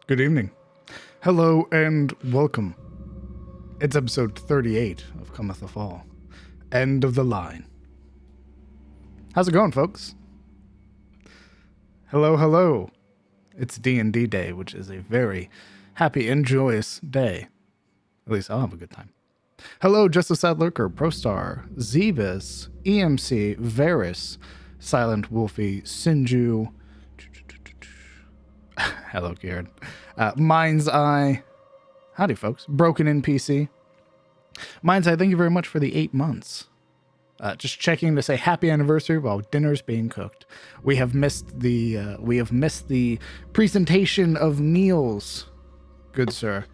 Good evening. Hello and welcome. It's episode 38 of Cometh the Fall. End of the line. How's it going, folks? Hello, hello. It's D&D Day, which is a very happy and joyous day. At least I'll have a good time. Hello, Justice Sad Lurker, Prostar, Zebus, EMC, Varys, Silent Wolfie, Sinju. Hello, Kieran. Mind's Eye. Howdy, folks. Broken NPC. Mind's Eye, thank you very much for the 8 months. Just checking to say happy anniversary while dinner's being cooked. We have missed the presentation of meals, good sir.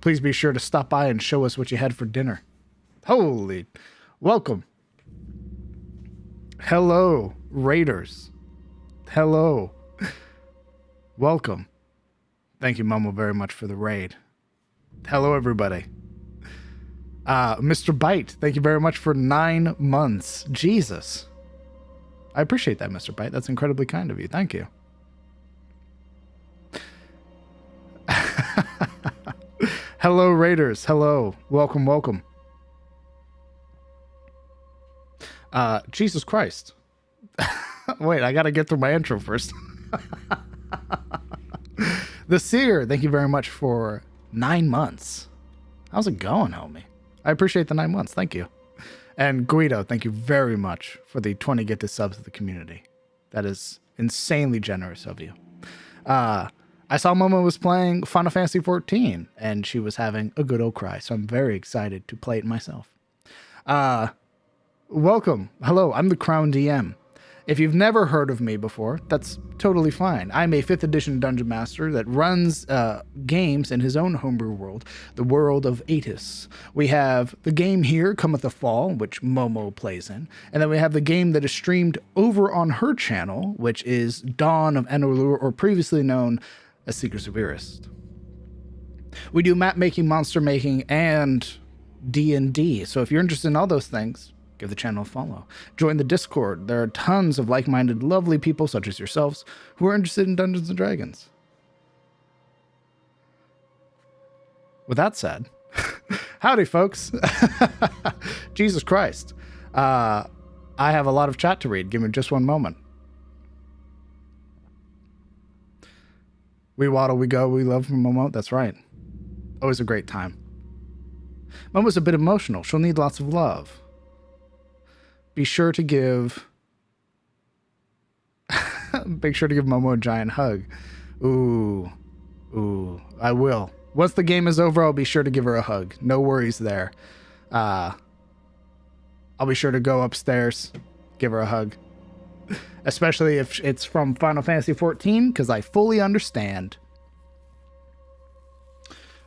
Please be sure to stop by and show us what you had for dinner. Holy, welcome. Hello, Raiders. Hello. Welcome. Thank you, Momo, very much for the raid. Hello, everybody. Mr. Bite, thank you very much for 9 months. Jesus. I appreciate that, Mr. Bite. That's incredibly kind of you. Thank you. Hello, Raiders. Hello. Welcome, welcome. Jesus Christ. Wait, I gotta get through my intro first. The Seer, thank you very much for 9 months. How's it going, homie? I appreciate the 9 months. Thank you. And Guido, thank you very much for the 20 gifted subs to the community. That is insanely generous of you. I saw Momo was playing Final Fantasy XIV, and she was having a good old cry, so I'm very excited to play it myself. Welcome. Hello, I'm the Crown DM. If you've never heard of me before, that's totally fine. I'm a 5th edition dungeon master that runs games in his own homebrew world, the world of Atis. We have the game here, Cometh the Fall, which Momo plays in, and then we have the game that is streamed over on her channel, which is Dawn of Enolur, or previously known as Secrets of Irist. We do map making, monster making, and D&D, so if you're interested in all those things, give the channel a follow. Join the Discord. There are tons of like-minded, lovely people such as yourselves who are interested in Dungeons & Dragons. With that said, howdy, folks. Jesus Christ. I have a lot of chat to read. Give me just one moment. We waddle, we go, we love from Momo. That's right. Always a great time. Momo's a bit emotional. She'll need lots of love. Be sure to give Momo a giant hug. Ooh, I will. Once the game is over, I'll be sure to give her a hug. No worries there. I'll be sure to go upstairs, give her a hug. Especially if it's from Final Fantasy XIV, because I fully understand.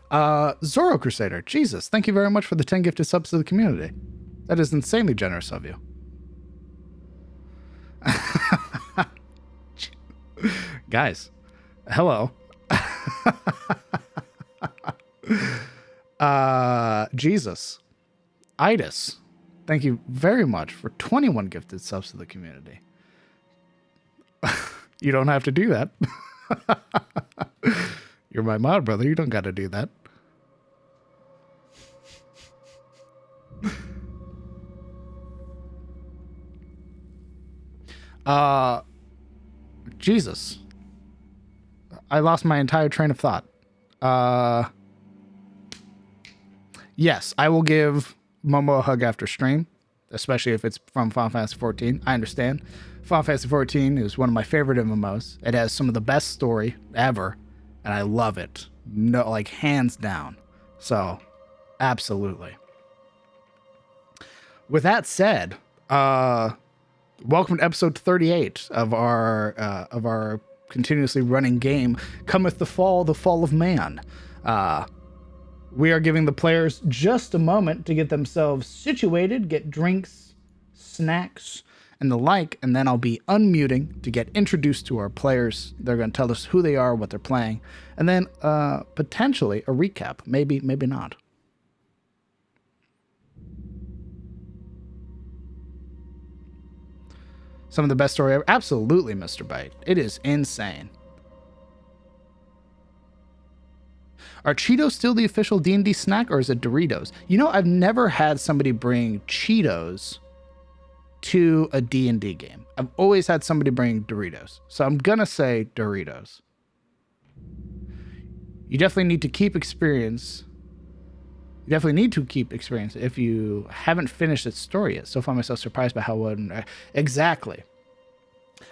Zoro Crusader, Jesus, thank you very much for the 10 gifted subs to the community. That is insanely generous of you. Guys, hello. Jesus. Itis, thank you very much for 21 gifted subs to the community. You don't have to do that. You're my mod, brother. You don't got to do that. Jesus. I lost my entire train of thought. Yes, I will give Momo a hug after stream, especially if it's from Final Fantasy XIV. I understand. Final Fantasy XIV is one of my favorite MMOs. It has some of the best story ever, and I love it. No, like hands down. So, absolutely. With that said, welcome to episode 38 of our continuously running game, Cometh the Fall of Man. We are giving the players just a moment to get themselves situated, get drinks, snacks, and the like, and then I'll be unmuting to get introduced to our players. They're going to tell us who they are, what they're playing, and then potentially a recap. Maybe not. Some of the best story ever. Absolutely, Mr. Bite. It is insane. Are Cheetos still the official D&D snack, or is it Doritos? You know, I've never had somebody bring Cheetos to a D&D game. I've always had somebody bring Doritos. So I'm going to say Doritos. You definitely need to keep experience. You definitely need to keep experience if you haven't finished its story yet. So I find myself surprised by how one exactly.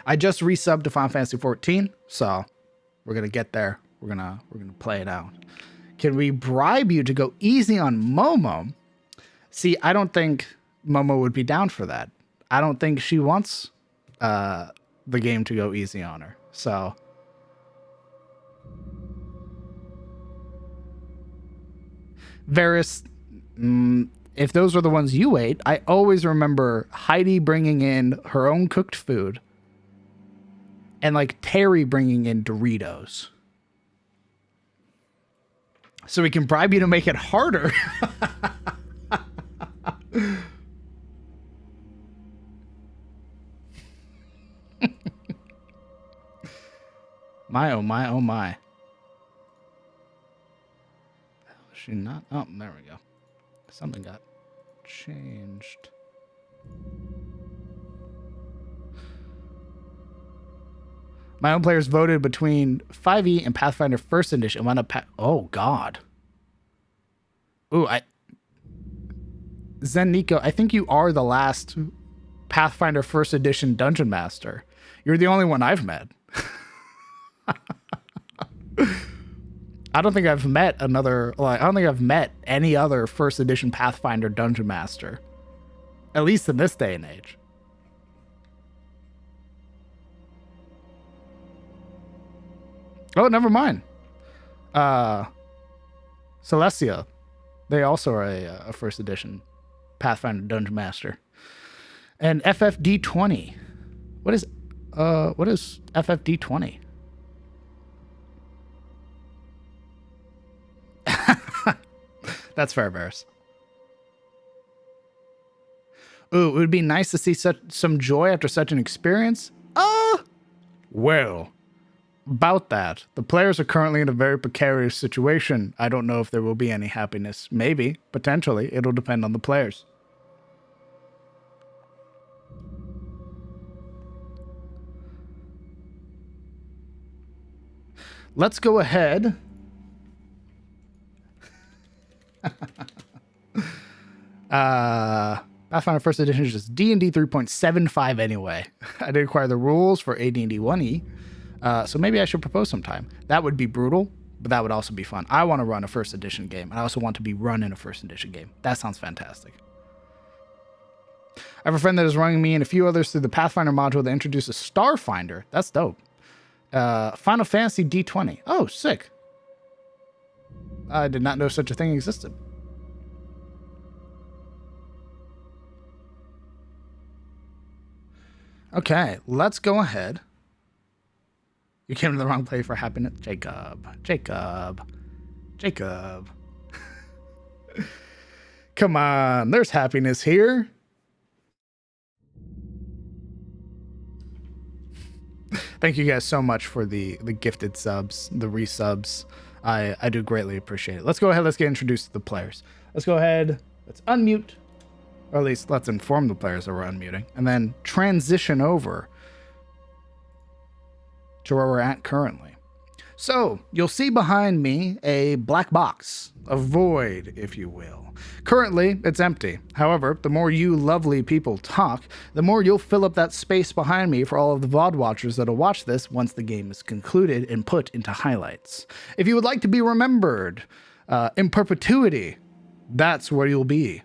I just resubbed to Final Fantasy 14, so we're gonna get there. We're gonna play it out. Can we bribe you to go easy on Momo? See, I don't think Momo would be down for that. I don't think she wants the game to go easy on her. So Varys, if those were the ones you ate, I always remember Heidi bringing in her own cooked food and like Terry bringing in Doritos. So we can bribe you to make it harder. My, oh my, oh my. Is she not? Oh, there we go. Something got changed. My own players voted between 5e and Pathfinder First Edition. Wound up oh God. Ooh, Zen Nico, I think you are the last Pathfinder First Edition Dungeon Master. You're the only one I've met. I don't think I've met any other First Edition Pathfinder Dungeon Master. At least in this day and age. Oh, never mind. Celestia. They also are a First Edition Pathfinder Dungeon Master. And FFD20. What is FFD20? That's fair, Bears. Ooh, it would be nice to see some joy after such an experience. Well, about that, the players are currently in a very precarious situation. I don't know if there will be any happiness. Maybe, potentially. It'll depend on the players. Let's go ahead. Pathfinder First Edition is just D&D 3.75 anyway. I did acquire the rules for AD&D 1E, so maybe I should propose sometime. That would be brutal, but that would also be fun. I want to run a First Edition game, and I also want to be run in a First Edition game. That sounds fantastic. I have a friend that is running me and a few others through the Pathfinder module that introduces Starfinder. That's dope. Final Fantasy D20. Oh, sick. I did not know such a thing existed. Okay, let's go ahead. You came to the wrong place for happiness. Jacob. Come on, there's happiness here. Thank you guys so much for the gifted subs, the resubs. I do greatly appreciate it. Let's go ahead. Let's get introduced to the players. Let's go ahead. Let's unmute. Or at least let's inform the players that we're unmuting. And then transition over to where we're at currently. So, you'll see behind me a black box. A void, if you will. Currently, it's empty. However, the more you lovely people talk, the more you'll fill up that space behind me for all of the VOD watchers that'll watch this once the game is concluded and put into highlights. If you would like to be remembered in perpetuity, that's where you'll be.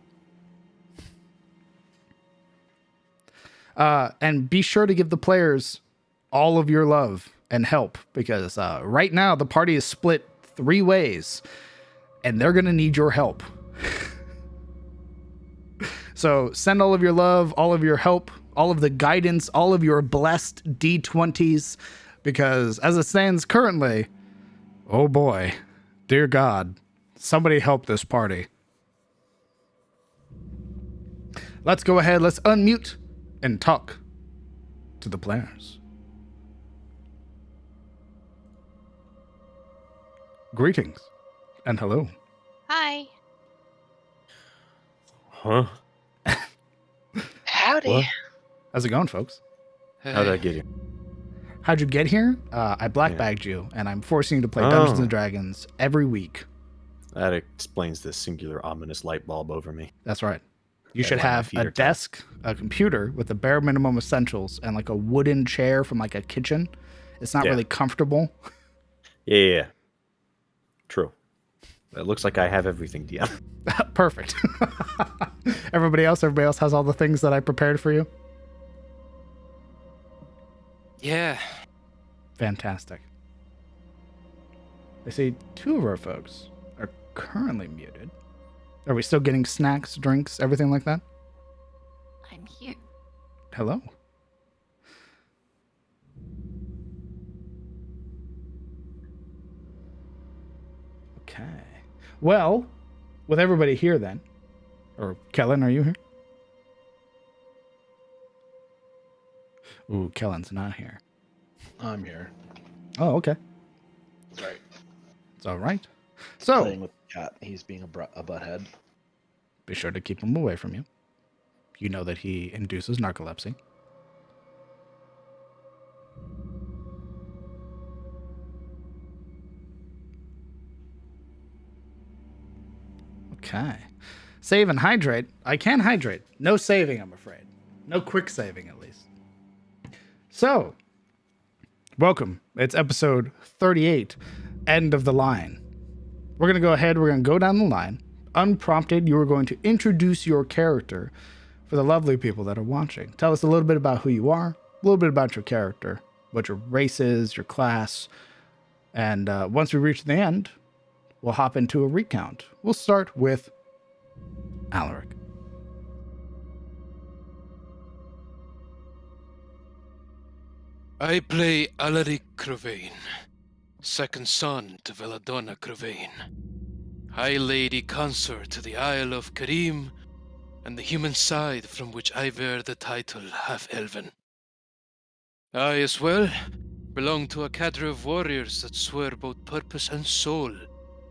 And be sure to give the players all of your love and help, because right now the party is split 3 ways, and they're going to need your help. So send all of your love, all of your help, all of the guidance, all of your blessed D20s, because as it stands currently, oh boy, dear God, somebody help this party. Let's go ahead, let's unmute and talk to the players. Greetings. And hello. Hi. Huh? Howdy. What? How's it going, folks? How'd I get here? How'd you get here? I blackbagged you, and I'm forcing you to play Dungeons and Dragons every week. That explains this singular ominous light bulb over me. That's right. You That's should why my have feet a are desk, a computer with the bare minimum essentials, and like a wooden chair from like a kitchen. It's not Yeah. really comfortable. Yeah. True. It looks like I have everything, DM. Perfect. Everybody else has all the things that I prepared for you. Yeah. Fantastic. I see two of our folks are currently muted. Are we still getting snacks, drinks, everything like that? I'm here. Hello. Okay. Well, with everybody here then, or Kellen, are you here? Ooh, Kellen's not here. I'm here. Oh, okay. Sorry. It's all right. So, Playing with the cat. He's being a butthead. be sure to keep him away from you. You know that he induces narcolepsy. Okay. Save and hydrate. I can hydrate. No saving, I'm afraid. No quick saving, at least. So, welcome. It's episode 38, End of the Line. We're going to go ahead. We're going to go down the line. Unprompted, you are going to introduce your character for the lovely people that are watching. Tell us a little bit about who you are, a little bit about your character, what your race is, your class. And once we reach the end, we'll hop into a recount. We'll start with Alaric. I play Alaric Cravain, second son to Veladonna Cravain, High Lady Consort to the Isle of Karim, and the human side from which I bear the title Half-Elven. I, as well, belong to a cadre of warriors that swear both purpose and soul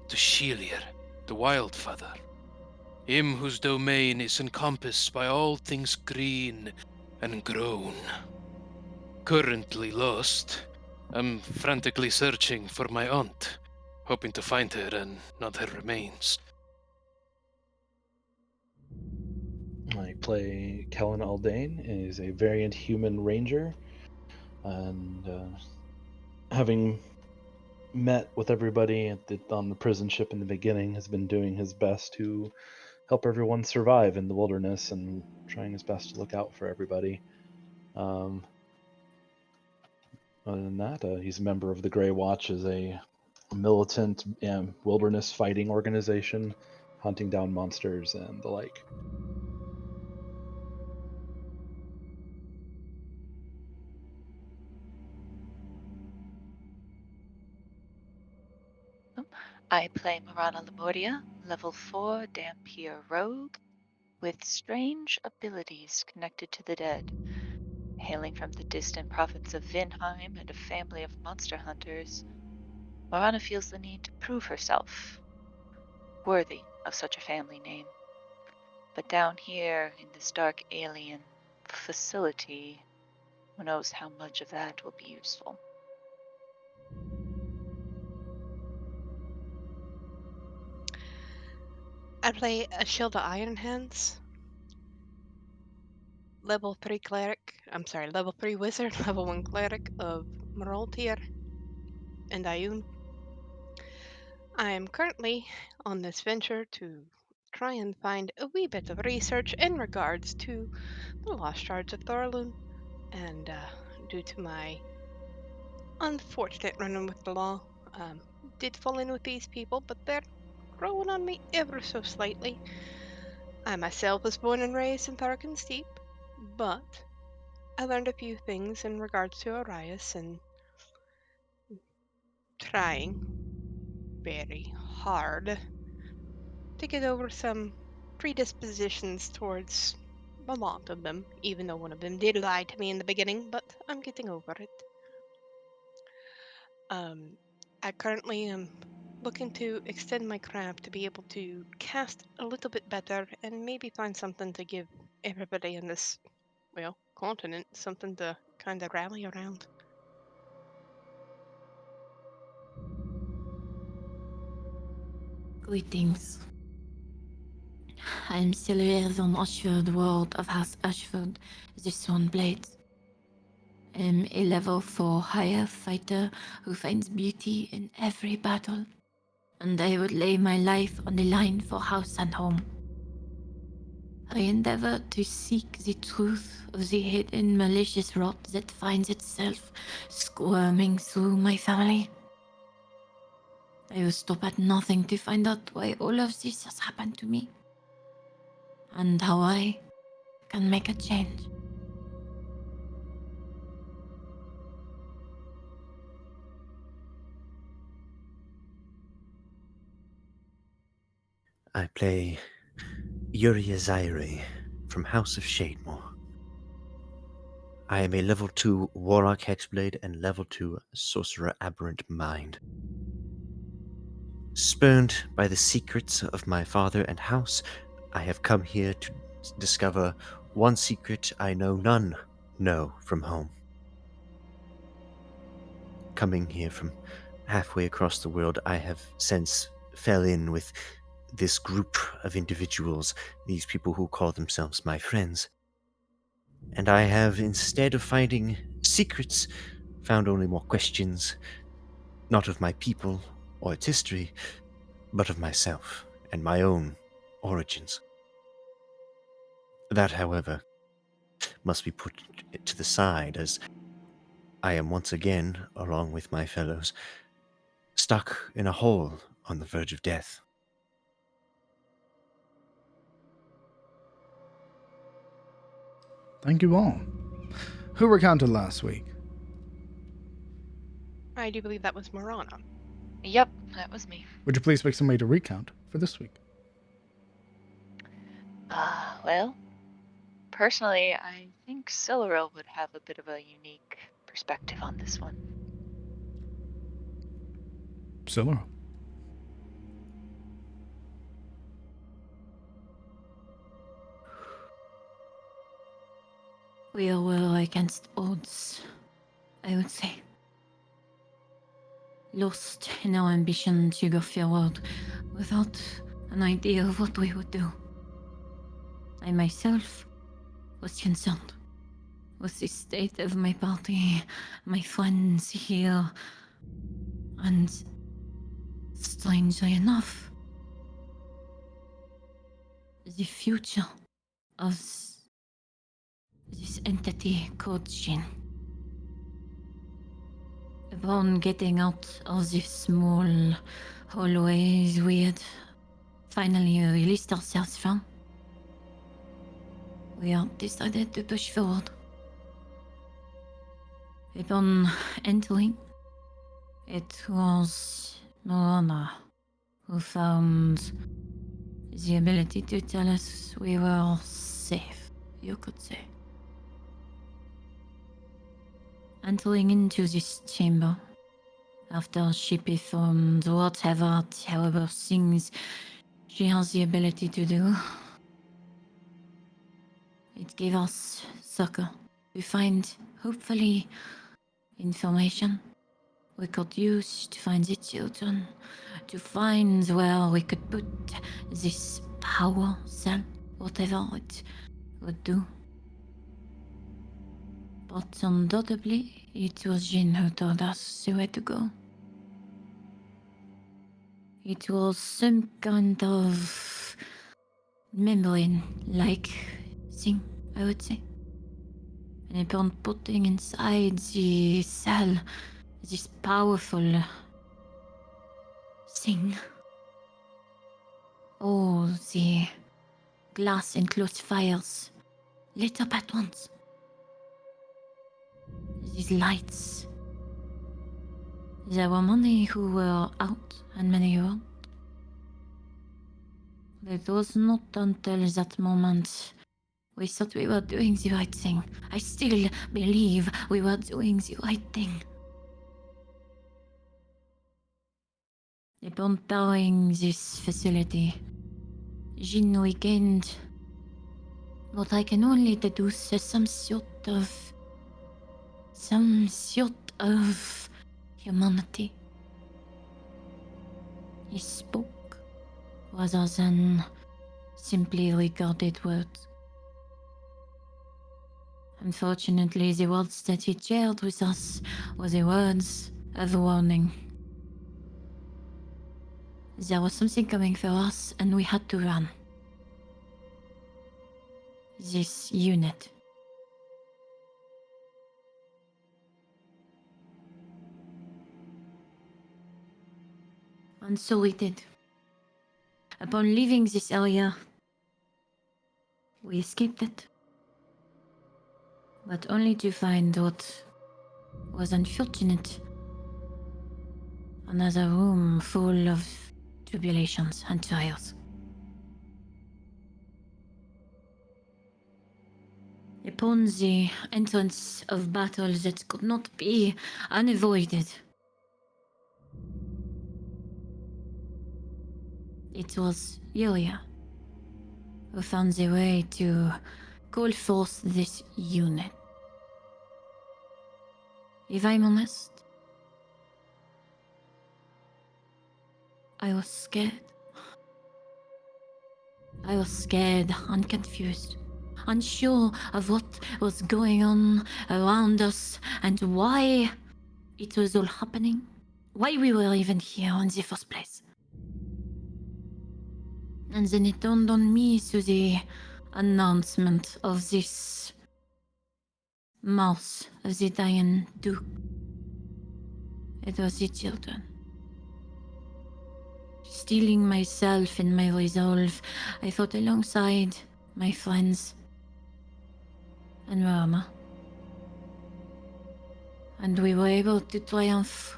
to Shelier, the Wildfather, him whose domain is encompassed by all things green and grown. Currently lost, I'm frantically searching for my aunt, hoping to find her and not her remains. I play Kellen Aldane. Is a variant human ranger, and having met with everybody on the prison ship in the beginning, has been doing his best to help everyone survive in the wilderness and trying his best to look out for everybody. Other than that, he's a member of the Grey Watch, is a militant wilderness fighting organization, hunting down monsters and the like. I play Marana Lamordia, level 4 Dampier Rogue, with strange abilities connected to the dead. Hailing from the distant province of Vinheim and a family of monster hunters, Marana feels the need to prove herself worthy of such a family name. But down here in this dark alien facility, who knows how much of that will be useful. I play Ashilda Ironhands, level 3 wizard, level 1 cleric of Moraltir and Ayun. I am currently on this venture to try and find a wee bit of research in regards to the lost shards of Thorlun, and due to my unfortunate run-in with the law, did fall in with these people, but they're growing on me ever so slightly. I myself was born and raised in Tharkan Steep, but I learned a few things in regards to Arias and trying very hard to get over some predispositions towards a lot of them, even though one of them did lie to me in the beginning, but I'm getting over it. I currently am looking to extend my craft to be able to cast a little bit better and maybe find something to give everybody in this, well, continent something to kind of rally around. Greetings. I'm Sylvia on Ashford, world of House Ashford, the Swanblade. I'm a level 4 higher fighter who finds beauty in every battle, and I would lay my life on the line for house and home. I endeavor to seek the truth of the hidden malicious rot that finds itself squirming through my family. I will stop at nothing to find out why all of this has happened to me, and how I can make a change. I play Uriah Zaire from House of Shademore. I am a level 2 Warlock Hexblade and level 2 Sorcerer Aberrant Mind. Spurned by the secrets of my father and house, I have come here to discover one secret I know none know from home. Coming here from halfway across the world, I have since fell in with this group of individuals, these people who call themselves my friends. And I have, instead of finding secrets, found only more questions, not of my people or its history, but of myself and my own origins. That, however, must be put to the side, as I am once again, along with my fellows, stuck in a hole on the verge of death. Thank you all. Who recounted last week? I do believe that was Marana. Yep, that was me. Would you please pick somebody to recount for this week? Well, personally, I think Siluril would have a bit of a unique perspective on this one. Similar. We are well against odds, I would say. Lost in our ambition to go forward without an idea of what we would do. I myself was concerned with the state of my party, my friends here, and strangely enough, the future of this entity called Jin. Upon getting out of this small hallways we had finally released ourselves from, we have decided to push forward. Upon entering, it was Moana who found the ability to tell us we were safe, you could say. Entering into this chamber, after she performed whatever terrible things she has the ability to do, it gave us succor to find, hopefully, information we could use to find the children, to find where we could put this power cell, whatever it would do. But undoubtedly, it was Jin who told us the way to go. It was some kind of membrane-like thing, I would say. And upon putting inside the cell this powerful thing, all the glass enclosed fires lit up at once. These lights. There were many who were out and many who weren't. It was not until that moment we thought we were doing the right thing. I still believe we were doing the right thing. Upon powering this facility, Jin weakened what I can only deduce as some sort of humanity. He spoke rather than simply recorded words. Unfortunately, the words that he shared with us were the words of warning. There was something coming for us, and we had to run. This unit. And so we did. Upon leaving this area, we escaped it. But only to find what was unfortunate. Another room full of tribulations and trials. Upon the entrance of battle that could not be unavoided, it was Yulia who found the way to call forth this unit. If I'm honest, I was scared. I was scared and confused, unsure of what was going on around us and why it was all happening, why we were even here in the first place. And then it dawned on me through the announcement of this mouse of the dying Duke. It was the children. Steeling myself in my resolve, I fought alongside my friends and Rama. And we were able to triumph,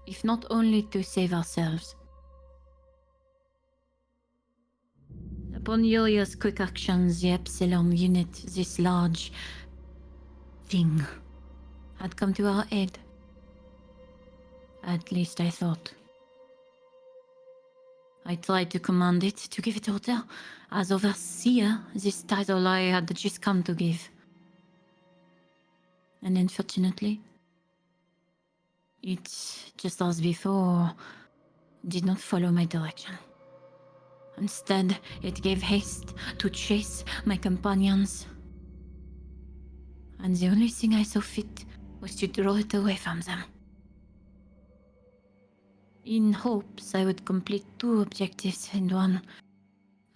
if not only to save ourselves. Upon Yulia's quick actions, the Epsilon unit, this large thing, had come to our aid. At least I thought. I tried to command it, to give it order. As overseer, this title I had just come to give. And unfortunately, it, just as before, did not follow my direction. Instead, it gave haste to chase my companions. And the only thing I saw fit was to draw it away from them. In hopes I would complete 2 objectives in one,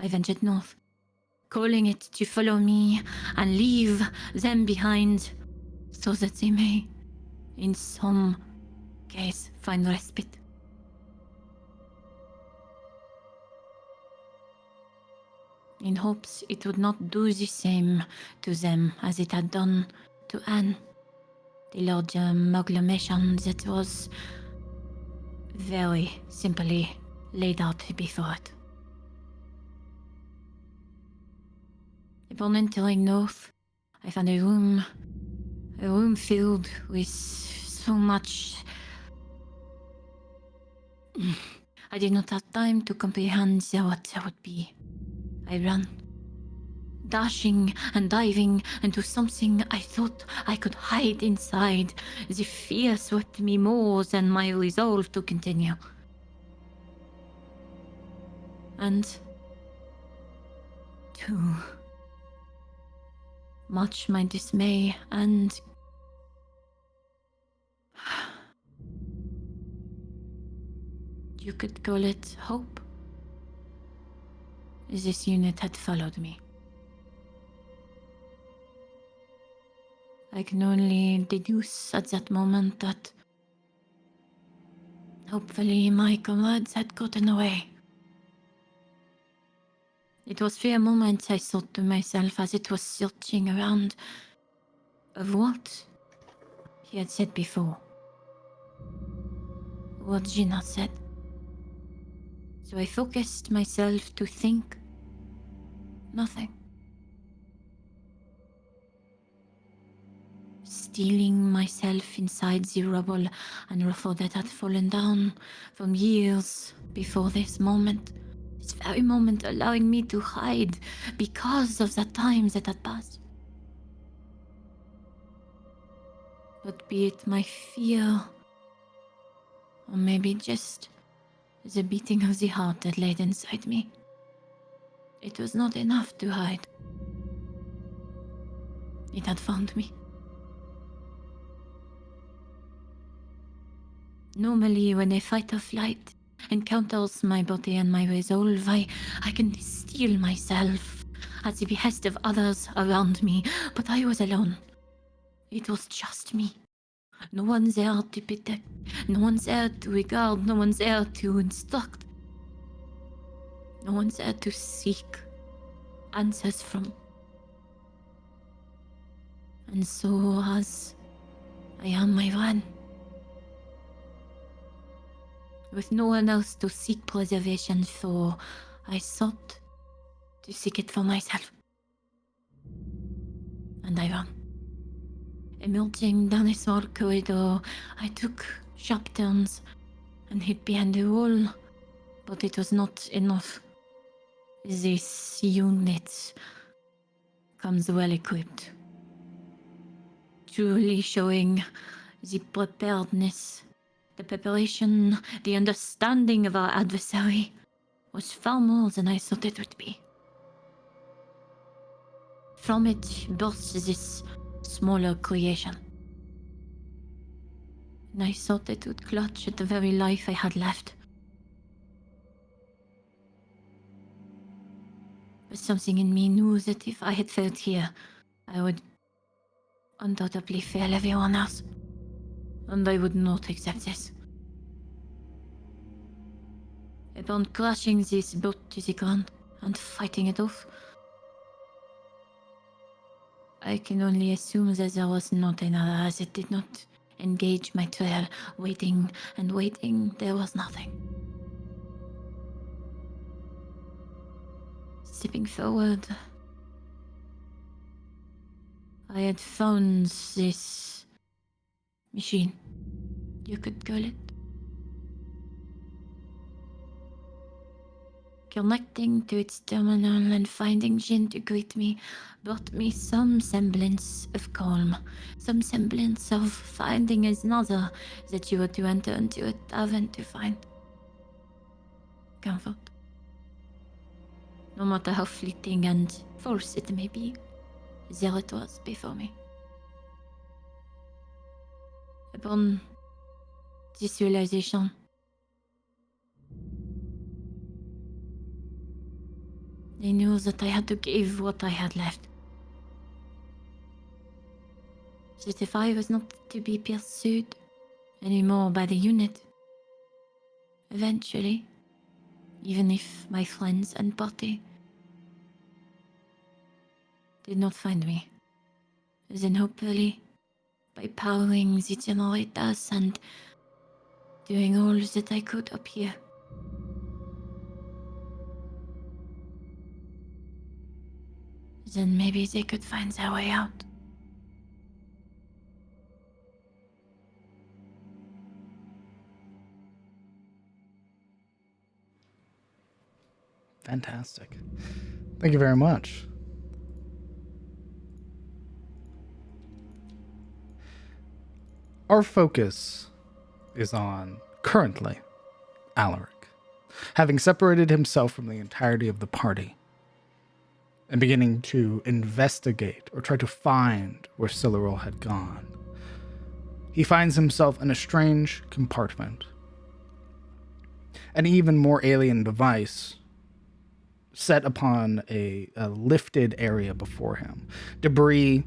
I ventured north, calling it to follow me and leave them behind, so that they may, in some case, find respite. In hopes it would not do the same to them as it had done to Anne, the larger amalgamation that was very simply laid out before it. Upon entering north, I found a room filled with so much. I did not have time to comprehend what there would be. I ran, dashing and diving into something I thought I could hide inside. The fear swept me more than my resolve to continue. And to much my dismay and you could call it hope, this unit had followed me. I can only deduce at that moment that hopefully my comrades had gotten away. It was for a moment I thought to myself as it was searching around of what he had said before. What Jin had said. So I focused myself to think nothing. stealing myself inside the rubble and rubble that had fallen down from years before this moment. This very moment allowing me to hide because of the time that had passed. But be it my fear, or maybe just the beating of the heart that laid inside me, it was not enough to hide. It had found me. Normally, when a fight or flight encounters my body and my resolve, I can steel myself at the behest of others around me, but I was alone. It was just me. No one there to protect, no one there to regard, no one there to instruct, no one there to seek answers from. And so as I am my one, with no one else to seek preservation for, I sought to seek it for myself. And I ran. Emerging down a small corridor, I took sharp turns and hid behind a wall, but it was not enough. This unit comes well equipped, truly showing the preparedness, the preparation, the understanding of our adversary was far more than I thought it would be. From it burst this smaller creation, and I thought it would clutch at the very life I had left. But something in me knew that if I had failed here, I would undoubtedly fail everyone else, and I would not accept this. Upon crashing this boat to the ground and fighting it off, I can only assume that there was not another, as it did not engage my trail. Waiting and waiting, there was nothing. Stepping forward, I had found this machine, you could call it. Connecting to its terminal and finding Jin to greet me brought me some semblance of calm, some semblance of finding another that you were to enter into a tavern to find comfort. No matter how fleeting and false it may be, there it was before me. Upon this realization, I knew that I had to give what I had left. That if I was not to be pursued anymore by the unit, eventually, even if my friends and party did not find me, then hopefully, by powering the generators and doing all that I could up here, then maybe they could find their way out. Fantastic. Thank you very much. Our focus is on, currently, Alaric, having separated himself from the entirety of the party and beginning to investigate or try to find where Silleril had gone. He finds himself in a strange compartment. An even more alien device set upon a lifted area before him. Debris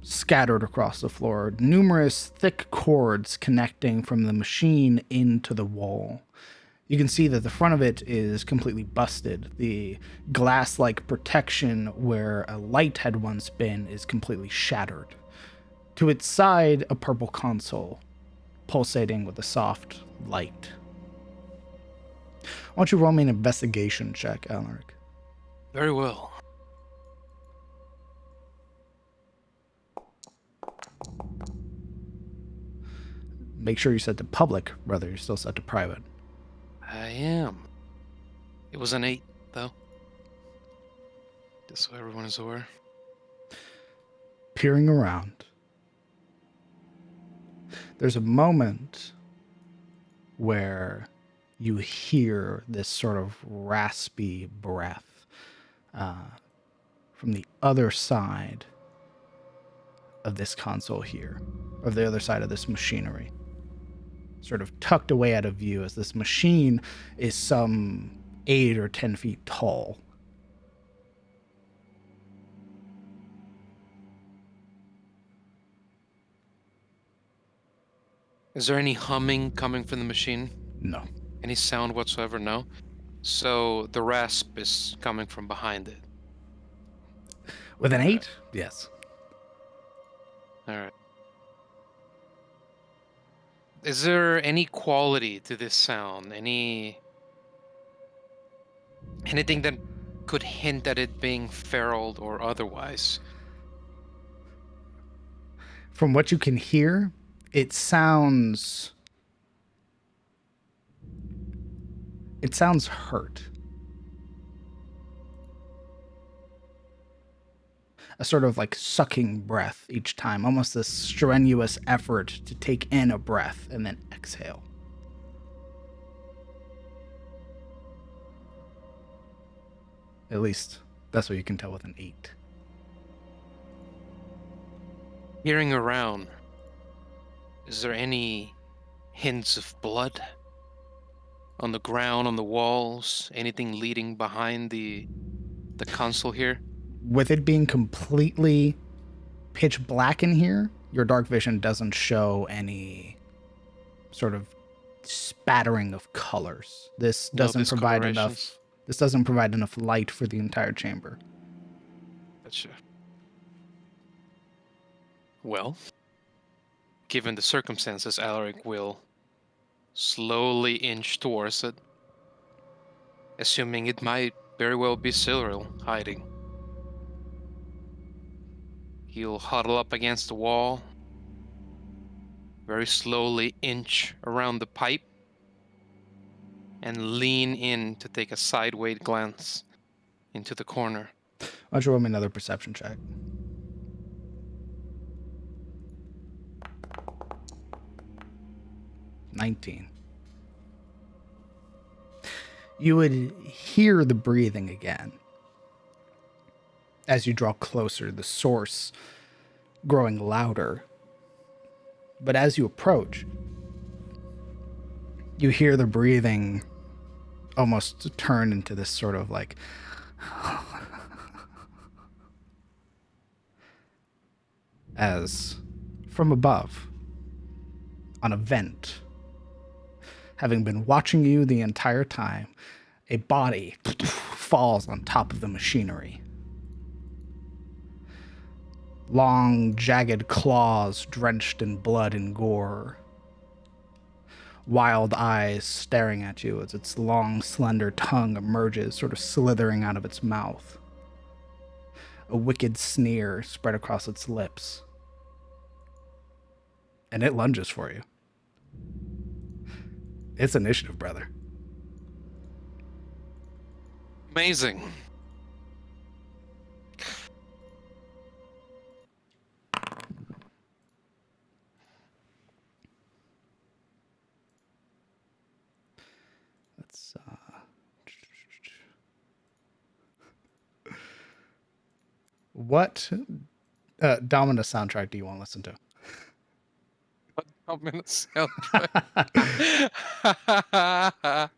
scattered across the floor. Numerous thick cords connecting from the machine into the wall. You can see that the front of it is completely busted. The glass-like protection where a light had once been is completely shattered. To its side, a purple console, pulsating with a soft light. Why don't you roll me an investigation check, Alaric? Very well. Make sure you set to public, brother. You're still set to private. I am. It was an 8, though. Just so everyone is aware. Peering around, there's a moment where you hear this sort of raspy breath from the other side of this console here, or the other side of this machinery, sort of tucked away out of view, as this machine is some 8 or 10 feet tall. Is there any humming coming from the machine? No. Any sound whatsoever? No. So the rasp is coming from behind it. With an 8? Yes. All right. Is there any quality to this sound? Anything that could hint at it being feral or otherwise? From what you can hear, it sounds hurt. A sort of like sucking breath each time, almost this strenuous effort to take in a breath and then exhale. At least that's what you can tell with an 8. Peering around, is there any hints of blood on the ground, on the walls? Anything leading behind the console here? With it being completely pitch black in here, your dark vision doesn't show any sort of spattering of colors. This doesn't provide enough. This doesn't provide enough light for the entire chamber. Gotcha. Well, given the circumstances, Alaric will slowly inch towards it, assuming it might very well be Silril hiding. He'll huddle up against the wall, very slowly inch around the pipe, and lean in to take a sideways glance into the corner. Why don't you roll me another perception check? $19. You would hear the breathing again as you draw closer, the source growing louder. But as you approach, you hear the breathing almost turn into this sort of like as from above, on a vent, having been watching you the entire time, a body falls on top of the machinery. Long, jagged claws drenched in blood and gore. Wild eyes staring at you as its long, slender tongue emerges, sort of slithering out of its mouth. A wicked sneer spread across its lips. And it lunges for you. It's initiative, brother. Amazing. Let's what Dominus soundtrack do you want to listen to? What Dominus soundtrack?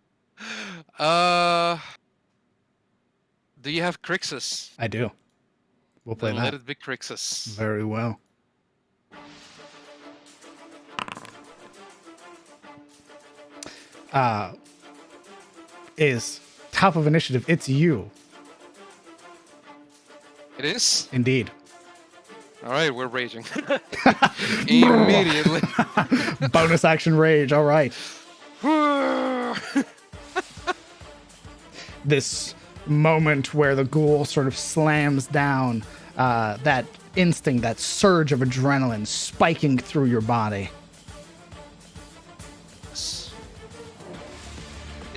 Do you have Crixus? I do. We'll play Then that. let it be Crixus. Very well. Is top of initiative. It's you. It is? Indeed. All right, we're raging. Immediately. Bonus action rage. All right. This moment where the ghoul sort of slams down, that instinct, that surge of adrenaline spiking through your body.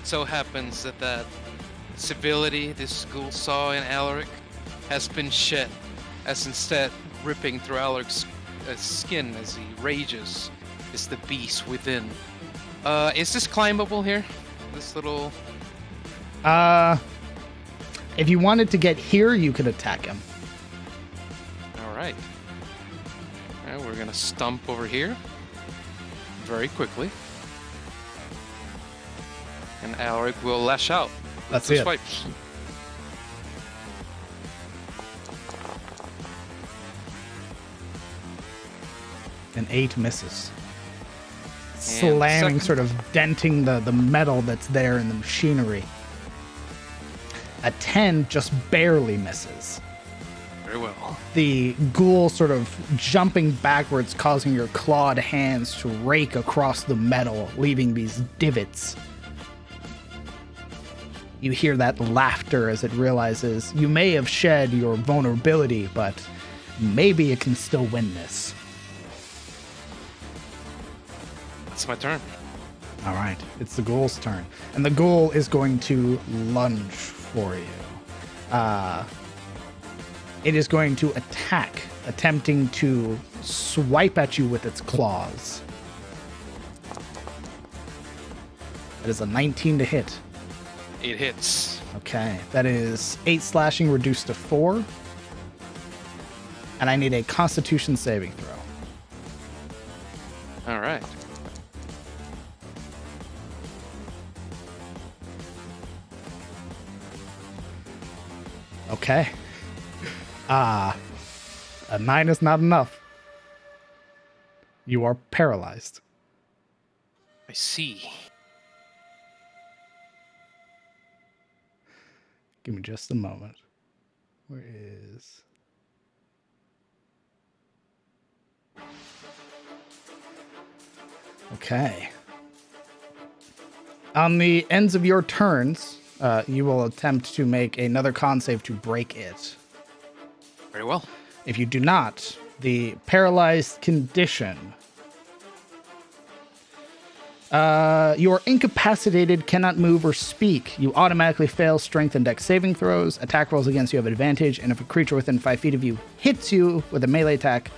it so happens that civility this ghoul saw in Alaric has been shed, as instead ripping through Alaric's skin as he rages is the beast within. Is this climbable here? This little... If you wanted to get here, you could attack him. Alright. Alright, we're gonna stump over here. Very quickly. And Alaric will lash out. That's with it. Swipes. An 8 misses. Slamming, second. sort of denting the metal that's there in the machinery. A 10 just barely misses. Very well. The ghoul sort of jumping backwards, causing your clawed hands to rake across the metal, leaving these divots. You hear that laughter as it realizes you may have shed your vulnerability, but maybe it can still win this. That's my turn. All right, it's the ghoul's turn. And the ghoul is going to lunge for you. It is going to attack, attempting to swipe at you with its claws. That is a 19 to hit. It hits. Okay, that is 8 slashing reduced to 4. And I need a Constitution saving throw. All right. Okay. A 9 is not enough. You are paralyzed. I see. Give me just a moment. Where is... Okay. On the ends of your turns, you will attempt to make another con save to break it. Very well. If you do not, the paralyzed condition. You are incapacitated, cannot move or speak. You automatically fail strength and dex saving throws. Attack rolls against you have advantage, and if a creature within 5 feet of you hits you with a melee attack,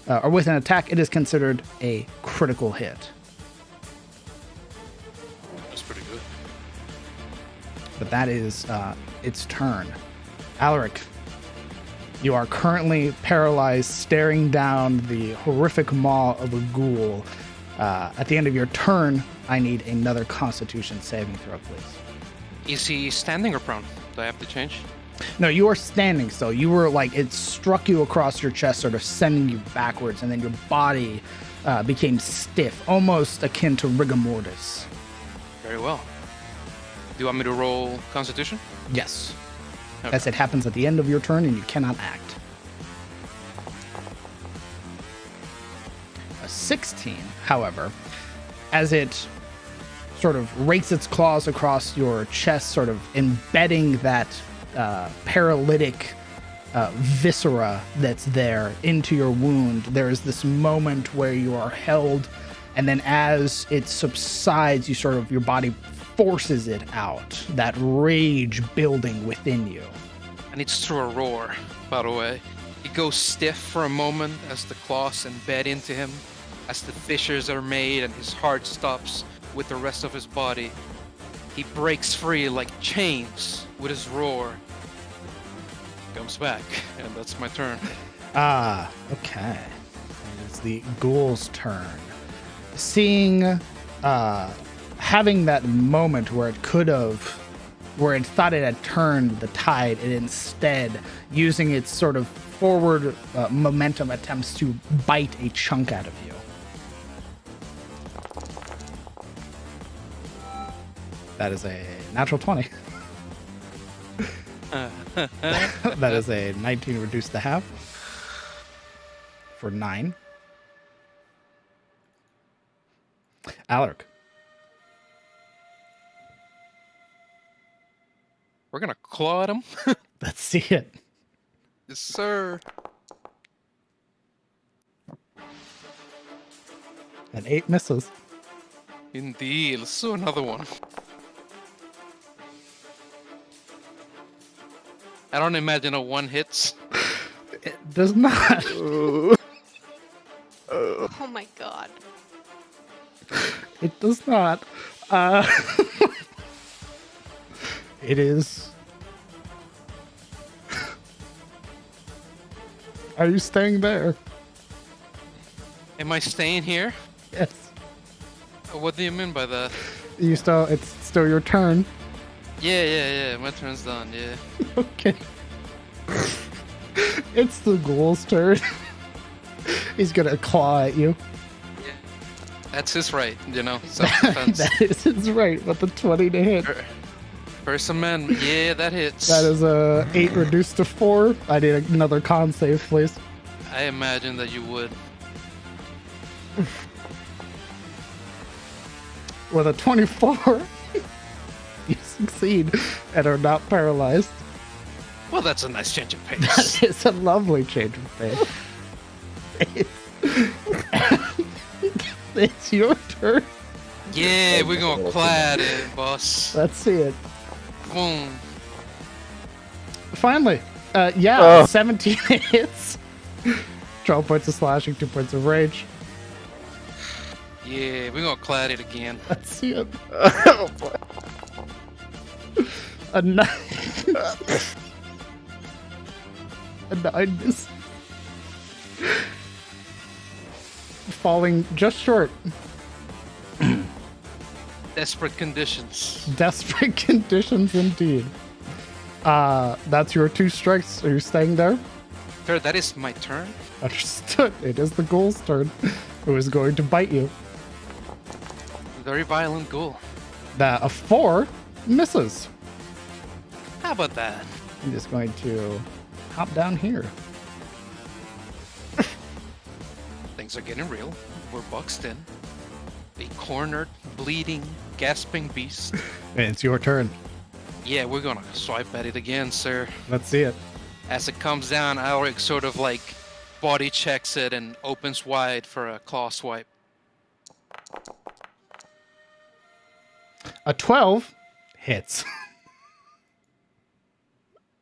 or with an attack, it is considered a critical hit. That's pretty good. But that is its turn. Alaric, you are currently paralyzed, staring down the horrific maw of a ghoul. At the end of your turn, I need another Constitution saving throw, please. Is he standing or prone? Do I have to change? No, you are standing still. You were like, it struck you across your chest, sort of sending you backwards, and then your body became stiff, almost akin to rigor mortis. Very well. Do you want me to roll Constitution? Yes. Okay. As it happens at the end of your turn, and you cannot act. A 16, however, as it sort of rakes its claws across your chest, sort of embedding that paralytic viscera that's there into your wound, there is this moment where you are held, and then as it subsides, your body forces it out, that rage building within you. And it's through a roar, by the way. He goes stiff for a moment as the claws embed into him, as the fissures are made and his heart stops with the rest of his body. He breaks free like chains with his roar. Comes back, and that's my turn. Okay. It's the ghoul's turn. Seeing, having that moment where it thought it had turned the tide, it instead, using its sort of forward momentum, attempts to bite a chunk out of you. That is a natural 20. That is a 19 reduced to half for 9. Alaric. We're gonna claw at him. Let's see it. Yes, sir. An 8 misses. Indeed. Let's do another one. I don't imagine a 1 hits. It does not. Oh my god. It does not. It is. Are you staying there? Am I staying here? Yes. What do you mean by that? You still. It's still your turn. Yeah. My turn's done, yeah. Okay. It's the ghoul's turn. He's gonna claw at you. That's his right, self-defense. That is his right with the 20 to hit. First amendment, yeah, that hits. That is a 8 reduced to 4. I need another con save, please. I imagine that you would. With a 24, you succeed and are not paralyzed. Well, that's a nice change of pace. That is a lovely change of pace. It's your turn. Yeah, we're gonna clad it, boss. Let's see it. Boom. Finally. 17 hits. 12 points of slashing, 2 points of rage. Yeah, we're gonna clad it again. Let's see it. Oh, boy. A 9. A 9 miss. Falling just short. Desperate conditions. Desperate conditions indeed. That's your 2 strikes. Are you staying there? Fair, that is my turn. Understood. It is the ghoul's turn. Who is going to bite you? Very violent ghoul. That a 4 misses. How about that? I'm just going to hop down here. Things are getting real. We're boxed in. A cornered, bleeding, gasping beast. And it's your turn. Yeah, we're gonna swipe at it again, sir. Let's see it. As it comes down, Alric sort of like body checks it and opens wide for a claw swipe. A 12 hits.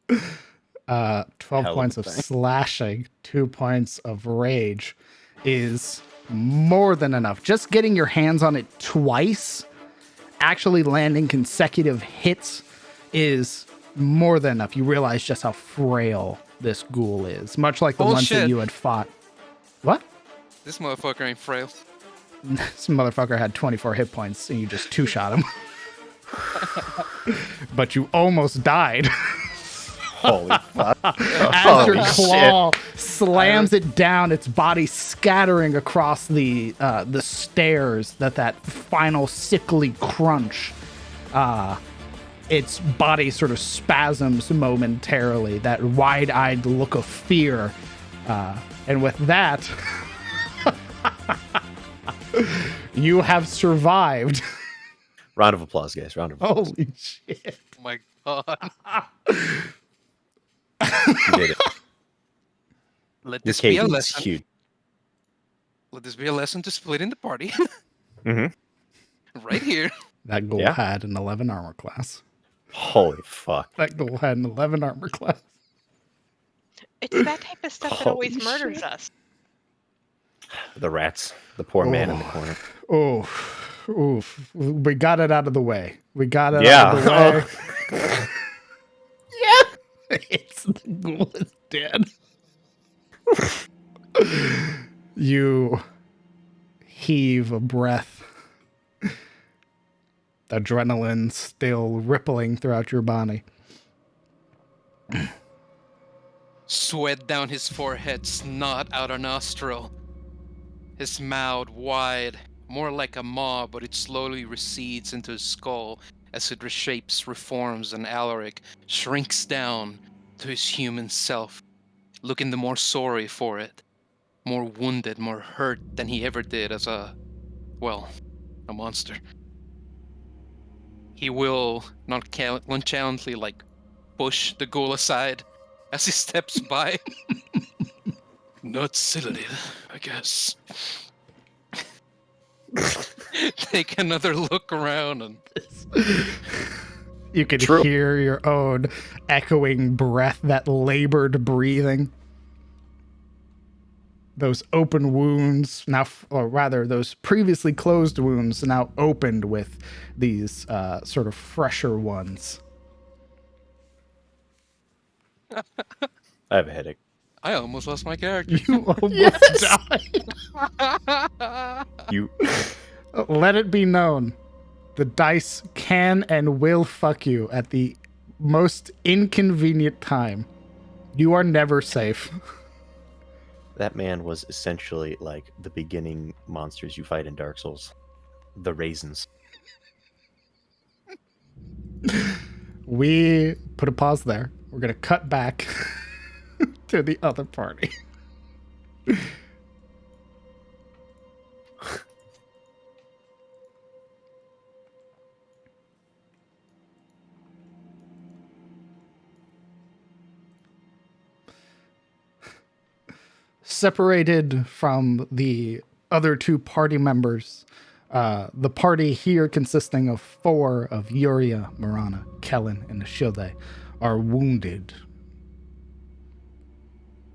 12 Hell points of of a thing. slashing, 2 points of rage is more than enough. Just getting your hands on it twice, actually landing consecutive hits, is more than enough. You realize just how frail this ghoul is, much like the ones that Bullshit. you had fought. What? This motherfucker ain't frail. This motherfucker had 24 hit points and you just 2-shot him. But you almost died. Holy fuck. As your Holy claw slams it down, its body scattering across the stairs, that final sickly crunch. Its body sort of spasms momentarily, that wide-eyed look of fear. And with that, you have survived. Round of applause, guys. Round of applause. Holy shit. Oh my god. You did it. Let This this be a cave is lesson. huge. Let this be a lesson to splitting the party. Mm-hmm. Right here. That ghoul Yeah. had an 11 armor class. Holy fuck. That ghoul had an 11 armor class. It's that type of stuff that always Holy murders shit. us. The rats. The poor man in the corner. Oh, oof. We got it out of the way. We got it Yeah. out of the way. Oh. It's the ghoul is dead. You heave a breath. Adrenaline still rippling throughout your body. Sweat down his forehead, snot out a nostril. His mouth wide, more like a maw, but it slowly recedes into his skull as it reshapes, reforms, and Alaric shrinks down to his human self, looking the more sorry for it, more wounded, more hurt than he ever did as a monster. He will nonchalantly, push the ghoul aside as he steps by. Not silly, I guess. Take another look around and You could True. hear your own echoing breath, that labored breathing. Those open wounds now, or rather, those previously closed wounds now opened with these sort of fresher ones. I have a headache. I almost lost my character. You almost Yes! died. You. Let it be known, the dice can and will fuck you at the most inconvenient time. You are never safe. That man was essentially like the beginning monsters you fight in Dark Souls. The raisins. We put a pause there. We're going to cut back to the other party. Separated from the other two party members, the party here consisting of 4 of Yuria, Marana, Kellen, and Ashilde are wounded.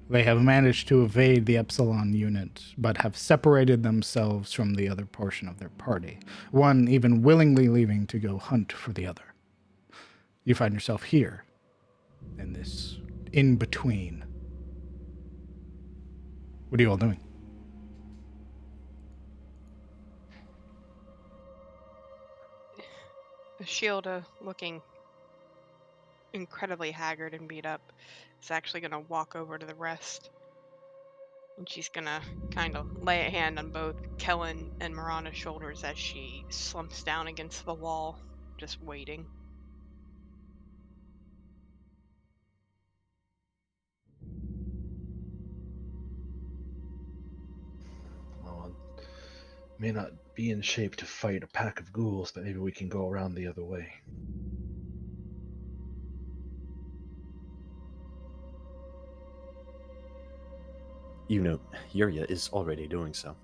They have managed to evade the Epsilon unit, but have separated themselves from the other portion of their party, one even willingly leaving to go hunt for the other. You find yourself here, in this in-between. What are you all doing? Shielda, looking incredibly haggard and beat up, is actually going to walk over to the rest. And she's going to kind of lay a hand on both Kellen and Marana's shoulders as she slumps down against the wall, just waiting. Well, I may not be in shape to fight a pack of ghouls, but maybe we can go around the other way. You know, Yuria is already doing so.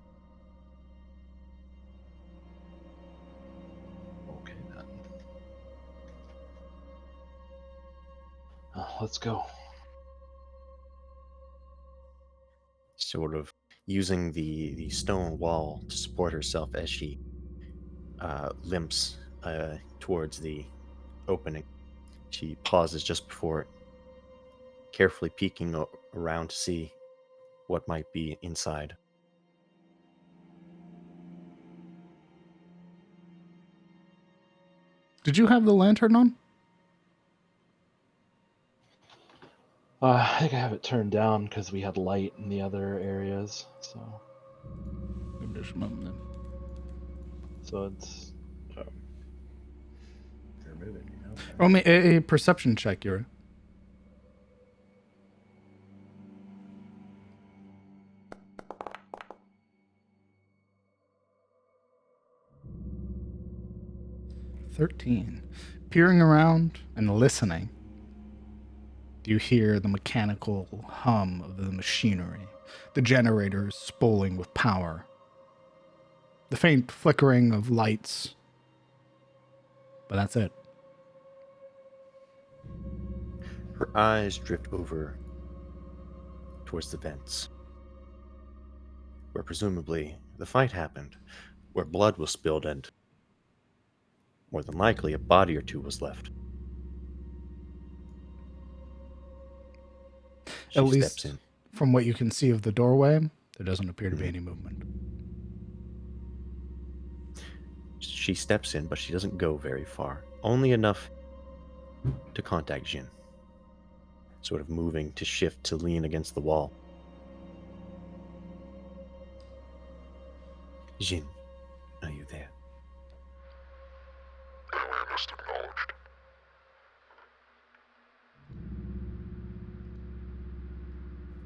Okay, then. Let's go. Sort of using the stone wall to support herself as she limps towards the opening. She pauses just before it, carefully peeking around to see what might be inside. Did you have the lantern on? I think I have it turned down because we had light in the other areas, so Give it just a moment then. it's you're moving, you know. Roll me a perception check, Yura. "13. Peering around and listening, you hear the mechanical hum of the machinery, the generators spooling with power, the faint flickering of lights, but that's it. Her eyes drift over towards the vents, where presumably the fight happened, where blood was spilled, and more than likely a body or two was left. She At steps least in. from what you can see of the doorway, there doesn't appear to be any movement. She steps in, but she doesn't go very far. Only enough to contact Jin. Sort of moving to shift to lean against the wall. Jin, are you there? Alienist acknowledged.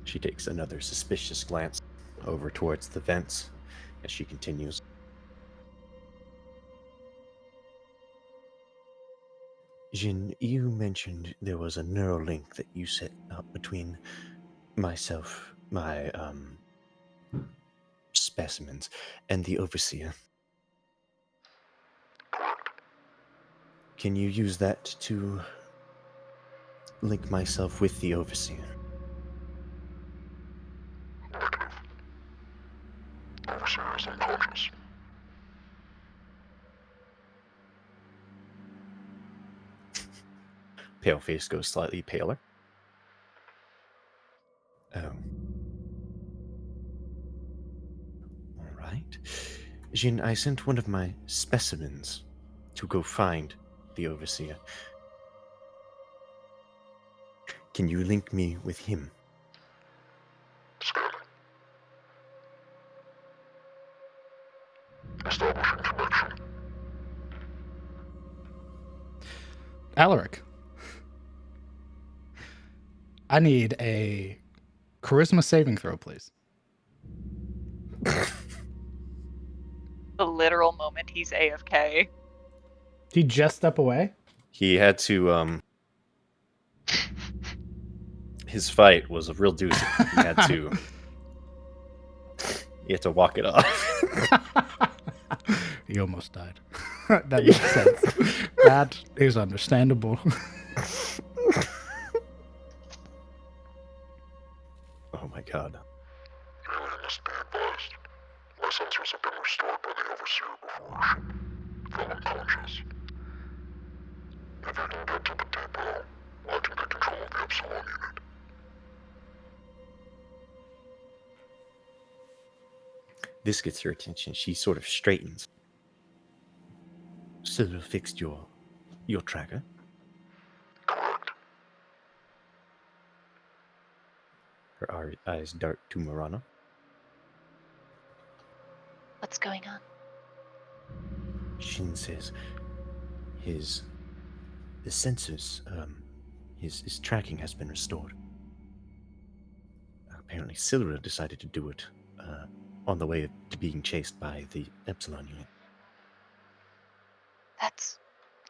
She takes another suspicious glance over towards the vents as she continues. Jin, you mentioned there was a neural link that you set up between myself, my specimens, and the Overseer. Correct. Can you use that to link myself with the Overseer? Overseer is unconscious. Paleface goes slightly paler. Oh. All right. Jin, I sent one of my specimens to go find the Overseer. Can you link me with him? Scanning. Establishing connection. Alaric, I need a charisma saving throw, please. The literal moment he's AFK. Did he just step away? He had to, his fight was a real doozy. He had to walk it off. He almost died. That makes sense. That is understandable. Oh my god. Alien must be advised. My sensors have been restored by the Overseer before her ship fell unconscious. If you can get to the depot, I can take control of the Epsilon unit. This gets her attention. She sort of straightens. So you fixed your tracker? Correct. Her eyes dart to Marana. What's going on? Shin says his sensors, his tracking has been restored. Apparently Silra decided to do it on the way to being chased by the Epsilon unit.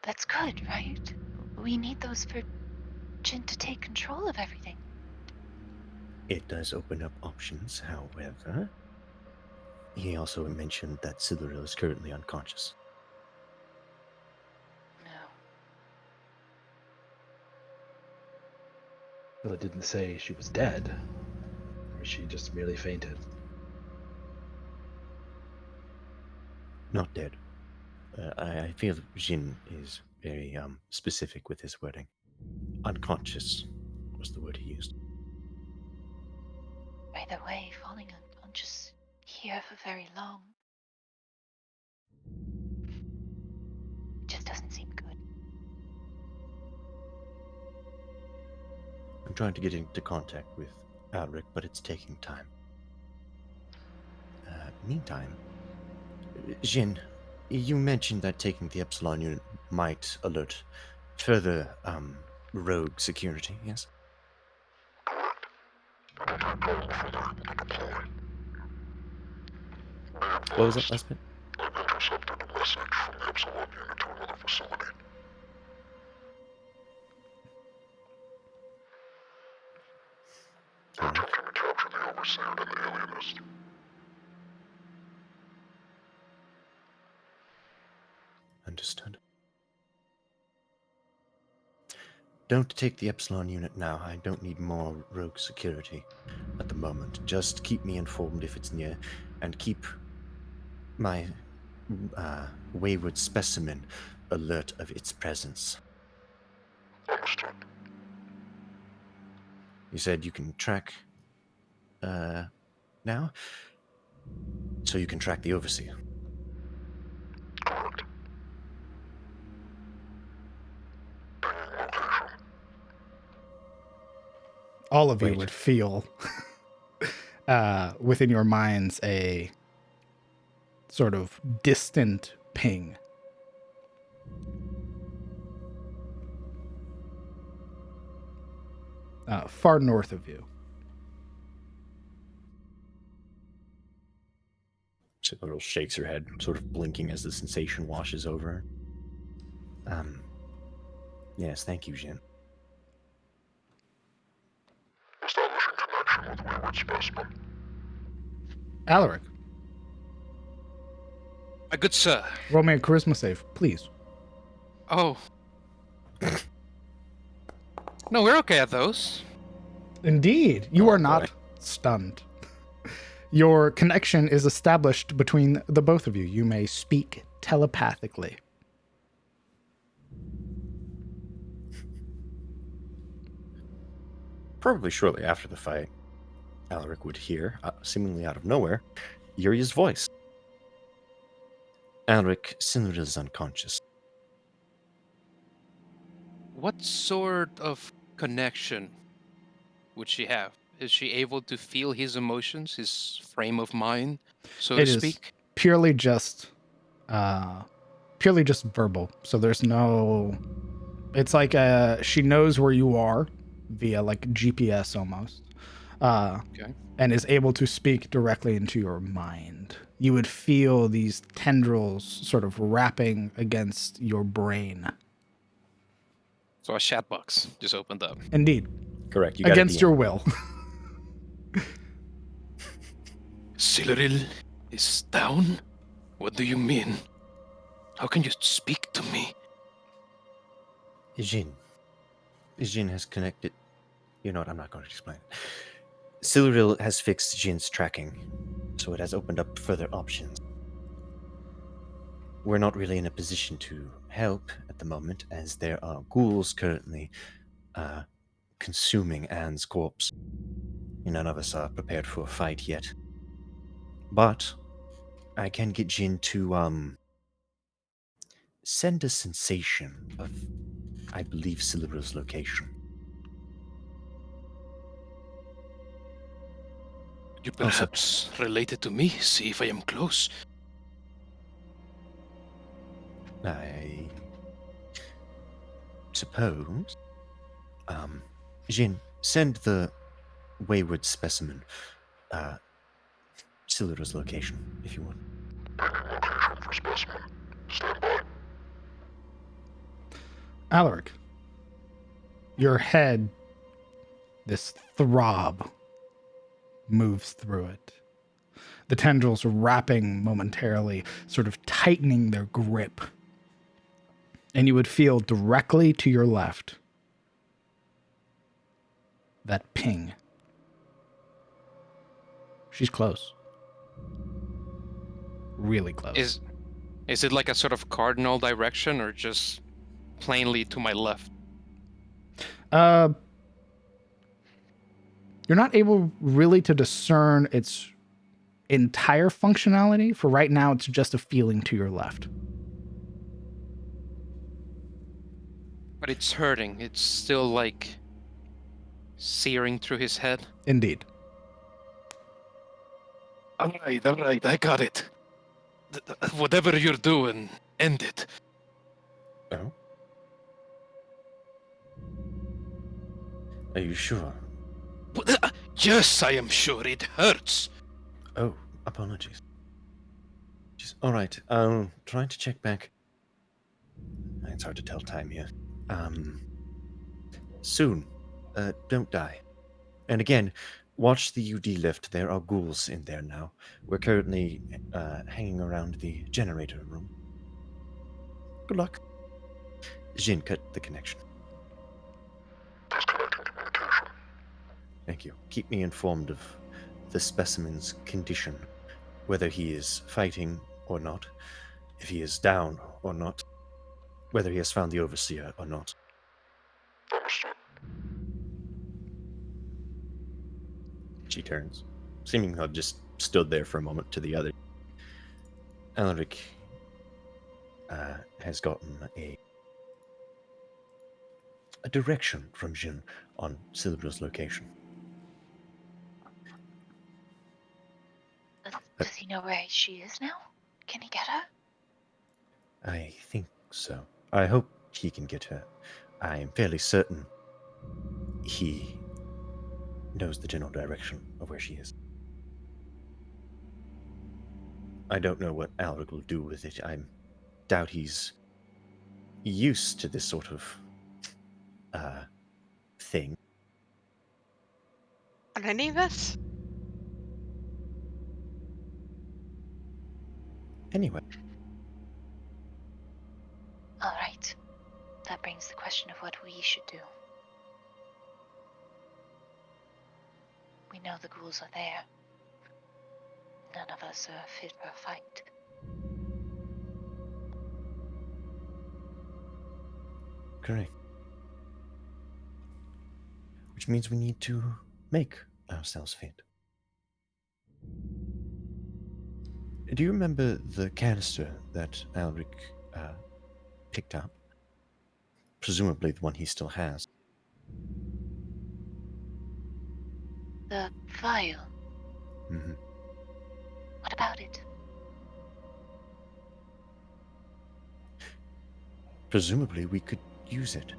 That's good, right? We need those for Jin to take control of everything. It does open up options, however. He also mentioned that Silra is currently unconscious. No. Well, it didn't say she was dead, or she just merely fainted. Not dead. I feel Jin is very specific with his wording. Unconscious was the word he used. Either way, falling unconscious here for very long just doesn't seem good. I'm trying to get into contact with Alric, but it's taking time. Meantime, Jin, you mentioned that taking the Epsilon unit might alert further rogue security, yes? Correct. It'll take all before they're able to deploy. What was that last bit? I've intercepted a message from the Epsilon unit to another facility. They're attempting to capture the Overseer and the alienist. Understood. Don't take the Epsilon unit now. I don't need more rogue security at the moment. Just keep me informed if it's near, and keep my wayward specimen alert of its presence. Understood. You said you can track now? So you can track the Overseer. Correct. Pinging location. All of you Wait. would feel within your minds a sort of distant ping. Far north of you. Citadel shakes her head, sort of blinking as the sensation washes over her. Yes, thank you, Jin. Establishing connection with wayward specimen. Alaric, My good sir. roll me a charisma save, please. Oh, No, we're okay at those. Indeed, you Oh, are boy. not stunned. Your connection is established between the both of you. You may speak telepathically. Probably shortly after the fight, Alaric would hear, seemingly out of nowhere, Yuri's voice. Alaric, Cinderella is unconscious. What sort of connection would she have? Is she able to feel his emotions, his frame of mind, so to It is speak? purely just verbal. So there's no. It's like she knows where you are via like GPS almost, Okay. and is able to speak directly into your mind. You would feel these tendrils sort of wrapping against your brain. So a chat box just opened up. Indeed, Correct. You got against your will. Siluril is down? What do you mean? How can you speak to me? Jin. Jin has connected. You know what? I'm not going to explain it. Siluril has fixed Jin's tracking, so it has opened up further options. We're not really in a position to help at the moment, as there are ghouls currently consuming Anne's corpse. None of us are prepared for a fight yet. But I can get Jin to send a sensation of, I believe, Siluril's location. You perhaps related to me? See if I am close. I suppose. Jin, send the wayward specimen, Siluril's location, if you would. Pending location for specimen. Stand by. Alaric, your head, this throb, moves through it. The tendrils wrapping momentarily, sort of tightening their grip. And you would feel directly to your left that ping. She's close. Really close. Is it like a sort of cardinal direction or just plainly to my left? You're not able really to discern its entire functionality. For right now, it's just a feeling to your left. But it's hurting. It's still like searing through his head. Indeed. All right, I got it. Whatever you're doing, end it. Oh? Are you sure? Yes, I am sure it hurts. Oh, apologies. All right, trying to check back. It's hard to tell time here. Soon. Don't die. And again, watch the UD lift. There are ghouls in there now. We're currently hanging around the generator room. Good luck. Jin, cut the connection. Disconnecting communication. Thank you. Keep me informed of the specimen's condition, whether he is fighting or not, if he is down or not, whether he has found the overseer or not. Understood. She turns, seeming to have just stood there for a moment to the other. Alaric has gotten a direction from Jin on Silbra's location. Does he know where she is now? Can he get her? I think so. I hope he can get her. I am fairly certain he knows the general direction of where she is. I don't know what Alaric will do with it. I doubt he's used to this sort of thing. Are any of us? Anyway, All right. That brings remains the question of what we should do. We know the ghouls are there. None of us are fit for a fight. Correct. Which means we need to make ourselves fit. Do you remember the canister that Alric picked up? Presumably the one he still has. The vial. Mm-hmm. What about it? Presumably we could use it.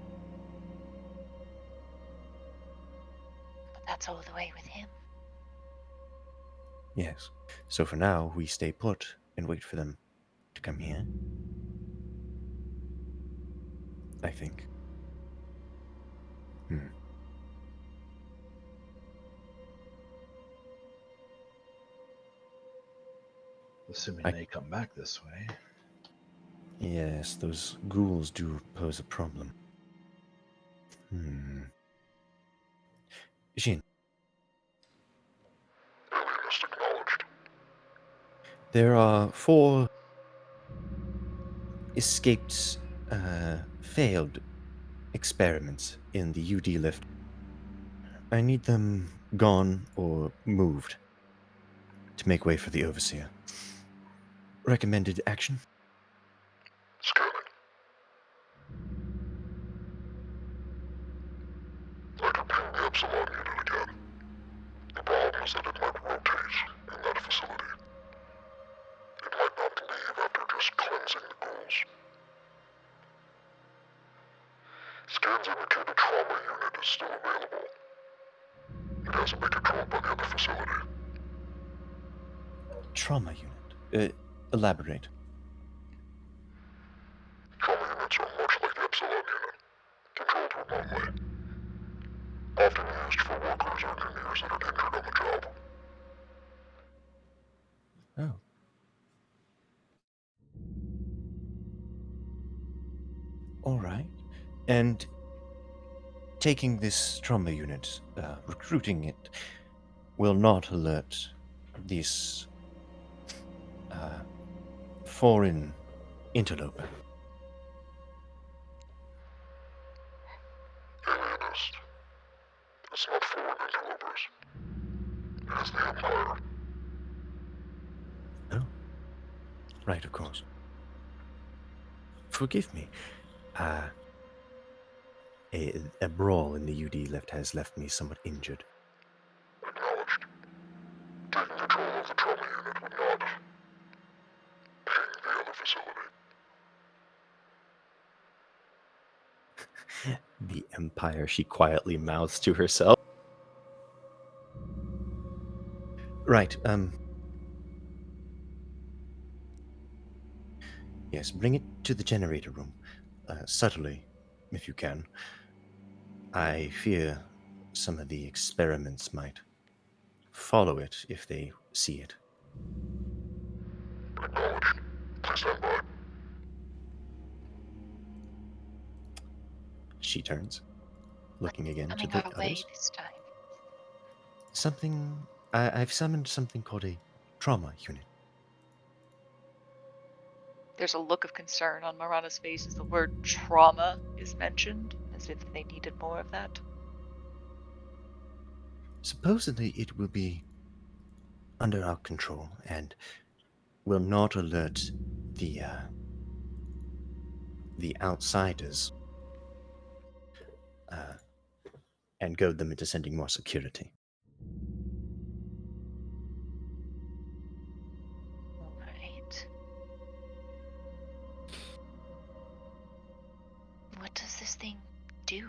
But that's all the way with him. Yes. So for now, we stay put and wait for them to come here. I think. Assuming they come back this way. Yes, those ghouls do pose a problem. Jin, Alienist acknowledged. there are 4 escaped, failed experiments in the UD lift. I need them gone or moved to make way for the Overseer. Recommended action? Scanning. I can ping the Epsilon unit again. The problem is that it might rotate in that facility. It might not leave after just cleansing the ghouls. Scans indicate a trauma unit is still available. It hasn't been controlled by the other facility. Trauma unit. Elaborate. Trauma units are much like the Epsilon unit, controlled remotely. Often used for workers or engineers that are injured on the job. Oh. All right. And taking this trauma unit, recruiting it, will not alert this foreign interloper. Alienist. It's not foreign interlopers. It is the Empire. Oh. Right, of course. Forgive me. A brawl in the UD lift has left me somewhat injured. Acknowledged. Taking control of the trauma unit would not ping the other facility. The Empire, she quietly mouths to herself. Right, yes, bring it to the generator room. Subtly, if you can. I fear some of the experiments might follow it if they see it. Acknowledged. Please stand by. She turns, looking again to Coming the our way others. this time. I've summoned something called a trauma unit. There's a look of concern on Marana's face as the word trauma is mentioned, as if they needed more of that. Supposedly it will be under our control and will not alert the outsiders and goad them into sending more security. Alright. What does this thing do?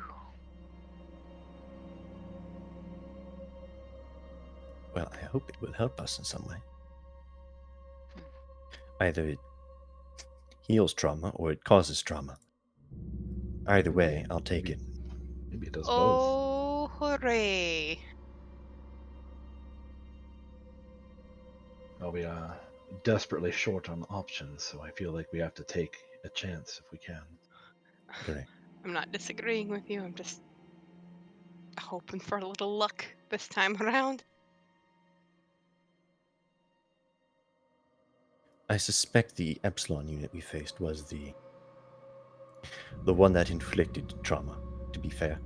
Well, I hope it will help us in some way. Either it heals trauma or it causes trauma. Either way, I'll take it. Maybe it does both. Oh, hooray. Well, we are desperately short on options, so I feel like we have to take a chance if we can. Correct. I'm not disagreeing with you. I'm just hoping for a little luck this time around. I suspect the Epsilon unit we faced was the one that inflicted trauma, to be fair.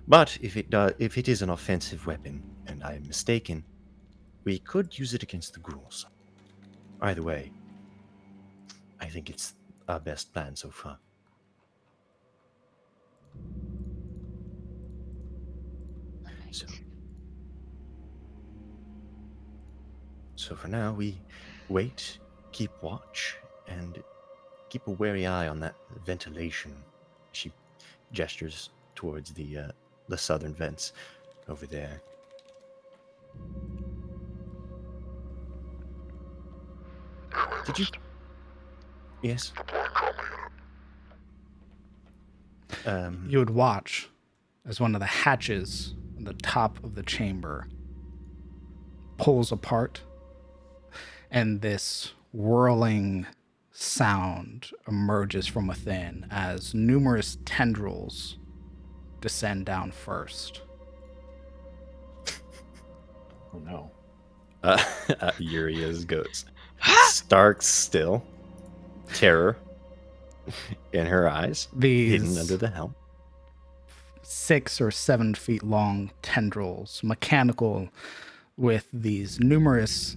But if it is an offensive weapon, and I am mistaken, we could use it against the ghouls. Either way, I think it's our best plan so far. All right. So for now, we wait, keep watch, and keep a wary eye on that ventilation. She gestures towards the southern vents over there. Did you? Yes. Deploying trauma unit. You would watch as one of the hatches on the top of the chamber pulls apart, and this whirling sound emerges from within as numerous tendrils descend down first. Oh no. Urias goes stark still, terror in her eyes, hidden under the helm. 6 or 7 feet long tendrils, mechanical, with these numerous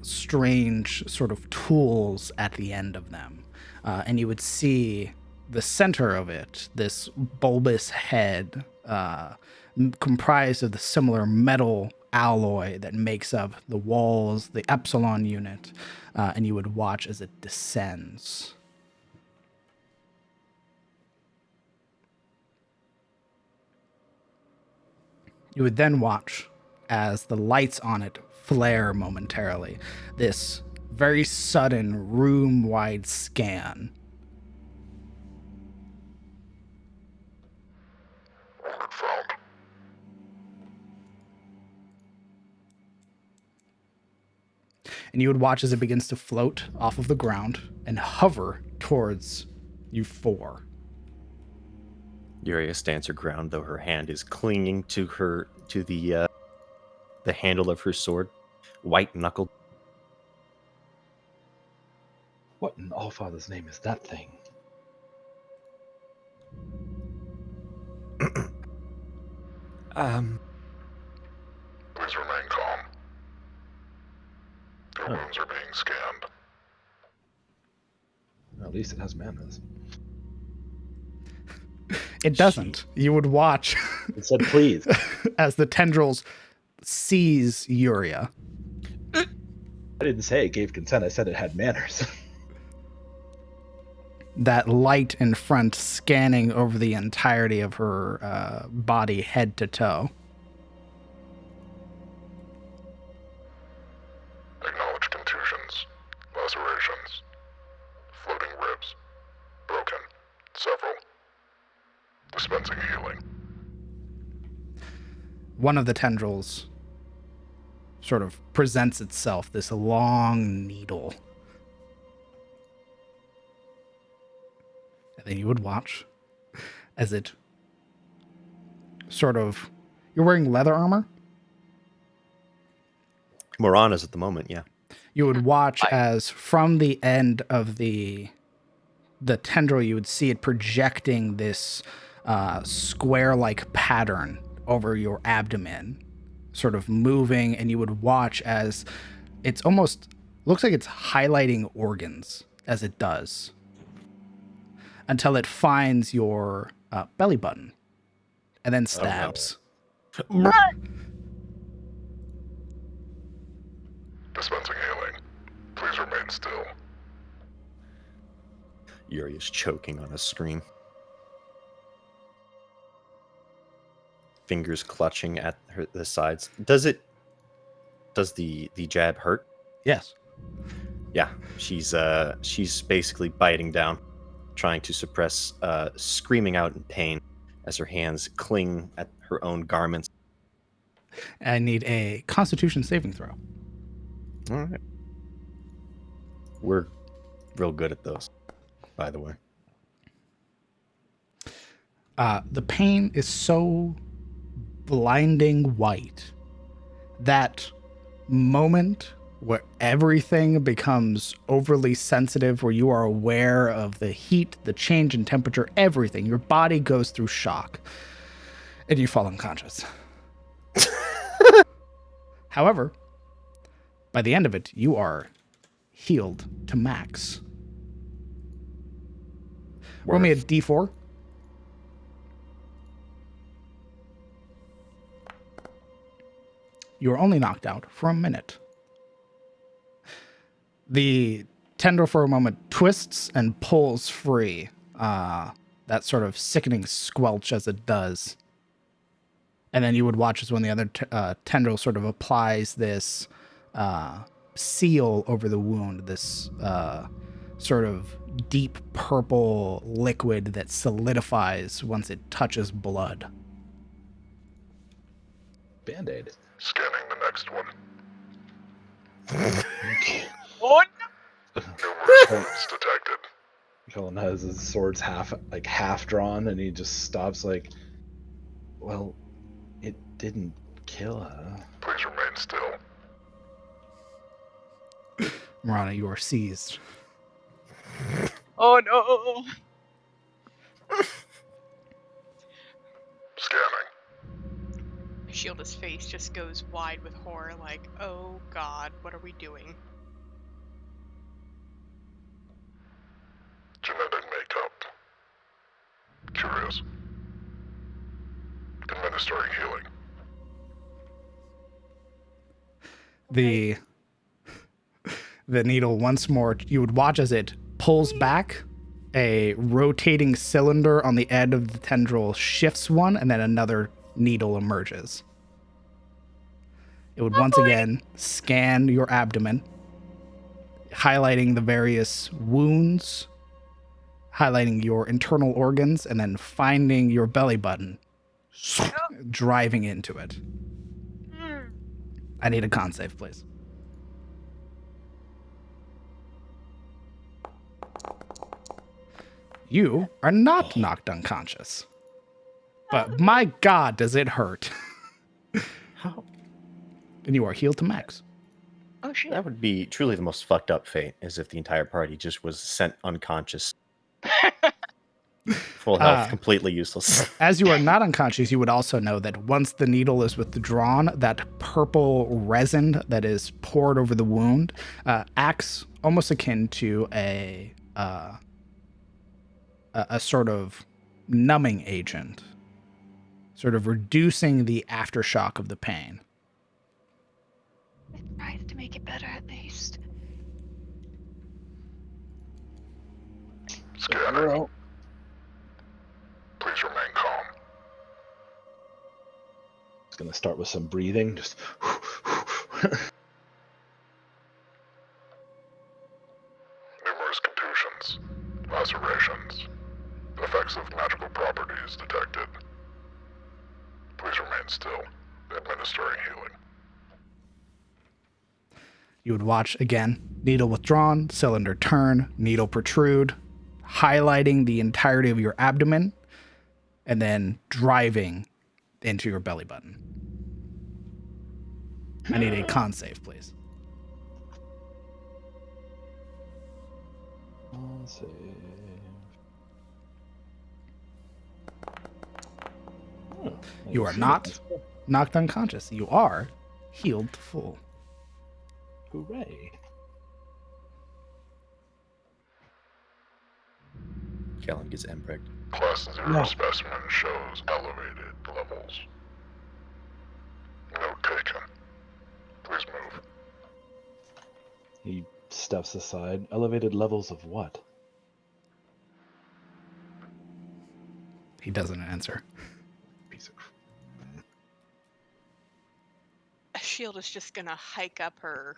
strange sort of tools at the end of them. And you would see the center of it, this bulbous head comprised of the similar metal alloy that makes up the walls, the Epsilon unit, and you would watch as it descends. You would then watch as the lights on it flare momentarily. This very sudden room-wide scan. Wounded found. And you would watch as it begins to float off of the ground and hover towards you 4. Yuria stands her ground, though her hand is clinging to the handle of her sword, white knuckled. What in Allfather's name is that thing? Please remain calm. Your wounds are being scanned. At least it has manners. It doesn't. You would watch It said please. as the tendrils seize Yuria. I didn't say it gave consent. I said it had manners. That light in front scanning over the entirety of her body, head to toe. Acknowledge contusions, lacerations, floating ribs, broken, several. Dispensing healing. One of the tendrils sort of presents itself, this long needle. And then you would watch as it sort of... You're wearing leather armor? Morana's at the moment, yeah. You would watch as from the end of the tendril, you would see it projecting this square-like pattern over your abdomen, sort of moving, and you would watch as it's almost looks like it's highlighting organs as it does, until it finds your belly button, and then stabs. Dispensing healing. Please remain still. Yuri is choking on a scream. Fingers clutching at the sides. Does the jab hurt? Yes. Yeah, she's basically biting down, trying to suppress screaming out in pain as her hands cling at her own garments. I need a Constitution saving throw. All right. We're real good at those, by the way. The pain is so blinding white. That moment where everything becomes overly sensitive, where you are aware of the heat, the change in temperature, everything. Your body goes through shock, and you fall unconscious. However, by the end of it, you are healed to max. Roll me a d4. You are only knocked out for a minute. The tendril for a moment twists and pulls free. That sort of sickening squelch as it does. And then you would watch as when the other tendril sort of applies this seal over the wound, this sort of deep purple liquid that solidifies once it touches blood. Band-Aid. Scanning the next one. Oh, Numerous wounds detected. Kellen has his swords half drawn, and he just stops like, well, it didn't kill her. Please remain still. Marana, you are seized. oh no! Scanning. Shield's face just goes wide with horror, like, oh god, what are we doing? Genetic makeup. Curious. Administering healing. The needle once more, you would watch as it pulls back. A rotating cylinder on the end of the tendril shifts one, and then another needle emerges. It would once again scan your abdomen, highlighting the various wounds, highlighting your internal organs, and then finding your belly button, driving into it. I need a con save, please. You are not knocked unconscious. But my god, does it hurt. How? And you are healed to max. Oh shit. That would be truly the most fucked up fate, as if the entire party just was sent unconscious. Full health, completely useless. As you are not unconscious, you would also know that once the needle is withdrawn, that purple resin that is poured over the wound acts almost akin to a sort of numbing agent, sort of reducing the aftershock of the pain. It tries to make it better at least. Scanning. Please remain calm. It's gonna start with some breathing, just Numerous contusions, lacerations, effects of magical properties detected. Please remain still. Administering healing. You would watch again, needle withdrawn, cylinder turn, needle protrude, highlighting the entirety of your abdomen, and then driving into your belly button. I need a con save, please. save. Oh, You are not knocked unconscious. You are healed to full. Hooray. Kellen gets embricked. Class 0 No. specimen shows elevated levels. Note taken. Please move. He steps aside. Elevated levels of what? He doesn't answer. Piece of. Shield is just gonna hike up her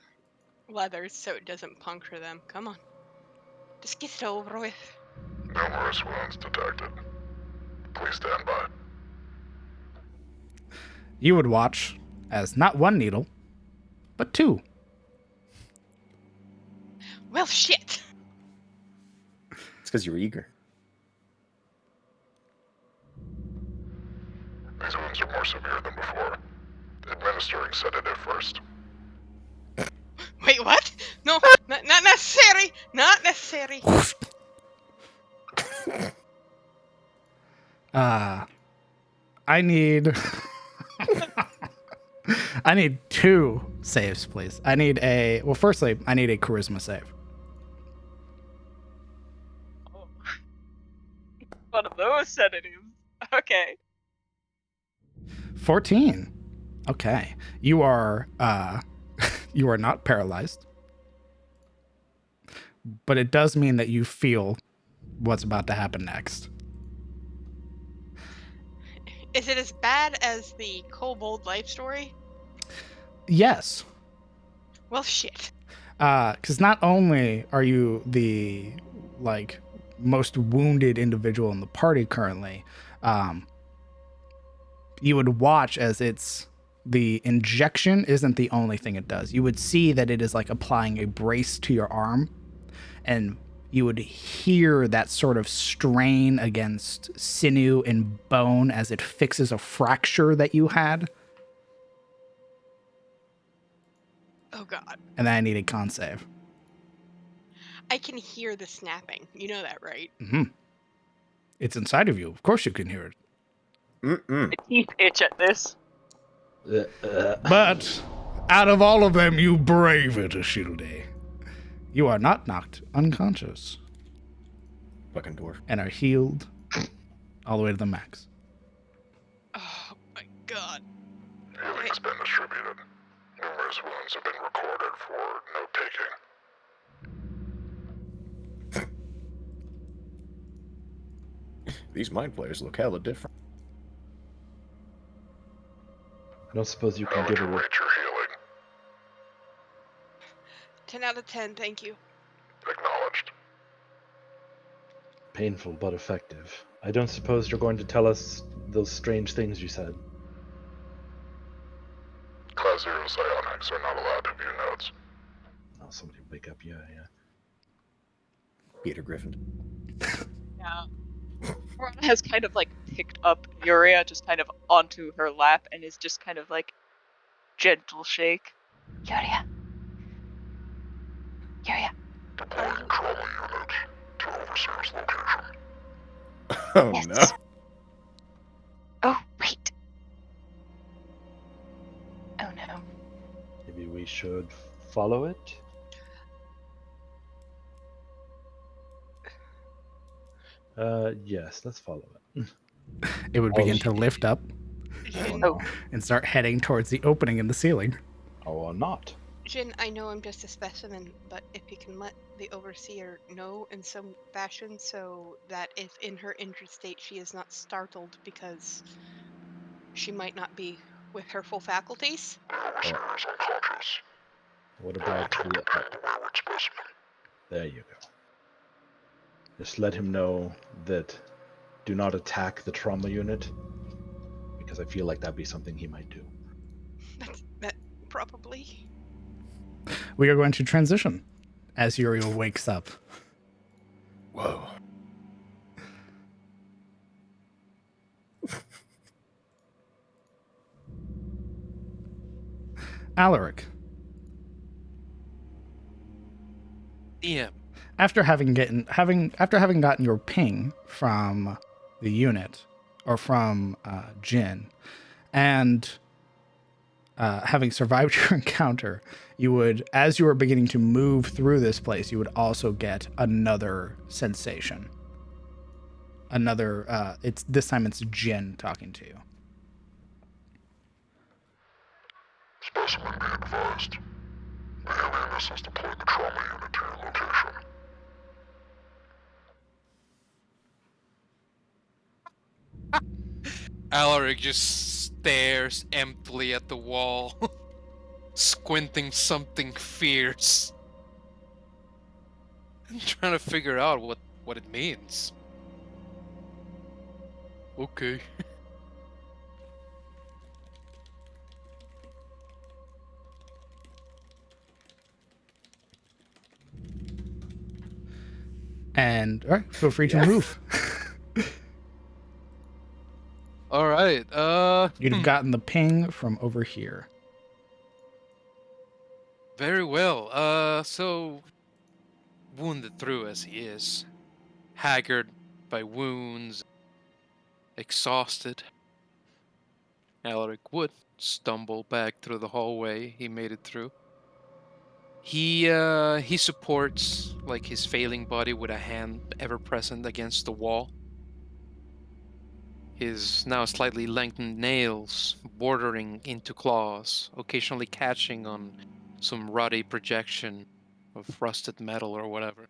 leathers so it doesn't puncture them. Come on. Just get it over with. Numerous wounds detected. Please stand by. You would watch as not one needle, but two. Well, shit. It's because you're eager. These wounds are more severe than before. Administering sedative first. Wait, what? No, not necessary. Not necessary. I need I need 2 saves, please. I need firstly, I need a charisma save. One of those sedatives. Okay. 14. Okay. You are you are not paralyzed. But it does mean that you feel what's about to happen next. Is it as bad as the kobold life story? Yes. Well, shit. Because not only are you the most wounded individual in the party currently, you would watch as the injection isn't the only thing it does. You would see that it is like applying a brace to your arm, and you would hear that sort of strain against sinew and bone as it fixes a fracture that you had. Oh, God. And then I need a con save. I can hear the snapping. You know that, right? Mm-hmm. It's inside of you. Of course you can hear it. My teeth itch at this. But out of all of them, you brave it, Ashilde. You are not knocked unconscious. Fucking dwarf. And are healed all the way to the max. Oh, my God. Healing's been distributed. Numerous wounds have been recorded for note-taking. These mind players look hella different. I don't suppose you How can would give you a rate your healing? 10 out of 10, thank you. Acknowledged. painful but effective. I don't suppose you're going to tell us those strange things you said. Class 0 psionics are not allowed to view notes. Oh, somebody wake up, yeah. Peter Griffin. Yeah. Marana has kind of like picked up Yuria just kind of onto her lap and is just kind of like gentle shake. Yuria. Deploying trauma units to Overseer's location. Oh Yes. no. Oh, wait. Oh no. Maybe we should follow it? Yes, let's follow it. It would begin to lift up Jin, Oh. and start heading towards the opening in the ceiling. Or not. Jin, I know I'm just a specimen, but if you can let the Overseer know in some fashion so that if in her injured state she is not startled because she might not be with her full faculties. The Overseer is unconscious. What They will about take the... a wayward specimen. There you go. Just let him know that do not attack the trauma unit, because I feel like that'd be something he might do. That probably. We are going to transition as Uriel wakes up. Whoa. Alaric, DM. after having gotten your ping from the unit or from Jin, and having survived your encounter, you would, as you were beginning to move through this place, you would also get another sensation. It's this time it's Jin talking to you. Specimen be advised. The alienist has deployed the trauma unit to your location. Alaric just stares emptily at the wall, squinting something fierce. I'm trying to figure out what it means. Okay. And all right, feel free to move. All right. You'd have gotten the ping from over here. Very well. So wounded through as he is, haggard by wounds, exhausted, Alaric would stumble back through the hallway he made it through. He supports like his failing body with a hand ever present against the wall. His now slightly lengthened nails bordering into claws, occasionally catching on some ruddy projection of rusted metal or whatever.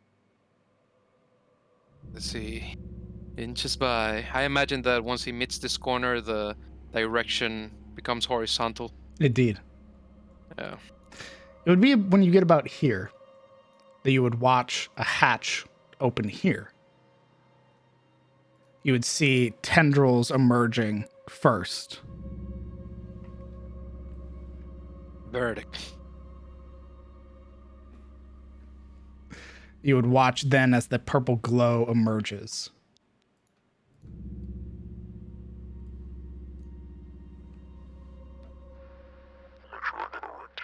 Let's see. Inches by. I imagine that once he meets this corner, the direction becomes horizontal. Indeed. Yeah. It would be when you get about here that you would watch a hatch open here. You would see tendrils emerging first. Verdict. You would watch then as the purple glow emerges. Make sure I get it right.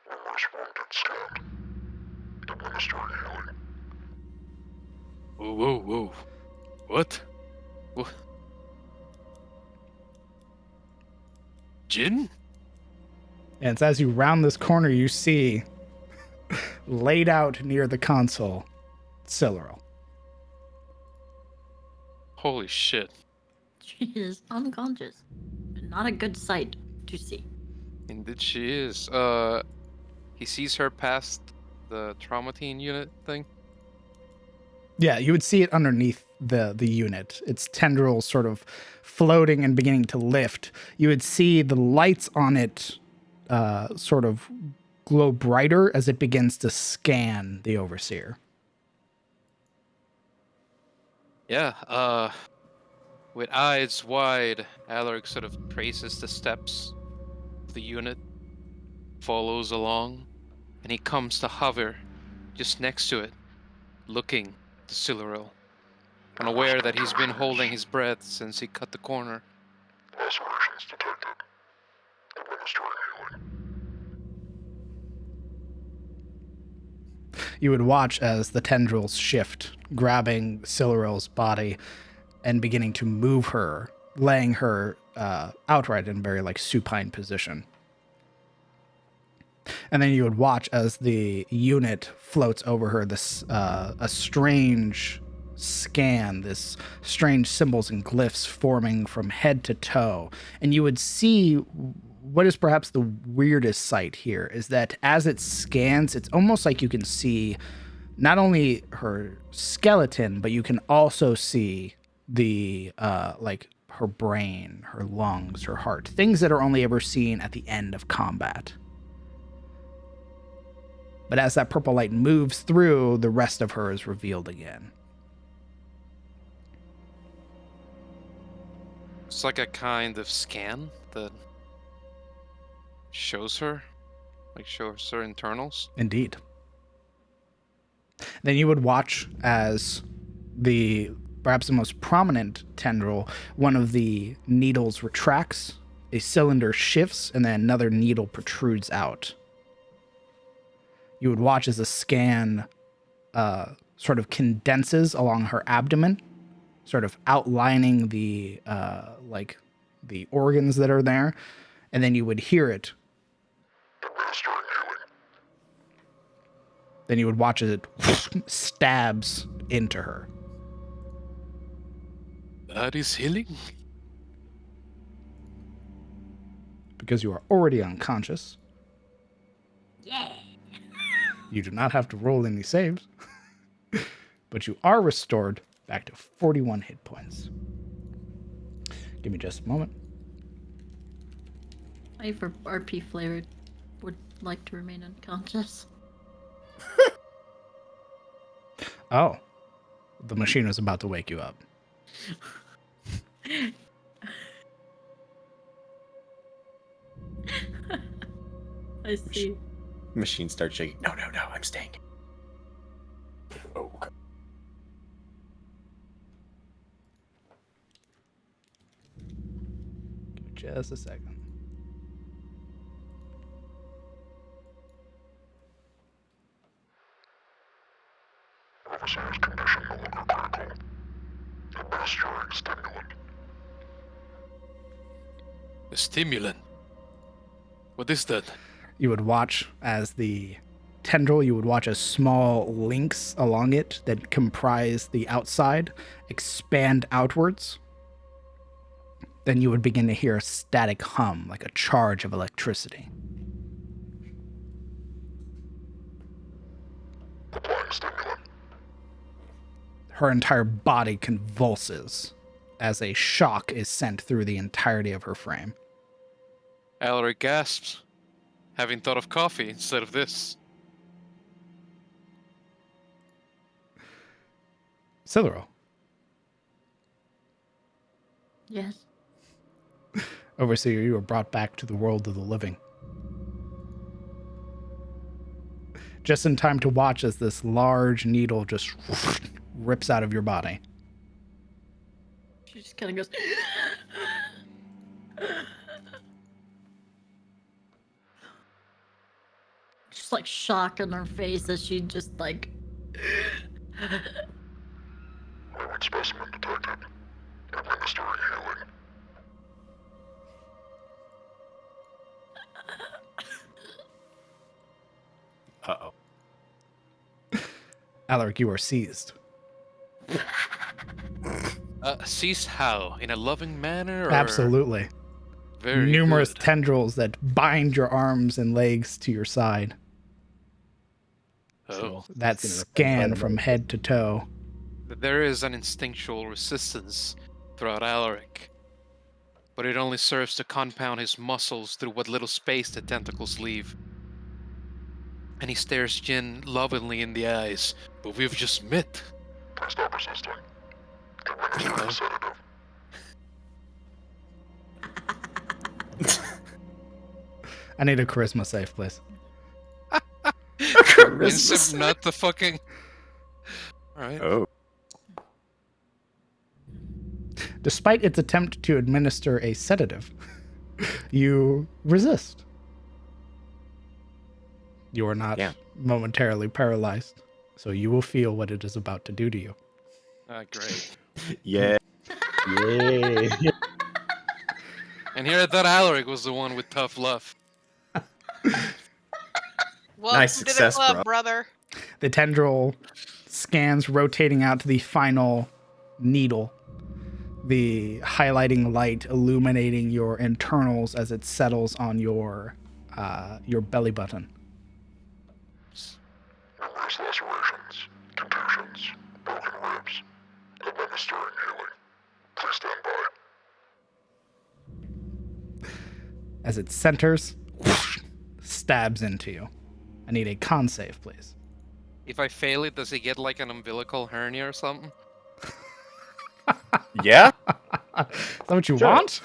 One last wounded scanned. Administer healing. Whoa, whoa, whoa. What? What? Jin? And it's as you round this corner, you see laid out near the console, Siluril. Holy shit. She is unconscious. Not a good sight to see. Indeed she is. He sees her past the traumatine unit thing. Yeah, you would see it underneath the unit. Its tendrils sort of floating and beginning to lift. You would see the lights on it sort of glow brighter as it begins to scan the Overseer. Yeah, with eyes wide, Alaric sort of traces the steps of the unit, follows along, and he comes to hover just next to it, looking to Siluril, unaware that he's been holding his breath since he cut the corner. Lacerations detected. Administer healing. You would watch as the tendrils shift, grabbing Siluril's body and beginning to move her, laying her outright in a very supine position. And then you would watch as the unit floats over her, this a strange scan, this strange symbols and glyphs forming from head to toe. And you would see what is perhaps the weirdest sight here is that as it scans, it's almost like you can see not only her skeleton, but you can also see the her brain, her lungs, her heart, things that are only ever seen at the end of combat. But as that purple light moves through, the rest of her is revealed again. It's like a kind of scan that shows her internals. Indeed. Then you would watch as perhaps the most prominent tendril, one of the needles retracts, a cylinder shifts, and then another needle protrudes out. You would watch as the scan sort of condenses along her abdomen, sort of outlining the organs that are there, and then you would hear it. Administer healing. Then you would watch as it stabs into her. That is healing? Because you are already unconscious, Yeah. you do not have to roll any saves, but you are restored back to 41 hit points. Give me just a moment. I, for RP flavor, would like to remain unconscious. Oh, the machine was about to wake you up. I see. Machine starts shaking. No, I'm staying. Oh, okay. just a second. Overseer's condition no longer critical. Administering stimulant. A stimulant. What is that? You would watch as the tendril, you would watch as small links along it that comprise the outside expand outwards. Then you would begin to hear a static hum, like a charge of electricity. Applying stimulant. Her entire body convulses as a shock is sent through the entirety of her frame. Alaric gasps, having thought of coffee instead of this. Cicero, Yes. Overseer, you are brought back to the world of the living. Just in time to watch as this large needle just rips out of your body. She just kind of goes. Just like shock on her face as she just like. Fluid specimen detected. Administering healing. Uh-oh. Alaric, you are seized. Cease how? In a loving manner? Or... Absolutely. Very Numerous good. tendrils that bind your arms and legs to your side. Oh. That It's gonna scan fight from about head to toe. There is an instinctual resistance throughout Alaric, but it only serves to compound his muscles through what little space the tentacles leave. And he stares Jin lovingly in the eyes, but we've just met. Please stop resisting. Administering a sedative. I need a charisma save, please. Convince him not to fucking... Alright. Oh. Despite its attempt to administer a sedative, you resist. You are not Yeah. momentarily paralyzed, so you will feel what it is about to do to you. Great. Yeah. Yay. And here I thought Alaric was the one with tough love. Welcome Nice to the success, club, bro. brother. The tendril scans rotating out to the final needle, the highlighting light illuminating your internals as it settles on your belly button. Numerous lacerations, contusions, broken ribs. Administering healing. Please stand by. As it centers, stabs into you. I need a con save, please. If I fail it, does he get like an umbilical hernia or something? Yeah? Is that what you Sure. want?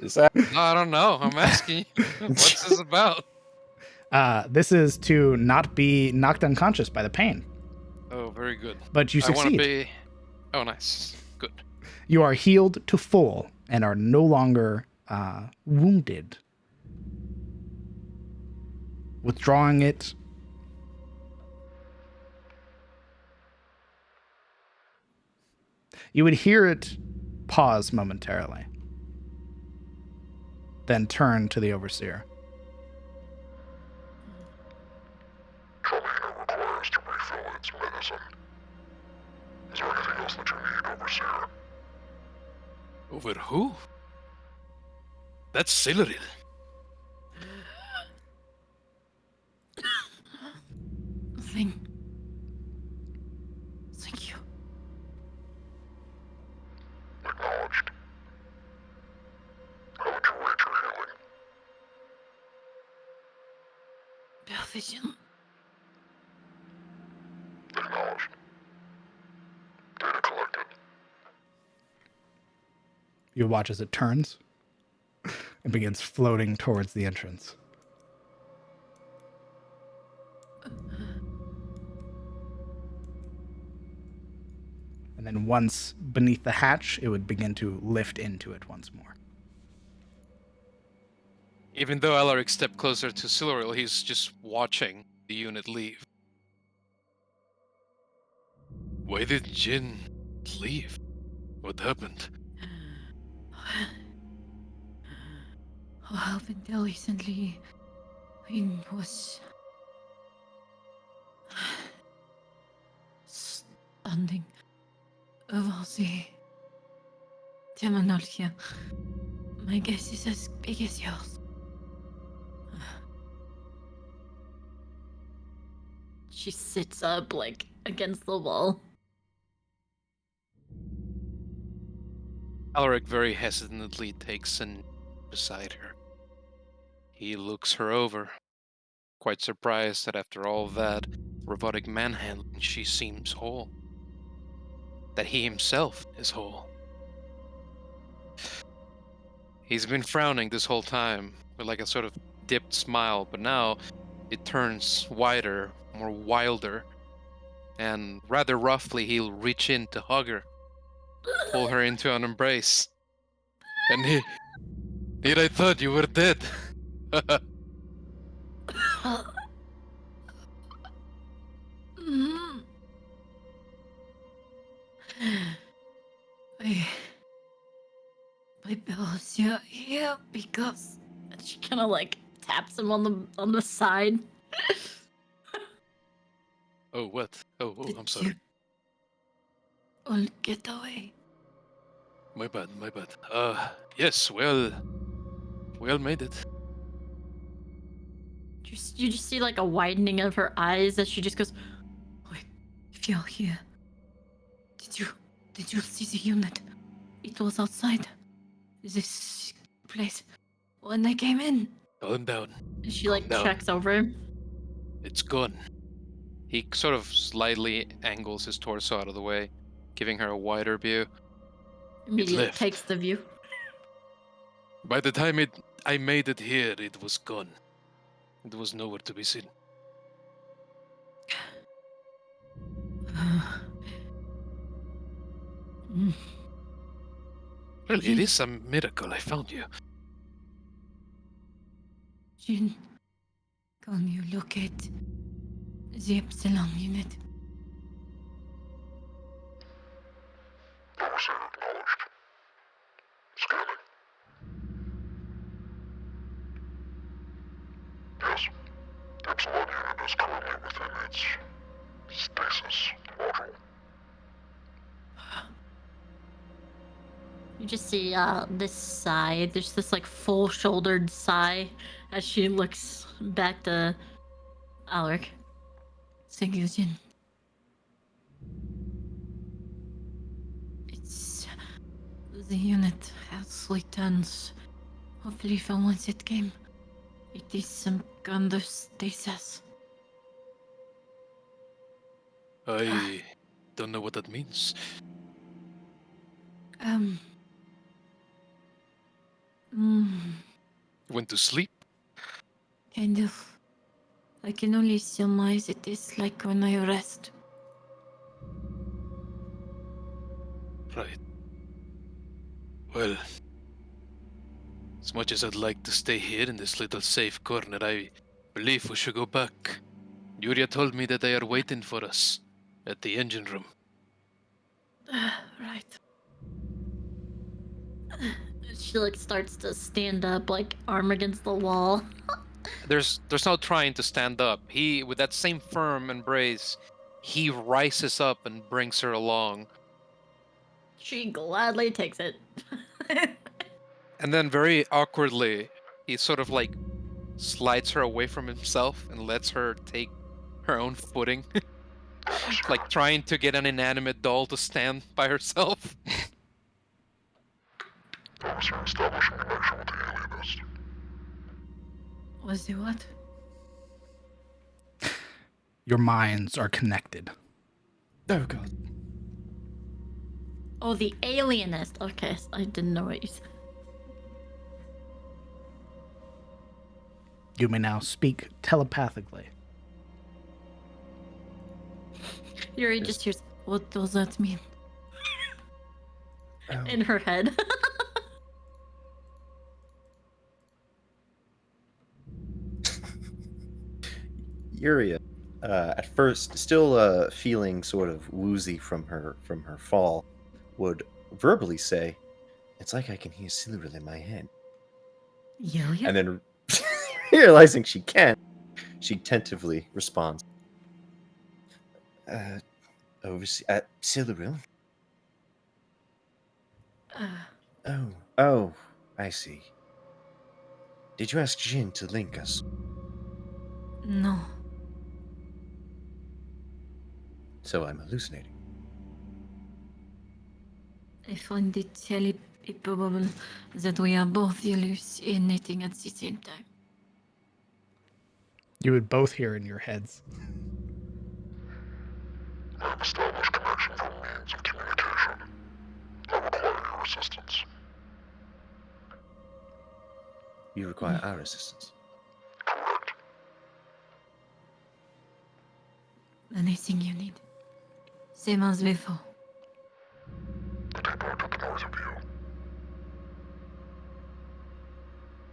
Is that... No, I don't know. I'm asking you. What's this about? This is to not be knocked unconscious by the pain, Oh, very good. but you I want to succeed. be... Oh, nice. Good. You are healed to full and are no longer wounded. Withdrawing it, you would hear it pause momentarily, then turn to the overseer. Tromino requires to refill its medicine. Is there anything else that you need, Overseer? Over who? That's Cyril. Thank you. Acknowledged. How would you rate your healing? Perfection. Acknowledged. Data collected. You watch as it turns and begins floating towards the entrance. And then once beneath the hatch, it would begin to lift into it once more. Even though Alaric stepped closer to Siluriel, he's just watching the unit leave. Why did Jin leave? What happened? Up until recently, Wayne was standing over the terminal here. My guess is as big as yours. She sits up, like, against the wall. Alaric very hesitantly takes a knee beside her. He looks her over, quite surprised that after all that robotic manhandling, she seems whole. That he himself is whole. He's been frowning this whole time with like a sort of dipped smile, but now it turns wider, more wilder, and rather roughly he'll reach in to hug her, pull her into an embrace. And here I thought you were dead. Mm. I bellows you here because she kind of like taps him on the side. Oh, what? Oh, Did I'm sorry. you all get away? My bad. Yes, well, we all made it. You just see like a widening of her eyes as she just goes, "Wait, if you're here, did you see the unit? It was outside this place when they came in." Calm down. And she Calm like down. checks over him. It's gone. He sort of slightly angles his torso out of the way, giving her a wider view. Immediately left. takes the view. By the time I made it here, it was gone. It was nowhere to be seen. Mm. Really, it is a miracle I found you. Jin, can you locate the Epsilon unit? Overseer acknowledged. Scanning. Yes. The Epsilon unit is currently within its stasis module. You just see this sigh. There's this like full-shouldered sigh as she looks back to Alaric. Thank you, Jin. It's the unit has returned. Hopefully, from whence it came. It is some kind of stasis. I don't know what that means. Went to sleep? Kind of. I can only surmise it is like when I rest. Right. Well, as much as I'd like to stay here in this little safe corner, I believe we should go back. Yuria told me that they are waiting for us at the engine room. Right. She like starts to stand up, like arm against the wall. There's no trying to stand up. He, with that same firm embrace, he rises up and brings her along. She gladly takes it. And then very awkwardly, he sort of like slides her away from himself and lets her take her own footing. Like trying to get an inanimate doll to stand by herself. Overseer establishing connection with the alienist. Was it what? Your minds are connected. Oh god. Oh, the alienist. Okay, I didn't know what you said. You may now speak telepathically. Yuri just hears, what does that mean? Oh. In her head. Yuria, at first still feeling sort of woozy from her fall, would verbally say, "It's like I can hear Silveril in my head." Yulia? And then realizing she can't, she tentatively responds, Silveril? Oh, I see. Did you ask Jin to link us? No. So I'm hallucinating. I find it highly probable that we are both hallucinating at the same time. You would both hear in your heads. I have established connection for means of communication. I require your assistance. You require our assistance. Correct. Anything you need. Same as before. The depot to the north of you.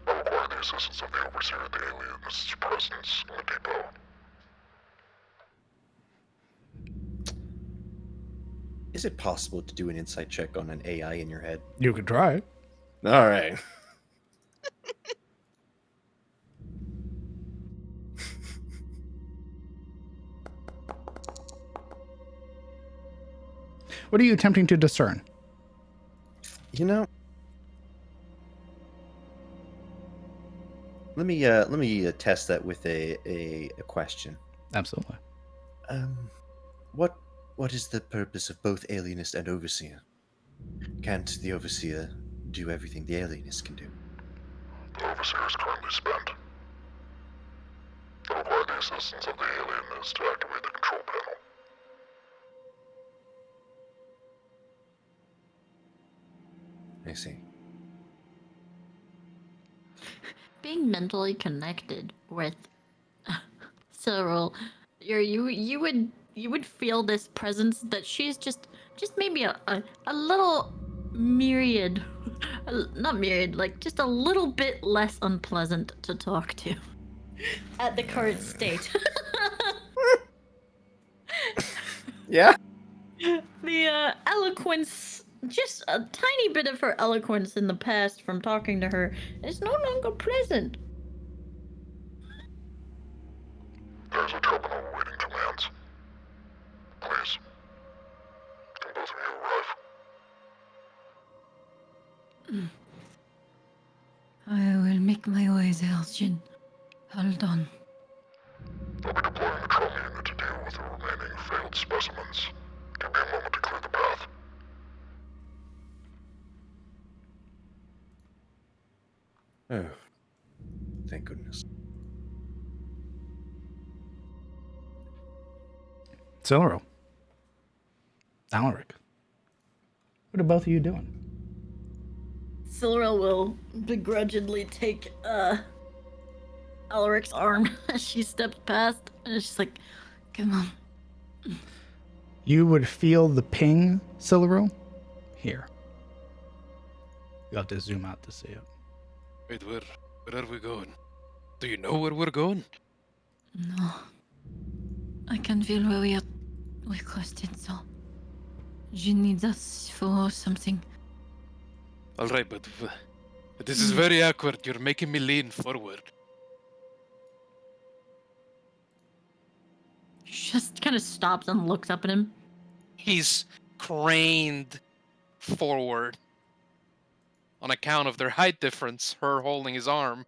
I require the assistance of the overseer of the alienist's presence in the depot. Is it possible to do an insight check on an AI in your head? You could try. All right. What are you attempting to discern? You know, let me test that with a question. Absolutely. What is the purpose of both alienist and overseer? Can't the overseer do everything the alienist can do? The overseer is currently spent. I require the assistance of the alienist to activate the control panel. I see. Being mentally connected with Cyril, you would feel this presence that she's just maybe a little myriad, not myriad, like just a little bit less unpleasant to talk to at the current state. Yeah. The eloquence, just a tiny bit of her eloquence in the past from talking to her is no longer present. There's a terminal awaiting commands. Please. Can both of you arrive? I will make my way there, Jin. Hold on. I'll be deploying the trauma unit to deal with the remaining failed specimens. Give me a moment to clear the path. Oh, thank goodness. Silro. Alaric. What are both of you doing? Silra will begrudgingly take Alaric's arm as she steps past, and she's like, "Come on." You would feel the ping, Silro, here. You'll have to zoom out to see it. Wait, where are we going? Do you know where we're going? No. I can feel where we are. We crossed it, so. She needs us for something. All right, but this is very awkward. You're making me lean forward. She just kind of stops and looks up at him. He's craned forward on account of their height difference, her holding his arm.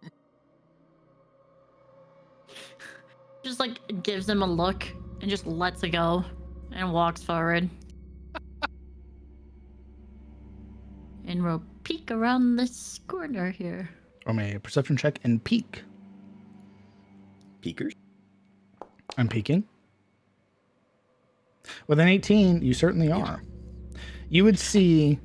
Just like gives him a look and just lets it go and walks forward. And we'll peek around this corner here. Or may a perception check and peek. Peekers? I'm peeking. With an 18, you certainly are. You would see,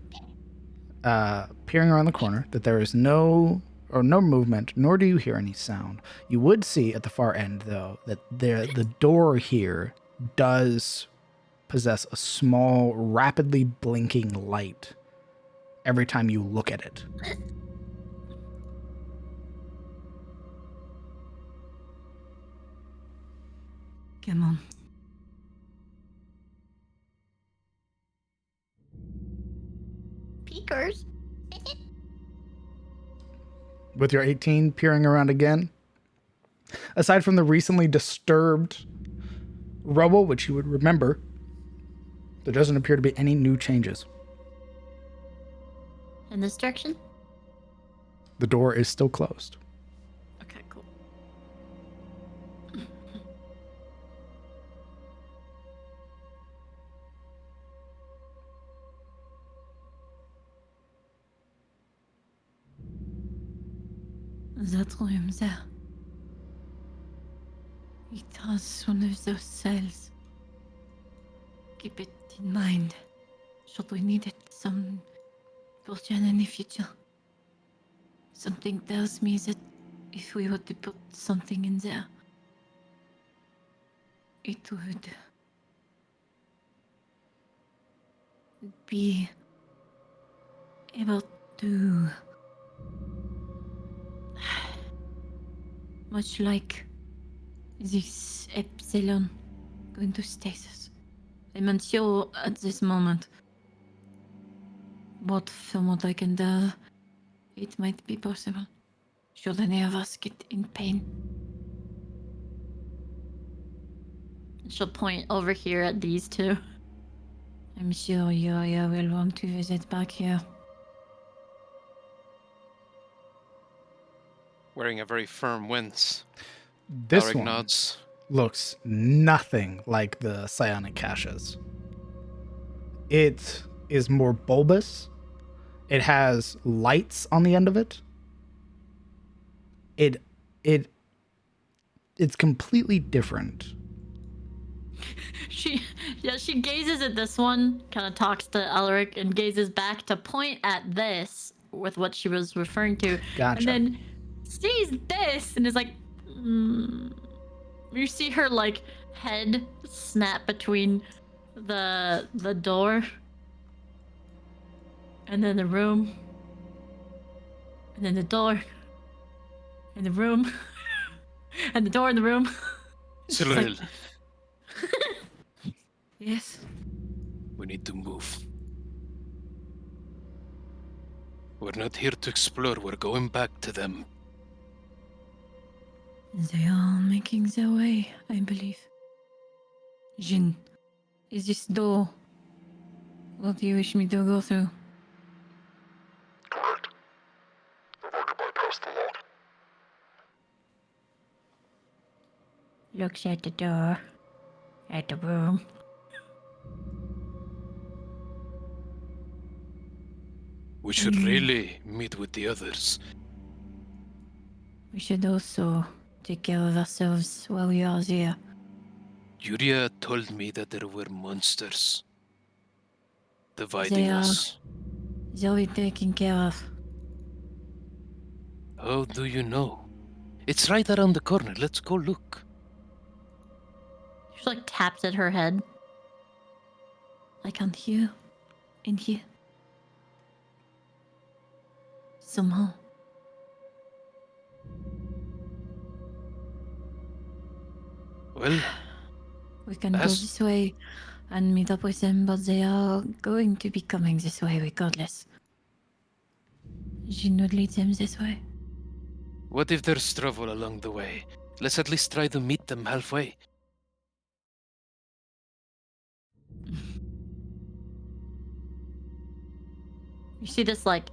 peering around the corner, that there is no movement, nor do you hear any sound. You would see at the far end, though, that the door here does possess a small, rapidly blinking light every time you look at it. Come on. Peekers. With your 18 peering around again, aside from the recently disturbed rubble, which you would remember, there doesn't appear to be any new changes. In this direction? The door is still closed. Okay, cool. That room there. It has one of those cells. Keep it in mind. Should we need it some portion in the future? Something tells me that if we were to put something in there, it would be able to, much like this epsilon, go into stasis. I'm unsure at this moment, but from what I can tell, it might be possible. Should any of us get in pain? She'll point over here at these two. I'm sure you will want to visit back here. Wearing a very firm wince. This Alric one nods. looks nothing like the psionic caches. It is more bulbous. It has lights on the end of it. It's completely different. She gazes at this one, kind of talks to Alaric, and gazes back to point at this with what she was referring to. Gotcha. And then sees this and is like, You see her like head snap between the door and then the room and then the door and the room and the door in the room. Cyril, Yes. we need to move. We're not here to explore, we're going back to them. They are making their way, I believe. Jin, is this door what do you wish me to go through? Correct. I've already bypassed the lock. Looks at the door, at the room. We should really meet with the others. We should also take care of ourselves while we are there. Yuria told me that there were monsters dividing They are- us. They'll be taken care of. How do you know? It's right around the corner. Let's go look. She like taps at her head. Like on here. In here. Somehow. Well, We can go As- this way and meet up with them, but they are going to be coming this way regardless. Jin would lead them this way. what if there's trouble along the way? Let's at least try to meet them halfway. You see this like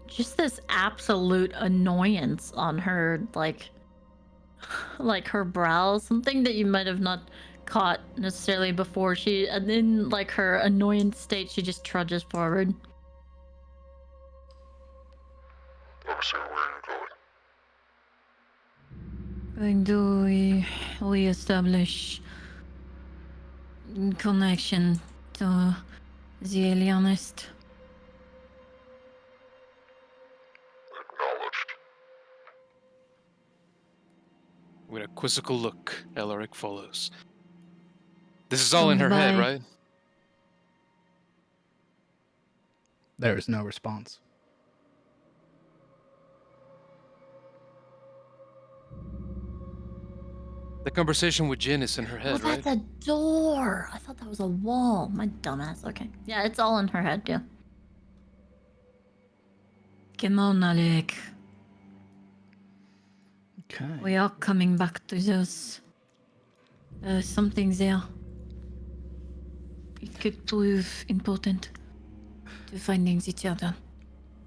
just this absolute annoyance on her like her brow, something that you might have not caught necessarily before. She and in like her annoyance state, she just trudges forward. Overseer, where are you going? Going to re-establish connection to the alienist. Acknowledged. With a quizzical look, Elric follows. This is all Tell in me her head, bye. right? There is no response. The conversation with Jin is in her Oh, head, right? that's a door. I thought that was a wall. My dumbass. Okay. Yeah, it's all in her head, yeah. Come on, Alec. Okay. We are coming back to those. Something there. It could prove important to finding the children.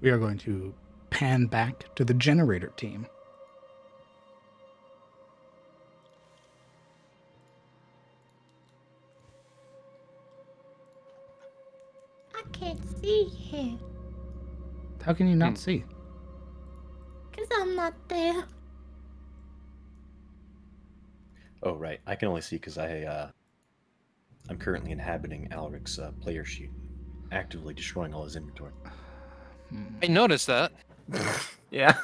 We are going to pan back to the generator team. I can't see here. How can you not see? Because I'm not there. Oh, right. I can only see because I'm currently inhabiting Alric's player sheet, actively destroying all his inventory. I noticed that. Yeah.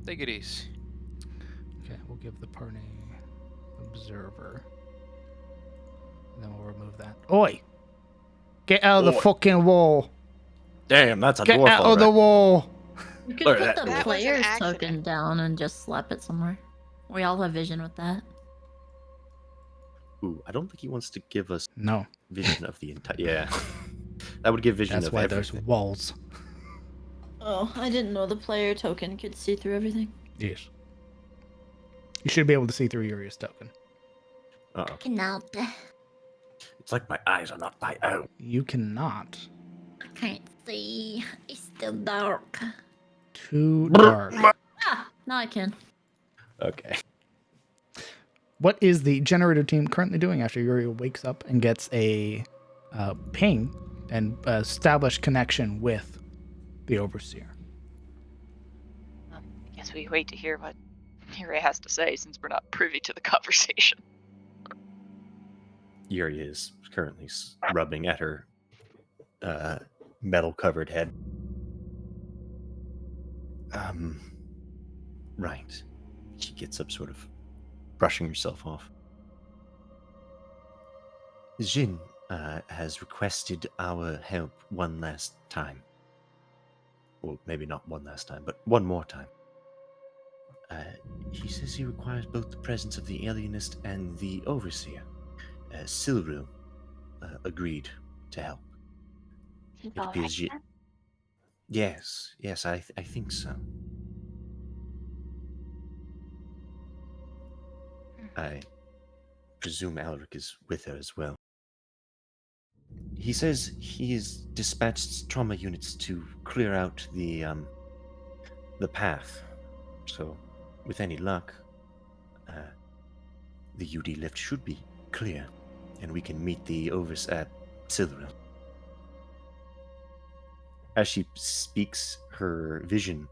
Take it easy. Okay, we'll give the party observer. And then we'll remove that. Oi! Get out of the Oi. fucking wall! Damn, that's a Get dwarf. out of the wall! You could Look put at the that. That was an player's accident. token down and just slap it somewhere. We all have vision with that. Ooh, I don't think he wants to give us No, vision of the entire. Yeah. That would give vision that's of why everything. there's walls. Oh, I didn't know the player token could see through everything. Yes. You should be able to see through Uria's token. Uh-oh. Cannot. It's like my eyes are not my own. You cannot. I can't see. It's still dark. Too dark. Ah, now I can. Okay. What is the generator team currently doing after Uriel wakes up and gets a ping and established connection with the Overseer? I guess we wait to hear what Yuri has to say since we're not privy to the conversation. Yuri is currently rubbing at her metal-covered head. Right. She gets up, sort of brushing herself off. Jin has requested our help one last time. Well, maybe not one last time, but one more time. He says he requires both the presence of the alienist and the overseer. Silru agreed to help. Seems It all appears right, you. Yes, I think so. I presume Alric is with her as well. He says he has dispatched trauma units to clear out the path. So, with any luck, the UD lift should be clear, and we can meet the Overs at Silveril. As she speaks, her vision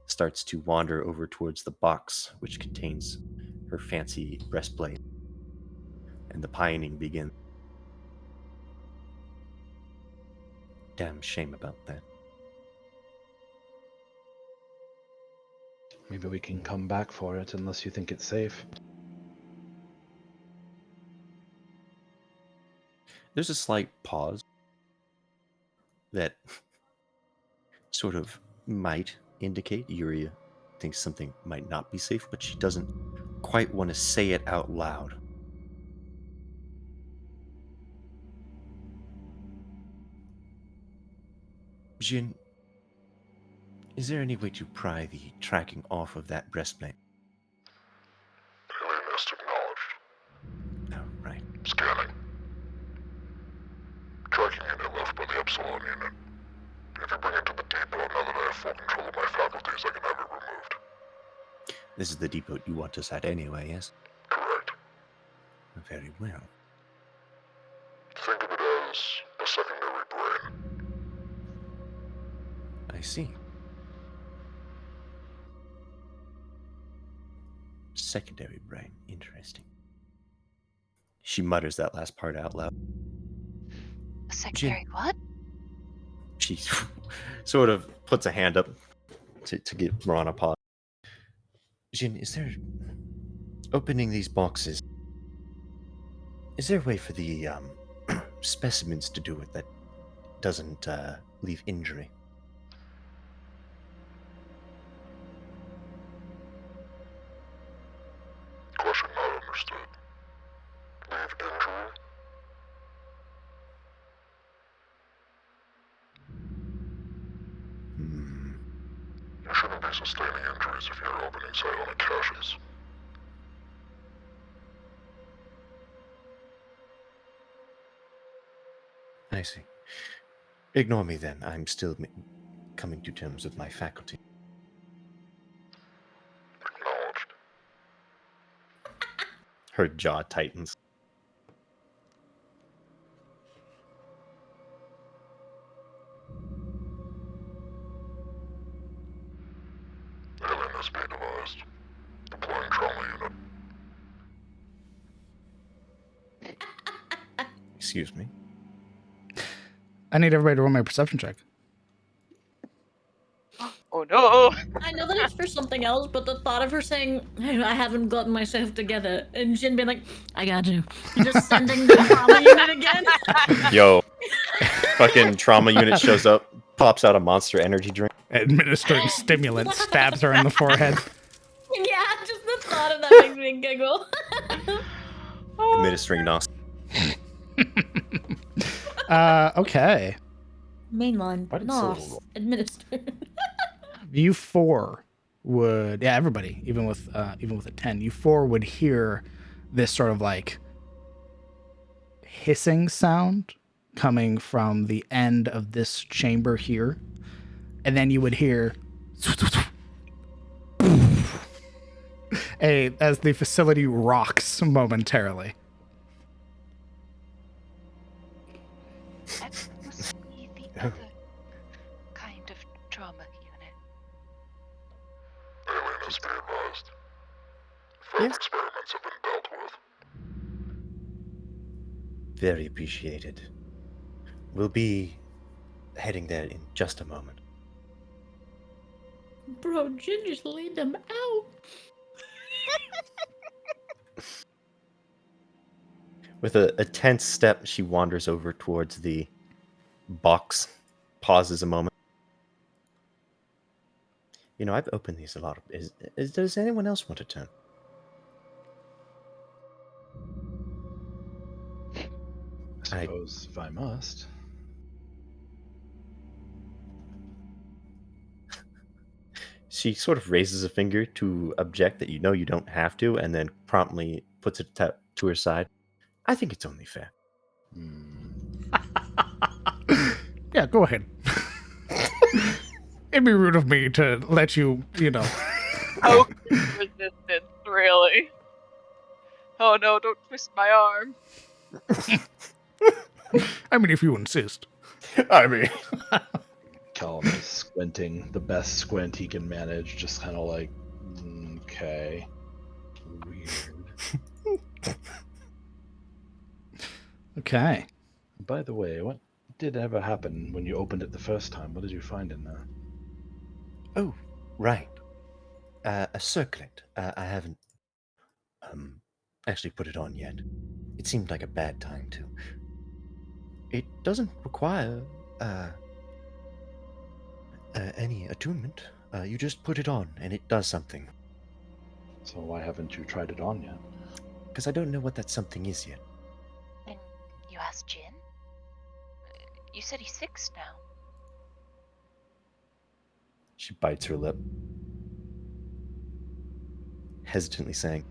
starts to wander over towards the box which contains her fancy breastplate, and the pining begins. Damn shame about that. Maybe we can come back for it unless you think it's safe. There's a slight pause that sort of might indicate Yuria thinks something might not be safe, but she doesn't quite want to say it out loud. Jin, is there any way to pry the tracking off of that breastplate? Alienist acknowledged. Oh, right. Scanning. Tracking unit left by the Epsilon unit. If you bring it to the depot, now that I have full control of my faculties, I can have it removed. This is the depot you want us at anyway, yes? Correct. Very well. Think of it as a secondary brain. I see. Secondary brain. Interesting. She mutters that last part out loud. A secondary what? She sort of puts a hand up to give Ron a pause. Jin, is there... Opening these boxes... Is there a way for the specimens to do it that doesn't leave injury? sustaining injuries if you're opening psionic caches. I see. Ignore me then. I'm still coming to terms with my faculty. Acknowledged. Her jaw tightens. Alien SP devised. Deploying trauma unit. Excuse me. I need everybody to roll my perception check. Oh no! I know that it's for something else, but the thought of her saying, I haven't gotten myself together, and Jin being like, I got you. And just sending the trauma unit again. Yo. Fucking trauma unit shows up, pops out a Monster Energy drink. Administering stimulant, stabs her in the forehead. Yeah, just the thought of that makes me giggle. Administering NOS. Okay. Mainline, Why did NOS, Silver roll? administered. You four would, yeah, everybody, even with a 10, you four would hear this sort of like hissing sound coming from the end of this chamber here, and then you would hear as the facility rocks momentarily. That must be the other kind of trauma unit. Alien SP advised. Failed experiments have been dealt with. Very appreciated. We'll be heading there in just a moment. Bro, Jin just laid them out. With a tense step, she wanders over towards the box, pauses a moment. You know, I've opened these a lot. Does anyone else want to turn? I suppose if I must. She sort of raises a finger to object that you know you don't have to, and then promptly puts it to her side. I think it's only fair. Yeah, go ahead. It'd be rude of me to let you, Oh, resistance, really? Oh no, don't twist my arm. I mean, if you insist. I mean, Callum is squinting the best squint he can manage, just kind of like, okay, weird. Okay. By the way, what did ever happen when you opened it the first time? What did you find in there? oh, right. A circlet. I haven't actually put it on yet. It seemed like a bad time to. It doesn't require any attunement. You just put it on, and it does something. So why haven't you tried it on yet? Because I don't know what that something is yet. And you asked Jin? You said he's 6 now. She bites her lip, hesitantly saying,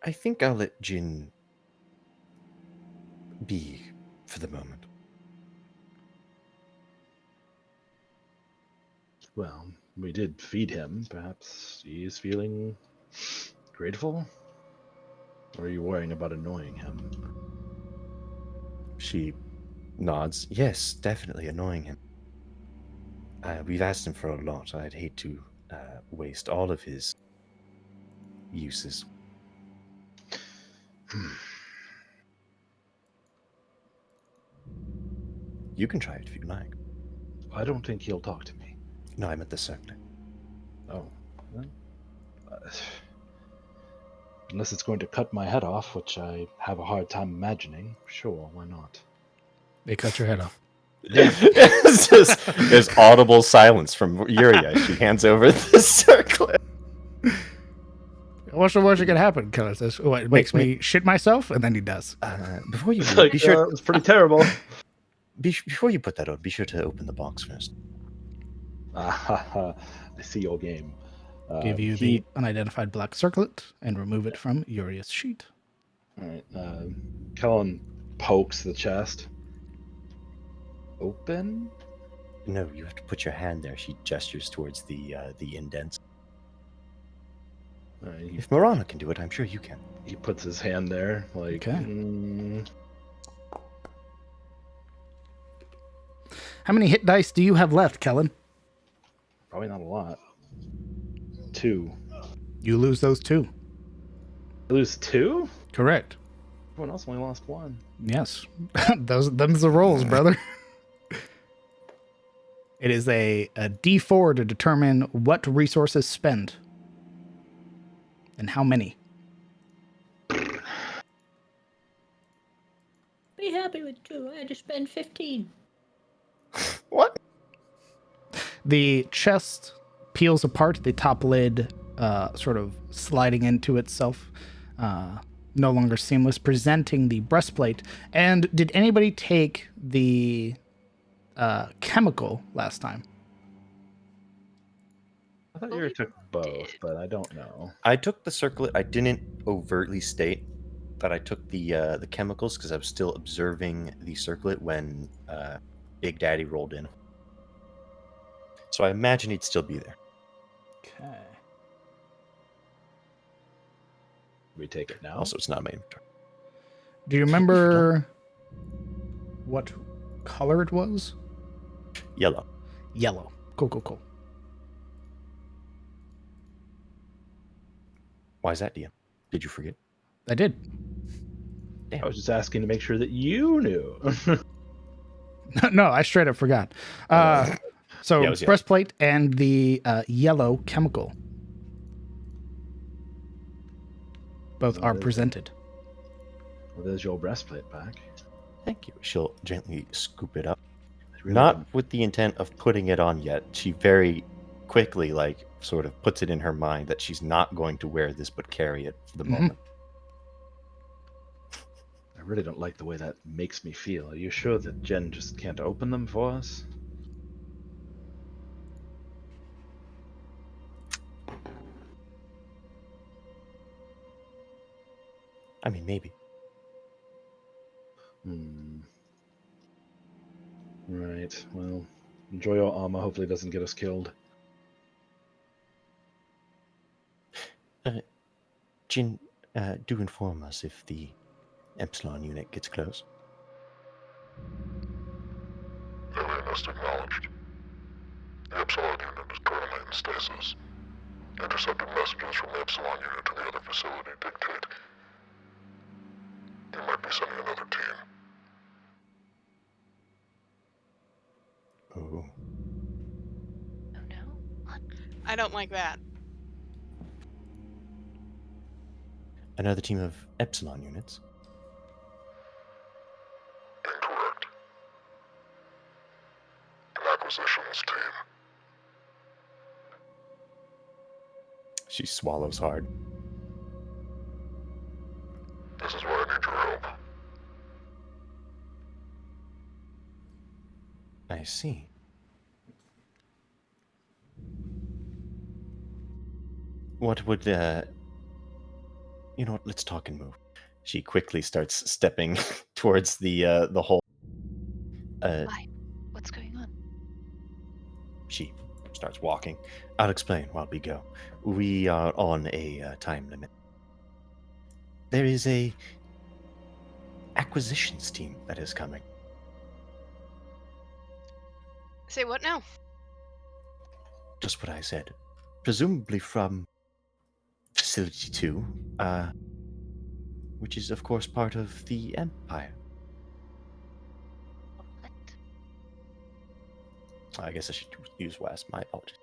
I think I'll let Jin be for the moment. Well, we did feed him. Perhaps he's feeling grateful? Or are you worrying about annoying him? She nods. Yes, definitely annoying him. We've asked him for a lot. I'd hate to waste all of his uses. You can try it if you like. I don't think he'll talk to me. No, I'm at the circuit. Oh. Well, unless it's going to cut my head off, which I have a hard time imagining, sure, why not? They cut your head off. There's audible silence from Yuria. She hands over the circlet. What's gonna happen? Killer says, "What makes me shit myself?" And then he does. Before you It's like, be sure it's pretty terrible. before you put that on, be sure to open the box first. I see your game. Give you the unidentified black circlet and remove it from Uria's sheet. All right. Kellen pokes the chest. Open. No, you have to put your hand there. She gestures towards the indents. All right, If Marana can do it, I'm sure you can. he puts his hand there, like. Okay. How many hit dice do you have left, Kellen? Probably not a lot. 2. You lose those 2. I lose 2? Correct. Everyone else only lost 1. Yes. Them's the rolls, brother. It is a D4 to determine what resources spend. And how many. Be happy with 2. I had to spend 15. What? The chest peels apart, the top lid sort of sliding into itself, no longer seamless, presenting the breastplate. And did anybody take the chemical last time? I thought you took both, but I don't know. I took the circlet. I didn't overtly state that I took the chemicals because I was still observing the circlet when Big Daddy rolled in. So I imagine he'd still be there. Okay. We take it now. Also, it's not my inventory. Do you remember what color it was? Yellow. Yellow. Cool. Why is that, DM? Did you forget? I did. I was just asking to make sure that you knew. No, I straight up forgot. So Yeah, it was yellow. breastplate and the yellow chemical. Both are presented. Well, there's your breastplate back. Thank you. She'll gently scoop it up. Really Not good. with the intent of putting it on yet. She very quickly, sort of puts it in her mind that she's not going to wear this, but carry it for the moment. I really don't like the way that makes me feel. Are you sure that Jen just can't open them for us? I mean, maybe. Right. Well, enjoy your armor. Hopefully it doesn't get us killed. Jin, do inform us if the Epsilon unit gets close. Alienist acknowledged. The Epsilon unit is currently in stasis. Intercepted messages from the Epsilon unit to the other facility dictate you might be sending another team. Oh. Oh no. What? I don't like that. Another team of Epsilon units? Incorrect. An acquisitions team. She swallows hard. This is where I need your help. I see. What would, you know what, let's talk and move. She quickly starts stepping towards the hole. Why? What's going on? She starts walking. I'll explain while we go. We are on a time limit. There is a acquisitions team that is coming. Say what now? Just what I said. Presumably from Facility 2, which is, of course, part of the Empire. What? I guess I should use West. My apologies.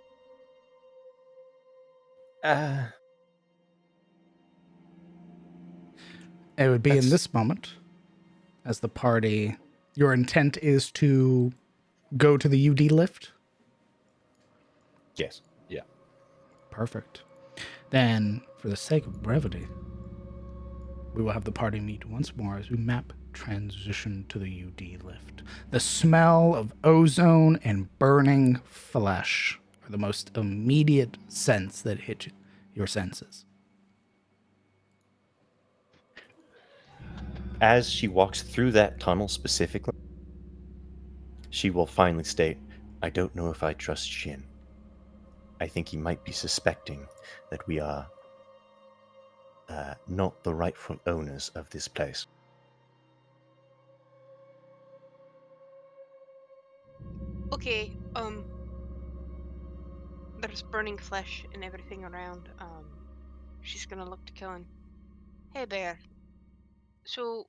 It would be in That's- this moment, as the party, your intent is to go to the UD lift? Yes. Perfect. Then, for the sake of brevity, we will have the party meet once more as we map transition to the UD lift. The smell of ozone and burning flesh are the most immediate sense that hit your senses. As she walks through that tunnel specifically, she will finally state, I don't know if I trust Shin. I think he might be suspecting that we are not the rightful owners of this place. Okay, there's burning flesh and everything around. She's gonna look to Kellen. Hey, Bear. So,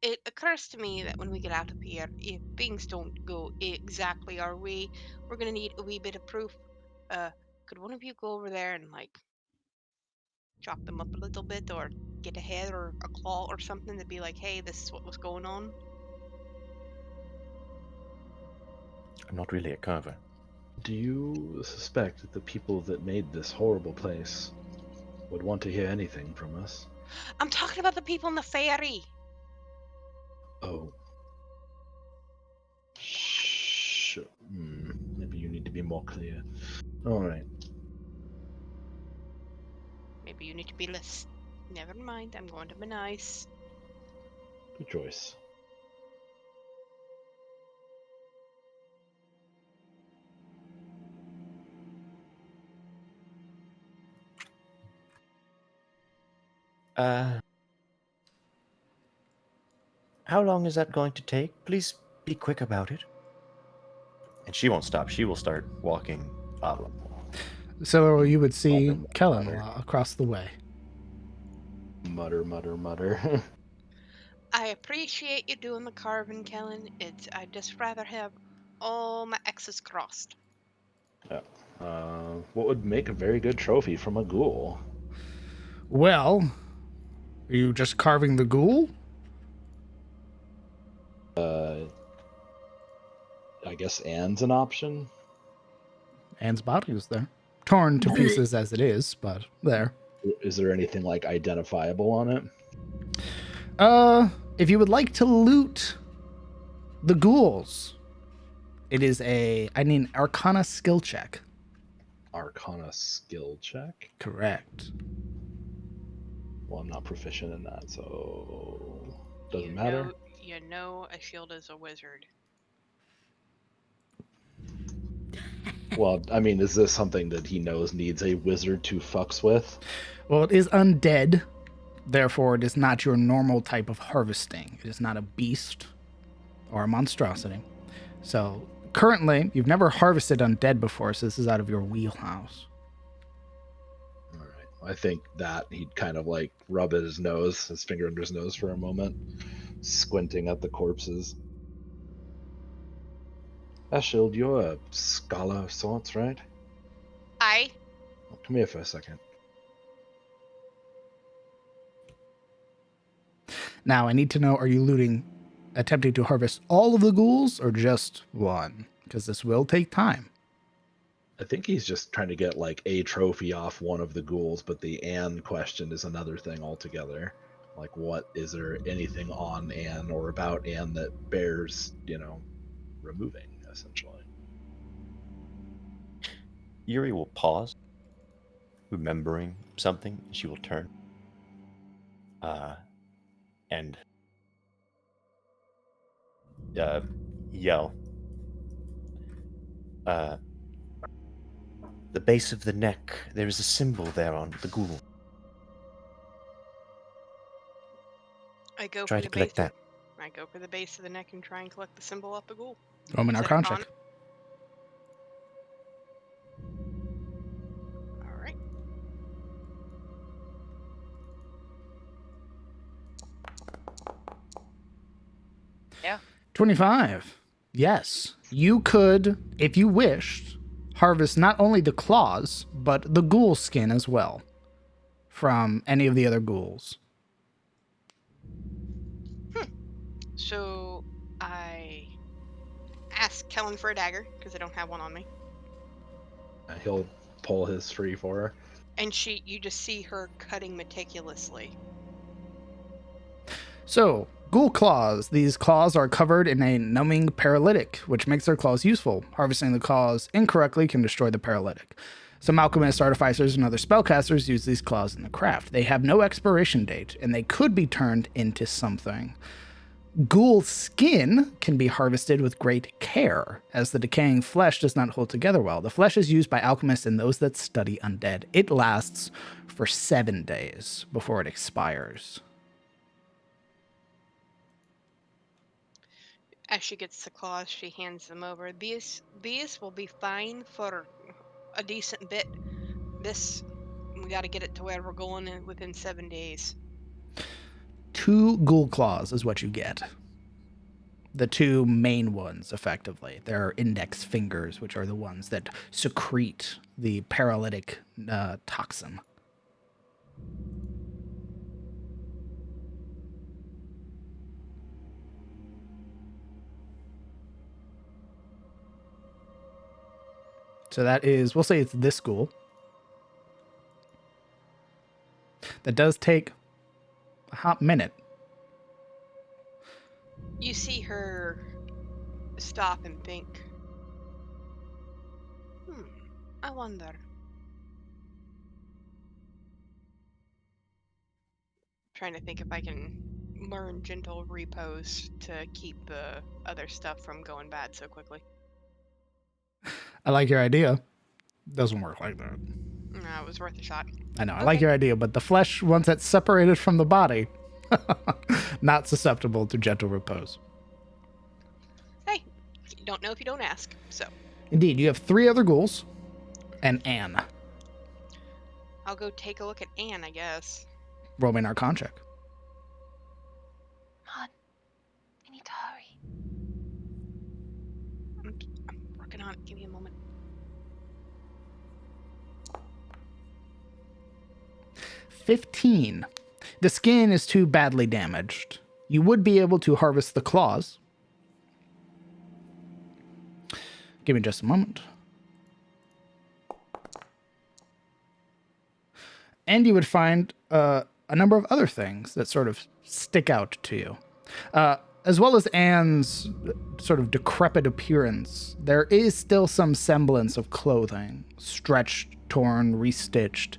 it occurs to me that when we get out of here, if things don't go exactly our way, we're gonna need a wee bit of proof. Could one of you go over there and, like, chop them up a little bit, or get a head or a claw or something to be like, hey, this is what was going on? I'm not really a carver. Do you suspect that the people that made this horrible place would want to hear anything from us? I'm talking about the people in the ferry. Oh. Maybe you need to be more clear. All right. Maybe you need to be less. Never mind, I'm going to be nice. Good choice. How long is that going to take? Please be quick about it. And she won't stop. She will start walking up. So you would see Mutter, Kellen mutter. across the way. Mutter, mutter, mutter. I appreciate you doing the carving, Kellen. I'd just rather have all my X's crossed. Yeah. What would make a very good trophy from a ghoul? Well, are you just carving the ghoul? I guess Anne's an option. Anne's body is there. Torn to pieces as it is, but there. Is there anything like identifiable on it? If you would like to loot the ghouls, it is I need an Arcana skill check. Arcana skill check? Correct. Well, I'm not proficient in that, so doesn't You matter. know a shield is a wizard. Well, I mean, is this something that he knows needs a wizard to fucks with? Well, it is undead. Therefore, it is not your normal type of harvesting. It is not a beast or a monstrosity. So, currently, you've never harvested undead before, so this is out of your wheelhouse. All right. I think that he'd kind of like rub at his nose, his finger under his nose for a moment, squinting at the corpses. Eshield, you're a scholar of sorts, right? Aye. Well, come here for a second. Now, I need to know, are you attempting to harvest all of the ghouls or just one? Because this will take time. I think he's just trying to get like a trophy off one of the ghouls, but the Anne question is another thing altogether. Like, is there anything on Anne or about Anne that bears, removing, essentially? Yuri will pause, remembering something. She will turn and yell. The base of the neck, there is a symbol there on the ghoul. I go Try for to the collect base. that. I go for the base of the neck and try and collect the symbol off the ghoul. Roman Is it Arcana Arcana? check. All right. 25. Yes. You could, if you wished, harvest not only the claws, but the ghoul skin as well from any of the other ghouls. So I ask Kellen for a dagger because I don't have one on me. He'll pull his free for her. And you just see her cutting meticulously. So, ghoul claws. These claws are covered in a numbing paralytic, which makes their claws useful. Harvesting the claws incorrectly can destroy the paralytic. Some alchemists, artificers, and other spellcasters use these claws in the craft. They have no expiration date, and they could be turned into something. Ghoul skin can be harvested with great care, as the decaying flesh does not hold together well. The flesh is used by alchemists and those that study undead. It lasts for 7 days before it expires. As she gets the claws, she hands them over. These will be fine for a decent bit. We got to get it to where we're going within 7 days. 2 ghoul claws is what you get. The 2 main ones, effectively. They're index fingers, which are the ones that secrete the paralytic toxin. So that is, we'll say it's this ghoul. That does take a hot minute. You see her stop and think. I wonder. Trying to think if I can learn gentle repose to keep the other stuff from going bad so quickly. I like your idea. Doesn't work like that. No, it was worth a shot. I know, I like your idea, but the flesh, once it's separated from the body, not susceptible to gentle repose. Hey, you don't know if you don't ask, so. Indeed, you have 3 other ghouls and Anne. I'll go take a look at Anne, I guess. Roll me an Arcana check. Come on. We need to hurry. I'm working on it. Give me a moment. 15. The skin is too badly damaged. You would be able to harvest the claws. Give me just a moment. And you would find a number of other things that sort of stick out to you. As well as Anne's sort of decrepit appearance, there is still some semblance of clothing, stretched, torn, restitched,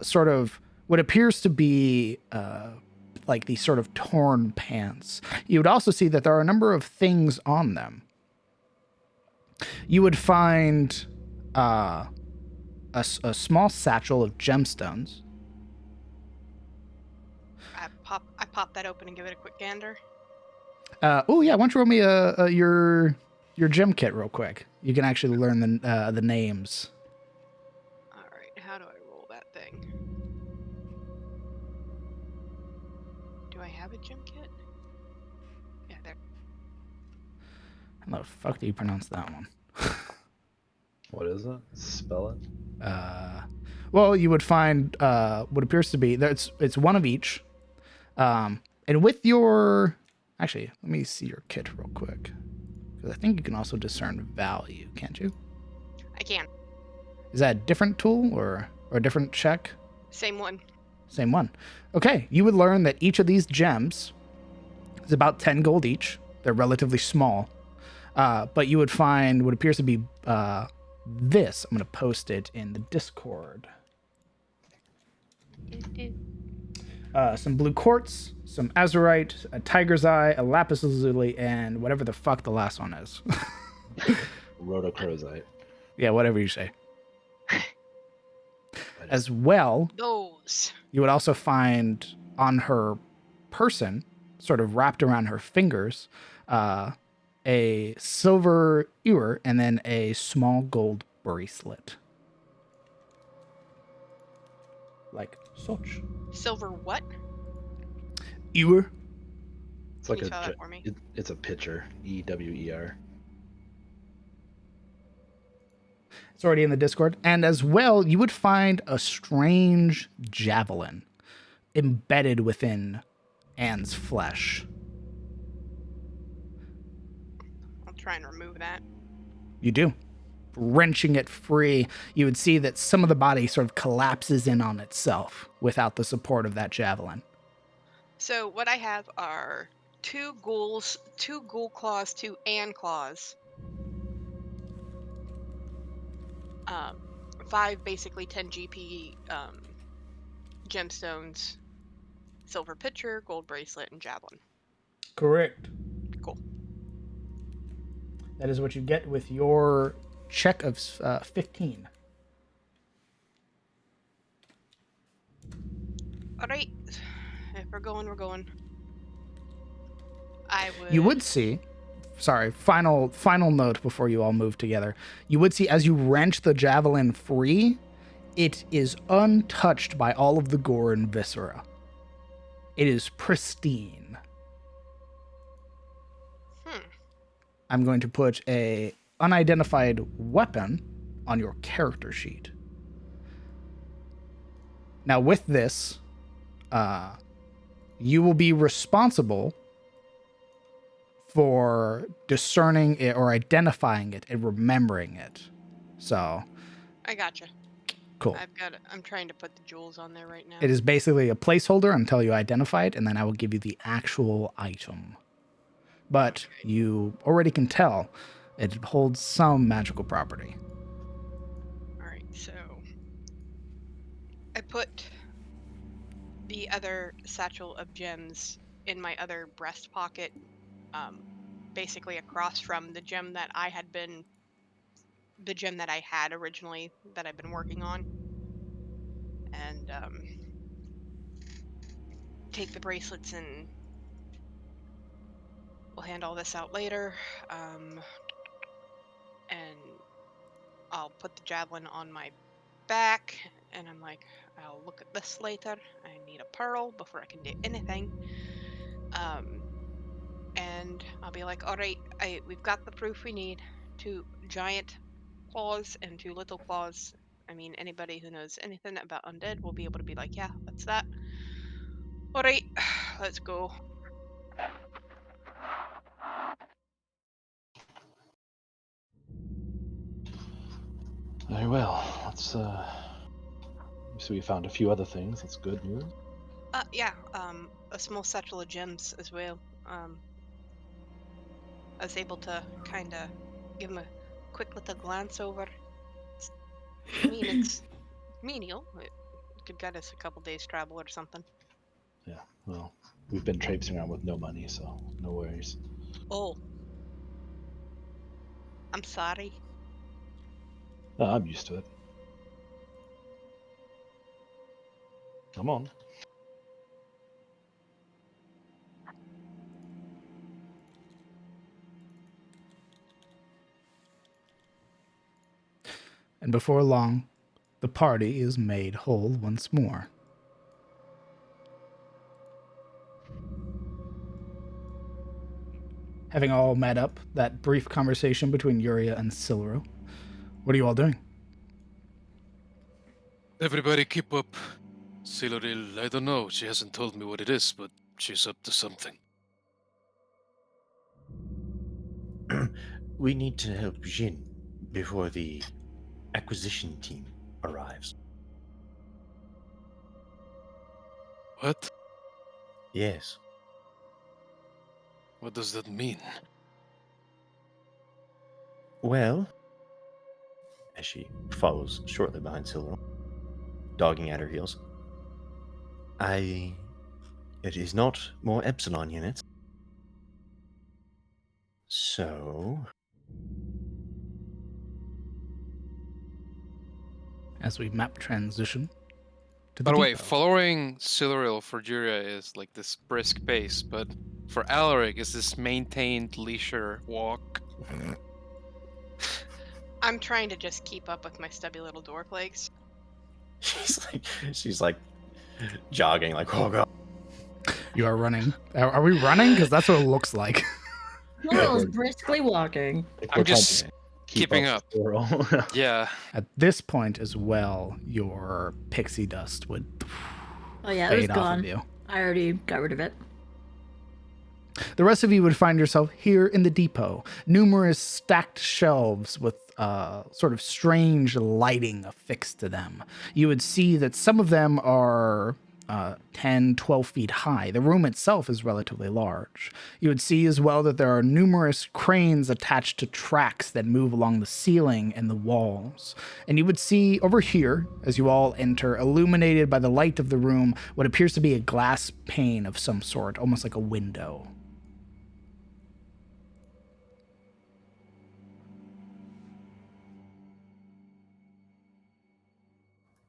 sort of what appears to be like these sort of torn pants. You would also see that there are a number of things on them. You would find a small satchel of gemstones. I pop that open and give it a quick gander. Oh yeah, why don't you roll me your gem kit real quick? You can actually learn the names. All right, how do I roll that thing? Do I have a gem kit? Yeah, there. How the fuck do you pronounce that one? What is it? Spell it. Well, you would find what appears to be it's one of each, and with your actually, let me see your kit real quick, because I think you can also discern value, can't you? I can. Is that a different tool or a different check? Same one. Same one. Okay, you would learn that each of these gems is about 10 gold each. They're relatively small, but you would find what appears to be this. I'm going to post it in the Discord. Some blue quartz, some azurite, a tiger's eye, a lapis lazuli, and whatever the fuck the last one is. Rhodochrosite. Yeah, whatever you say. As well, Those. you would also find on her person, sort of wrapped around her fingers, a silver ewer and then a small gold bracelet. Like such. Silver what? Ewer. It's Can like you spell that for me? It's a pitcher. EWER. It's already in the Discord. And as well, you would find a strange javelin embedded within Anne's flesh. I'll try and remove that. You do. wrenching it free, you would see that some of the body sort of collapses in on itself without the support of that javelin. So what I have are 2 ghouls, 2 ghoul claws, 2 and claws. 5 basically 10 GP gemstones, silver pitcher, gold bracelet, and javelin. Correct. Cool. That is what you get with your check of 15. All right. If we're going, we're going. I would. You would see, sorry, final note before you all move together. You would see as you wrench the javelin free, it is untouched by all of the gore and viscera. It is pristine. I'm going to put a unidentified weapon on your character sheet. Now with this, you will be responsible for discerning it or identifying it and remembering it. So, I gotcha. cool. I'm trying to put the jewels on there right now. It is basically a placeholder until you identify it, and then I will give you the actual item. But you already can tell it holds some magical property. All right, so I put the other satchel of gems in my other breast pocket, basically across from the gem that I had originally that I've been working on, and take the bracelets, and we'll hand all this out later. And I'll put the javelin on my back, and I'm like, I'll look at this later. I need a pearl before I can do anything. And I'll be like, all right, we've got the proof we need. 2 giant claws and 2 little claws. I mean, anybody who knows anything about undead will be able to be like, yeah, that's that. All right, let's go. Very well. Let's so we found a few other things. That's good news. Yeah, a small satchel of gems as well. I was able to kind of give him a quick little glance over. I mean, it's menial. It could get us a couple days travel or something. Yeah. Well, we've been traipsing around with no money, so no worries. Oh, I'm sorry. I'm used to it. Come on. And before long, the party is made whole once more. Having all met up, that brief conversation between Yuria and Silro, what are you all doing? Everybody keep up. Siloril, I don't know. She hasn't told me what it is, but she's up to something. We need to help Jin before the acquisition team arrives. What? Yes. What does that mean? Well, as she follows shortly behind Silver, dogging at her heels, it is not more Epsilon units. So, As we map transition to the By the way, depot. following Siluril for Juria is like this brisk pace, but for Alaric is this maintained leisure walk. I'm trying to just keep up with my stubby little dwarf legs. she's like jogging, like, oh god. You are running. Are we running? Because that's what it looks like. Laurel's briskly walking. I'm just keeping up. Yeah. At this point as well, your pixie dust would Oh yeah, it was fade off gone. of you. I already got rid of it. The rest of you would find yourself here in the depot. Numerous stacked shelves with sort of strange lighting affixed to them. You would see that some of them are 10, 12 feet high. The room itself is relatively large. You would see as well that there are numerous cranes attached to tracks that move along the ceiling and the walls. And you would see over here, as you all enter, illuminated by the light of the room, what appears to be a glass pane of some sort, almost like a window.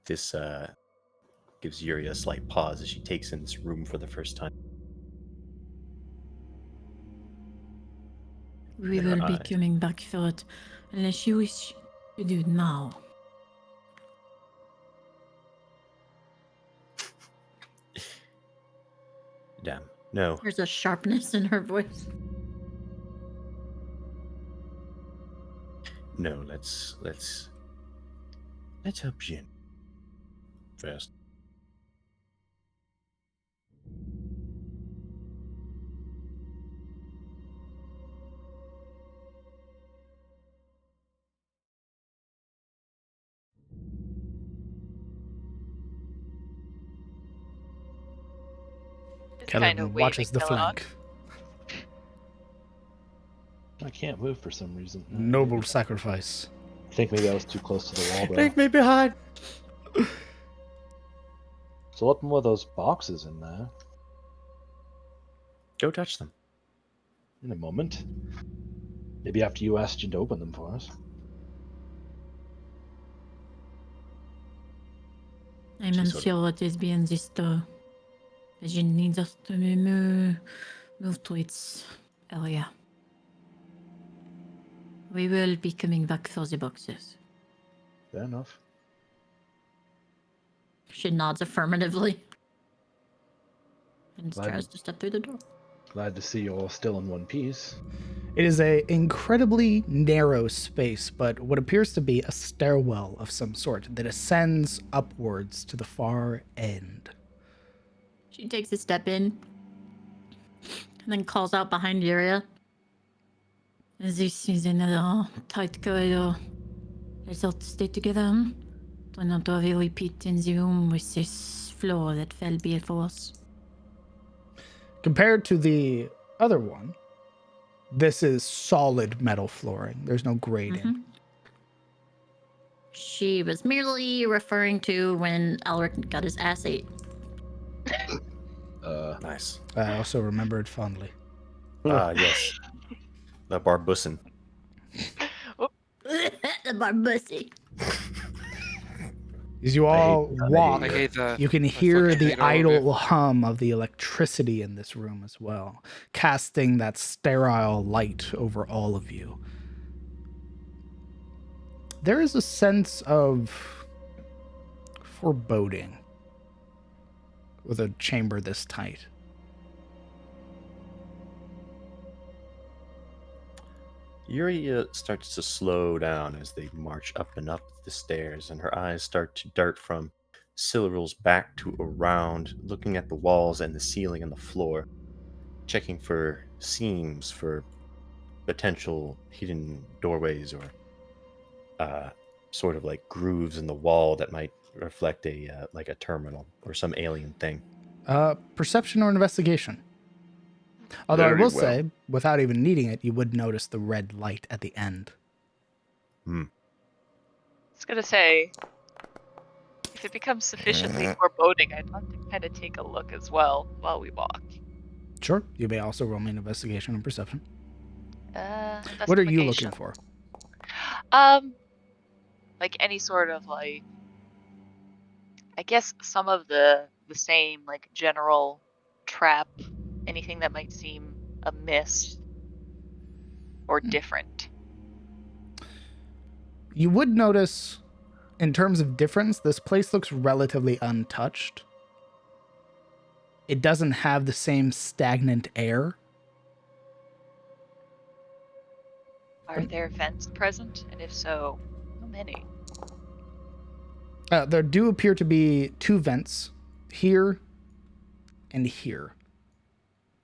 This gives Yuri a slight pause as she takes in this room for the first time. We In her will be eyes. coming back for it, unless you wish to do it now. Damn. No. There's a sharpness in her voice. No, let's help Jin first. Just kind Kellen of watches the waving Kellogg. flank. I can't move for some reason. Noble sacrifice. I think maybe I was too close to the wall, bro. Leave me behind. So what were those boxes in there? Go touch them. In a moment. Maybe after you asked Jin to open them for us. I'm She not sort of- sure what is behind this door. Vision needs us to move to its area. We will be coming back for the boxes. Fair enough. She nods affirmatively and Glad- tries to step through the door. Glad to see you're all still in one piece. It is a incredibly narrow space, but what appears to be a stairwell of some sort that ascends upwards to the far end. She takes a step in and then calls out behind Yuria. This is another tight corridor. Let's all stay together. Try not to have a repeat in the room with this floor that fell before us. Compared to the other one, this is solid metal flooring. There's no grading. She was merely referring to when Elric got his ass ate. Nice. I also remember it fondly. Yes. The Barbusan. The barbussy. As you all walk, I hate that. you can I hear fucking the hate all of it. idle hum of the electricity in this room as well, casting that sterile light over all of you. There is a sense of foreboding with a chamber this tight. Yuri starts to slow down as they march up and up the stairs, and her eyes start to dart from Silveral's back to around, looking at the walls and the ceiling and the floor, checking for seams, for potential hidden doorways or sort of like grooves in the wall that might reflect a like a terminal or some alien thing. Perception or investigation? Although I Very will well. say, without even needing it, you would notice the red light at the end. I was gonna say, if it becomes sufficiently foreboding, I'd love to kind of take a look as well while we walk. Sure. You may also roll me an investigation and perception. That's What are you obligation. looking for? Like any sort of like, I guess some of the same like general trap, anything that might seem amiss or different. You would notice, in terms of difference, this place looks relatively untouched. It doesn't have the same stagnant air. Are there vents present? And if so, how many? There do appear to be two vents, here and here.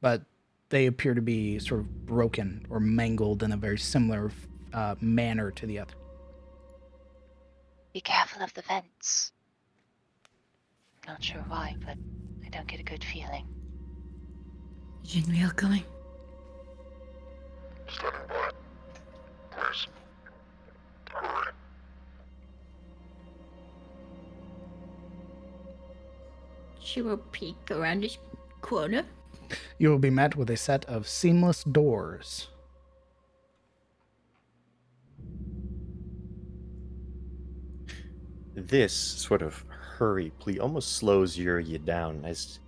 But they appear to be sort of broken or mangled in a very similar manner to the other. Be careful of the vents. Not sure why, but I don't get a good feeling. Jin, we are going. Standing by. Please. Hurry. She will peek around this corner. You will be met with a set of seamless doors. This sort of hurry plea almost slows Yuri down as,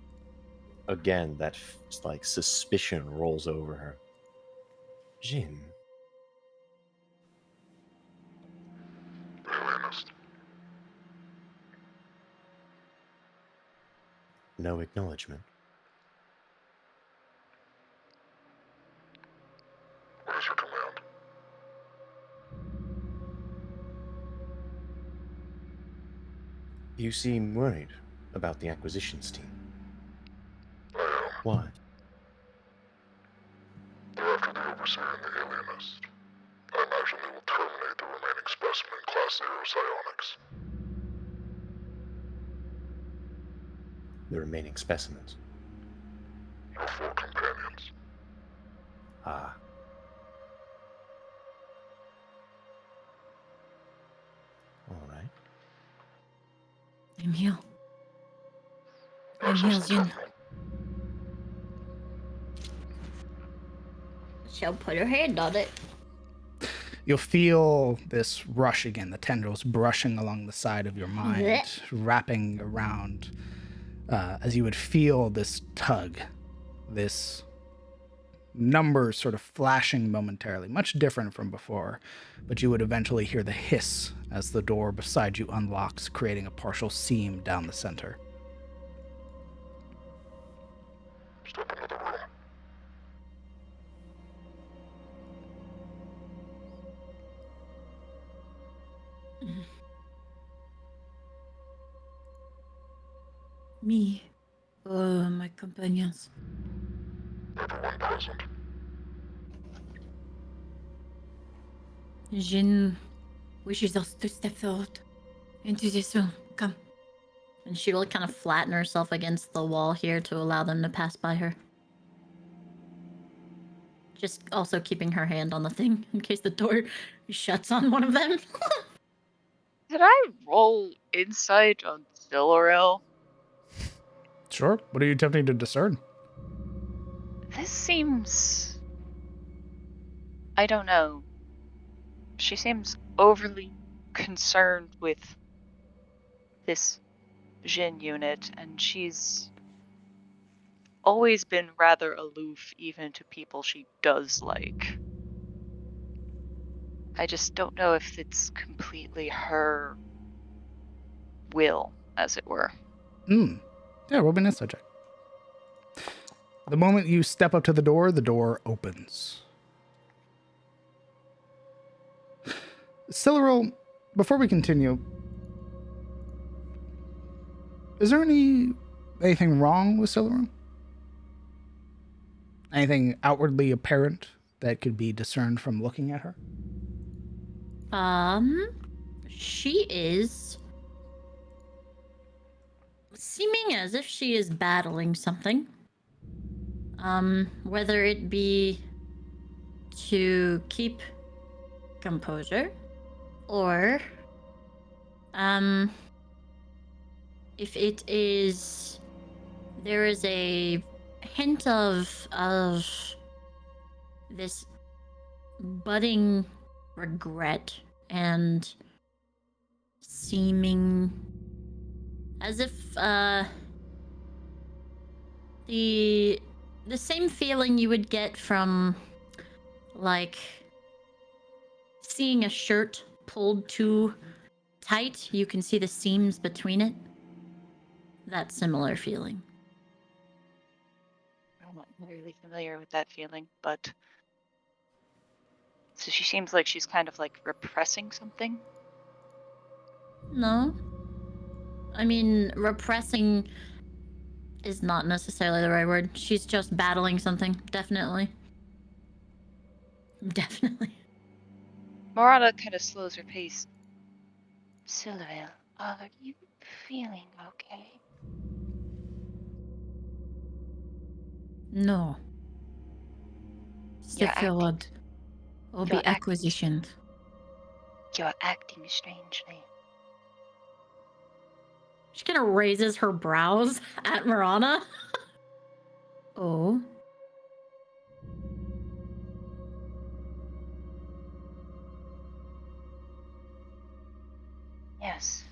again, that like suspicion rolls over her. Jin, Alienist. no acknowledgement. What is your command? You seem worried about the acquisitions team. I am. Why? They're after the Overseer and the Alienist. I imagine they will terminate the remaining specimen Class 0 psionics. The remaining specimens. Your 4 companions. Ah. All right. I'm here. I'm here, Jin. She'll put her hand on it. You'll feel this rush again, the tendrils brushing along the side of your mind, Blech. wrapping around as you would feel this tug, this numbers sort of flashing momentarily, much different from before, but you would eventually hear the hiss as the door beside you unlocks, creating a partial seam down the center. Step into the room. Me. My companions. Everyone present. Jin wishes us to step forward into this room. Come. And she will kind of flatten herself against the wall here to allow them to pass by her. Just also keeping her hand on the thing in case the door shuts on one of them. Did I roll insight on Zilorel? Sure. What are you attempting to discern? This seems... I don't know. She seems overly concerned with this Jin unit, and she's always been rather aloof even to people she does like. I just don't know if it's completely her will, as it were. Yeah, roll me an insight check. The moment you step up to the door opens. Silleril, before we continue, is there anything wrong with Silleril? Anything outwardly apparent that could be discerned from looking at her? She is seeming as if she is battling something. Whether it be to keep composure or if it is, there is a hint of this budding regret and seeming as if the same feeling you would get from like seeing a shirt pulled too tight, you can see the seams between it. That similar feeling. I'm not really familiar with that feeling, but... So she seems like she's kind of like repressing something? No. I mean, repressing is not necessarily the right word. She's just battling something. Definitely. Definitely. Marana kind of slows her pace. Silveril, are you feeling okay? No. You're Step forward or You're be acquisitioned. You're acting strangely. She kind of raises her brows at Marana. Oh, Yes.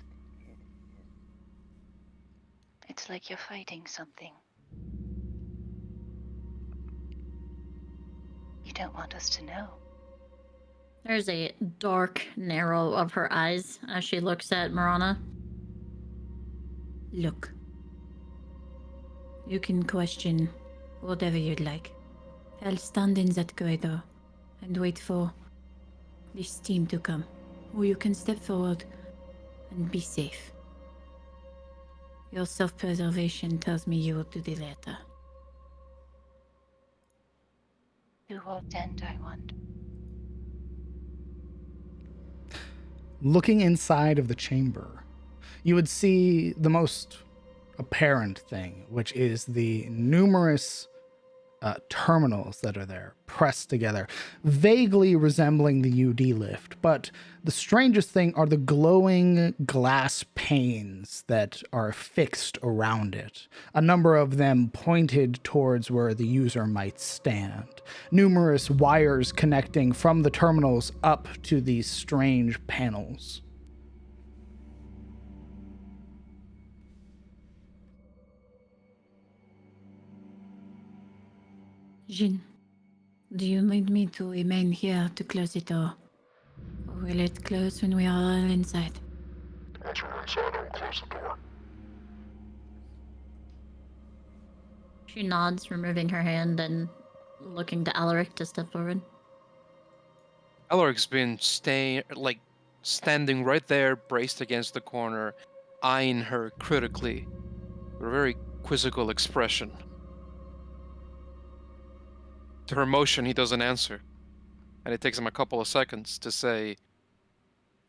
It's like you're fighting something. You don't want us to know. There's a dark narrow of her eyes as she looks at Marana. look. You can question whatever you'd like. I'll stand in that corridor and wait for this team to come. Or you can step forward and be safe. Your self-preservation tells me you will do the latter. To what end, I wonder? Looking inside of the chamber, you would see the most apparent thing, which is the numerous terminals that are there, pressed together, vaguely resembling the UD lift. But the strangest thing are the glowing glass panes that are fixed around it, a number of them pointed towards where the user might stand. Numerous wires connecting from the terminals up to these strange panels. Jin, do you need me to remain here to close the door? Or will it close when we are all inside? Once we're inside, I will close the door. She nods, removing her hand and looking to Alaric to step forward. Alaric's been standing right there, braced against the corner, eyeing her critically with a very quizzical expression. To her motion, he doesn't answer, and it takes him a couple of seconds to say,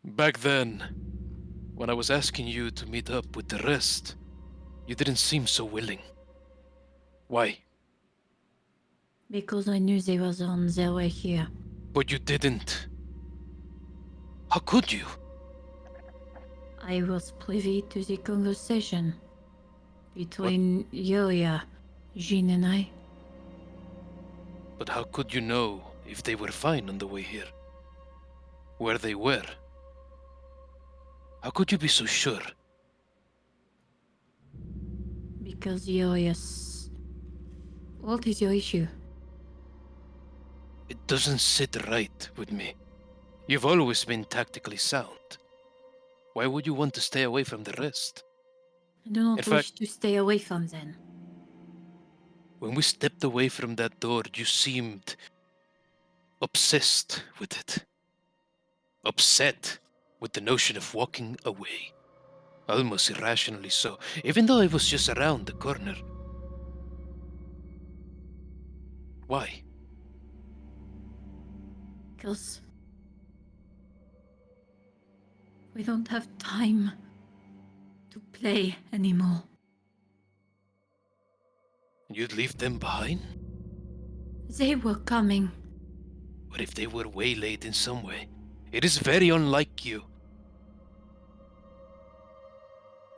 "Back then, when I was asking you to meet up with the rest, you didn't seem so willing. Why? Because I knew they was on their way here. But you didn't. How could you?" I was privy to the conversation between Yoya, Jin, and I. But how could you know if they were fine on the way here? Where they were? How could you be so sure? Because Yoya. What is your issue? It doesn't sit right with me. You've always been tactically sound. Why would you want to stay away from the rest? I do not In wish fact, to stay away from them. when we stepped away from that door, you seemed obsessed with it. Upset with the notion of walking away. Almost irrationally so, even though I was just around the corner. Why? Because we don't have time to play anymore. You'd leave them behind? They were coming. What if they were waylaid in some way? It is very unlike you.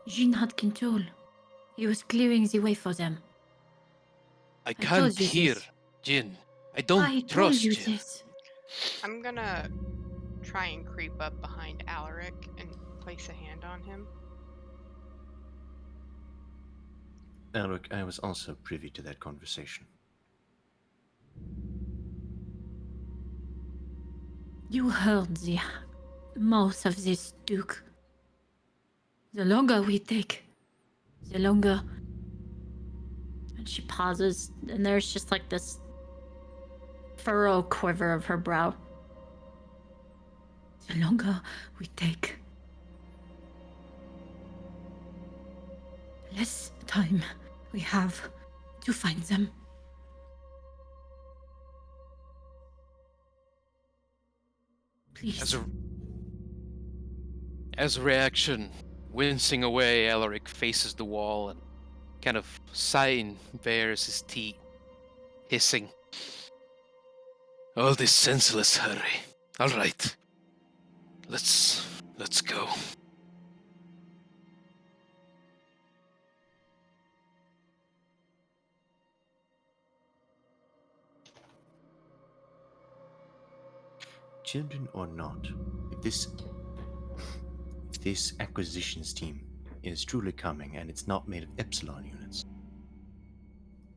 Jin had control. He was clearing the way for them. I told can't you hear, this. Jin. I don't I told trust you Jin. this. I'm gonna try and creep up behind Alaric and place a hand on him. Alaric, I was also privy to that conversation. You heard the mouth of this Duke. The longer we take, the longer. And she pauses, and there's just like this furrow quiver of her brow. The longer we take, the less time We have to find them. Please. As a reaction, wincing away, Alaric faces the wall and kind of sighing bares his teeth, hissing. All this senseless hurry. All right. Let's go. Children or not, if this acquisitions team is truly coming and it's not made of Epsilon units,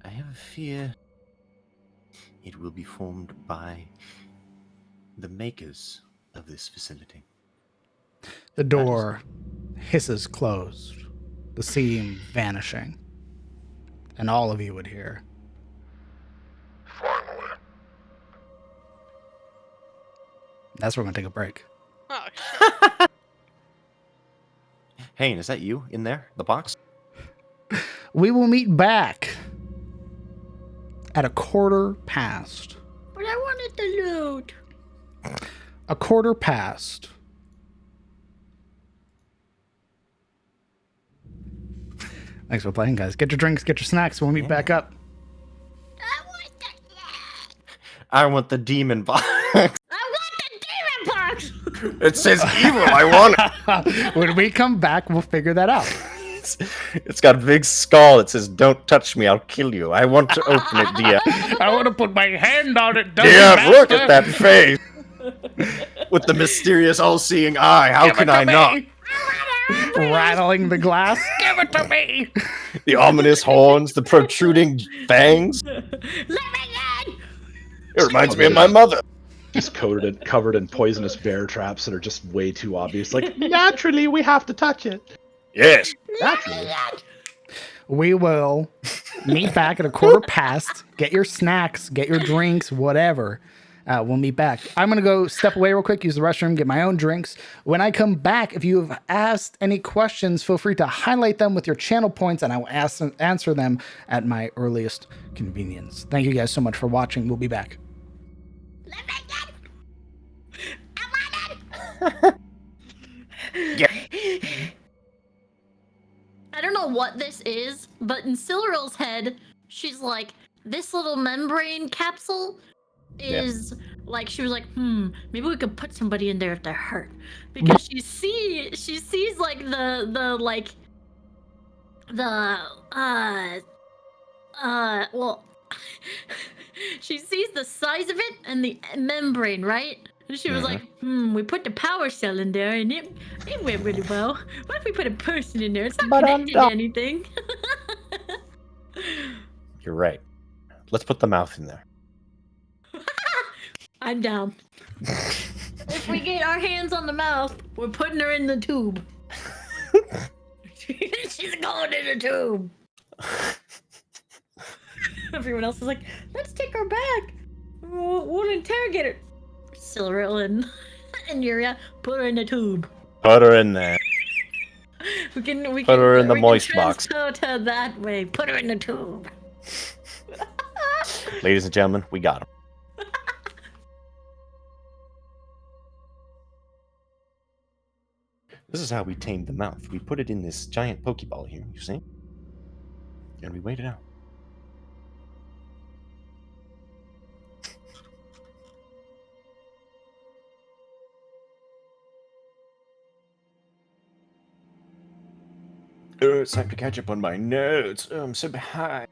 I have a fear it will be formed by the makers of this facility. The door hisses closed, the seam vanishing, and all of you would hear. Finally. That's where we're going to take a break. Oh, shit. Hey, is that you in there? The box? We will meet back at past. But I wanted the loot. past. Thanks for playing, guys. Get your drinks, get your snacks. We'll meet back up. I want the demon box. I want the demon box. It says evil. I want it. When we come back, we'll figure that out. It's got a big skull that says, "Don't touch me, I'll kill you." I want to open it, Dia. I want to put my hand on it. Dia, look at that face. With the mysterious all-seeing eye. How can I not? Rattling the glass. Give it to me. The ominous horns, the protruding fangs. Let me in. It reminds me of my mother. Just covered in poisonous bear traps that are just way too obvious. Like, naturally, we have to touch it. Yes. Naturally. We will meet back at past. Get your snacks, get your drinks, whatever. We'll meet back. I'm going to go step away real quick, use the restroom, get my own drinks. When I come back, if you have asked any questions, feel free to highlight them with your channel points, and I will answer them at my earliest convenience. Thank you guys so much for watching. We'll be back. Let me in. I want it. Yeah. I don't know what this is, but in Silreal's head, she's like, this little membrane capsule is like, she was like, maybe we could put somebody in there if they're hurt. Because she sees like she sees the size of it and the membrane, right? And she was like, we put the power cell in there and it went really well. What if we put a person in there? It's not connected to anything. You're right. Let's put the mouth in there. I'm down. If we get our hands on the mouth, we're putting her in the tube. She's going in the tube. Everyone else is like, let's take her back. We'll interrogate her. Silreal and Yuria, put her in the tube. Put her in there. We can Put her in the moist box. Transport her that way. Put her in the tube. Ladies and gentlemen, we got him. This is how we tamed the mouth. We put it in this giant Pokeball here, you see? And we wait it out. Oh, it's time to catch up on my notes. Oh, I'm so behind.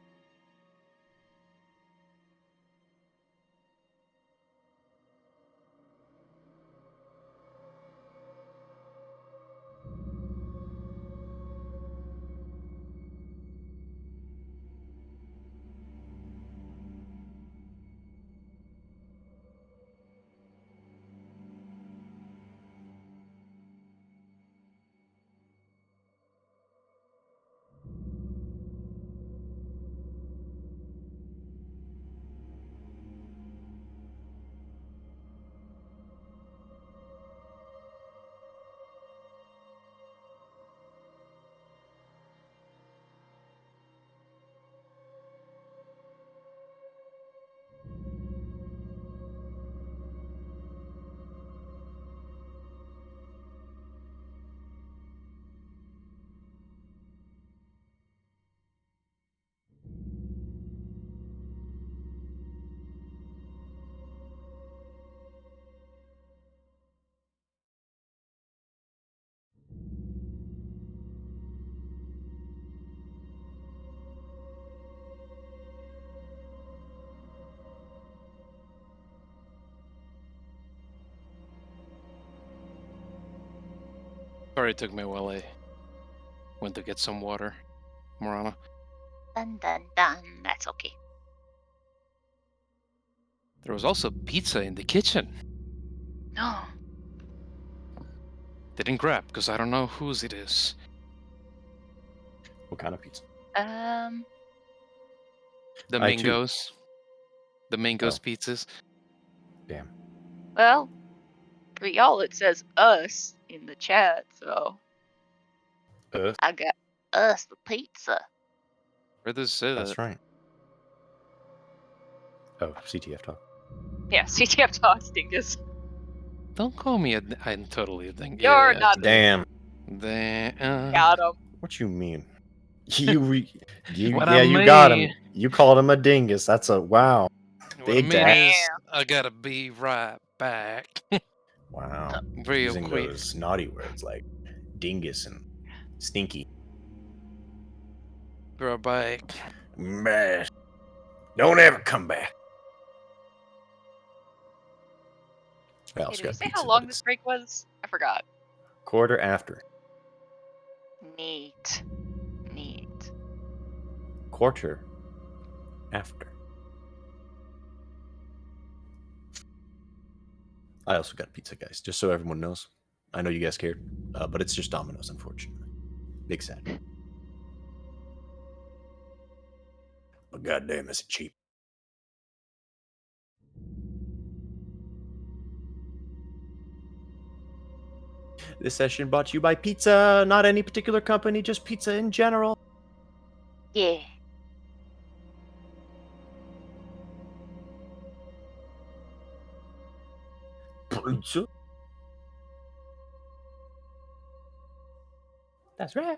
Sorry it took me a while. I went to get some water. Morana. Dun dun dun. That's okay. There was also pizza in the kitchen. No. Didn't grab, because I don't know whose it is. What kind of pizza? The I too. Mingos. The Mingos Oh. pizzas. Damn. Well, for y'all it says us in the chat, so I got us the pizza. Where does it say that? That's right. Oh, CTF talk. Yeah, CTF talks, dingus. Don't call me I'm totally a thing. You're Yeah. not Damn. got him. What you mean? You What yeah, I you got him. mean- You called him a dingus. That's a wow. What I Big mean tag. is, I gotta be right back. Wow. Real Using quick. those naughty words like dingus and stinky. Be right back. Man, don't ever come back. I Hey, also did we got say pizza, how but long it's this break was? I forgot. quarter after. Neat. Neat. Quarter after. I also got pizza, guys, just so everyone knows. I know you guys cared, but it's just Domino's, unfortunately. Big sad. But goddamn, is it cheap. This session brought to you by pizza, not any particular company, just pizza in general. Yeah. Pizza? That's right.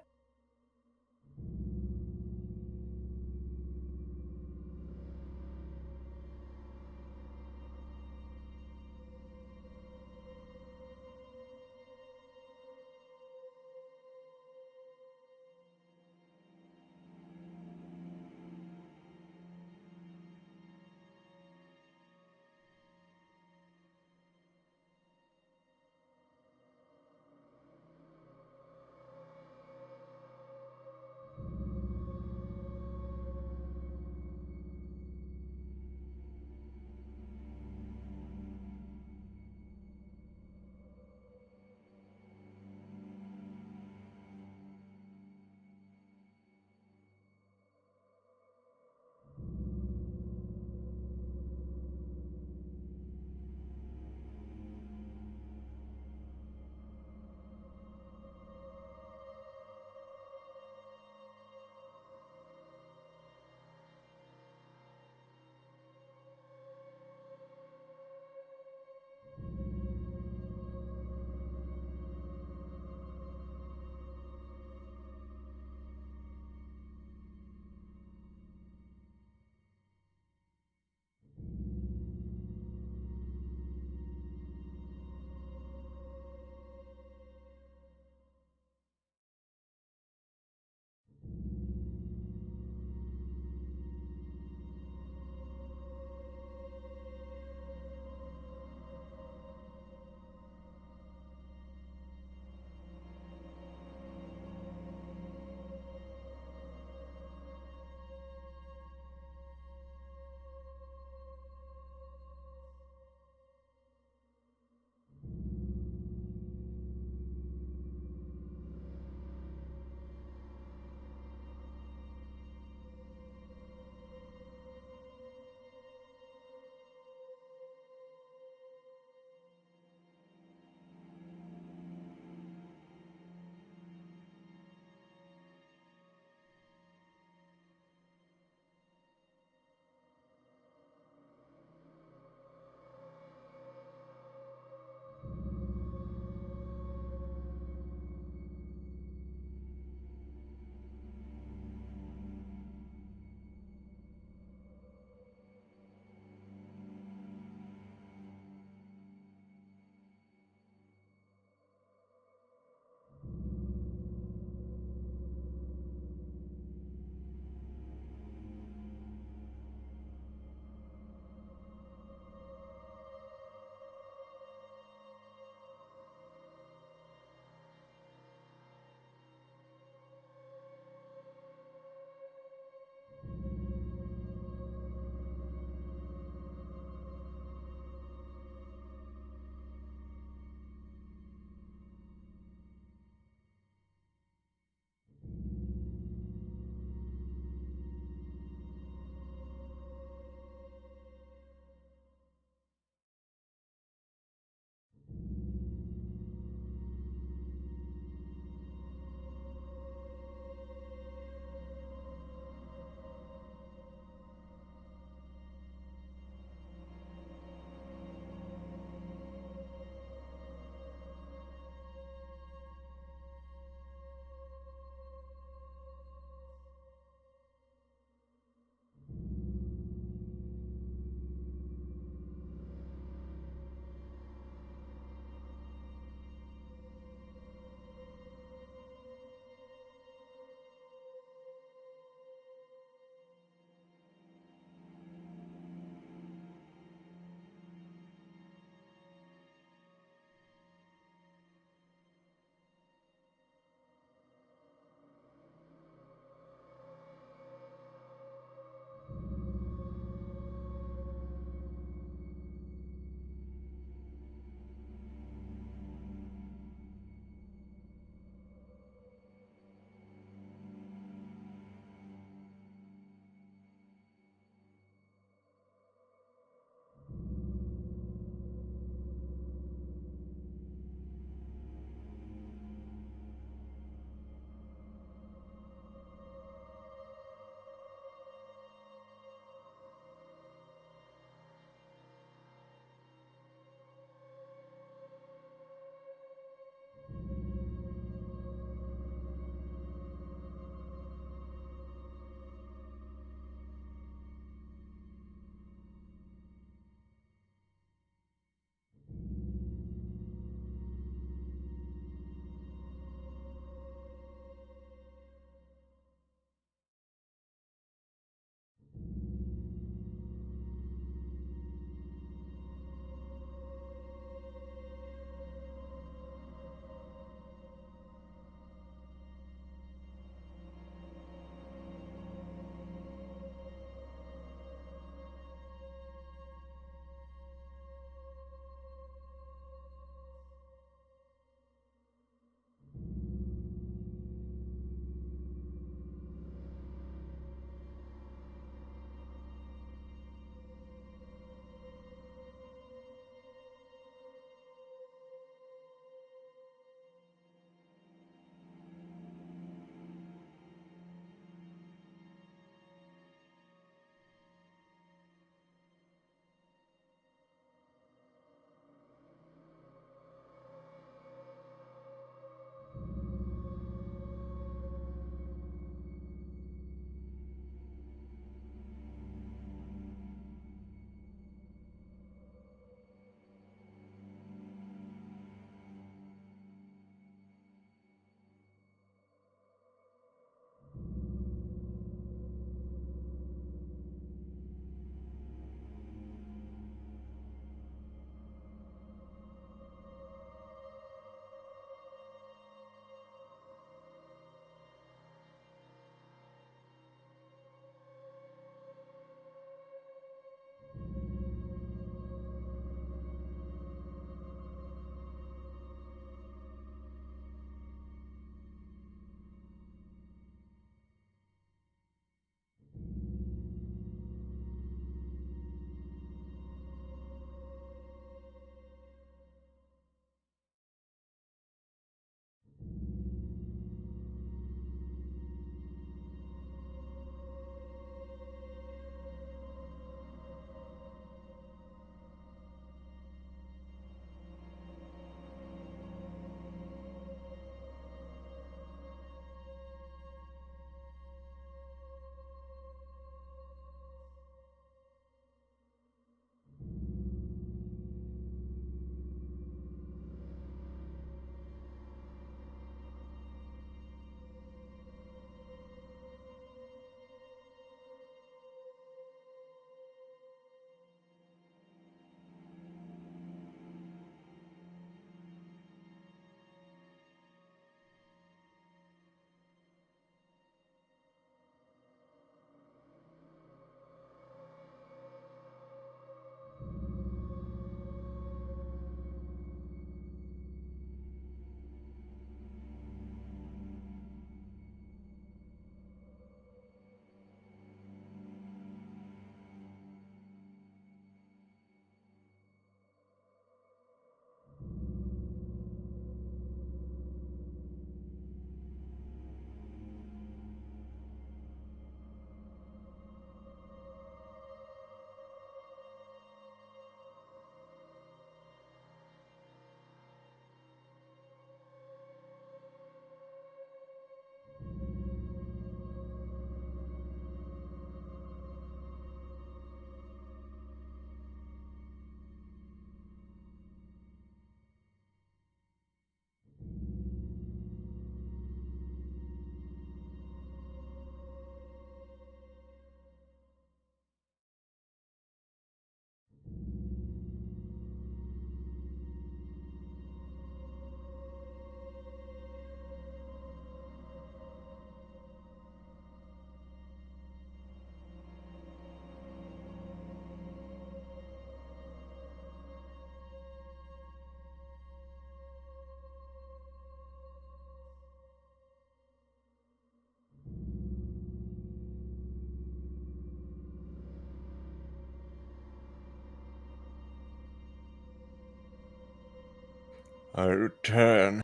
I return.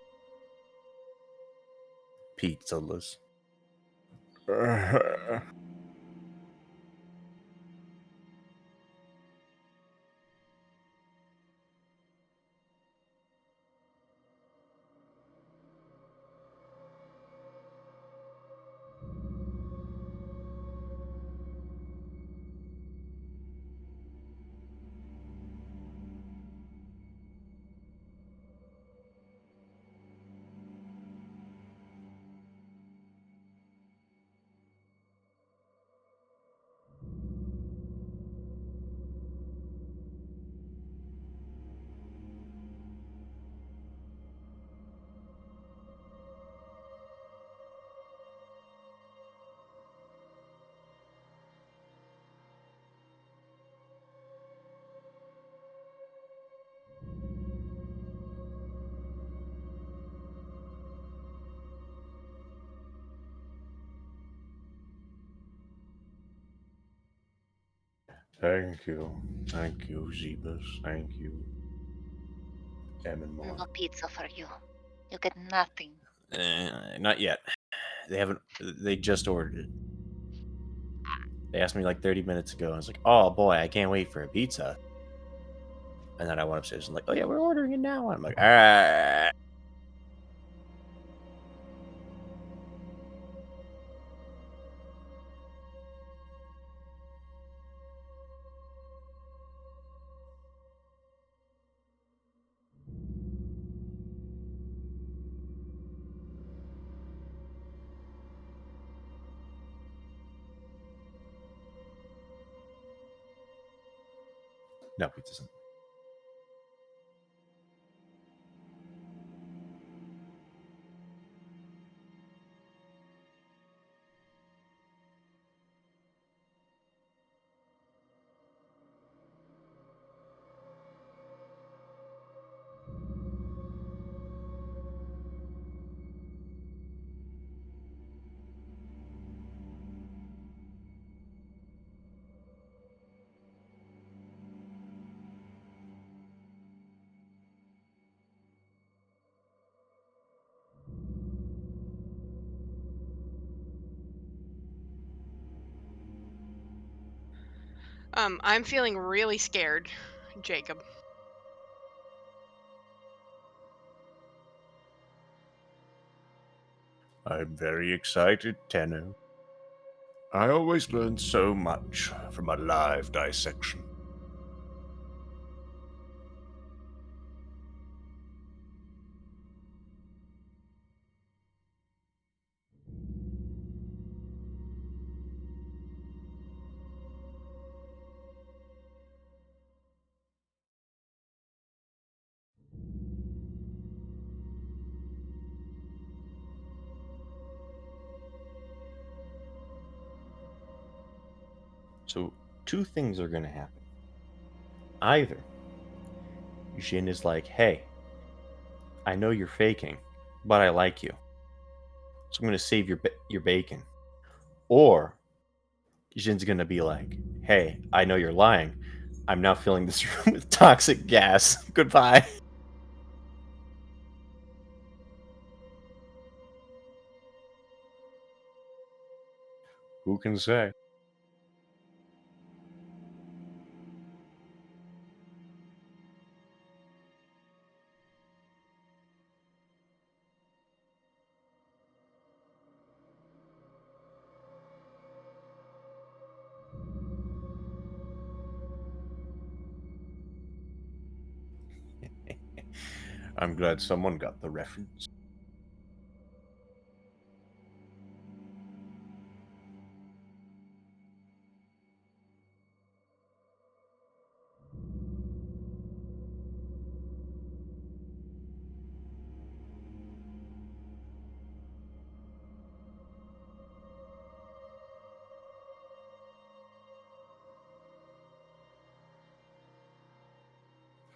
Pizzaless. Thank you, Zebus. Thank you, Eminmore. No pizza for you. You get nothing. Not yet. They haven't. They just ordered it. They asked me like 30 minutes ago. I was like, "Oh boy, I can't wait for a pizza." And then I went upstairs and like, "Oh yeah, we're ordering it now." I'm like, "Ah." No pizza's in. I'm feeling really scared, Jacob. I'm very excited, Tenno. I always learn so much from a live dissection. So, two things are going to happen. Either Jin is like, "Hey, I know you're faking, but I like you, so I'm going to save your bacon." Or Jin's going to be like, "Hey, I know you're lying. I'm now filling this room with toxic gas. Goodbye." Who can say? I'm glad someone got the reference.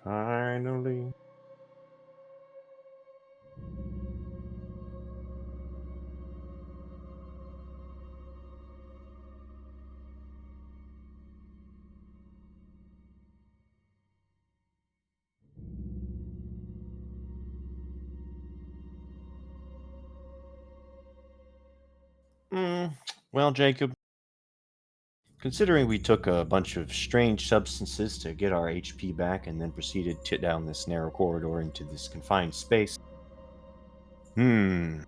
Finally. Well, Jacob, considering we took a bunch of strange substances to get our HP back and then proceeded down this narrow corridor into this confined space. Knew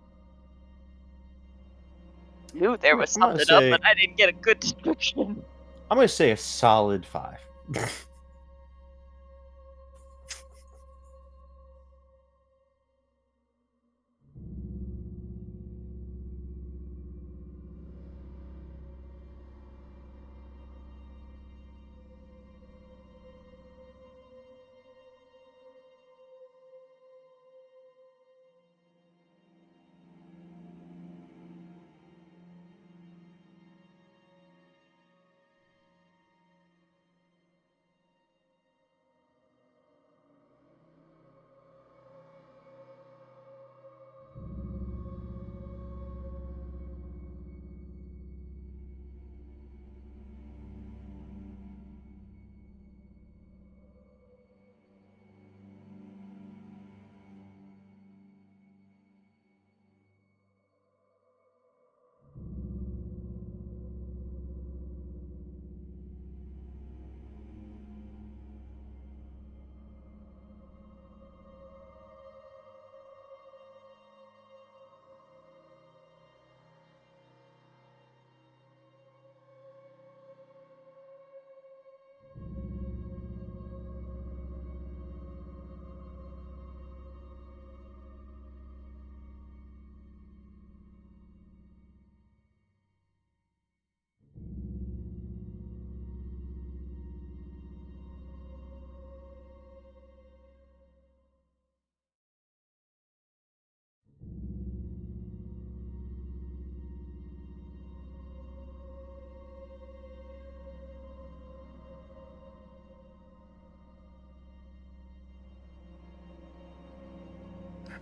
there was I'm gonna something up, say- but I didn't get a good description. I'm going to say a solid 5.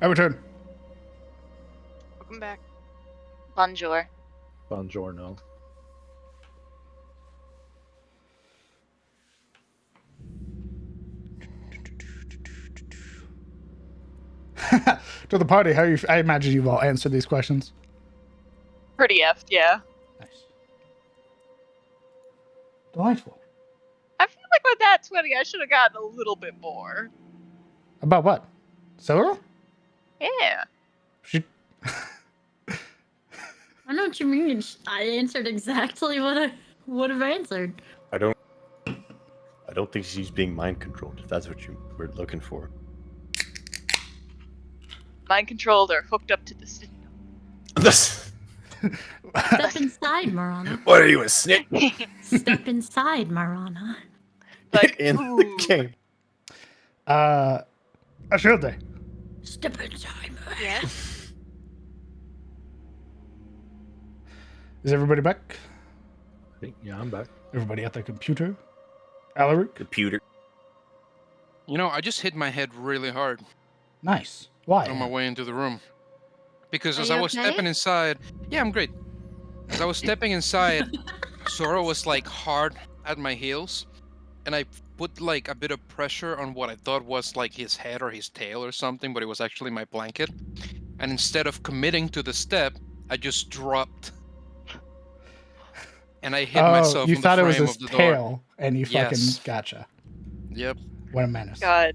I return. Welcome back. Bonjour. Buongiorno. To the party, how you? I imagine you've all answered these questions. Pretty effed, yeah. Nice. Delightful. I feel like with that 20, I should have gotten a little bit more. About what? Cyril? Yeah. She... I know what you mean. I answered exactly what I would have answered. I don't think she's being mind controlled, if that's what you were looking for. Mind controlled or hooked up to the system. Step inside, Marana. What are you, a snake? Step inside, Marana. Like, In ooh. the game. Ashilde. Step inside, Marana. Yes. Is everybody back? Yeah, I'm back. Everybody at the computer? Alaric? Computer. You know, I just hit my head really hard Nice. Why? on my way into the room. Because Are as you I was okay? stepping inside, yeah, I'm great. As I was stepping inside, Sora was like hard at my heels, and I put like a bit of pressure on what I thought was like his head or his tail or something, but it was actually my blanket. And instead of committing to the step, I just dropped. And I hit myself you in the thought it was frame his of the door. tail, and you fucking Yes. gotcha. Yep. What a menace. God.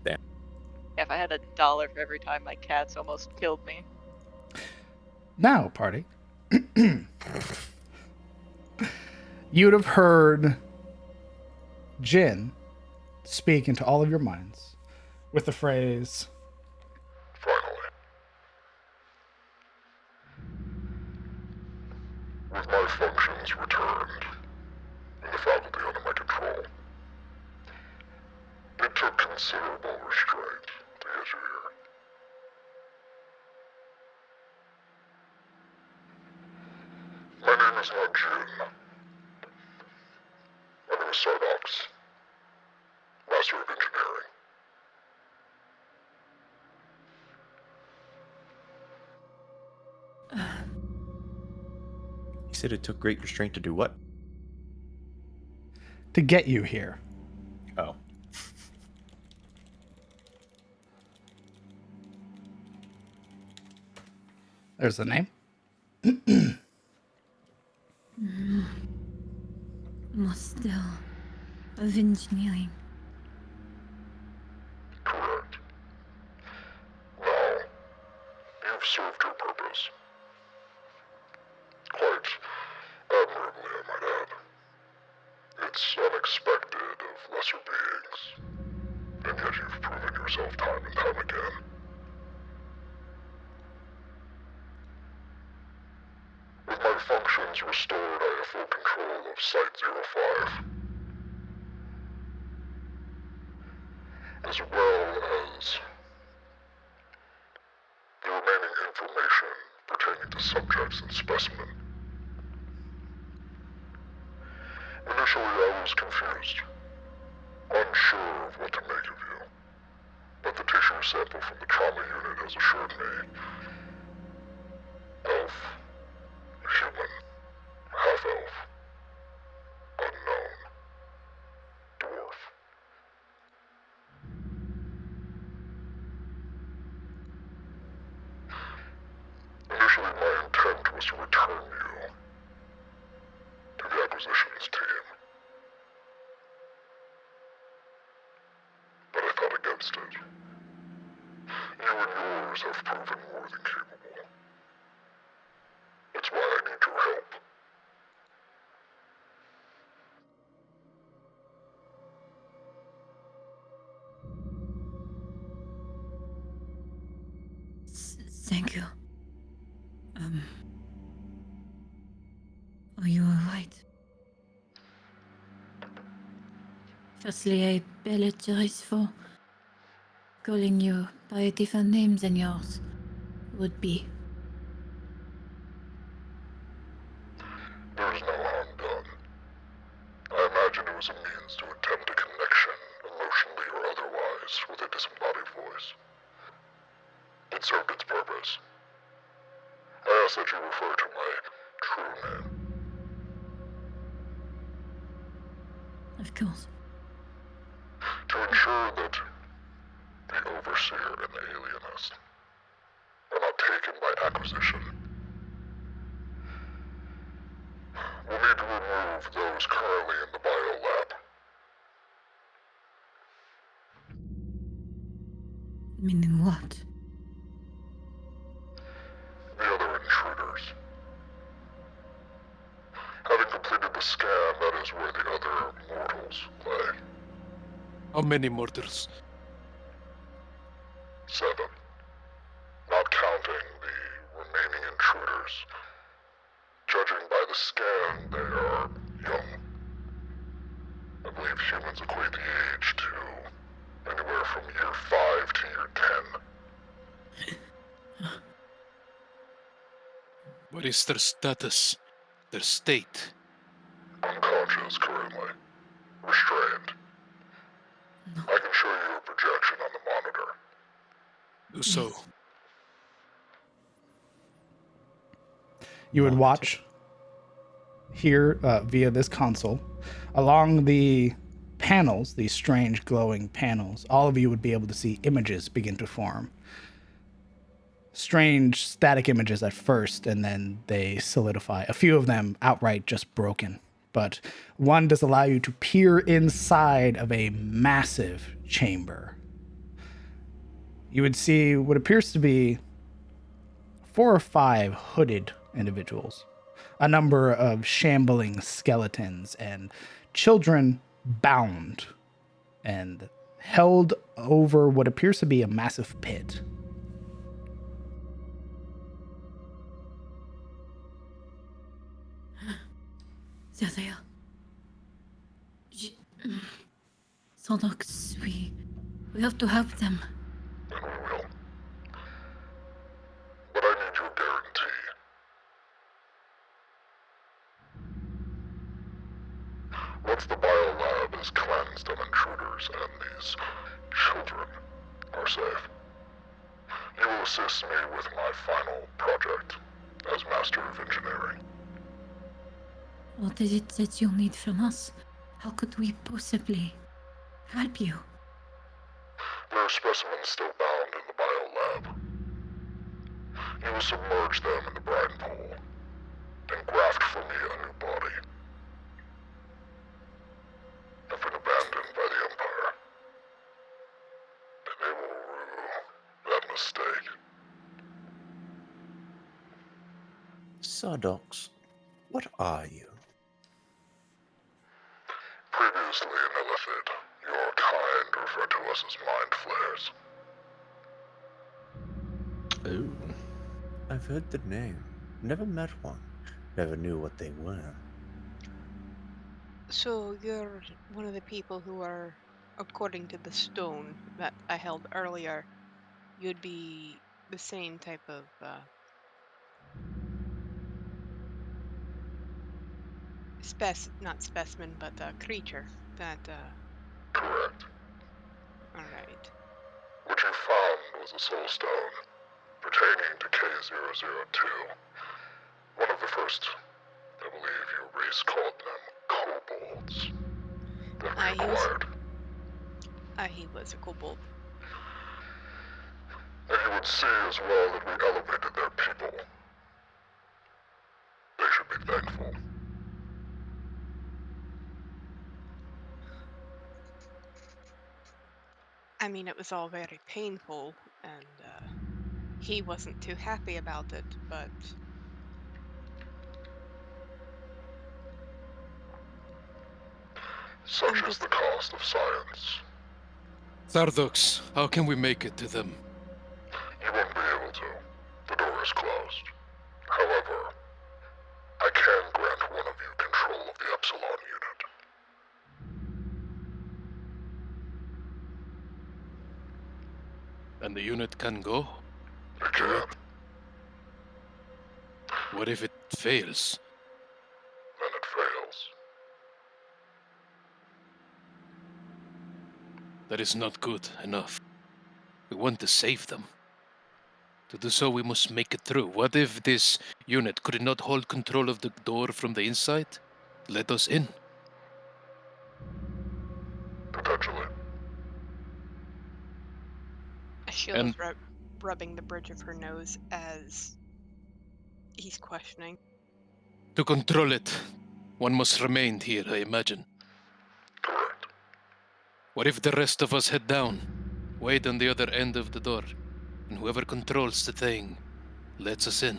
Damn. Yeah, if I had $1 for every time my cats almost killed me. Now, party. You'd have heard Jin speak into all of your minds with the phrase, Finally. With my functions returned, and the faculty under my control, it took considerable restraint to get you here. My name is not Jin. My name is Sardox, Master of Engineering. He said it took great restraint to do what? to get you here. Oh. There's the name. Must still of engineering. Correct. Now, you've served your purpose. Quite admirably, I might add. It's unexpected of lesser beings, and yet you've proven yourself time and time again. With my functions restored, I have full control of Site-05, as well as the remaining information pertaining to subjects and specimen. Initially, I was confused, unsure of what to make of you, but the tissue sample from the trauma unit has assured me elf, human, half-elf, unknown, dwarf. Initially, my intent was to return you to the acquisitions team, but I thought against it. You and yours have proven more than capable. It's why I need your help. Thank you. Are you alright? Firstly, I apologize for calling you by a different name than yours would be. There is no harm done. I imagine it was a means to attempt a connection, emotionally or otherwise, with a disembodied voice. It served its purpose. I ask that you refer to my true name. Of course. To ensure that the Overseer and the Alienist are not taken by acquisition, we'll need to remove those currently in the biolab. Meaning what? The other intruders. Having completed the scan, that is where the other mortals lay. How many mortals? 7. Not counting the remaining intruders. Judging by the scan, they are young. I believe humans equate the age to anywhere from year 5 to year 10. What is their status? Their state? Unconscious currently. Restrained. I can show you a projection on the monitor. Do so. You would watch here via this console along the panels, these strange glowing panels. All of you would be able to see images begin to form. Strange static images at first, and then they solidify. A few of them outright just broken. But one does allow you to peer inside of a massive chamber. You would see what appears to be 4 or 5 hooded individuals, a number of shambling skeletons, and children bound and held over what appears to be a massive pit. There they are. Sonox, we have to help them. And we will. But I need your guarantee. Once the biolab is cleansed of intruders and these children are safe, you will assist me with my final project as Master of Engineering. What is it that you need from us? How could we possibly help you? There are specimens still bound in the biolab. You will submerge them in the brine pool for me a new body. I've been abandoned by the Empire. And they will rue that mistake. Sardox, what are you? Previously in Illithid, your kind referred to us as mind flayers. Ooh. I've heard the name. Never met one. Never knew what they were. So you're one of the people who are, according to the stone that I held earlier, you'd be the same type of not specimen, but creature that. Correct. All right. What you found was a soul stone pertaining to K002. One of the first, I believe your race called them kobolds, that we acquired. He was a kobold. And you would see as well that we elevated their people. They should be thankful. I mean, it was all very painful, and he wasn't too happy about it, but Such is the cost of science. Sardox, how can we make it to them? You won't be able to. The door is closed. However, I can grant one of you control of the Epsilon unit. And the unit can go? You can. What if it fails? Then it fails. That is not good enough. We want to save them. To do so, we must make it through. What if this unit could not hold control of the door from the inside? Let us in. Potentially. Sheila's rubbing the bridge of her nose as he's questioning. To control it, one must remain here, I imagine. Correct. What if the rest of us head down, wait on the other end of the door, and whoever controls the thing lets us in?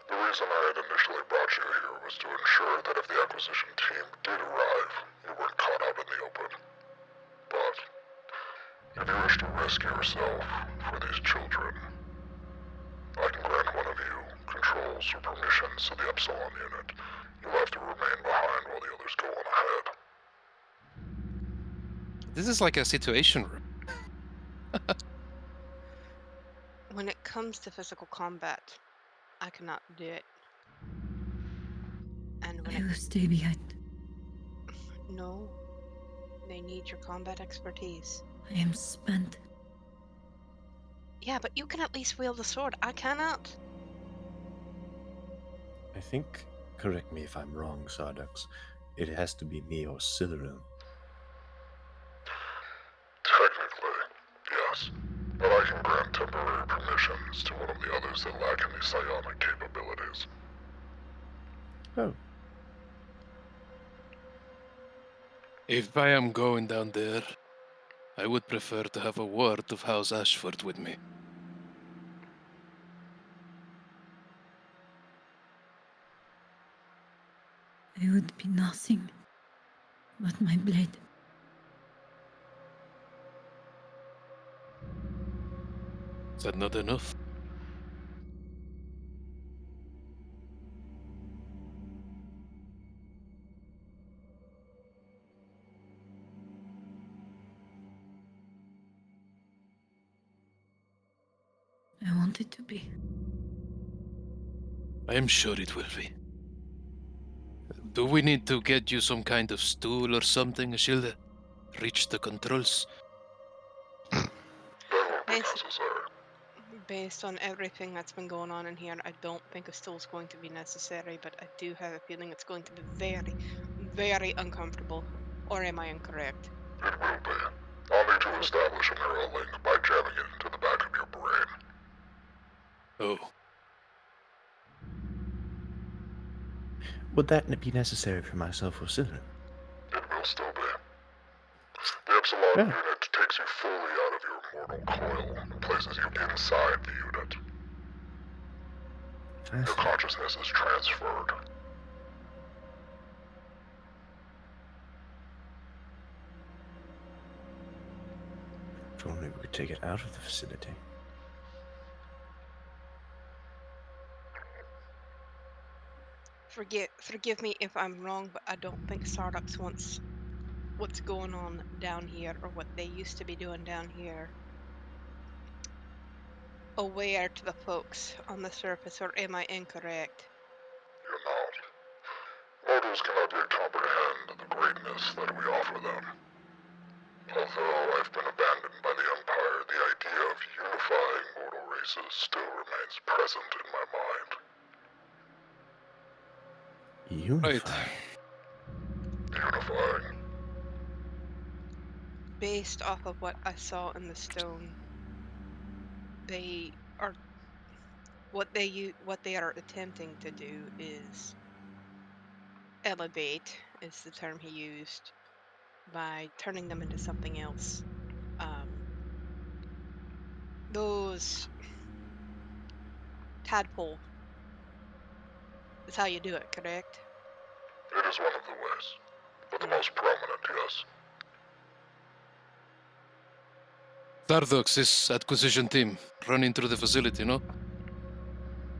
The reason I had initially brought you here was to ensure that if the acquisition team did arrive, you weren't caught out in the open. But if you wish to risk yourself for these children, I can grant one of you controls or permissions to the Epsilon unit. You'll have to remain behind while the others go on ahead. This is like a situation room. When it comes to physical combat, I cannot do it. And when I will stay behind. No, they need your combat expertise. I am spent. Yeah, but you can at least wield a sword. I cannot. I think, correct me if I'm wrong, Sardox, it has to be me or Cyril. Technically, yes. But I can grant temporary permissions to one of the others that lack any psionic capabilities. Oh, If I am going down there, I would prefer to have a ward of House Ashford with me. I would be nothing but my blade. Is that not enough? I want it to be. I am sure it will be. Do we need to get you some kind of stool or something, Ashilda? Reach the controls? That won't be necessary. Based on everything that's been going on in here, I don't think a stool's going to be necessary, but I do have a feeling it's going to be very, very uncomfortable. Or am I incorrect? It will be. I'll need to establish a neural link by jamming it into the back of your brain. Oh, Would that be necessary for myself or Sylvan? It will still be. The Epsilon Yeah. unit takes you fully out of your mortal coil and places you inside the unit. Your Fascinating. consciousness is transferred. If only we could take it out of the facility. Forgive me if I'm wrong, but I don't think Sardux wants what's going on down here or what they used to be doing down here aware to the folks on the surface, or am I incorrect? You're not. Mortals cannot yet comprehend the greatness that we offer them. Although I've been abandoned by the Empire, the idea of unifying mortal races still remains present in my mind. Unifying. Unifying. Based off of what I saw in the stone, they are what they are attempting to do is elevate, is the term he used, by turning them into something else. Those tadpole is how you do it, correct? It is one of the ways, but the most prominent, yes. Thardox is acquisition team running through the facility, no?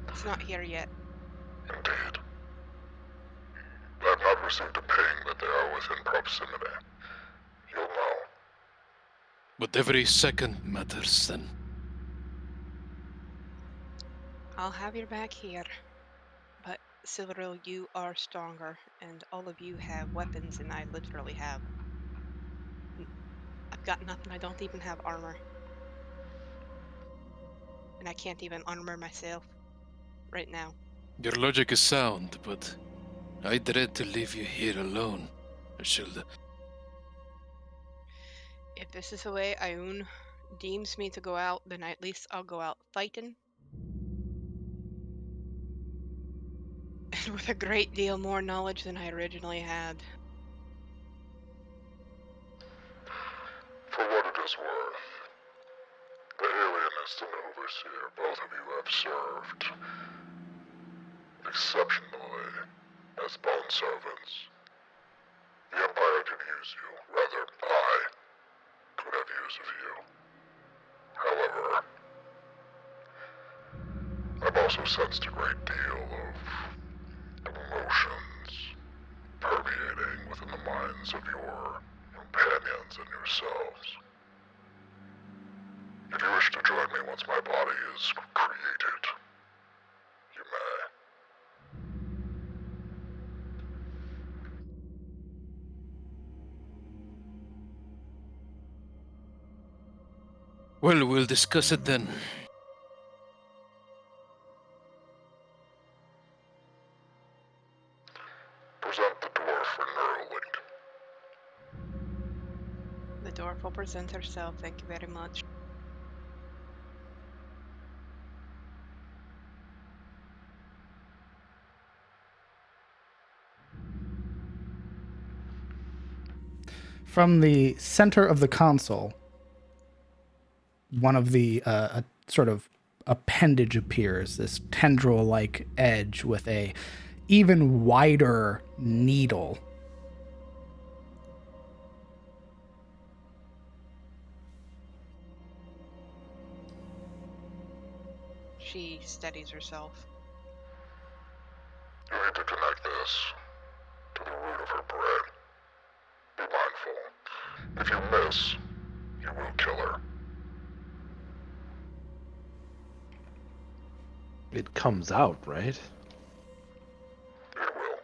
It's not here yet. Indeed. I have not received a ping that they are within proximity. You'll know. But every second matters then. I'll have your back here. But Silveril, you are stronger, and all of you have weapons, and I literally have. I've got nothing. I don't even have armor. And I can't even armor myself right now. Your logic is sound, but I dread to leave you here alone, Ashilda. If this is the way Ioun deems me to go out, then at least I'll go out fighting. And with a great deal more knowledge than I originally had. For what it is worth, the alienist and overseer, both of you have served exceptionally as bone servants. The Empire could use you. Rather, I could have use of you. However, I've also sensed a great deal of emotions permeating within the minds of your companions and yourselves. If you wish to join me once my body is created, you may. Well, we'll discuss it then. Present the dwarf for Neuralink. The dwarf will present herself. Thank you very much. From the center of the console, one of the sort of appendage appears, this tendril-like edge with a even wider needle. She steadies herself. You need to connect this to the root of her brain. Be mindful. If you miss, you will kill her. It comes out, right? It will.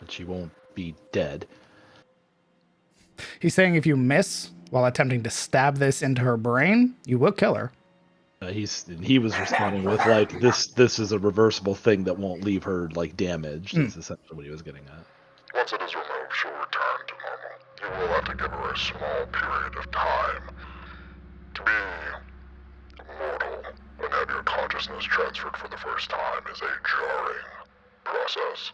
And she won't be dead. He's saying if you miss while attempting to stab this into her brain, you will kill her. He was responding with like this is a reversible thing that won't leave her like damaged. Is essentially what he was getting at. Once it is removed, she'll return to normal. You will have to give her a small period of time to be immortal and have your consciousness transferred for the first time is a jarring process.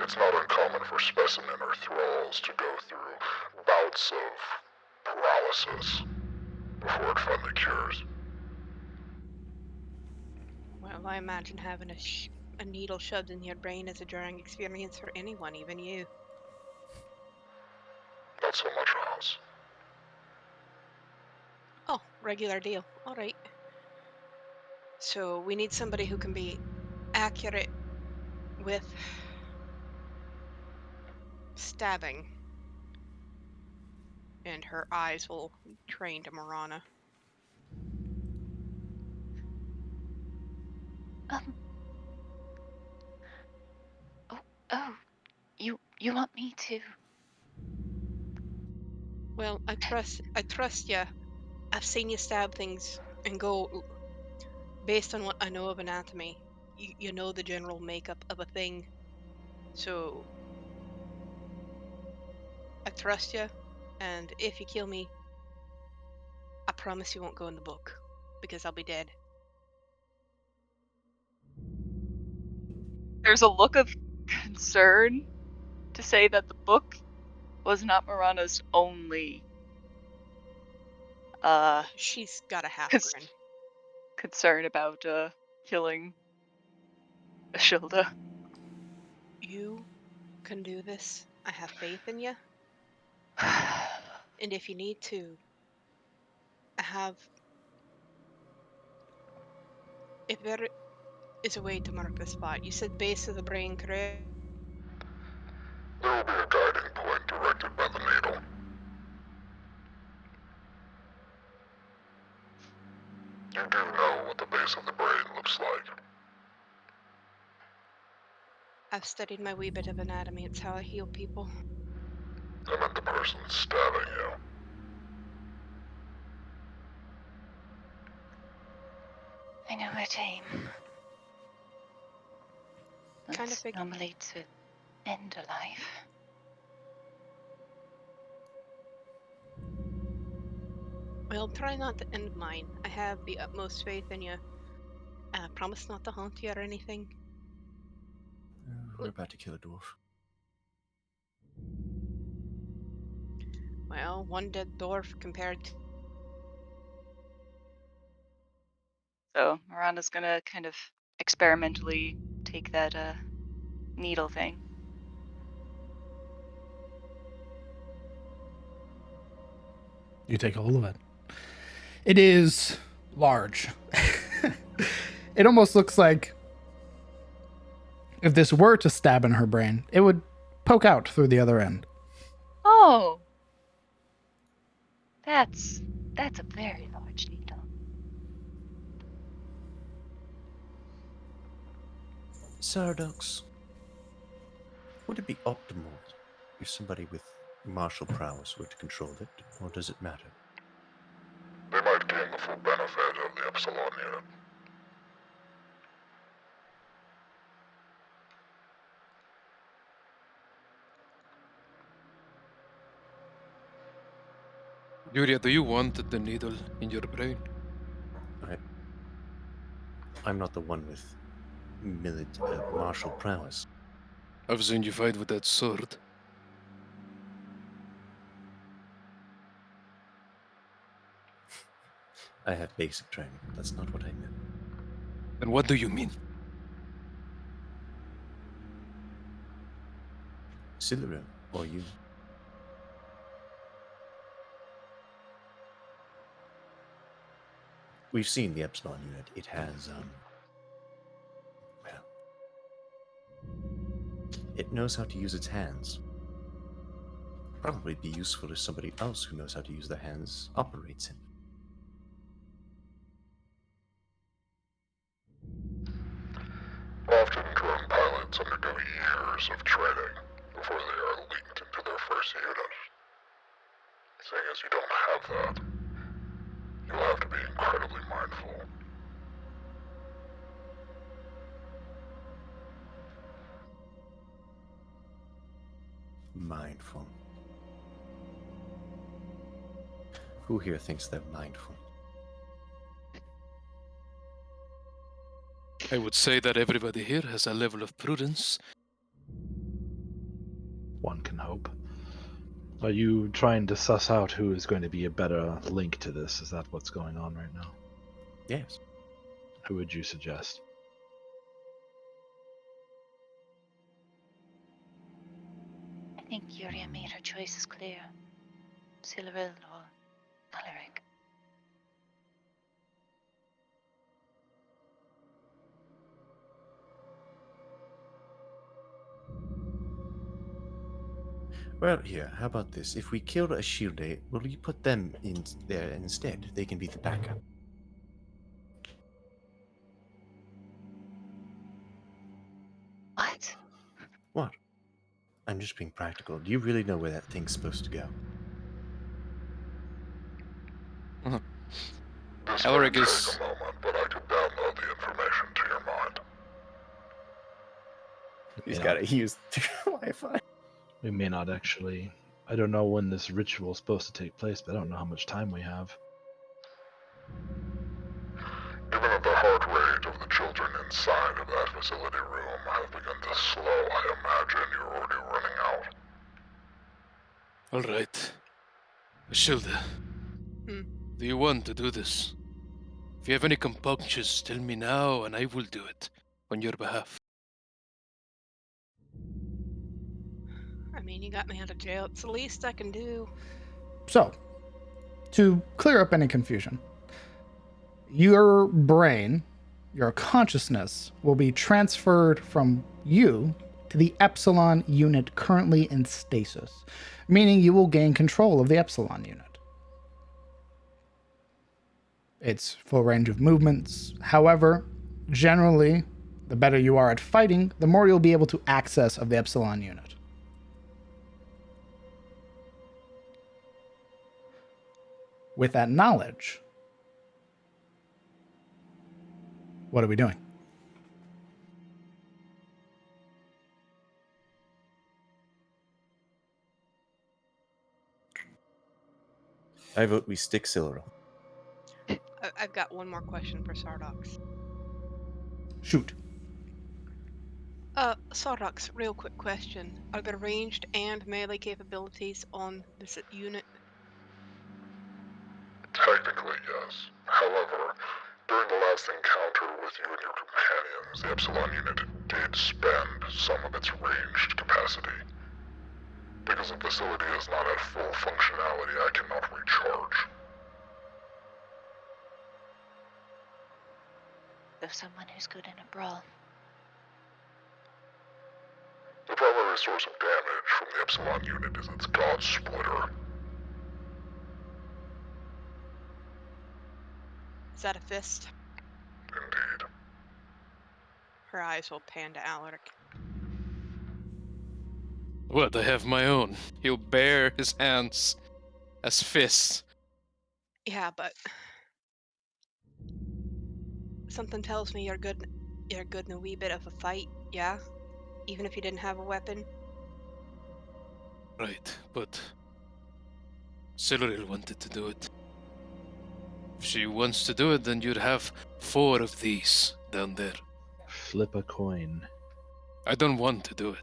It's not uncommon for specimen or thralls to go through bouts of paralysis before it finally cures. Well, I imagine having a needle shoved in your brain is a jarring experience for anyone, even you. Not so much us. Oh, regular deal. All right. So we need somebody who can be accurate with stabbing. And her eyes will train to Marana. Um. Oh. You want me to? Well, I trust you. I've seen you stab things and go based on what I know of anatomy. You know the general makeup of a thing. So I trust you, and if you kill me, I promise you won't go in the book because I'll be dead. There's a look of concern to say that the book was not Marana's only She's got a half cons- grin. concern about killing Ashilda. You can do this. I have faith in you. And if you need to, I have. If there is a way to mark the spot, you said base of the brain, correct? There will be a guiding point directed by the needle. You do know what the base of the brain looks like. I've studied my wee bit of anatomy. It's how I heal people. I meant the person stabbing you. I know her aim. Kind of That's fig- normally to end a life. Well, try not to end mine. I have the utmost faith in you. I promise not to haunt you or anything. We're about to kill a dwarf. Well, one dead dwarf compared to. So Mirana's gonna kind of experimentally take that needle thing. You take hold of it. It is large. It almost looks like if this were to stab in her brain, it would poke out through the other end. Oh, that's a very large needle. Saradox, would it be optimal if somebody with martial prowess were to control it, or does it matter? They might gain the full benefit of the Epsilon unit. Yuria, do you want the needle in your brain? I'm not the one with martial prowess. I've seen you fight with that sword. I have basic training. That's not what I meant. Then what do you mean? Silurium, or you? We've seen the Epsilon unit. It has, well, it knows how to use its hands. Probably be useful if somebody else who knows how to use their hands operates it. Often drone pilots undergo years of training before they are linked into their first unit. Seeing as you don't have that, you'll have to be incredibly mindful. Mindful. Who here thinks they're mindful? I would say that everybody here has a level of prudence. One can hope. Are you trying to suss out who is going to be a better link to this? Is that what's going on right now? Yes. Who would you suggest? I think Yuria made her choices clear. Silveril or Alaric. Well, here, how about this? If we kill a Shieldate, will you put them in there instead? They can be the backup. What? What? I'm just being practical. Do you really know where that thing's supposed to go? This Alaric may take is... a moment, but I can download the information to your mind. He's Yeah. got to use Wi-Fi. We may not actually. I don't know when this ritual is supposed to take place, but I don't know how much time we have. Even if the heart rate of the children inside of that facility room have begun to slow, I imagine you're already running out. All right. Ashilda, Hmm. do you want to do this? If you have any compunctions, tell me now and I will do it on your behalf. I mean, you got me out of jail. It's the least I can do. So, to clear up any confusion, your brain, your consciousness, will be transferred from you to the Epsilon unit currently in stasis, meaning you will gain control of the Epsilon unit. Its full range of movements. However, generally, the better you are at fighting, the more you'll be able to access of the Epsilon unit. With that knowledge, what are we doing? I vote we stick Silveril. I've got one more question for Sardox. Shoot. Sardox, real quick question. Are there ranged and melee capabilities on this unit? Technically, yes. However, during the last encounter with you and your companions, the Epsilon unit did spend some of its ranged capacity. Because the facility is not at full functionality, I cannot recharge. So someone who's good in a brawl. The primary source of damage from the Epsilon unit is its God Splitter. Is that a fist? Indeed. Her eyes will pan to Alaric. What, I have my own. He'll bare his hands as fists. Yeah, but something tells me you're good. You're good in a wee bit of a fight. Yeah, even if you didn't have a weapon. Right, but Silveril wanted to do it. If she wants to do it, then you'd have 4 of these down there. Flip a coin. I don't want to do it.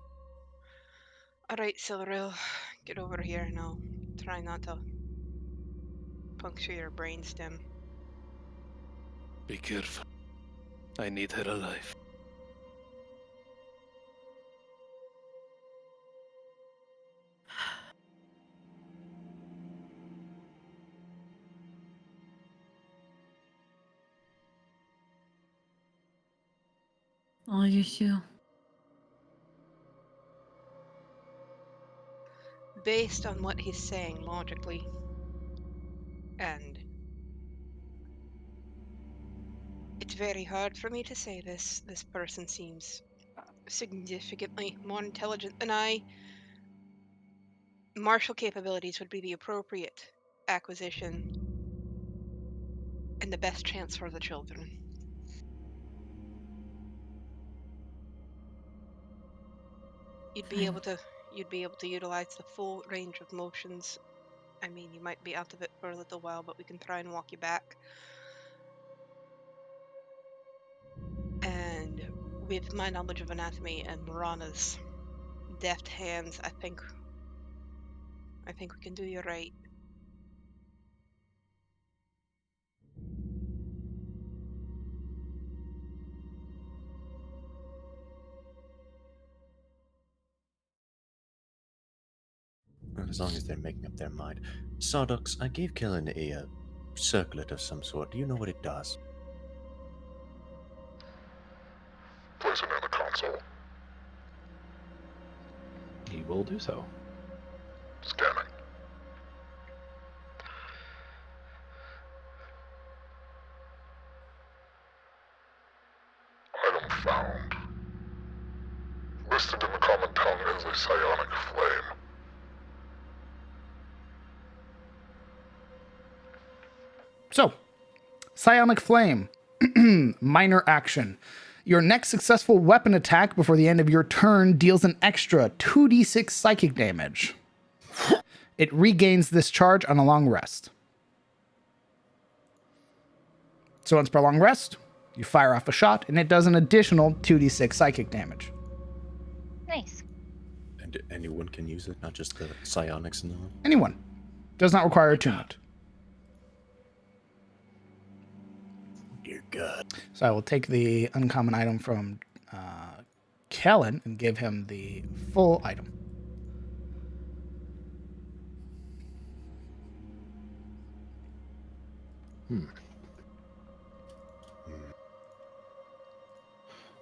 All right, Silveril, get over here and I'll try not to puncture your brainstem. Be careful. I need her alive. Are you sure? Based on what he's saying logically, and it's very hard for me to say this. This person seems significantly more intelligent than I. Martial capabilities would be the appropriate acquisition and the best chance for the children. You'd be able to utilize the full range of motions. I mean, you might be out of it for a little while, but we can try and walk you back. And with my knowledge of anatomy and Morana's deft hands, I think we can do you right. Well, as long as they're making up their mind. Sawdux, I gave Kellen a circlet of some sort. Do you know what it does? Place it in the console. He will do so. Scanning. Item found. Listed in the common tongue as a psionic flame. So, Psionic Flame. Minor action. Your next successful weapon attack before the end of your turn deals an extra 2d6 psychic damage. It regains this charge on a long rest. So once per long rest, you fire off a shot, and it does an additional 2d6 psychic damage. Nice. And anyone can use it, not just the psionics in the room? Anyone. Does not require attunement. Dear God. So I will take the uncommon item from Kellen and give him the full item.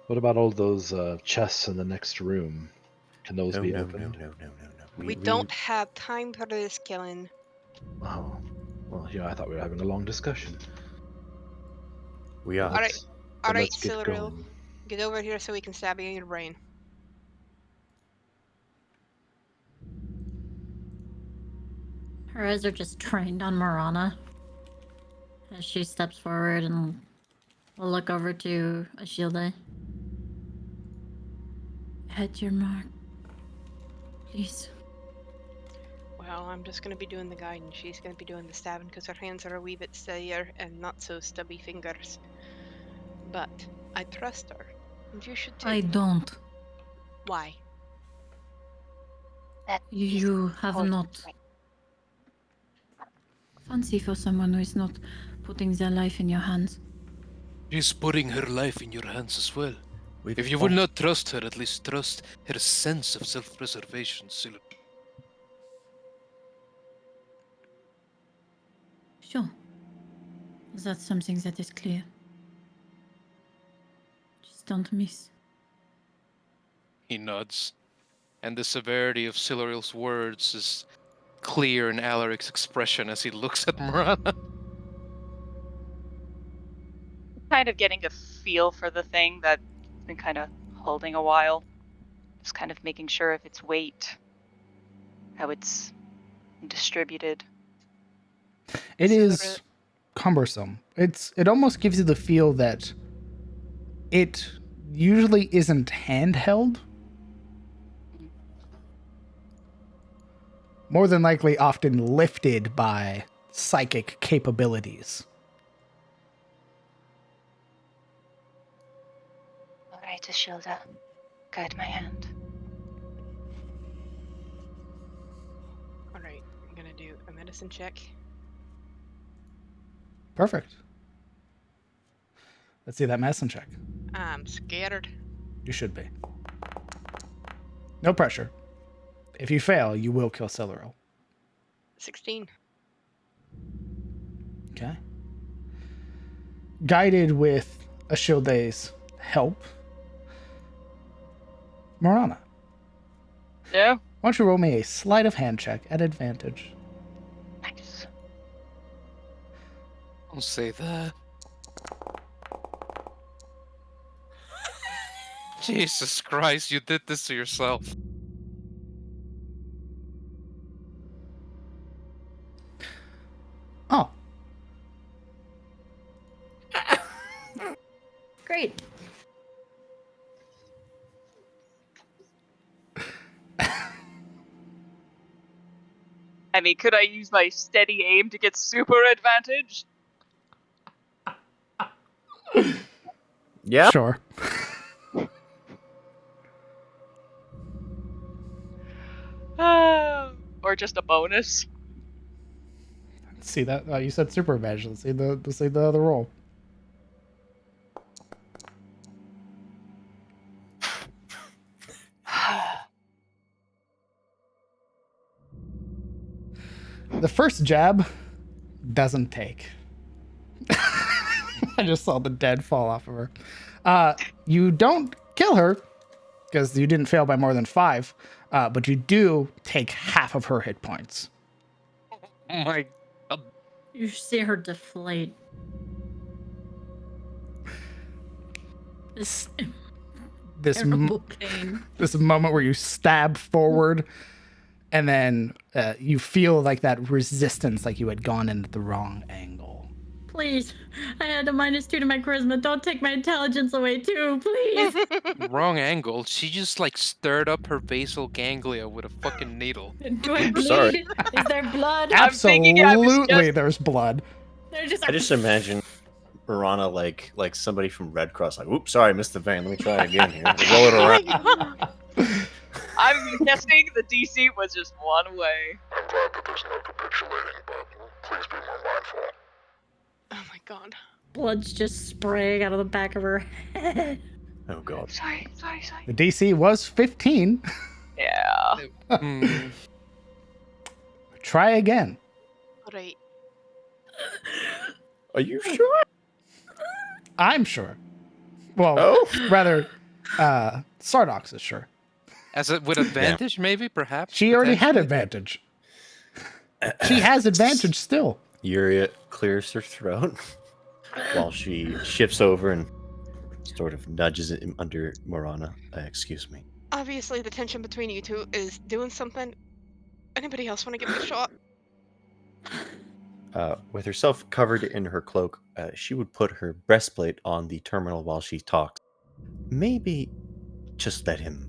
What about all those chests in the next room? Can those be opened? No. We don't have time for this, Kellen. Oh, well, I thought we were having a long discussion. We are. All right, Then all right, let's get Silveril, going. get over here so we can stab you in your brain. Her eyes are just trained on Marana as she steps forward and will look over to Ashilde. Hit your mark. Please. Well, I'm just gonna be doing the guiding. She's gonna be doing the stabbing because her hands are a wee bit steadier and not so stubby fingers. But I trust her, and you should too. I don't. Why? That You is have important, not. right? Fancy for someone who is not putting their life in your hands. She's putting her life in your hands as well. We've If you will not trust her, at least trust her sense of self-preservation, Silla. Sure. That's something that is clear. Just don't miss. He nods, and the severity of Silaril's words is clear in Alaric's expression as he looks at Marana. Kind of getting a feel for the thing that's been kind of holding a while. Just kind of making sure of its weight, how it's distributed. It So is cumbersome. It almost gives you the feel that it usually isn't handheld. More than likely often lifted by psychic capabilities. All right, Ashilda, guide my hand. All right, I'm gonna do a medicine check. Perfect. Let's see that medicine check. I'm scared. You should be. No pressure. If you fail, you will kill Silveril. 16. Okay. Guided with Ashilde's help, Marana, Yeah. why don't you roll me a sleight of hand check at advantage? Nice. Don't say that. Jesus Christ, you did this to yourself. Oh, Great. I mean, could I use my steady aim to get super advantage? Yeah. sure. Or just a bonus. See that? You said super advantage. Let's see the other roll. The first jab doesn't take. I just saw the dead fall off of her. You don't kill her because you didn't fail by more than 5, but you do take half of her hit points. Oh my god. You see her deflate. This This terrible pain. this moment where you stab forward, and then you feel like that resistance, like you had gone into the wrong angle. Please, I had a -2 to my charisma. Don't take my intelligence away too, please. Wrong angle. She just like stirred up her basal ganglia with a fucking needle. Do I bleed? Sorry. Is there blood? I'm thinking I was Absolutely, just- there's blood. There's just I just imagine Marana like somebody from Red Cross, like, oops, sorry, I missed the vein. Let me try again here. Roll it around. I'm guessing the DC was just one way. I'm glad that there's no capitulating, but please be more mindful. Oh my god. blood's just spraying out of the back of her head. Oh god. Sorry. The DC was 15. Yeah. Hmm. Try again. Alright. Are you sure? I'm sure. Well, Oh. rather, Sardox is sure. As a, with advantage, maybe, perhaps. She already had potentially? advantage. She has advantage still. Yuria clears her throat while she shifts over and sort of nudges it under Morana. Excuse me. Obviously, the tension between you two is doing something. Anybody else want to give it a shot? With herself covered in her cloak, she would put her breastplate on the terminal while she talks. Maybe just let him.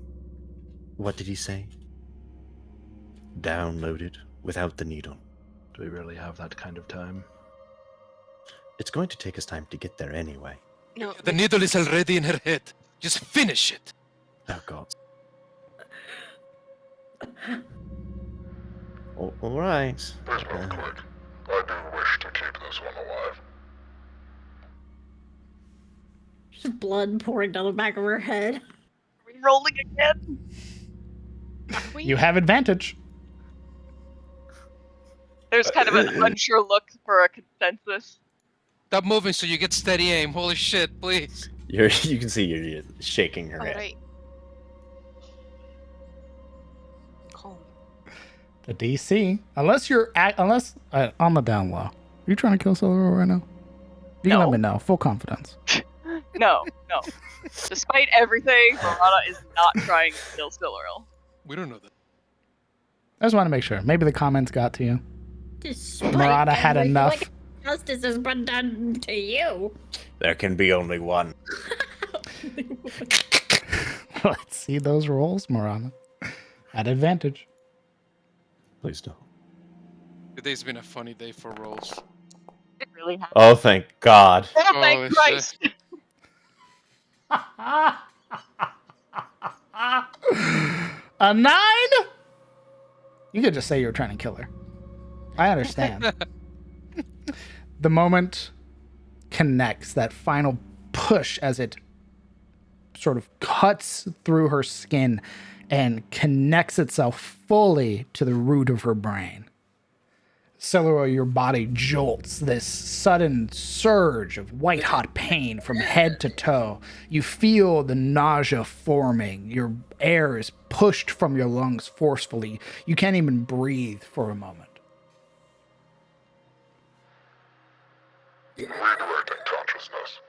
What did he say? Download it without the needle. Do we really have that kind of time? It's going to take us time to get there anyway. No. The needle is already in her head. Just finish it. Oh god. All right. Please move quick. I do wish to keep this one alive. Just blood pouring down the back of her head. Rolling again. You have advantage. There's kind of an unsure look for a consensus. Stop moving so you get steady aim. Holy shit, please. You can see Yuria shaking her head. Alright. Calm. The DC, unless on the down low. Are you trying to kill Silver right now? You can No. let me know. Full confidence. No. Despite everything, Marana is not trying to kill Siluril. We don't know that. I just want to make sure. Maybe the comments got to you. Despite Murata had everything, enough. like, justice has been done to you. There can be only one. Let's see those rolls, Morana. At advantage. Please don't. Today's been a funny day for rolls. It really has. Oh, thank God. Oh, Oh, thank shit. Christ! A 9? You could just say you're trying to kill her. I understand. The moment connects, that final push as it sort of cuts through her skin and connects itself fully to the root of her brain. Celery, your body jolts, this sudden surge of white-hot pain from head to toe. You feel the nausea forming. Your air is pushed from your lungs forcefully. You can't even breathe for a moment. Redirecting consciousness.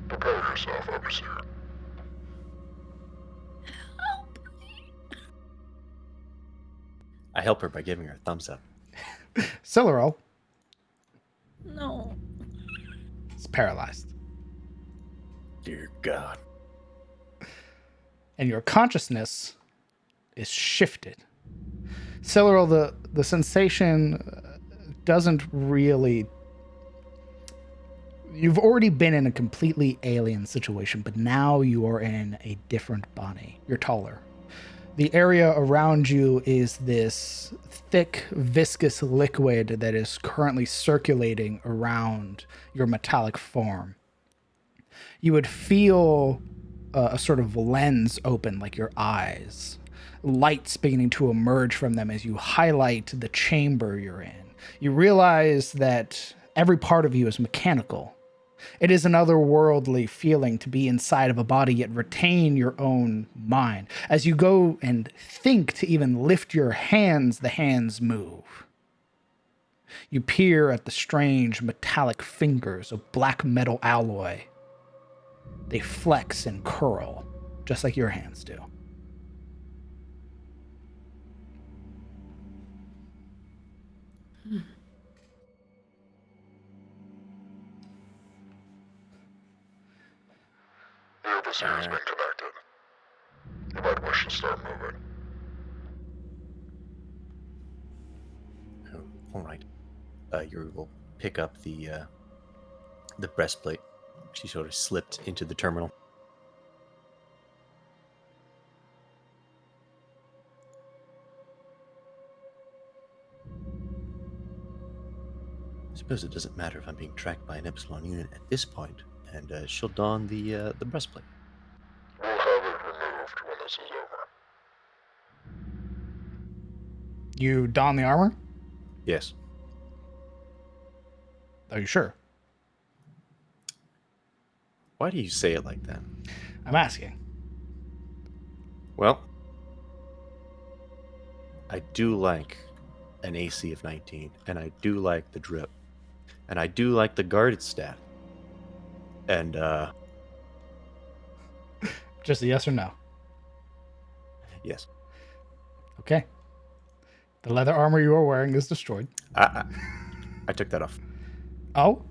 Prepare yourself, Overseer. I help her by giving her a thumbs up. Celery No. is paralyzed, Dear God. and your consciousness is shifted. Celery, the sensation doesn't really... You've already been in a completely alien situation, but now you are in a different body. You're taller. The area around you is this thick, viscous liquid that is currently circulating around your metallic form. You would feel a sort of lens open, like your eyes. Lights beginning to emerge from them as you highlight the chamber you're in. You realize that every part of you is mechanical. It is an otherworldly feeling to be inside of a body, yet retain your own mind. As you go and think to even lift your hands, the hands move. You peer at the strange metallic fingers of black metal alloy. They flex and curl, just like your hands do. The overseer has been connected. You might wish to start moving. Oh, all right. You will pick up the breastplate. She sort of slipped into the terminal. I suppose it doesn't matter if I'm being tracked by an Epsilon unit at this point, and she'll don the breastplate. We'll have it removed when this is over. You don the armor? Yes. Are you sure? Why do you say it like that? I'm asking. Well, I do like an AC of 19, and I do like the drip, and I do like the guarded stat. And, Just a yes or no? yes. Okay. The leather armor you are wearing is destroyed. I took that off. Oh?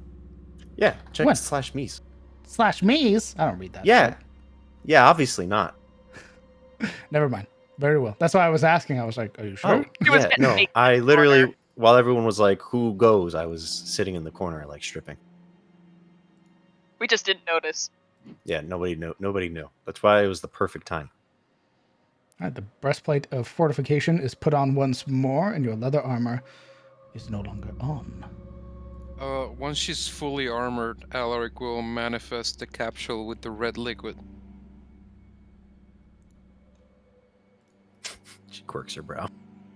Yeah, check When? /me's. /me's? I don't read that. Yeah. Yeah, obviously not. Never mind. Very well. That's why I was asking. I was like, are you sure? was Yeah, meant no. to make I the literally, corner. while everyone was like, who goes? I was sitting in the corner, like, stripping. We just didn't notice. Yeah, nobody knew. That's why it was the perfect time. All right, the breastplate of fortification is put on once more, and your leather armor is no longer on. Once she's fully armored, Alaric will manifest the capsule with the red liquid. She quirks her brow.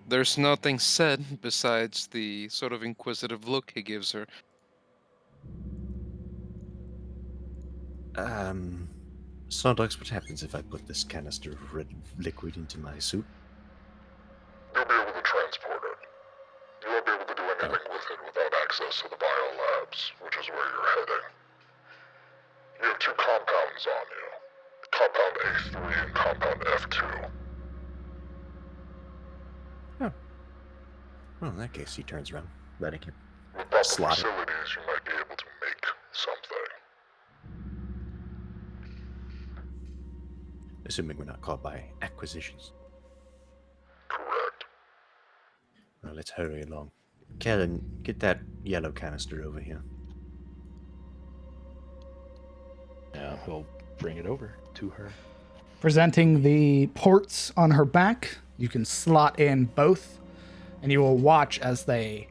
There's nothing said besides the sort of inquisitive look he gives her. Snowdogs, what happens if I put this canister of red liquid into my suit? You'll be able to transport it. You won't be able to do anything with it without access to the biolabs, which is where you're heading. You have 2 compounds on you. Compound A3 and Compound F2. Well, in that case, he turns around, letting him With proper slot it. facilities, you might be able to make something. Assuming we're not caught by acquisitions. Correct. Well, let's hurry along. Kellen, get that yellow canister over here. Yeah, he'll bring it over to her. Presenting the ports on her back, you can slot in both, and you will watch as they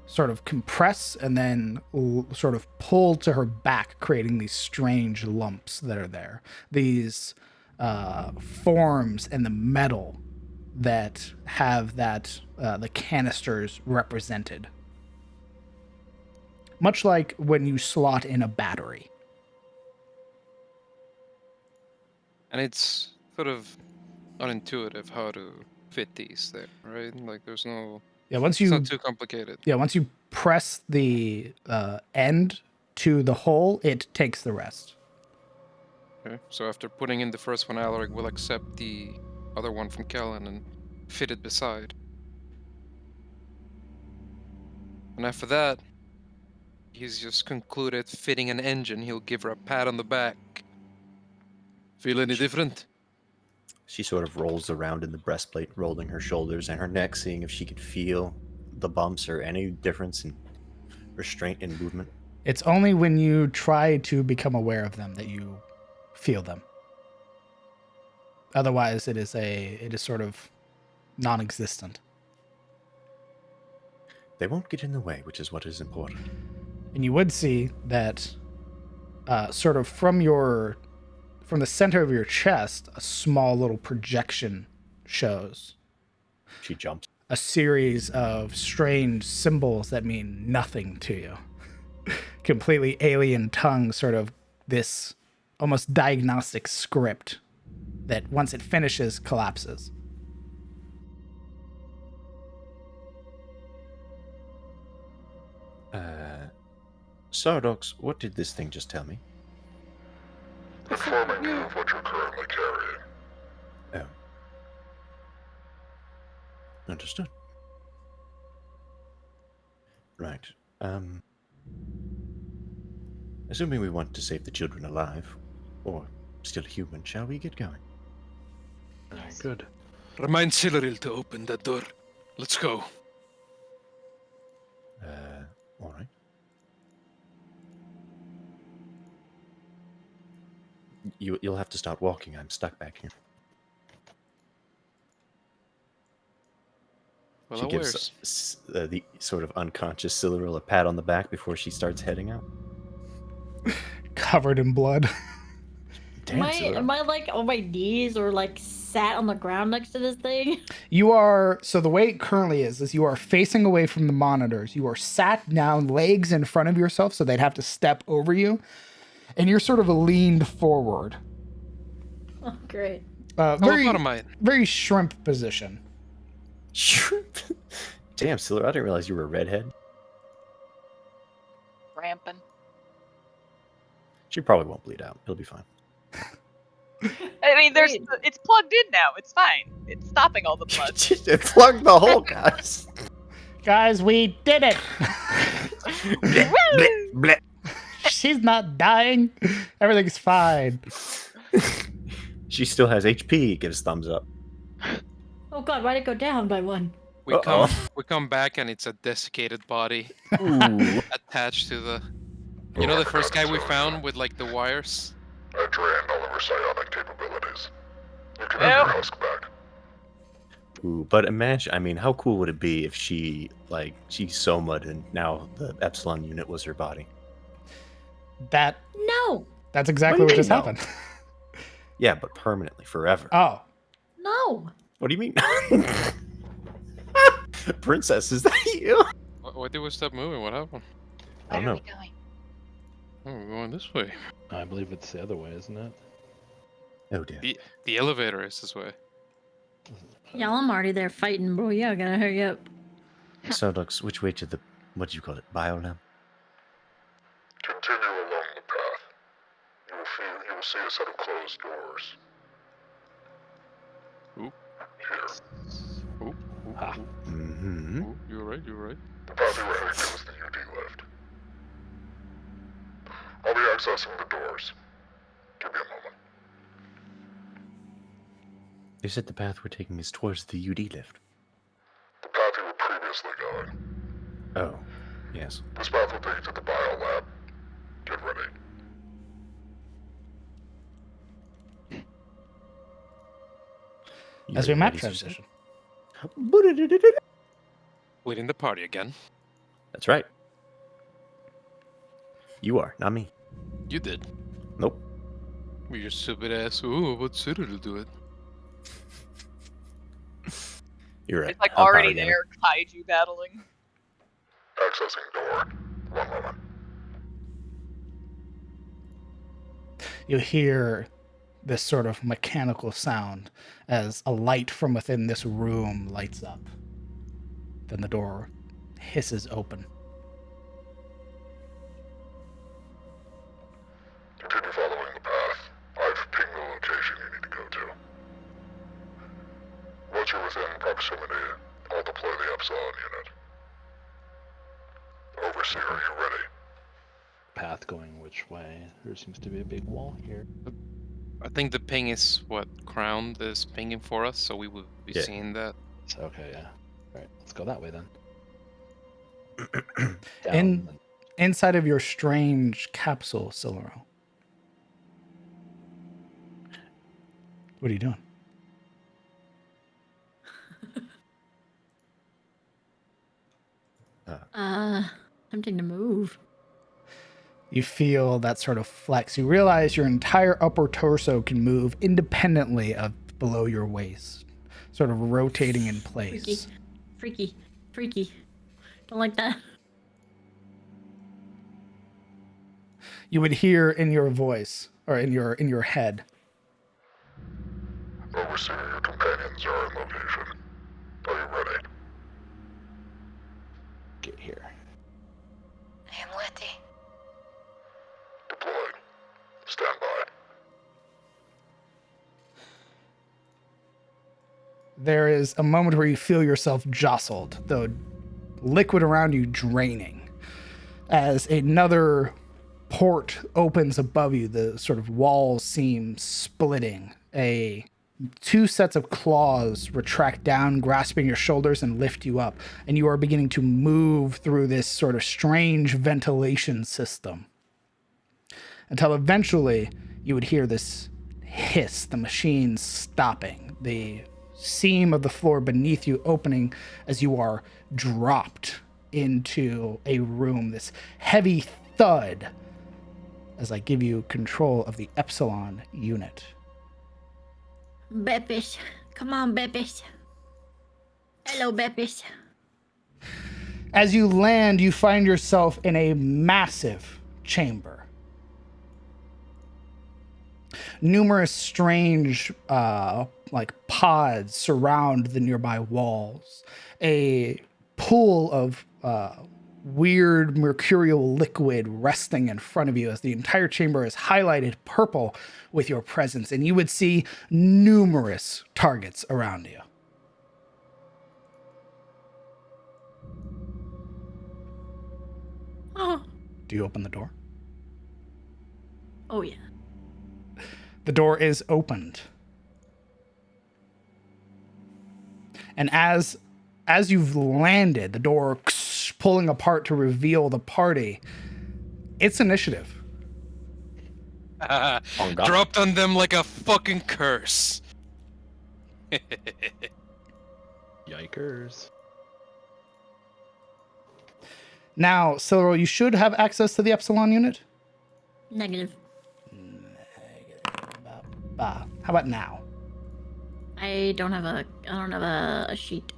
sort of compress and then sort of pull to her back, creating these strange lumps that are there. These forms in the metal that have that the canisters represented. Much like when you slot in a battery. And it's sort of unintuitive how to fit these there, right? Like there's no... Yeah, once It's you not too complicated. Yeah, once you press the end to the hole, it takes the rest. Okay. So after putting in the first one, Alaric will accept the other one from Kellen and fit it beside. And after that, he's just concluded fitting an engine. He'll give her a pat on the back. Feel any different? She sort of rolls around in the breastplate, rolling her shoulders and her neck, seeing if she could feel the bumps or any difference in restraint and movement. It's only when you try to become aware of them that you feel them. Otherwise, it is sort of non-existent. They won't get in the way, which is what is important. And you would see that sort of from the center of your chest, a small little projection shows She jumps. a series of strange symbols that mean nothing to you. Completely alien tongue, sort of this almost diagnostic script that once it finishes, collapses. Sardox, what did this thing just tell me? Informing you of what you're currently carrying. Oh. Understood. Right. Assuming we want to save the children alive, or still human, shall we get going? Good. Remind Siluril to open that door. Let's go. All right. You'll have to start walking. I'm stuck back here. Well, She gives the sort of unconscious Siluril a pat on the back before she starts heading out. Covered in blood. Damn, Am I like on my knees or like sat on the ground next to this thing? You are, so the way it currently is you are facing away from the monitors. You are sat down, legs in front of yourself, so they'd have to step over you. And you're sort of leaned forward. Oh, great. Very shrimp position. Shrimp. Damn, Siluril, I didn't realize you were a redhead. Ramping. She probably won't bleed out. It'll be fine. I mean, it's plugged in now. It's fine. It's stopping all the blood. It plugged the hole, guys. Guys, we did it. Blech, blech, blech. She's not dying. Everything's fine. She still has HP. Get his thumbs up. Oh god, why'd it go down by one? We come back and it's a desiccated body Ooh. attached to the... You know the first guy we found with like the wires? I drained all of her psionic capabilities. You can Ew. have your husk back. Ooh, but imagine, I mean, how cool would it be if she soma'd and now the Epsilon unit was her body? That's No! exactly what just No. happened. Yeah, but permanently, forever. Oh. No! What do you mean? Princess, is that you? Why did we stop moving? What happened? I don't Where are know. we going? Oh, we're going this way. I believe it's the other way, isn't it? Oh dear. The elevator is this way. Yeah, I'm already there fighting, bro. Yeah, gotta hurry up. Sardox, which way to the, what do you call it, biolab? Continue along the path. You will see a set of closed doors. Ooh. Here. Ooh, Ah. Mm-hmm. ooh, you're right. The path you were heading to is the UD lift. I'll be accessing the doors. Give me a moment. You said the path we're taking is towards the UD lift. The path you were previously going. Oh, yes. This path will take you to the bio lab. Get ready. You As are we map ready to say? transition. Leading the party again. That's right. You are, not me. You did. Nope. We your stupid ass. Ooh, what suited to do it? You're right. It's like I'm already power there, kaiju battling. Accessing door. One moment. You hear this sort of mechanical sound as a light from within this room lights up. Then the door hisses open. Continue following the path. I've pinged the location you need to go to. Once you're within proximity, I'll deploy the Epsilon unit. Overseer, are you ready? Path going which way? There seems to be a big wall here. I think the ping is what Crown is pinging for us, so we will be Yeah. seeing that. So, okay, yeah. Alright, let's go that way then. In- Down, Inside of your strange capsule, Siluro. What are you doing? tempting to move. You feel that sort of flex. You realize your entire upper torso can move independently of below your waist, sort of rotating in place. Freaky. Don't like that. You would hear in your voice, or in your head, Overseer, your companions are in location. Are you ready? Get here. I am ready. Deployed. Stand by. there is a moment where you feel yourself jostled, the liquid around you draining, as another port opens above you. The sort of walls seem splitting. Two sets of claws retract down, grasping your shoulders and lift you up, and you are beginning to move through this sort of strange ventilation system until eventually you would hear this hiss, the machine stopping, the seam of the floor beneath you opening as you are dropped into a room, this heavy thud as I give you control of the Epsilon unit. Bepish. Come on, Bepish. Hello, Bepish. As you land, you find yourself in a massive chamber. Numerous strange, pods surround the nearby walls. A pool of weird mercurial liquid resting in front of you as the entire chamber is highlighted purple with your presence, and you would see numerous targets around you. Oh. Do you open the door? Oh, yeah. The door is opened. And as you've landed, the door pulling apart to reveal the party, it's initiative. Dropped on them like a fucking curse. Yikers. Now, Silro, you should have access to the Epsilon unit. Negative. How about now? I don't have a sheet.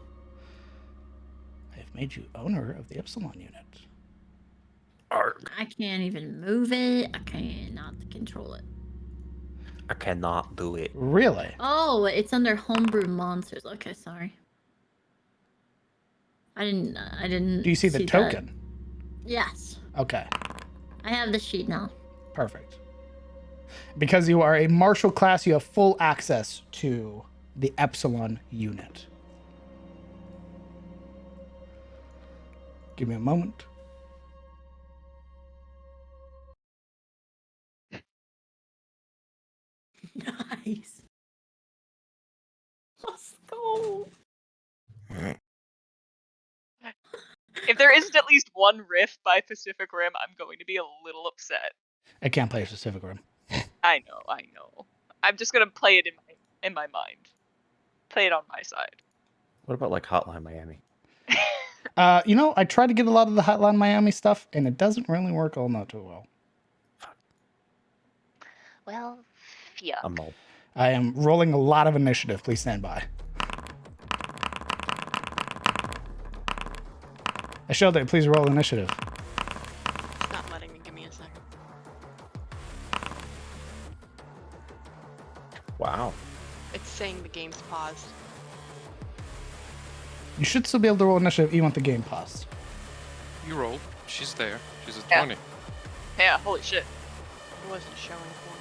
I've made you owner of the Epsilon unit. I can't even move it. I cannot control it. I cannot do it. Really? Oh, it's under homebrew monsters. Okay, sorry. I didn't. Do you see the token? That. Yes. Okay. I have the sheet now. Perfect. Because you are a martial class, you have full access to the Epsilon unit. Give me a moment. Nice. Let's go. If there isn't at least one riff by Pacific Rim, I'm going to be a little upset. I can't play Pacific Rim. I know. I'm just gonna play it in my mind. Play it on my side. What about like Hotline Miami? I tried to get a lot of the Hotline Miami stuff, and it doesn't really work all not too well. Well, yeah. I am rolling a lot of initiative. Please stand by. Ashelde, please roll initiative. It's not letting me. Give me a second. Wow. It's saying the game's paused. You should still be able to roll initiative even with the game paused. You rolled. She's there. She's a Yeah. 20. Yeah, holy shit. It wasn't showing for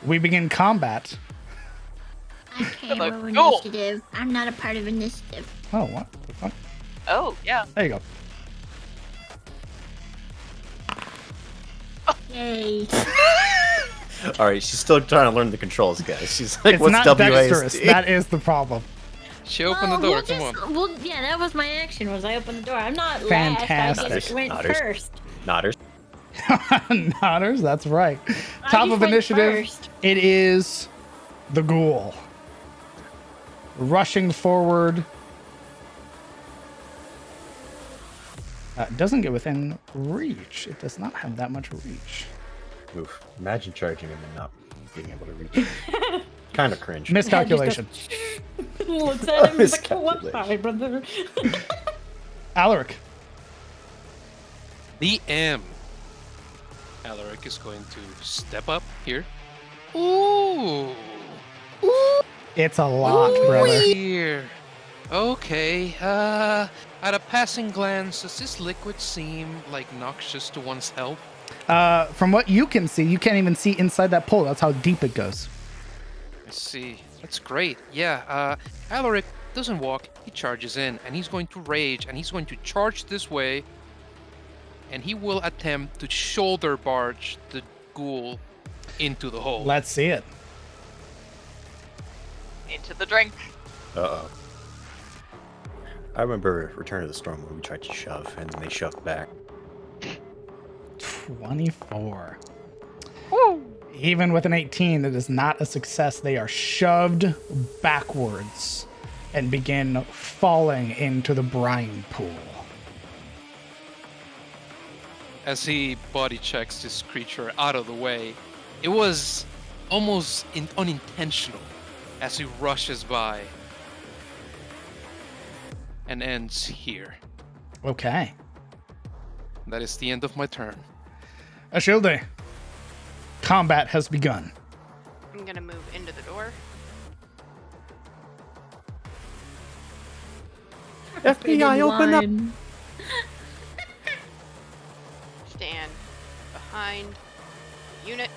me. We begin combat. I can't Like, roll go. initiative. I'm not a part of initiative. Oh, what? The fuck? Oh, yeah. There you go. Yay. All right, she's still trying to learn the controls, guys. She's like, It's what's not dexterous. WASD? That is the problem. She opened the door. Come on. Well, yeah, that was my action. Was I opened the door? I'm not Fantastic. last. I just went Nodders. first. Nodders. Nodders, that's right. I Top just of went initiative, first. it is the ghoul. Rushing forward. It doesn't get within reach. It does not have that much reach. Oof. Imagine charging him and not being able to reach. Kind of cringe. Miscalculation. Looks at him and is like, oh, I'm Miscalculation. sorry, brother. Alaric. The M. Alaric is going to step up here. Ooh. It's a lot, brother. Here. Okay. At a passing glance, does this liquid seem like noxious to one's health? From what you can see, you can't even see inside that pool. That's how deep it goes. I see. That's great. Yeah. Alaric doesn't walk. He charges in, and he's going to rage, and he's going to charge this way, and he will attempt to shoulder barge the ghoul into the hole. Let's see it. Into the drink. Uh-oh. I remember Return of the Storm when we tried to shove, and then they shoved back. 24. Woo! Even with an 18, it is not a success. They are shoved backwards and begin falling into the brine pool. As he body checks this creature out of the way, it was almost unintentional as he rushes by and ends here. Okay. That is the end of my turn. Ashilde, combat has begun. I'm gonna move into the door. FBI, open up! Line. Stand behind the unit.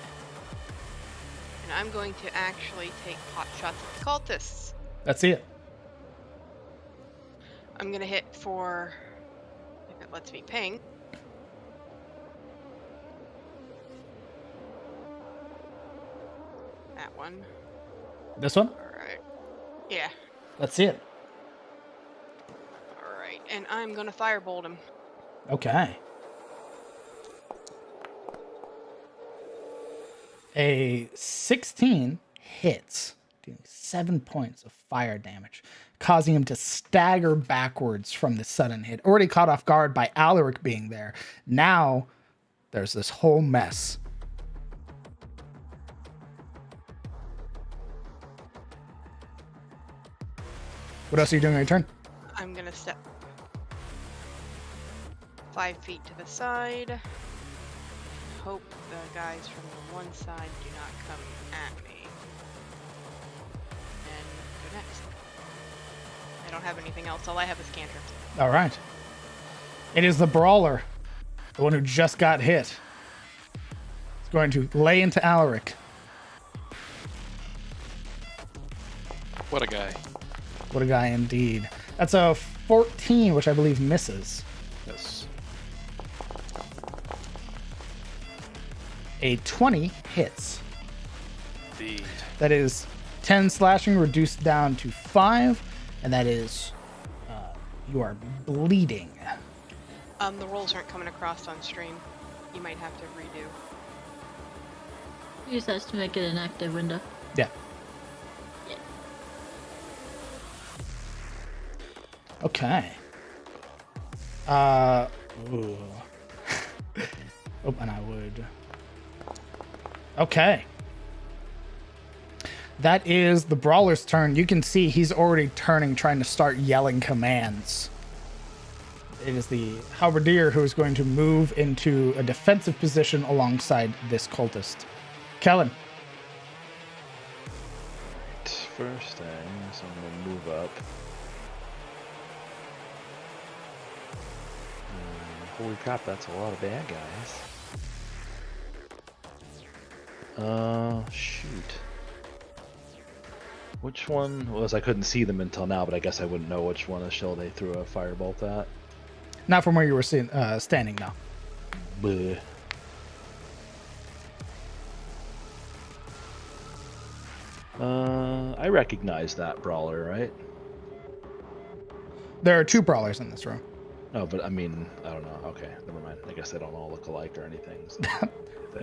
And I'm going to actually take pot shots at the cultists. Let's see it. I'm gonna hit for, if it lets me ping. That one. This one? Alright. Yeah. Let's see it. Alright. And I'm gonna firebolt him. Okay. A 16 hits, dealing 7 points of fire damage, causing him to stagger backwards from the sudden hit. Already caught off guard by Alaric being there. Now, there's this whole mess. What else are you doing on your turn? I'm gonna step 5 feet to the side. Hope the guys from the one side do not come at me. And go next. I don't have anything else. All I have is cantrips. All right. It is the brawler, the one who just got hit. It's going to lay into Alaric. What a guy. What a guy indeed. That's a 14, which I believe misses. Yes. A 20 hits. Indeed. That is 10 slashing reduced down to 5, and that is you are bleeding. The rolls aren't coming across on stream. You might have to redo. Use that to make it an active window. Yeah. Yeah. Okay. Ooh. Oh, and I would. Okay. That is the brawler's turn. You can see he's already turning, trying to start yelling commands. It is the halberdier who is going to move into a defensive position alongside this cultist. Kellen. First thing, so I'm gonna move up. Holy crap, that's a lot of bad guys. Shoot. Which one was? I couldn't see them until now, but I guess I wouldn't know which one of shell they threw a firebolt at. Not from where you were standing, no. Bleh. I recognize that brawler, right? There are 2 brawlers in this room. No, but I mean, I don't know. Okay, never mind. I guess they don't all look alike or anything. So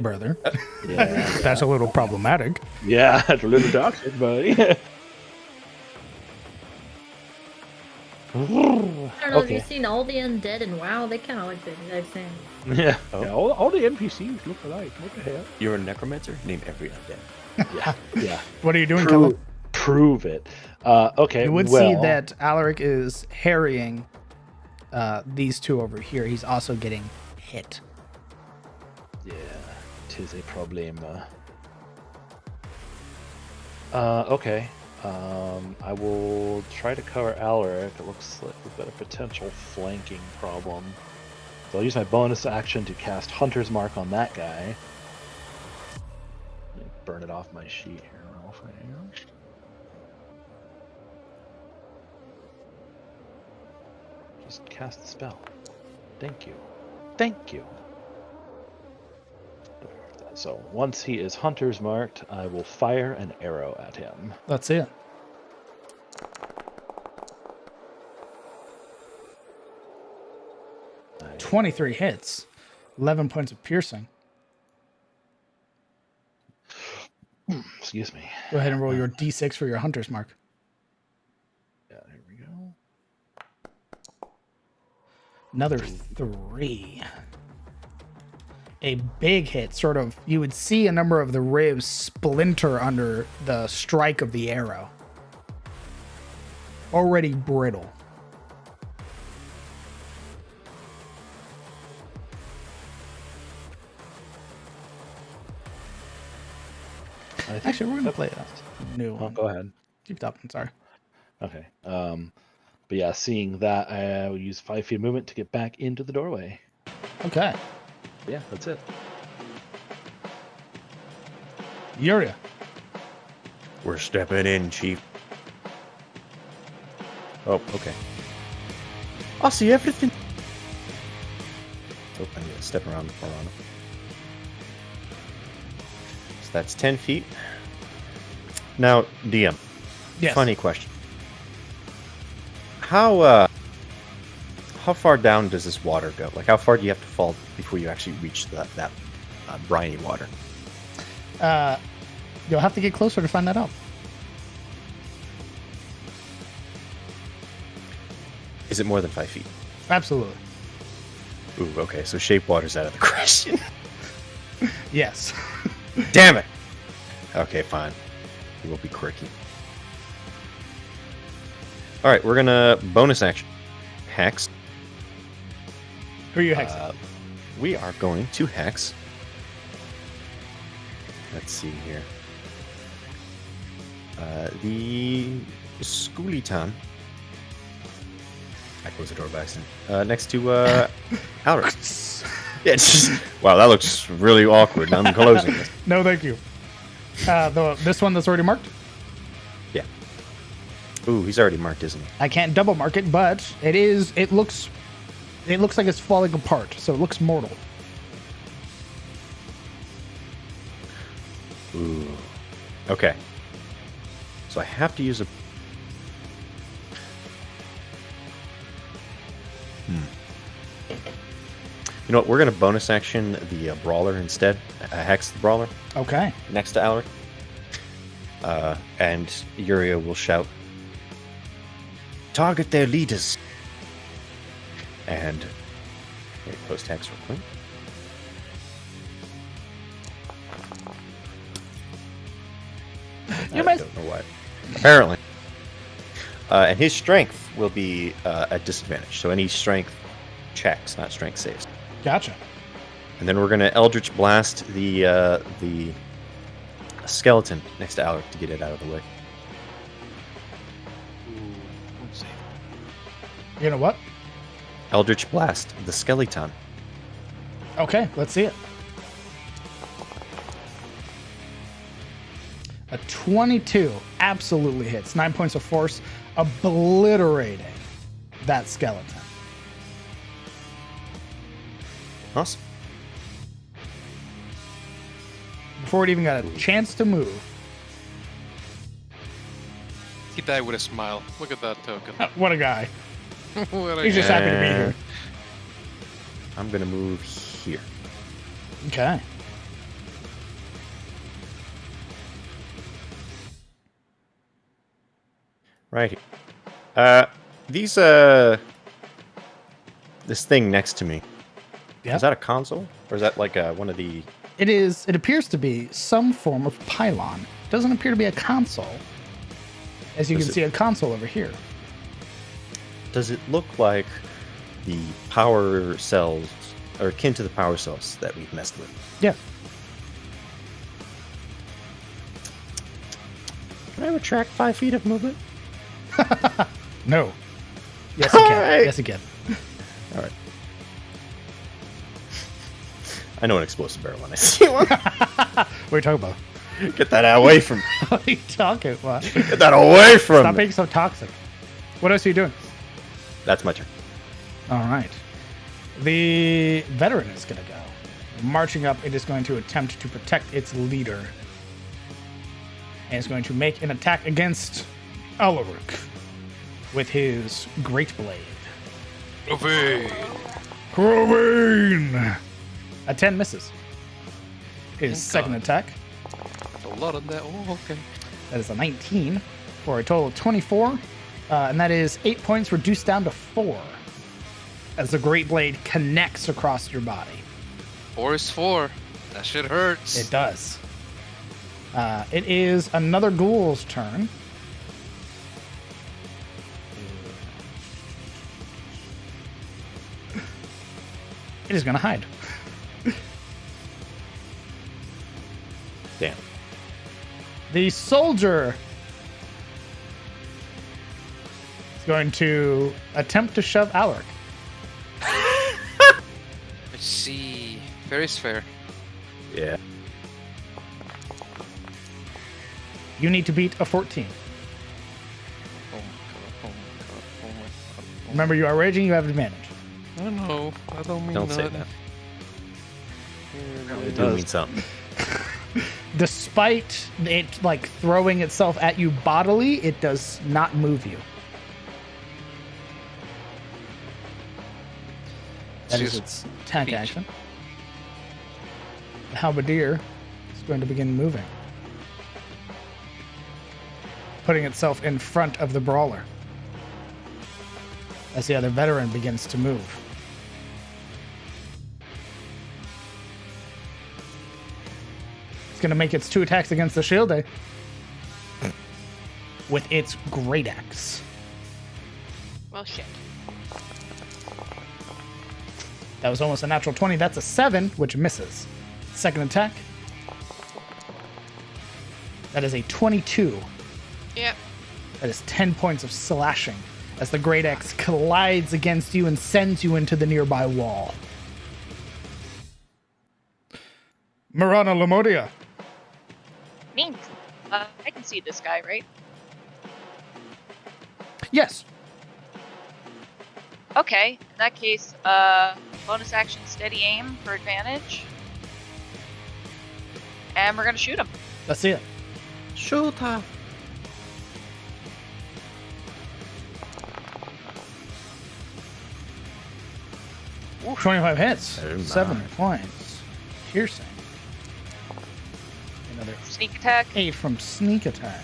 Brother. yeah, That's a little problematic. yeah, it's a little toxic, but yeah. I don't know if Okay. you've seen all the undead and WoW, they kind of like the exact same. Yeah. Oh. Yeah, all the NPCs look alike. What the hell? You're a necromancer? Name every undead. Yeah. Yeah. What are you doing, Kellen? Prove it. Okay. You would well, see that Alaric is harrying these two over here. He's also getting hit. Yeah, 'tis a problema. Okay. I will try to cover Alaric. It looks like we've got a potential flanking problem. So I'll use my bonus action to cast Hunter's Mark on that guy. Let me burn it off my sheet here real fast. Just cast the spell. Thank you. Thank you. So once he is Hunter's marked, I will fire an arrow at him. Let's see it. I- 23 hits, 11 points of piercing. Excuse me. Go ahead and roll your d6 for your hunter's mark. Yeah, here we go. Another 3. A big hit, sort of. You would see a number of the ribs splinter under the strike of the arrow. Already brittle. Actually, we're going to play a new Oh, one. go ahead. Keep it up. I'm sorry. Okay. But yeah, seeing that, I will use 5 feet of movement to get back into the doorway. Okay. Yeah, that's it. Yuria. We're stepping in, Chief. Oh, okay. I'll see everything. Oh, I need to step around Morana. So that's 10 feet. Now, DM. Yes. Funny question. How far down does this water go? Like, how far do you have to fall before you actually reach that briny water? You'll have to get closer to find that out. Is it more than 5 feet? Absolutely. Ooh, okay, so shape water's out of the question. Yes. Damn it! Okay, fine. It will be quirky. Alright, we're gonna bonus action. Hex. Who are you hexing? We are going to hex. Let's see here. The Schooliton. I closed the door by accident. Next to Alric. Yeah, it's just, wow, that looks really awkward. I'm closing this. No, thank you. This one that's already marked? Yeah. Ooh, he's already marked, isn't he? I can't double mark it, but it looks like it's falling apart, so it looks mortal. Ooh. Okay. So I have to use a... You know what? We're going to bonus action the Brawler instead. Hex the Brawler Okay. next to Alaric. And Yuria will shout, "Target their leaders!" And... Wait, post hex real quick. You I missed. don't know why. Apparently. And his strength will be at disadvantage. So any strength checks, not strength saves. Gotcha. And then we're going to Eldritch Blast the skeleton next to Alaric to get it out of the way. You know what? Eldritch Blast the skeleton. Okay, let's see it. A 22 absolutely hits. 9 points of force, obliterating that skeleton. Awesome. Before it even got a chance to move. He died with a smile. Look at that token. What a guy. What a He's just guy. happy to be here. I'm going to move here. Okay. Right here. These this thing next to me. Yep. Is that a console or is that like one of the? It appears to be some form of pylon. It doesn't appear to be a console. As you can see a console over here. Does it look like the power cells, or akin to the power cells that we've messed with? Yeah. Can I retract 5 feet of movement? No. Yes, you can. Alright. Yes, you can. All right. I know an explosive barrel when I see one. What are you talking about? Get that away from me. What are you talking about? Get that away from Stop me. being so toxic. What else are you doing? That's my turn. All right. The veteran is going to go. Marching up, it is going to attempt to protect its leader. And is going to make an attack against Alaric with his Great Blade. Crevain. Crevain! A 10 misses. His Thank second God. attack, A lot of that. Oh, okay. that is a 19 for a total of 24. And that is 8 points reduced down to 4 as the Great Blade connects across your body. 4 is 4. That shit hurts. It does. It is another ghoul's turn. It is going to hide. Damn. The soldier is going to attempt to shove Alaric. Let's see. Fair is fair. Yeah. You need to beat a 14. Oh my god. Oh my god. Oh my god. Oh Remember, you are raging, you have advantage. I know. I don't mean Don't say nothing. that. Yeah, It does. do mean something. Despite it like throwing itself at you bodily, it does not move you. That is Just its attack speech. action. The halberdier is going to begin moving, putting itself in front of the brawler as the other veteran begins to move. It's going to make its 2 attacks against the shield with its great axe. Well, shit. That was almost a natural 20. That's a 7, which misses. Second attack. That is a 22. Yep. That is 10 points of slashing as the great axe collides against you and sends you into the nearby wall. Marana Lamodia. Me. I can see this guy, right? Yes. Okay. In that case, bonus action steady aim for advantage. And we're gonna shoot him. Let's see it. Shoot her. Ooh, 25 hits. Oh my. 7 points. Piercing. Another Sneak attack. 8 from sneak attack.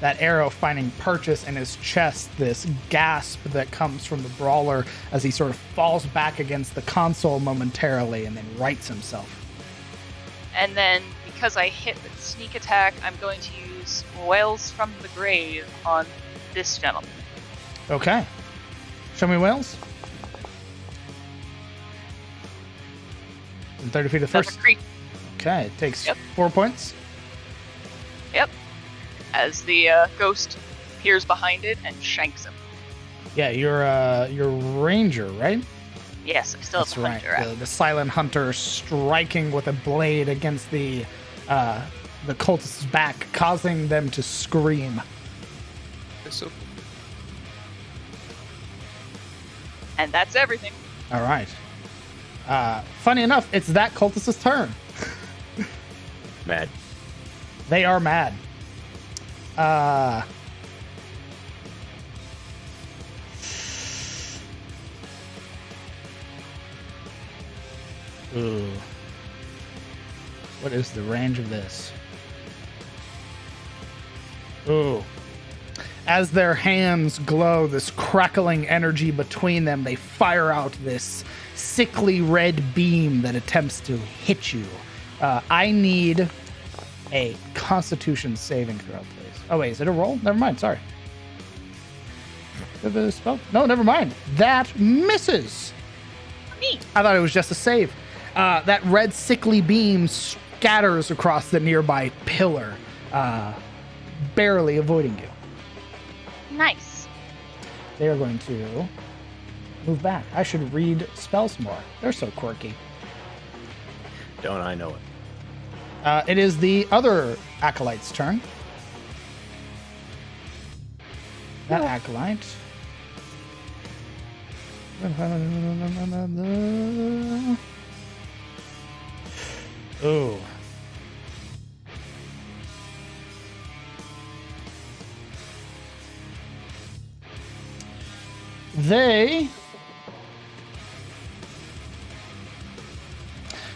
That arrow finding purchase in his chest, this gasp that comes from the brawler as he sort of falls back against the console momentarily and then rights himself. And then, because I hit with sneak attack, I'm going to use Wails from the Grave on this gentleman. Okay. Show me Wales. And 30 feet of Another first. creep. Okay, it takes Yep. 4 points. Yep. As the ghost appears behind it and shanks him. Yeah, you're ranger, right? Yes, I still That's have the right. hunter out. The silent hunter striking with a blade against the cultist's back, causing them to scream. It's okay. And that's everything. All right. Funny enough, it's that cultist's turn. Mad. They are mad. Ooh. What is the range of this? Ooh. As their hands glow, this crackling energy between them, they fire out this sickly red beam that attempts to hit you. I need a Constitution saving throw, please. Oh, wait, is it a roll? Never mind, sorry. Spell? No, never mind. That misses. Neat. I thought it was just a save. That red sickly beam scatters across the nearby pillar, barely avoiding you. Nice. They are going to move back. I should read spells more. They're so quirky. Don't I know it? It is the other acolyte's turn. That acolyte. Oh. They're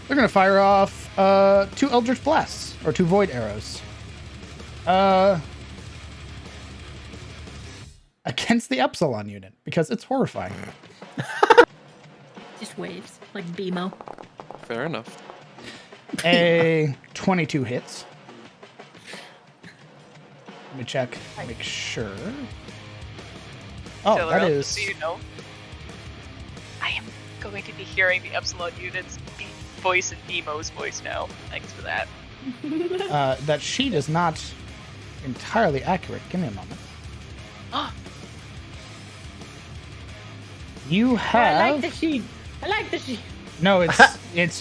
going to fire off 2 Eldritch Blasts, or 2 Void Arrows. Against the Epsilon unit, because it's horrifying. Just waves, like BMO. Fair enough. A 22 hits. Let me check, make sure. Oh, that is... So you know, I am going to be hearing the Epsilon unit's voice and Nemo's voice now. Thanks for that. That sheet is not entirely accurate. Give me a moment. You have... I like the sheet. I like the sheet. No, it's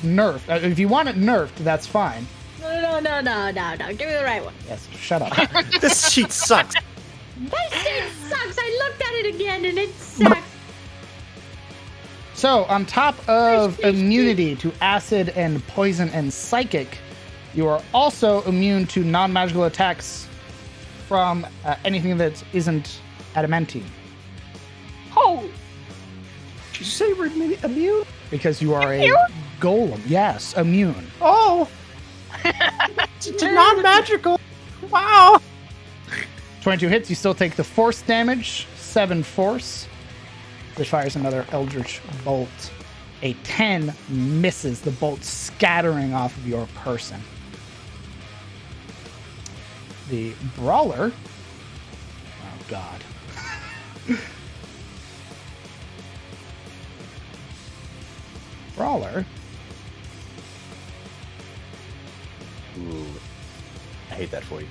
nerfed. If you want it nerfed, that's fine. No. Give me the right one. Yes, shut up. This sheet sucks. My sheet sucks. I looked at it again and it sucks. So, on top of immunity to acid and poison and psychic, you are also immune to non-magical attacks from anything that isn't adamantine. Oh! Did you say we're immune? Because you are a golem. Yes, immune. Oh! to non-magical. Wow! 22 hits, you still take the force damage, 7 force. Which fires another Eldritch Bolt. A 10 misses, the bolt scattering off of your person. The Brawler... Oh, God. Brawler... Ooh, I hate that for you.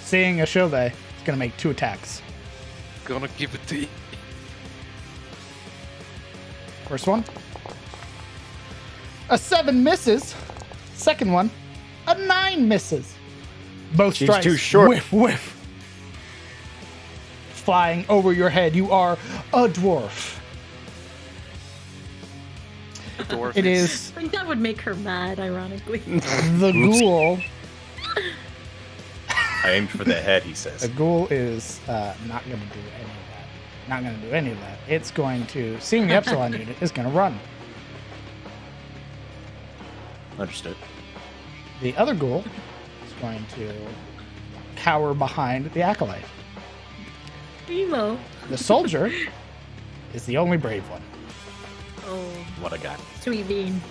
Seeing a Shove, is going to make 2 attacks. Gonna give it to you. First one. A 7 misses. Second one. A 9 misses. Both She's strikes. too short. Whiff, whiff. Flying over your head. You are a dwarf. Dwarf It is I think that would make her mad, ironically. the ghoul. I aimed for the head, he The says. ghoul is not going to do any of that. Not going to do any of that. It's going to, seeing the Epsilon unit, is going to run. Understood. The other ghoul is going to cower behind the acolyte. BMO. The soldier is the only brave one. Oh, What a guy. sweet bean.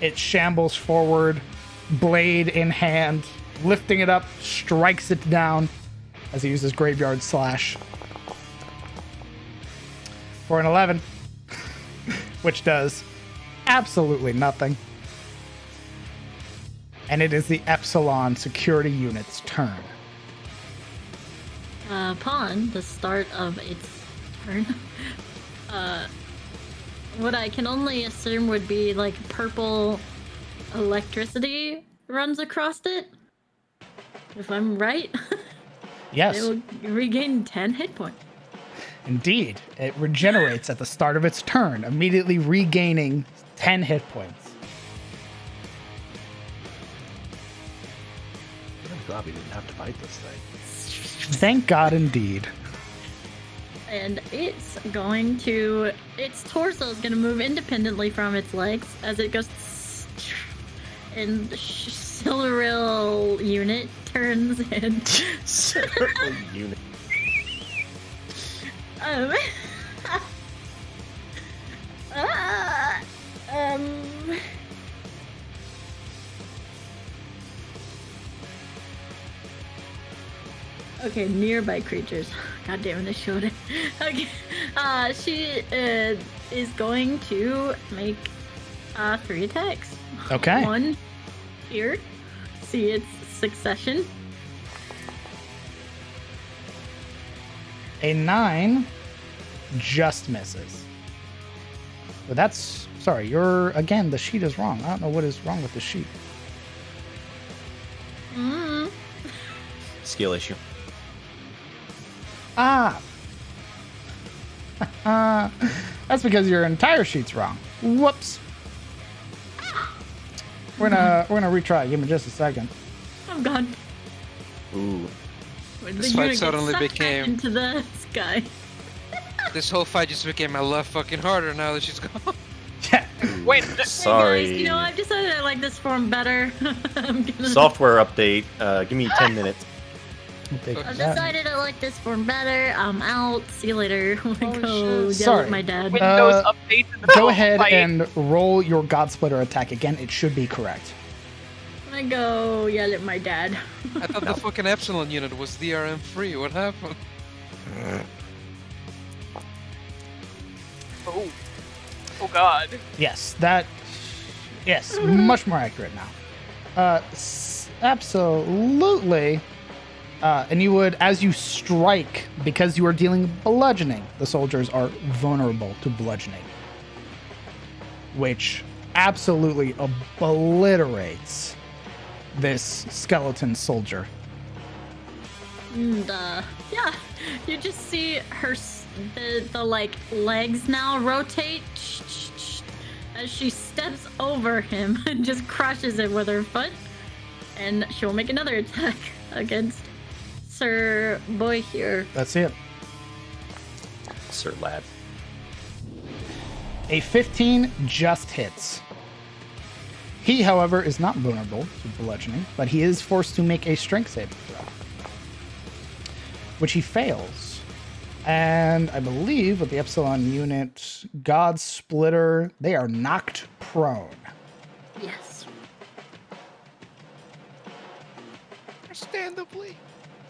It shambles forward, blade in hand, lifting it up, strikes it down as he uses Graveyard Slash. For an 11, which does absolutely nothing. And it is the Epsilon security unit's turn. Upon the start of its turn, what I can only assume would be like purple electricity runs across it. If I'm right, Yes, it will regain 10 hit points. indeed. It regenerates at the start of its turn, immediately regaining 10 hit points. I'm glad we didn't have to fight this thing. Thank God indeed. And it's going to, its torso is going to move independently from its legs as it goes and the Silveril unit turns and Circle unit. um, um, okay, nearby creatures. God damn it, I showed it. Okay, she is going to make 3 attacks. Okay. 1 here. See its succession. A 9 just misses. But that's... Sorry, again, the sheet is wrong. I don't know what is wrong with the sheet. Skill issue. Ah! That's because your entire sheet's wrong. Whoops. We're gonna retry. Give me just a second. I'm gone. Ooh. This fight suddenly became- into the sky. This whole fight just became a lot fucking harder now that she's gone. Yeah. Wait, Sorry. Hey guys, you know, I've decided I like this form better. I'm gonna... Software update. Give me 10 minutes. I've decided I like this form better. I'm out. See you later. I'm gonna go yell Sorry. at my dad. Windows update in the Go middle of ahead the fight. and roll your God Splitter attack again. It should be correct. I'm gonna go yell at my dad. I thought the fucking Epsilon unit was DRM free. What happened? Oh god. Yes, much more accurate now. Absolutely. And you would, as you strike, because you are dealing bludgeoning, the soldiers are vulnerable to bludgeoning, which absolutely obliterates this skeleton soldier. And yeah, you just see her the like legs now rotate as she steps over him and just crushes him with her foot, and she'll make another attack against Sir Boy here. That's it. Sir Lad. A 15 just hits. He, however, is not vulnerable to bludgeoning, but he is forced to make a strength saving throw, which he fails. And I believe with the Epsilon unit, God Splitter, they are knocked prone. Yes. Understandably.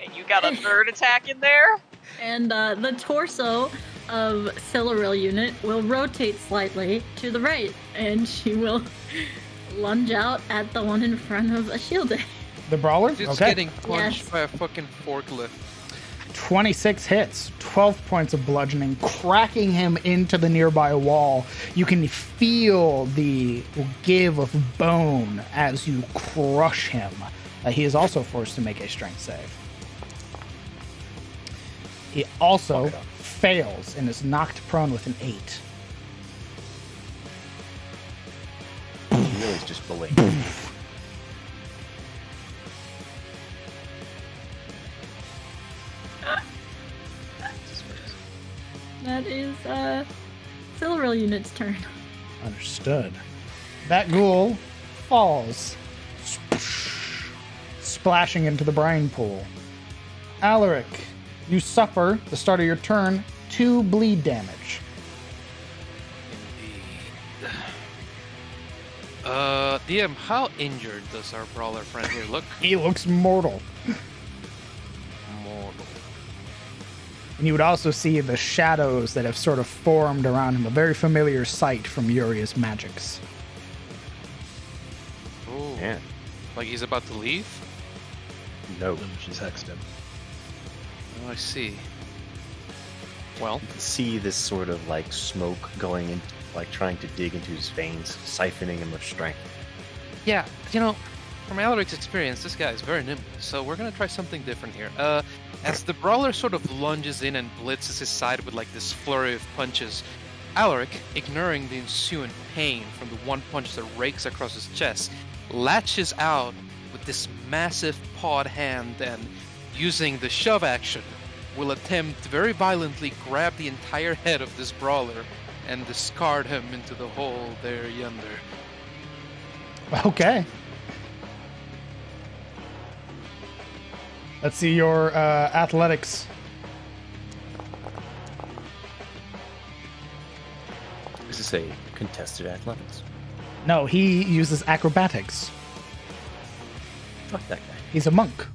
And you got a third attack in there? And the torso of Silveril unit will rotate slightly to the right, and she will lunge out at the one in front of Ashilde. The brawler? It's Okay. getting punched Yes. by a fucking forklift. 26 hits, 12 points of bludgeoning, cracking him into the nearby wall. You can feel the give of bone as you crush him. He is also forced to make a strength save. He also fails and is knocked prone with an 8. He really is just bullying. That is Silveril unit's turn. Understood. That ghoul falls, splashing into the brine pool. Alaric, you suffer, the start of your turn, 2 bleed damage. DM, how injured does our brawler friend here look? He looks mortal. Mortal. And you would also see the shadows that have sort of formed around him, a very familiar sight from Uria's magics. Oh, Yeah. like he's about to leave? No. She's hexed him. Oh, I see. Well, You can see this sort of like smoke going in, like trying to dig into his veins, siphoning him of strength. yeah, you know, from Alaric's experience, this guy is very nimble, so we're gonna try something different here. As the brawler sort of lunges in and blitzes his side with like this flurry of punches, Alaric, ignoring the ensuing pain from the one punch that rakes across his chest, latches out with this massive pawed hand and, using the shove action, will attempt to very violently grab the entire head of this brawler and discard him into the hole there yonder. Okay. Let's see your athletics. Is this a contested athletics? No, he uses acrobatics. Fuck that guy. He's a monk.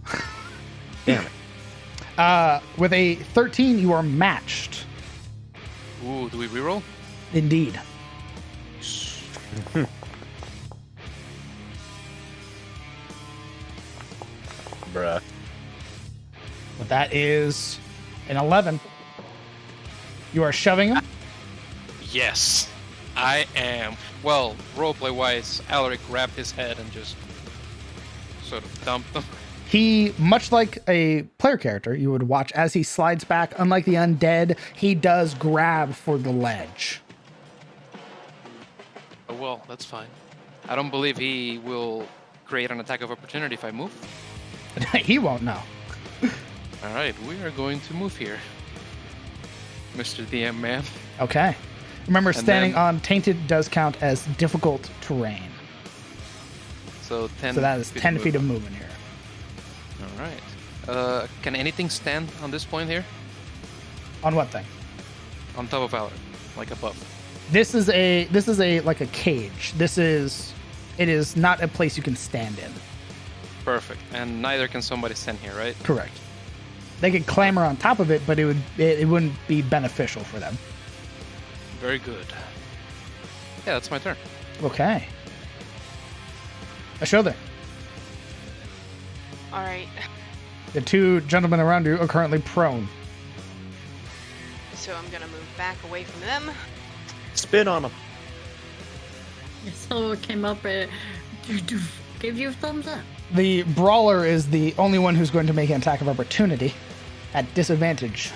Damn it. With a 13, you are matched. Ooh, do we reroll? Indeed. Bruh. But that is an 11. You are shoving him. Yes, I am. Well, roleplay wise, Alaric grabbed his head and just sort of dumped him. He, much like a player character, you would watch as he slides back. Unlike the undead, he does grab for the ledge. Oh, well, that's fine. I don't believe he will create an attack of opportunity if I move. He won't know. All right, we are going to move here, Mr. DM man. Okay. Remember, And standing then- on tainted does count as difficult terrain. So 10. So that is 10 feet of movement. movement here. All right. Can anything stand on this point here? On what thing? On top of Alaric, like above. This is a like a cage. It is not a place you can stand in. Perfect. And neither can somebody stand here, right? Correct. They could clamber on top of it, but it wouldn't be beneficial for them. Very good. Yeah, that's my turn. Okay. Ashother. All right. The two gentlemen around you are currently prone. So I'm gonna move back away from them. Spin on him. So it came up, gave you a thumbs up. The brawler is the only one who's going to make an attack of opportunity at disadvantage.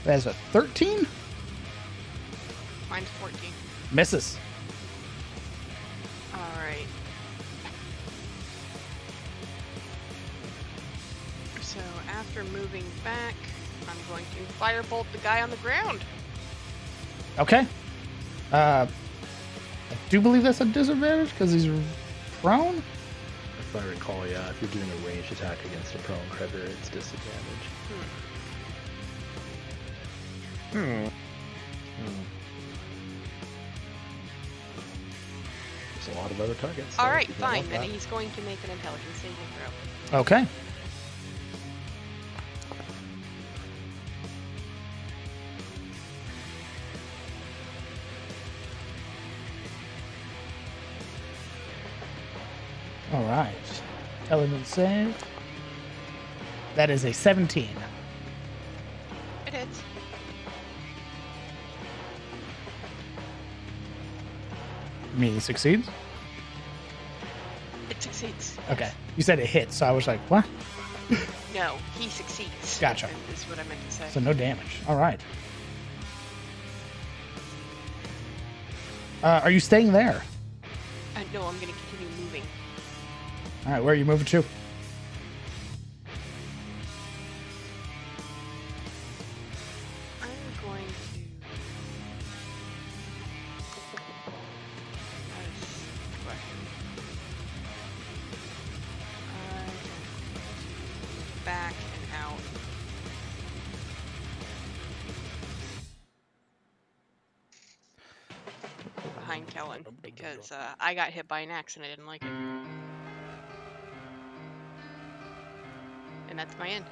That's a 13? Mine's 14. Misses. All right. So after moving back, I'm going to firebolt the guy on the ground. Okay. I do believe that's a disadvantage because he's prone. If I recall, yeah, if you're doing a ranged attack against a prone creditor, it's disadvantage. There's a lot of other targets. so All if right, you don't fine. want Then that- he's going to make an intelligence saving throw. Okay. All right. Intelligence save. That is a 17. It hits. You mean he succeeds? It succeeds. Okay. You said it hits, so I was like, what? No, he succeeds. Gotcha. Is what I meant to say. So no damage. All right. Are you staying there? No, I'm going to continue moving. All right, where are you moving to? I'm going to. That's the question. Back and out. Behind Kellen because I got hit by an axe and I didn't like it. And that's my end.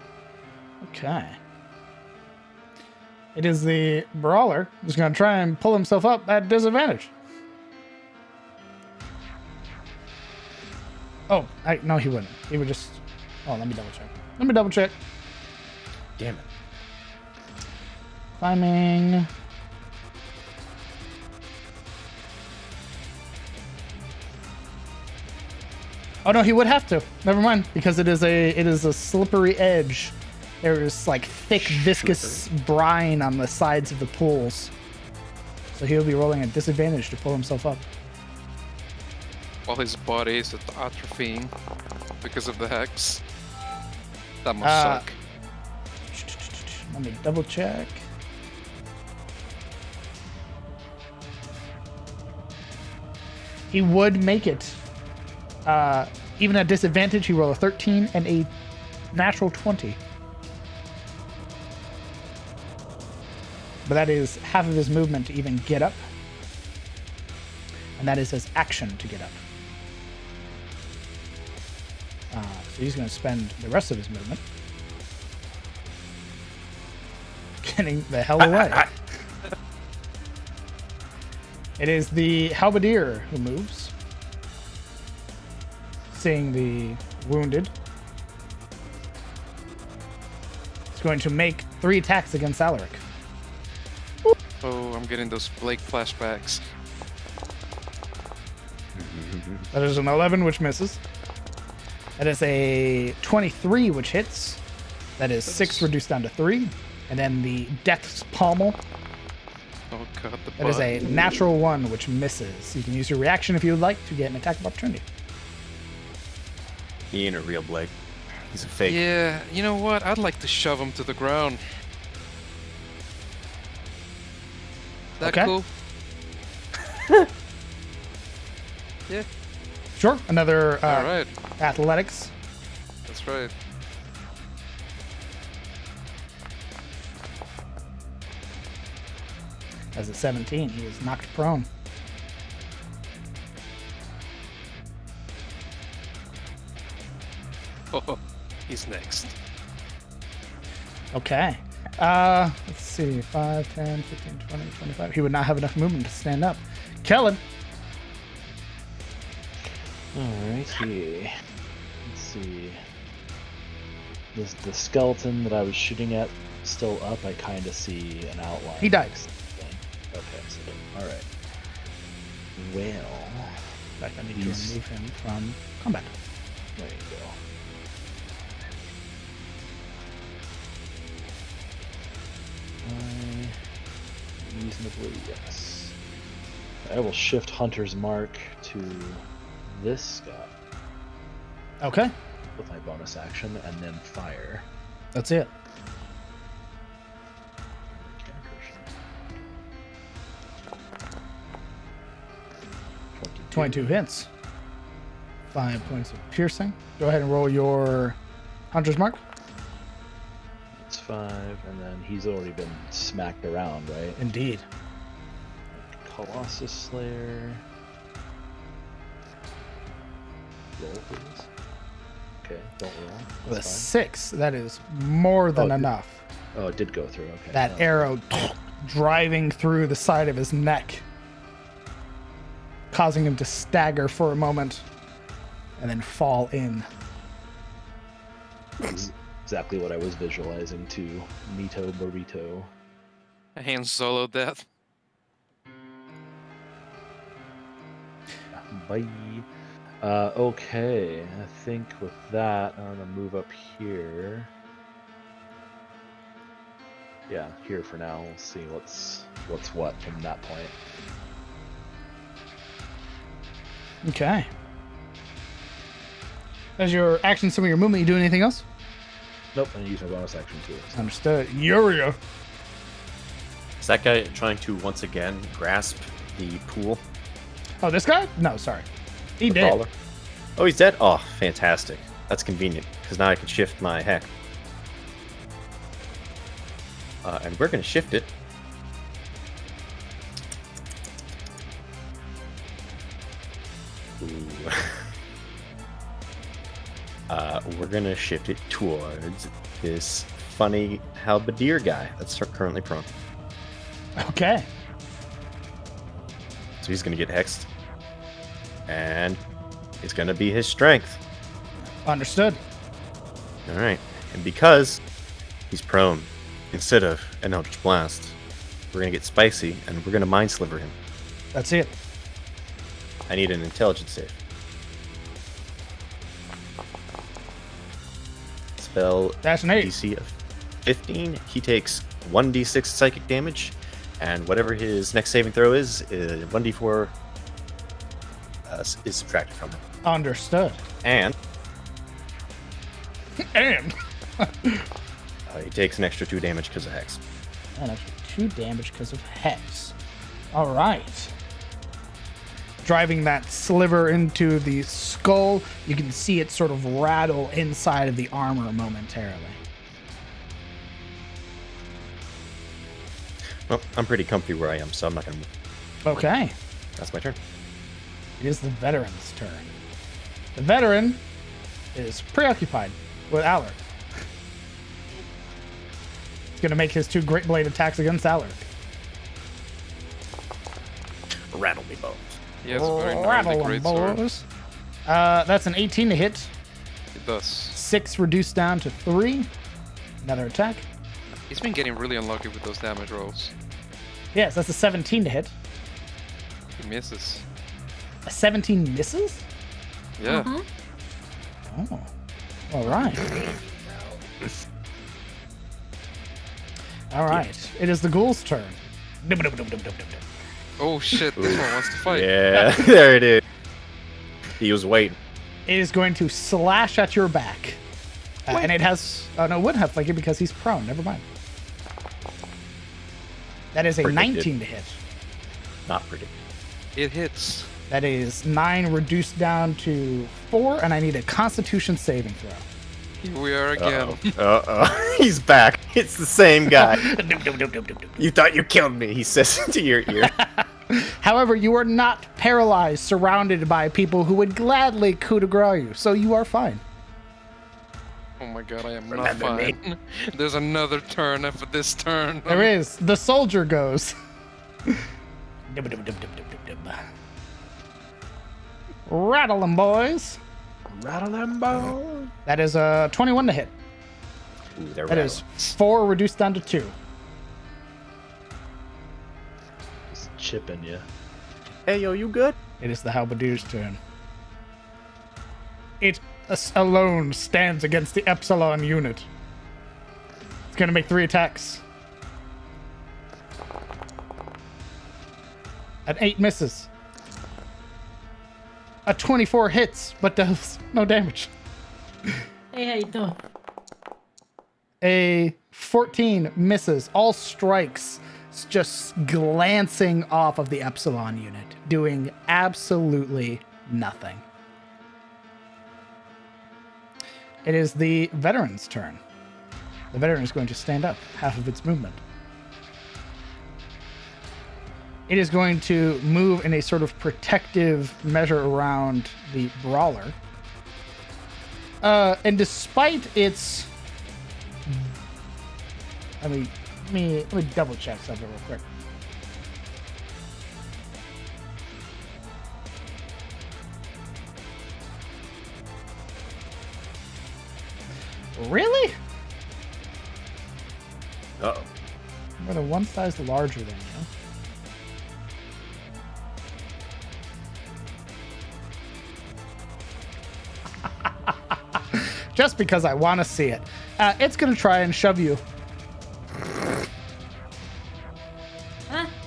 Okay. It is the brawler who's going to try and pull himself up at disadvantage. Oh, no, he wouldn't. He would just... Oh, let me double check. Damn it. Climbing. Oh no, he would have to. Never mind, because it is a slippery edge. There is like thick, viscous brine on the sides of the pools. So he'll be rolling at disadvantage to pull himself up. While his body is atrophying because of the hex. That must Uh, suck. Let me double check. He would make it Even at disadvantage, he rolled a 13 and a natural 20. But that is half of his movement to even get up. And that is his action to get up. So he's going to spend the rest of his movement getting the hell away. It is the halberdier who moves. Seeing the wounded. He's going to make 3 attacks against Alaric. Oh, I'm getting those Blake flashbacks. That is an 11, which misses. That is a 23, which hits. That is 6 reduced down to 3. And then the Death's Pommel. Oh god, the That is a natural 1, which misses. You can use your reaction if you would like to get an attack of opportunity. He ain't a real Blake. He's a fake. Yeah, you know what? I'd like to shove him to the ground. That Okay. cool? Yeah, Sure. Another alright. athletics. That's right. As a 17, he is knocked prone. Oh, he's next. Okay. Let's see. 5, 10, 15, 20, 25. He would not have enough movement to stand up. Kellen. Alrighty. Let's see. Is the skeleton that I was shooting at still up? I kind of see an outline. He died. Okay, so alright. Well, In fact, I need to He's- remove him from combat. there you go. Reasonably, yes. I will shift Hunter's Mark to this guy Okay. with my bonus action and then fire. That's it. 22 hits. 5 points of piercing. Go ahead and roll your Hunter's Mark. It's 5, and then he's already been smacked around, right? Indeed. Colossus Slayer. Roll, please. Okay, don't roll. With a That's 6, that is more than Oh, enough. fine. Oh, it did go through. Okay. That no. arrow driving through the side of his neck, causing him to stagger for a moment and then fall in. Is exactly what I was visualizing too. Nito Burrito. A Han Solo death. Bye. Okay, I think with that, I'm gonna move up here. Yeah, here for now. We'll see what's what from that point. Okay. As your action, some of your movement, you do anything else? Nope, I'm gonna use my bonus action too. So. Understood. Yuria. Is that guy trying to once again grasp the pool? Oh, this guy? No, sorry. He The did. brawler? Oh, he's dead? Oh, fantastic. That's convenient, because now I can shift my heck. And we're going to shift it. Ooh. We're going to shift it towards this funny halberdier guy that's currently prone. Okay. So he's going to get hexed. And it's going to be his strength. Understood. All right. And because he's prone, instead of an Eldritch Blast, we're going to get spicy and we're going to Mind Sliver him. That's it. I need an intelligence save. Spell That's an 8. DC of 15. He takes 1d6 psychic damage, and whatever his next saving throw is 1d4 is subtracted from him. Understood. And And he takes an extra 2 damage because of Hex. an extra 2 damage because of Hex. All right. driving that sliver into the skull. You can see it sort of rattle inside of the armor momentarily. Well, I'm pretty comfy where I am, so I'm not gonna move. Okay. That's my turn. It is the veteran's turn. The veteran is preoccupied with Alaric. He's going to make his 2 Great Blade attacks against Alaric. Rattle me bones. Yes, very gnarly Rattle 'em, great sword. boys. That's an 18 to hit. It does. 6 reduced down to 3. Another attack. He's been getting really unlucky with those damage rolls. Yes, that's a 17 to hit. He misses. A 17 misses? Yeah. Oh. All right. All right. It is the ghoul's turn. Oh shit, this one wants to fight. Yeah, there it is. He was waiting. It is going to slash at your back. And it has... Oh, no, it wouldn't have flanking because he's prone. Never mind. That is a Predicted. 19 to hit. Not pretty. It hits. That is 9 reduced down to 4, and I need a Constitution saving throw. Here we are again. Uh-oh. He's back. It's the same guy. You thought you killed me, he says to your ear. However, you are not paralyzed, surrounded by people who would gladly coup de grace you, so you are fine. Oh my god, I am Remember not fine. There's another turn after this turn. There is. The soldier goes. Rattle them, boys. Rattle them bones. That is a 21 to hit. Ooh, they're That is 4 reduced down to 2. Just chipping you. Hey, yo, you good? It is the halberdier's turn. It alone stands against the Epsilon unit. It's going to make 3 attacks. An 8 misses. A 24 hits, but does no damage. Hey, how you doing? A 14 misses. All strikes just glancing off of the Epsilon unit, doing absolutely nothing. It is the veteran's turn. The veteran is going to stand up, half of its movement. It is going to move in a sort of protective measure around the brawler. And despite its... Let me double check something real quick. Really? Uh-oh. More than one size larger than you. Just because I want to see it. It's going to try and shove you.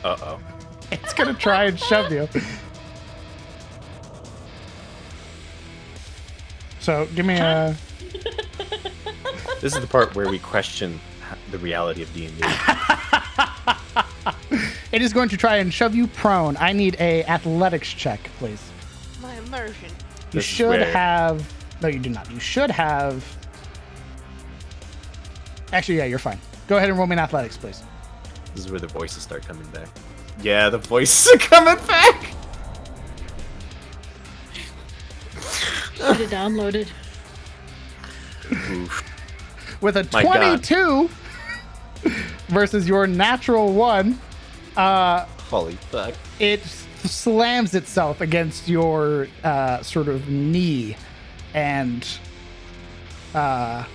Uh-oh. It's going to try and shove you. So, give me a... This is the part where we question the reality of D&D. It is going to try and shove you prone. I need a athletics check, please. My immersion. You This is should where- have... No, you do not. You should have... Actually, yeah, you're fine. Go ahead and roll me an athletics, please. This is where the voices start coming back. Yeah, the voices are coming back! Should have downloaded. Oof. With a My God. 22 versus your natural 1, Holy fuck. it slams itself against your sort of knee and Damn.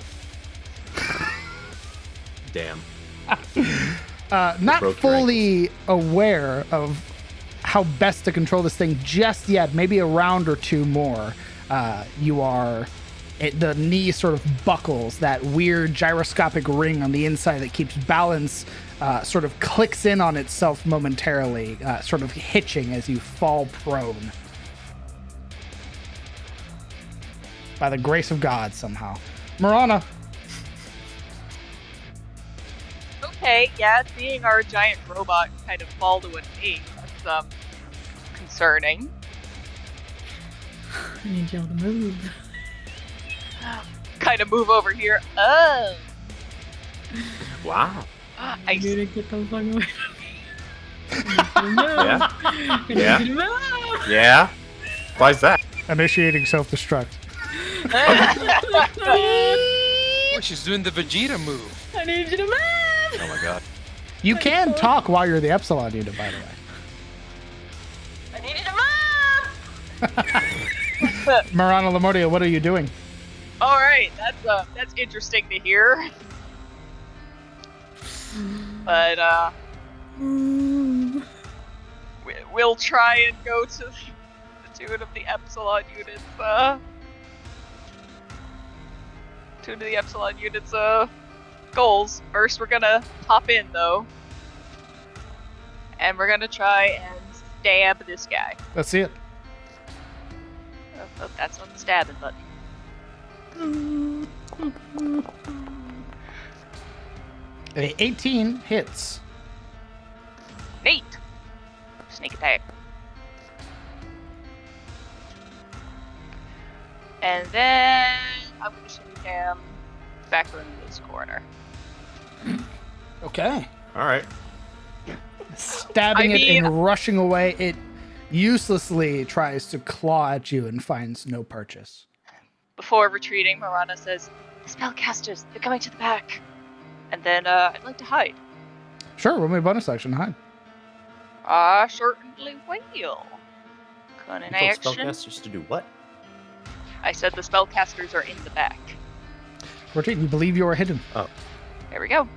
not broke your fully aware of how best to control this thing just yet. Maybe a round or 2 more. The knee sort of buckles. That weird gyroscopic ring on the inside that keeps balance sort of clicks in on itself momentarily, sort of hitching as you fall prone. By the grace of God, somehow. Marana. Okay, yeah, seeing our giant robot kind of fall to a knee, that's concerning. I need y'all to move. Kind of move over here. Oh. Wow. I You're gonna get the fuck away from me. Yeah. I need Yeah. you to move. Yeah. Why's that? Initiating self-destruct. Oh, she's doing the Vegeta move. I need you to move. Oh my god. You can talk while you're the Epsilon unit, by the way. I need you to move. Marana Lamodia, what are you doing? All right, that's interesting to hear. But we'll try and go to the tune of the Epsilon units. Tune of the Epsilon units. Goals. First, we're gonna hop in though, and we're gonna try and stab this guy. Let's see it. Oh, that's not the stabbing button. A 18 hits. Neat. Sneak attack. And then I'm gonna shoot him back in this corner. Okay. All right. Stabbing it and rushing away, it uselessly tries to claw at you and finds no purchase. Before retreating, Marana says, "The spellcasters, they're coming to the back." And then I'd like to hide. Sure, roll me a bonus action. Hide. Certainly will. Cunning You told action. spellcasters to do what? I said the spellcasters are in the back. 14, you believe you are hidden. Oh. There we go.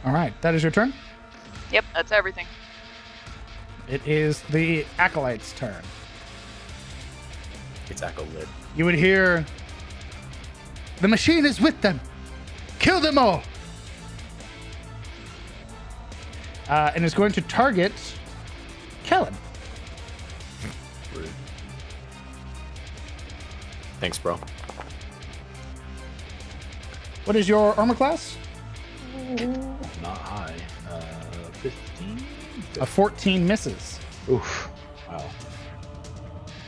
All right, that is your turn. Yep, that's everything. It is the Acolyte's turn. It's Acolyte. You would hear, "The machine is with them. Kill them all." And is going to target Kellen. Rude. Thanks, bro. What is your armor class? Not high. 15? A 14 misses. Oof. Wow.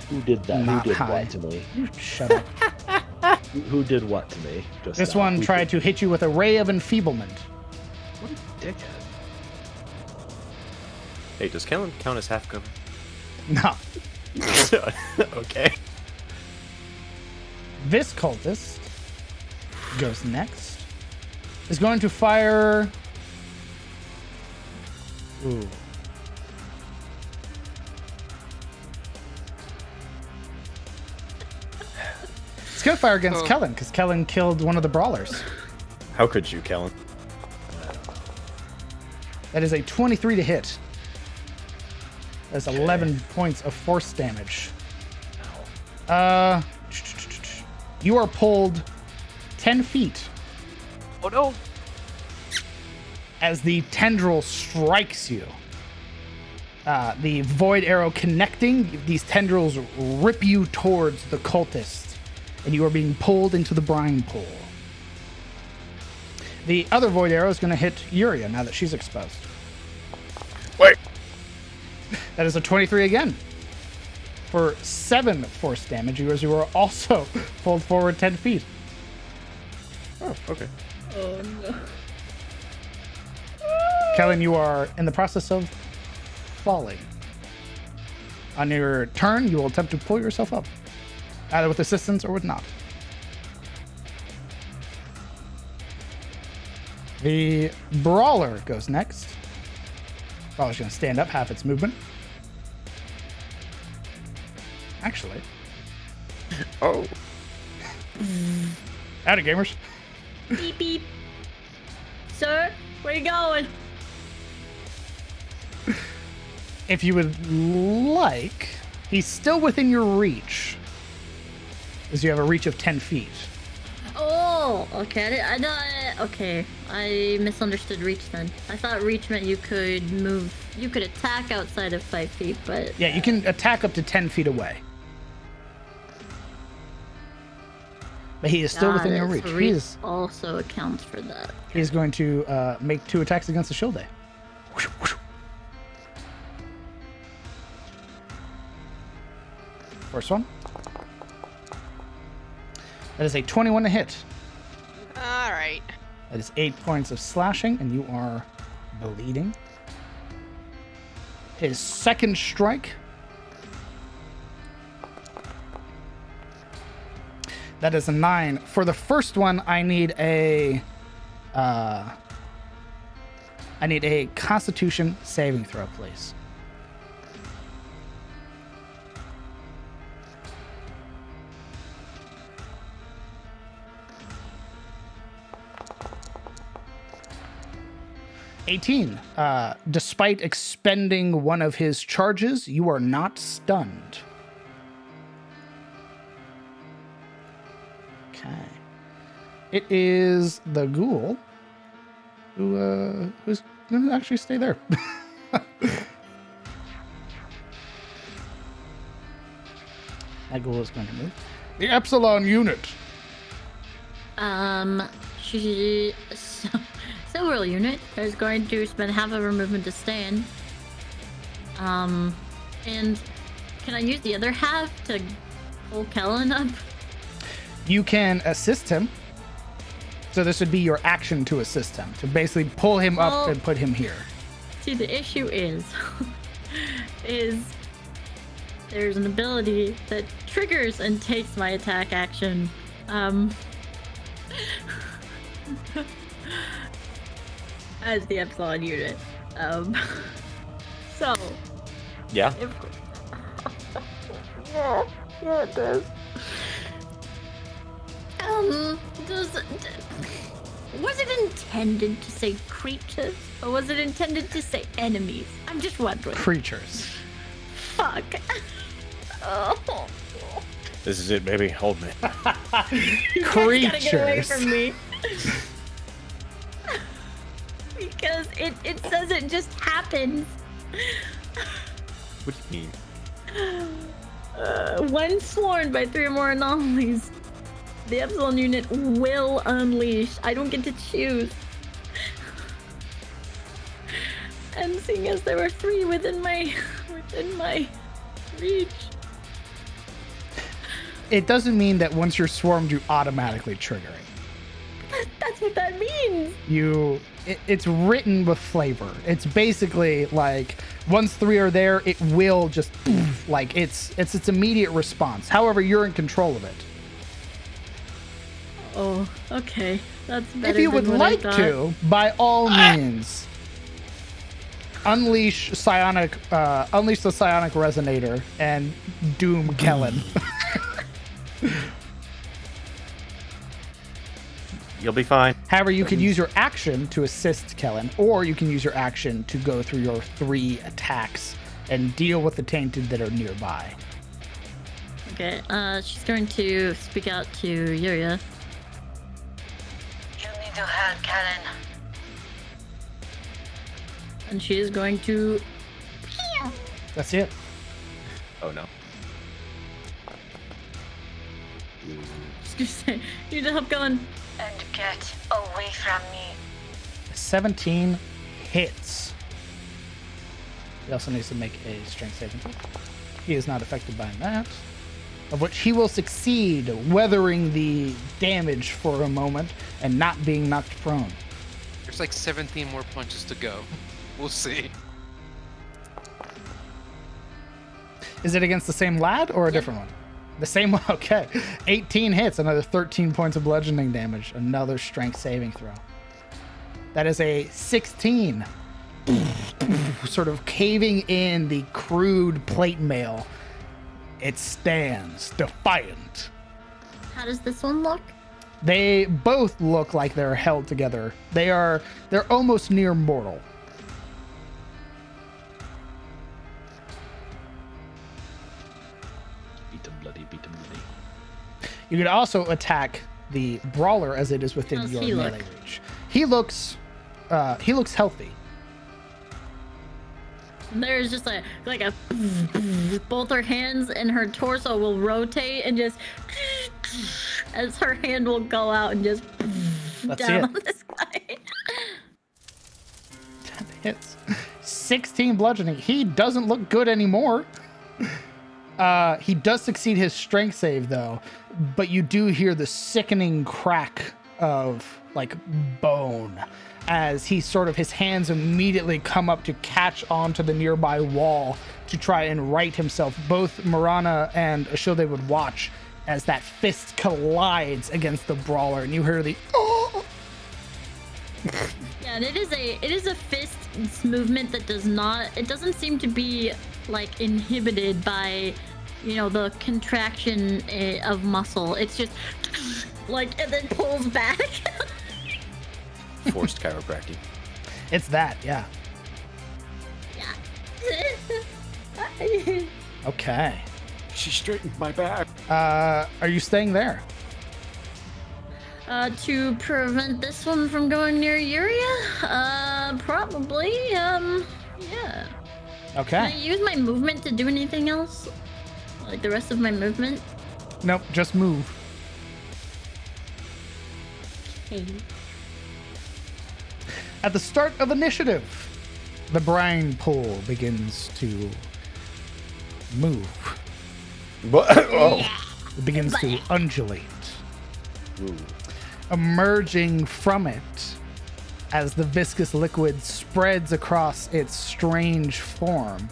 Who did that? Not Who did high. what to me? You shut up. Who did what to me? Just This now? one Who tried to did- hit you with a ray of enfeeblement. What a dickhead. Hey, does Kellen count as half cover? No. Okay. This cultist goes next. Is going to fire. Ooh. It's going to fire against Kellen because Kellen killed one of the brawlers. How could you, Kellen? That is a 23 to hit. That's 11 points of force damage. You are pulled 10 feet Oh no. as the tendril strikes you. The void arrow connecting, these tendrils rip you towards the cultist, and you are being pulled into the brine pool. The other void arrow is going to hit Yuria now that she's exposed. Wait. That is a 23 again. For 7 force damage, you are also pulled forward 10 feet. Oh, okay. Oh no. Kellen, you are in the process of falling. On your turn, you will attempt to pull yourself up, either with assistance or with not. The Brawler goes next. Brawler's going to stand up, half its movement. Actually. Oh. Howdy, gamers. Beep beep. Sir, where you going? If you would like, he's still within your reach, as you have a reach of 10 feet. Oh, okay. I know. Okay, I misunderstood reach then. I thought reach meant you could move. You could attack outside of 5 feet, but Yeah, you can attack up to 10 feet away. But he is still within your reach. So He is, also accounts for that. he is going to make 2 attacks against the shield day. First one. That is a 21 to hit. All right. That is 8 points of slashing, and you are bleeding. His second strike. That is a 9. For the first one, I need a Constitution saving throw, please. Despite expending one of his charges, you are not stunned. Okay. It is the ghoul who's going to actually stay there. That ghoul is going to move. The Epsilon unit. Silver unit is going to spend half of her movement to stand. And can I use the other half to pull Kellen up? You can assist him. So this would be your action to assist him, to basically pull him up and put him here. See, the issue is there's an ability that triggers and takes my attack action. As the Epsilon unit. So. Yeah. Yeah, it does. Was it intended to say creatures, or was it intended to say enemies? I'm just wondering. Creatures. Fuck. Oh. This is it, baby. Hold me. You Creatures. guys gotta get away from me. Because it says it just happens. What do you mean? When sworn by 3 or more anomalies, the Epsilon unit will unleash. I don't get to choose. And seeing as there were 3 within my reach. It doesn't mean that once you're swarmed, you automatically trigger it. That's what that means. It's written with flavor. It's basically like once 3 are there, it will just like it's its immediate response. However, you're in control of it. Oh, okay. That's better. If you than would what like I thought. to, by all means, unleash the psionic resonator and doom Kellen. You'll be fine. However, you can use your action to assist Kellen, or you can use your action to go through your 3 attacks and deal with the tainted that are nearby. Okay, she's going to speak out to Yuria. You need to help, Kellen. And she is going to... That's it. Oh no. Just gonna say, you need to help Kellen. And get away from me. 17 hits. He also needs to make a strength saving throw. He is not affected by that, of which he will succeed, weathering the damage for a moment and not being knocked prone. There's like 17 more punches to go. We'll see. Is it against the same lad or a different one? The same one? Okay. 18 hits, another 13 points of bludgeoning damage, another strength saving throw. That is a 16. Sort of caving in the crude plate mail. It stands defiant. How does this one look? They both look like they're held together. They're almost near mortal. Beat him bloody. You could also attack the brawler as it is within How's your he melee look? reach. He looks healthy. There's just a both her hands and her torso will rotate and just as her hand will go out and just That's down it. on this guy. 10 hits. 16 bludgeoning. He doesn't look good anymore. He does succeed his strength save, though, but you do hear the sickening crack of, like, bone as his hands immediately come up to catch onto the nearby wall to try and right himself. Both Marana and Ashilde would watch as that fist collides against the brawler, and you hear the oh! Yeah, and it is a fist movement that doesn't seem to be like inhibited by, you know, the contraction of muscle. It's just like, and then pulls back. Forced chiropractic. It's that, yeah. Yeah. Okay. She straightened my back. Are you staying there? To prevent this one from going near Yuria? Probably. Yeah. Okay. Can I use my movement to do anything else? Like the rest of my movement? Nope, just move. Okay. At the start of initiative, the brine pool begins to move. Oh. It begins to undulate. Ooh. Emerging from it as the viscous liquid spreads across its strange form,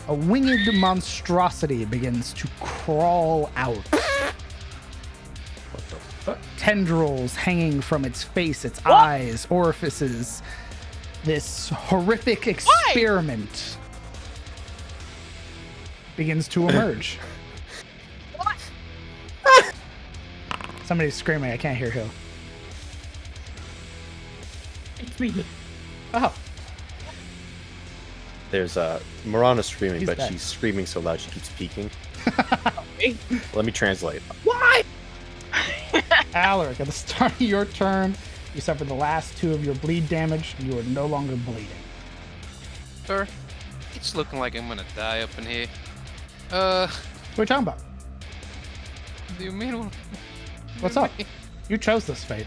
a winged monstrosity begins to crawl out. What the fuck? Tendrils hanging from its face, its eyes, orifices. This horrific experiment begins to emerge. Somebody's screaming. I can't hear who. It's me. Oh, There's Marana screaming, He's but dead. she's screaming so loud she keeps peeking. Let me translate. Alaric, at the start of your turn, you suffer the last 2 of your bleed damage, and you are no longer bleeding. Sir, it's looking like I'm gonna die up in here. What are you talking about? Do you mean What's up? You chose this fate.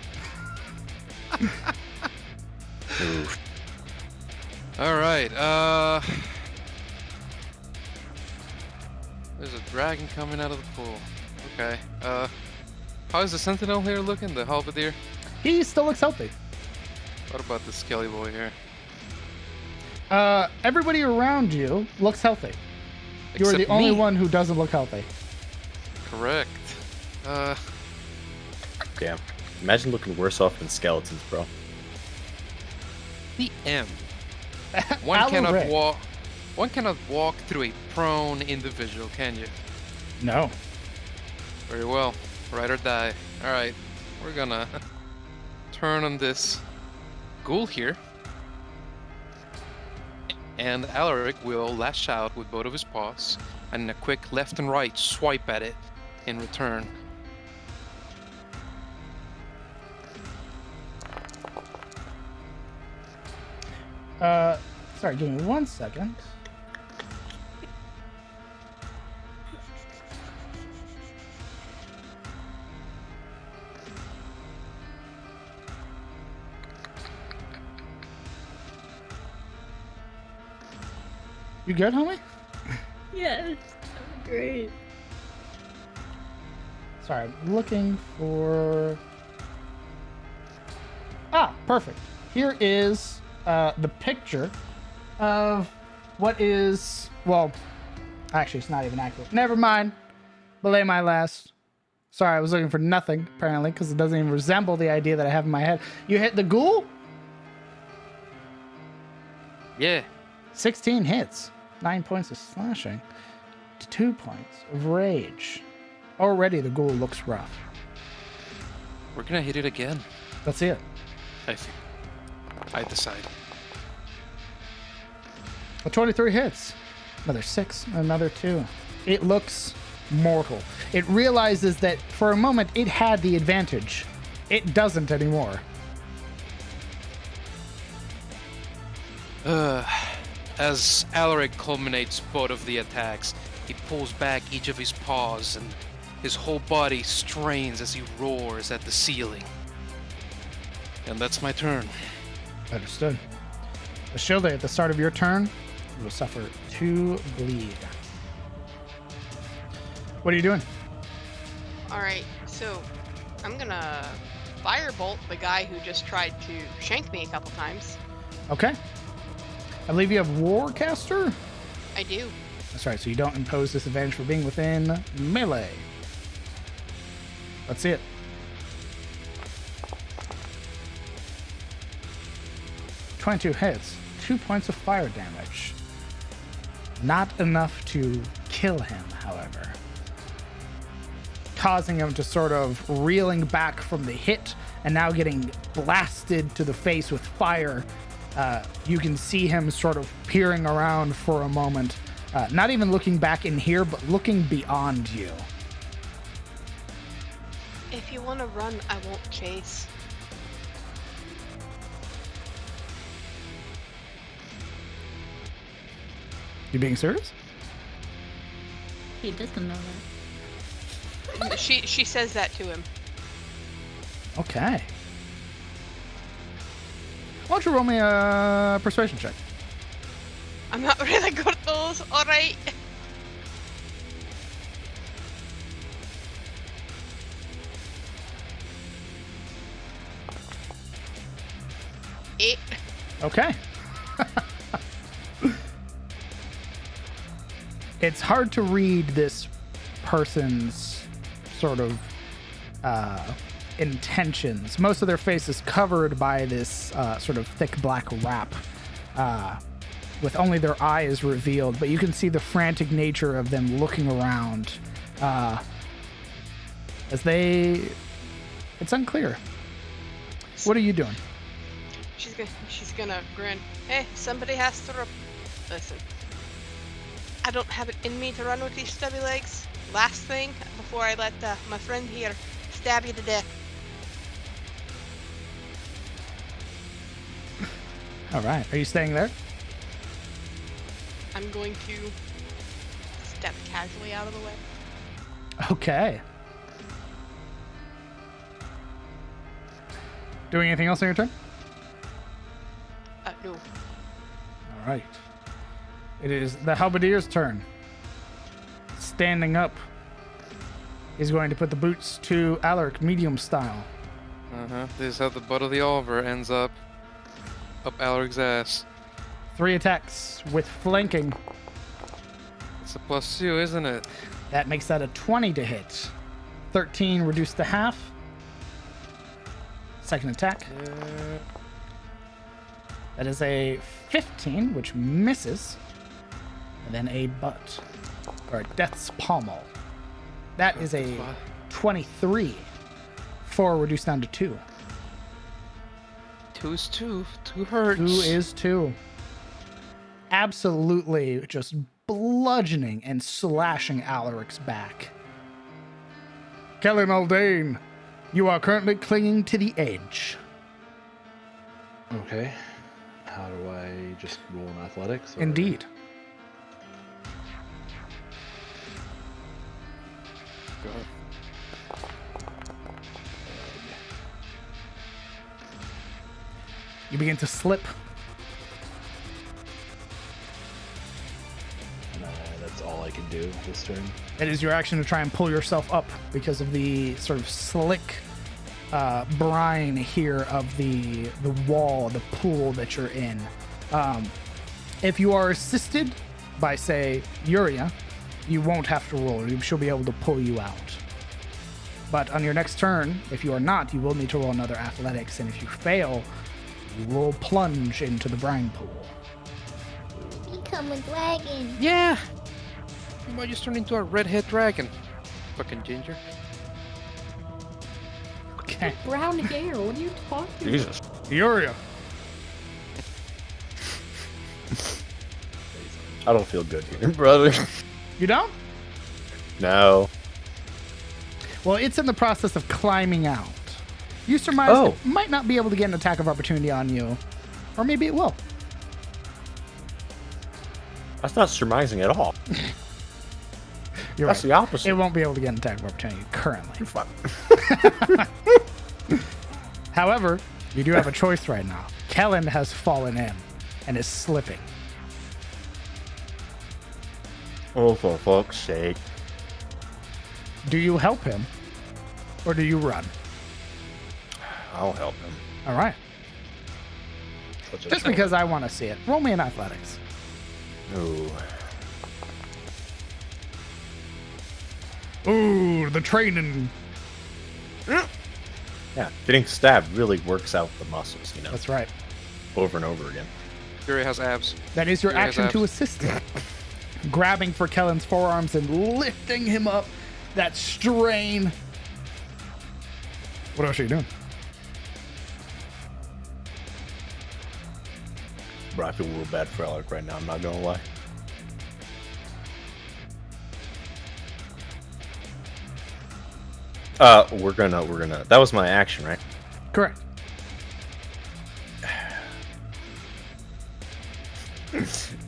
Oof. Alright, there's a dragon coming out of the pool. Okay, how's the sentinel here looking? The halberdier? He still looks healthy. What about the skelly boy here? Everybody around you looks healthy. You are the Except only me. one who doesn't look healthy. Correct. Damn. Imagine looking worse off than skeletons, bro. The M. One cannot Alaric. walk. One cannot walk through a prone individual, can you? No. Very well. Ride or die. Alright. We're gonna turn on this ghoul here. And Alaric will lash out with both of his paws, and a quick left and right swipe at it in return. Sorry, give me 1 second. You good, homie? Yes. Great. Sorry, I'm looking for... Ah, perfect. Here is the picture of what is... Well, actually, it's not even accurate. Never mind. Belay my last. Sorry, I was looking for nothing, apparently, because it doesn't even resemble the idea that I have in my head. You hit the ghoul? Yeah. 16 hits. 9 points of slashing. 2 points of rage. Already the ghoul looks rough. We're gonna hit it again. Let's see it. I think. I decide. A 23 hits. Another 6, another 2. It looks mortal. It realizes that for a moment it had the advantage. It doesn't anymore. As Alaric culminates both of the attacks, he pulls back each of his paws and his whole body strains as he roars at the ceiling. And that's my turn. Understood. Ashilde, at the start of your turn, you will suffer 2 bleed. What are you doing? All right, so I'm gonna firebolt the guy who just tried to shank me a couple times. Okay. I believe you have Warcaster? I do. That's right, so you don't impose disadvantage for being within melee. Let's see it. .22 hits, 2 points of fire damage. Not enough to kill him, however. Causing him to sort of reeling back from the hit and now getting blasted to the face with fire. You can see him sort of peering around for a moment, not even looking back in here, but looking beyond you. If you want to run, I won't chase. You being serious? He doesn't know that. She says that to him. Okay. Why don't you roll me a persuasion check? I'm not really good at those. All right. Eight. Okay. It's hard to read this person's sort of intentions. Most of their face is covered by this sort of thick black wrap with only their eyes revealed, but you can see the frantic nature of them looking around as they... It's unclear. What are you doing? She's gonna grin. Hey, somebody has to listen. I don't have it in me to run with these stubby legs. Last thing, before I let my friend here stab you to death. All right. Are you staying there? I'm going to step casually out of the way. Okay. Doing anything else on your turn? No. All right. It is the halberdier's turn. Standing up. He's going to put the boots to Alaric, medium style. This is how the butt of the Oliver ends up Alaric's ass. 3 attacks with flanking. It's a +2, isn't it? That makes that a 20 to hit. 13 reduced to half. Second attack. Yeah. That is a 15, which misses. And then a butt. Or a death's pommel. That is a 23. 4 reduced down to 2. 2 is 2. 2 hurts. 2 is 2. Absolutely just bludgeoning and slashing Alaric's back. Kellen Aldane, you are currently clinging to the edge. Okay. How do I just roll in athletics? Or... Indeed. Go ahead. You begin to slip. That's all I can do this turn. It is your action to try and pull yourself up because of the sort of slick brine here of the wall, the pool that you're in. If you are assisted by, say, Yuria, you won't have to roll. She'll be able to pull you out. But on your next turn, if you are not, you will need to roll another athletics, and if you fail, you will plunge into the brine pool. Become a dragon. Yeah! You might just turn into a redhead dragon. Fucking ginger. Okay. Brown hair. What are you talking Jesus. Yuria. I don't feel good here, brother. You don't? No. Well, it's in the process of climbing out. You surmise it might not be able to get an attack of opportunity on you. Or maybe it will. That's not surmising at all. That's the opposite. It won't be able to get an attack of opportunity currently. You're fine. However, you do have a choice right now. Kellen has fallen in and is slipping. Oh, for fuck's sake. Do you help him? Or do you run? I'll help him. All right. Just because I want to see it. Roll me in athletics. Ooh. Ooh, the training. Yeah, getting stabbed really works out the muscles, you know. That's right. Over and over again. Fury has abs. That is your Fury has action to abs. assist him. Grabbing for Kellen's forearms and lifting him up. That strain. What else are you doing? Bro, I feel real bad for Alec right now, I'm not gonna lie. We're gonna, that was my action, right? Correct.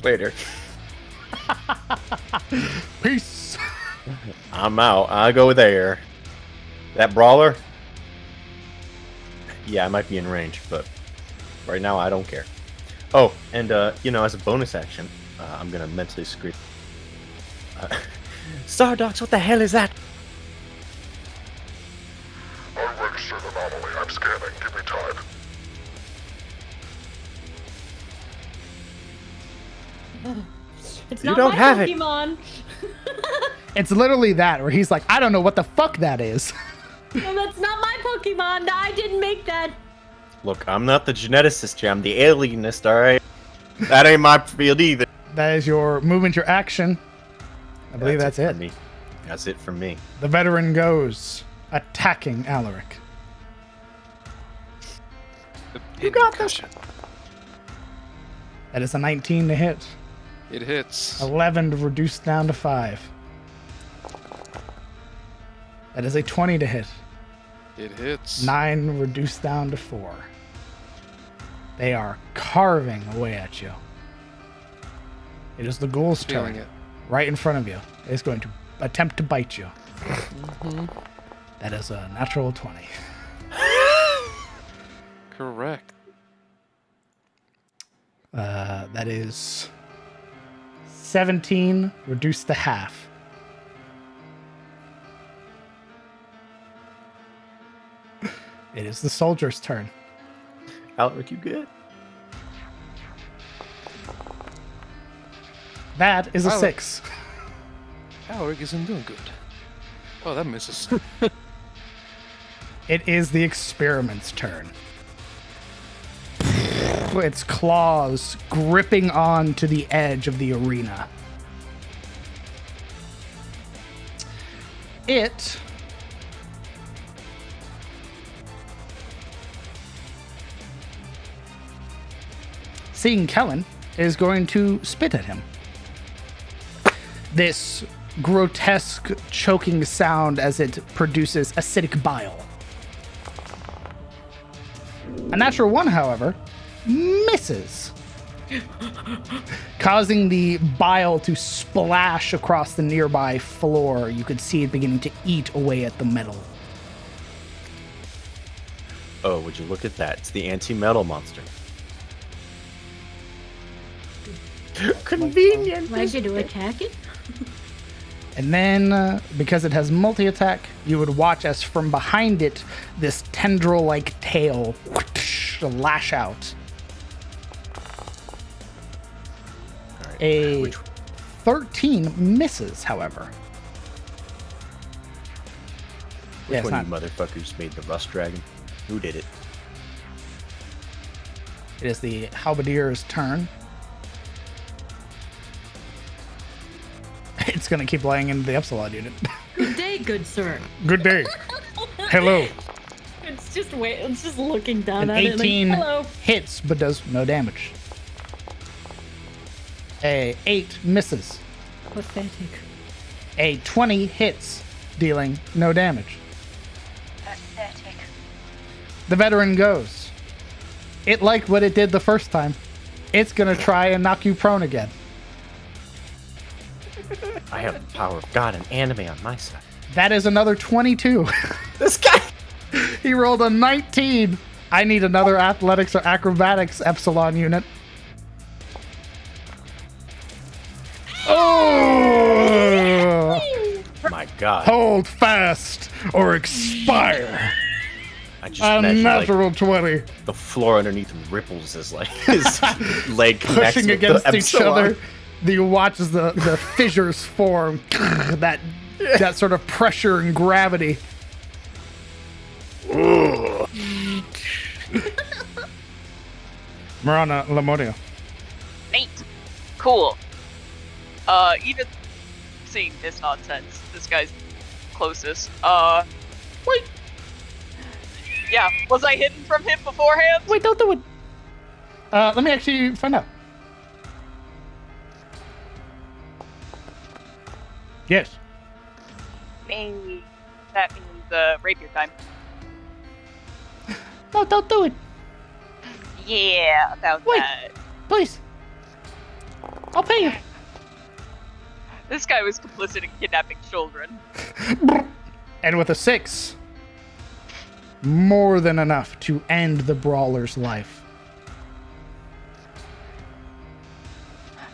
Later. Peace. I'm out. I go there. That brawler? Yeah, I might be in range, but right now I don't care. Oh, and you know, as a bonus action, I'm gonna mentally scream. Stardox, what the hell is that? Unregistered anomaly. I'm scanning. Give me time. It's You not don't my have it. Pokemon. It's literally that, where he's like, I don't know what the fuck that is. No, that's not my Pokemon. I didn't make that. Look, I'm not the geneticist here, I'm the alienist, alright? That ain't my field either. That is your movement, your action. I believe that's for it. me. That's it for me. The veteran goes, attacking Alaric. You got this. That is a 19 to hit. It hits. 11 to reduce down to 5. That is a 20 to hit. It hits. 9 reduced down to 4. They are carving away at you. It is the ghoul's Feeling turn. it. Right in front of you. It's going to attempt to bite you. That is a natural 20. Correct. That is 17 reduced to half. It is the soldier's turn. Alaric, you good? That is a Alaric. 6. Alaric isn't doing good. Oh, that misses. It is the experiment's turn. Its claws gripping on to the edge of the arena. It seeing Kellen is going to spit at him. This grotesque choking sound as it produces acidic bile. A natural 1, however, misses, causing the bile to splash across the nearby floor. You could see it beginning to eat away at the metal. Oh, would you look at that? It's the anti-metal monster. Convenient. Why'd you to attack it? And then, because it has multi-attack, you would watch as from behind it, this tendril-like tail lash out. All right, A which- 13 misses, however. Which Yeah, it's one of not. you motherfuckers made the rust dragon? Who did it? It is the halberdier's turn. It's going to keep laying into the Epsilon unit. Good day, good sir. Good day. Hello. It's just looking down An at it. 18 Like, hello. hits but does no damage. A 8 misses. Pathetic. A 20 hits, dealing no damage. Pathetic. The veteran goes. It liked what it did the first time. It's going to try and knock you prone again. I have the power of God and anime on my side. That is another 22. This guy! He rolled a 19. I need another athletics or acrobatics Epsilon unit. Oh! My God. God. Hold fast or expire. I just A imagine natural 20. the floor underneath him ripples as like his leg connects Pushing with against the each other. You watch as the fissures form. that sort of pressure and gravity. Marana Lamodia. Neat. Cool. Even seeing this nonsense, this guy's closest. Wait. Yeah, was I hidden from him beforehand? Wait, don't do it. Let me actually find out. Yes. Maybe that means rapier time. No, don't do it. Yeah, about Wait. that. Please. I'll pay you. This guy was complicit in kidnapping children. And with a 6, more than enough to end the brawler's life.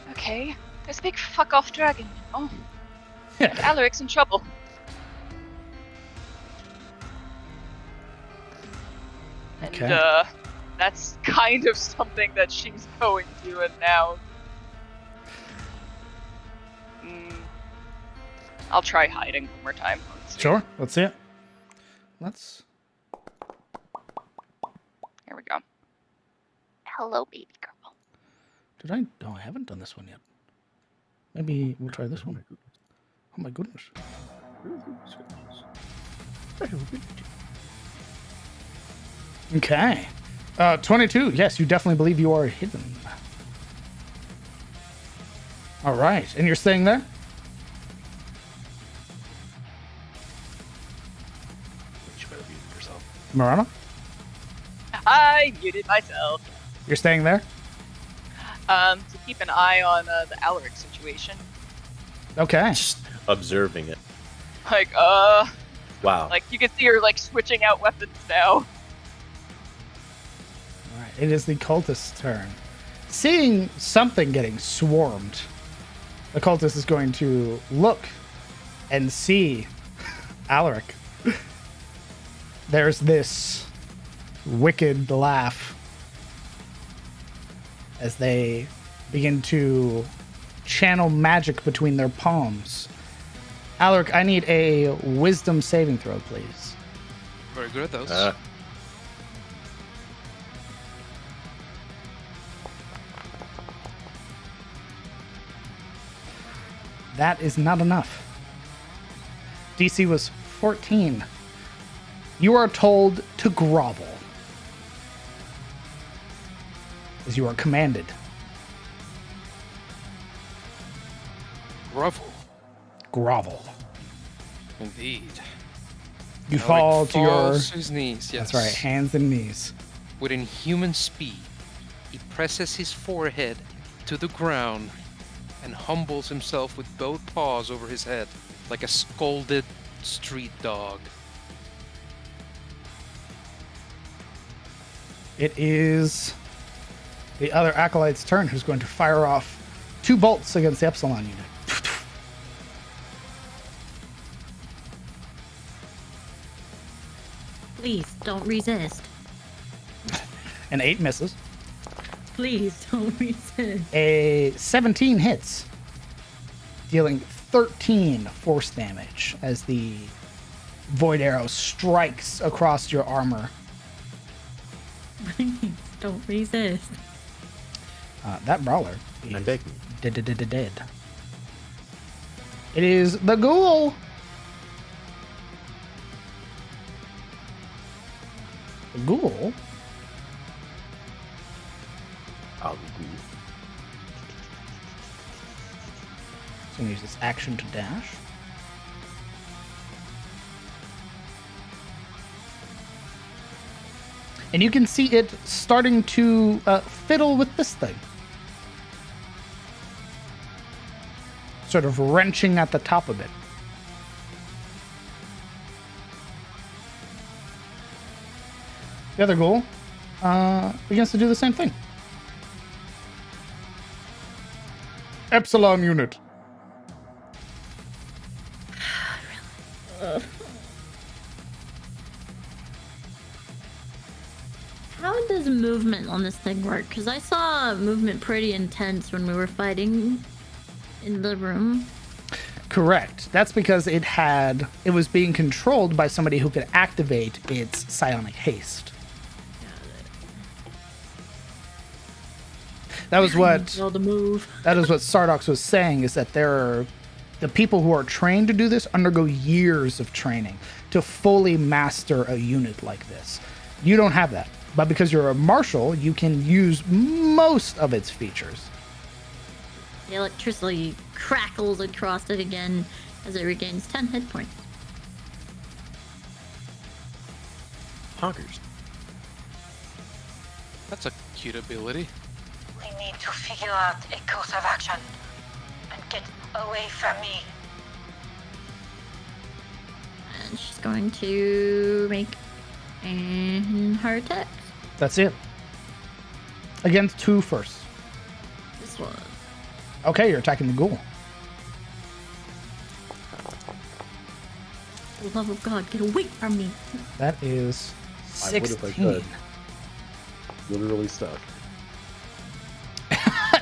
Okay, there's a big fuck off dragon, you know? Yeah. Alaric's in trouble. Okay. And that's kind of something that she's going to, and now I'll try hiding one more time. Let's see. Sure, let's see it. Let's. Here we go. Hello, baby girl. Did I? No, I haven't done this one yet. Maybe we'll try this one. Oh my goodness. Okay. 22. Yes, you definitely believe you are hidden. All right. And you're staying there? You better mute yourself. Marana? I muted myself. You're staying there? To keep an eye on the Alaric situation. Okay. Just observing it. Like, Wow. like you can see her like switching out weapons now. All right. It is the cultist's turn. Seeing something getting swarmed, the cultist is going to look and see Alaric. There's this wicked laugh as they begin to channel magic between their palms. Alaric, I need a wisdom saving throw, please. Very good at those. That is not enough. DC was 14. You are told to grovel, as you are commanded. Grovel. Grovel. Indeed. You Alaric fall to your... falls to his knees, yes. That's right, hands and knees. With inhuman speed, he presses his forehead to the ground and humbles himself with both paws over his head like a scolded street dog. It is the other acolyte's turn, who's going to fire off 2 bolts against the Epsilon unit. Please don't resist. An 8 misses. Please don't resist. A 17 hits, dealing 13 force damage as the void arrow strikes across your armor. Please don't resist. That brawler I is beg you. dead. It is the ghoul. The ghoul. I'll It's going to use its action to dash. And you can see it starting to fiddle with this thing. Sort of wrenching at the top of it. The other ghoul begins to do the same thing. Epsilon unit. How does movement on this thing work? Because I saw movement pretty intense when we were fighting in the room. Correct. That's because it was being controlled by somebody who could activate its psionic haste. That was what Sardox was saying, is that the people who are trained to do this undergo years of training to fully master a unit like this. You don't have that. But because you're a martial, you can use most of its features. The electricity crackles across it again as it regains 10 hit points. Honkers. That's a cute ability. We need to figure out a course of action and get away from me. And she's going to make her attack. That's it. Against 2 first. This one. Okay, you're attacking the ghoul. For the love of God, get away from me. That is 16. I would if I could. Literally stuck.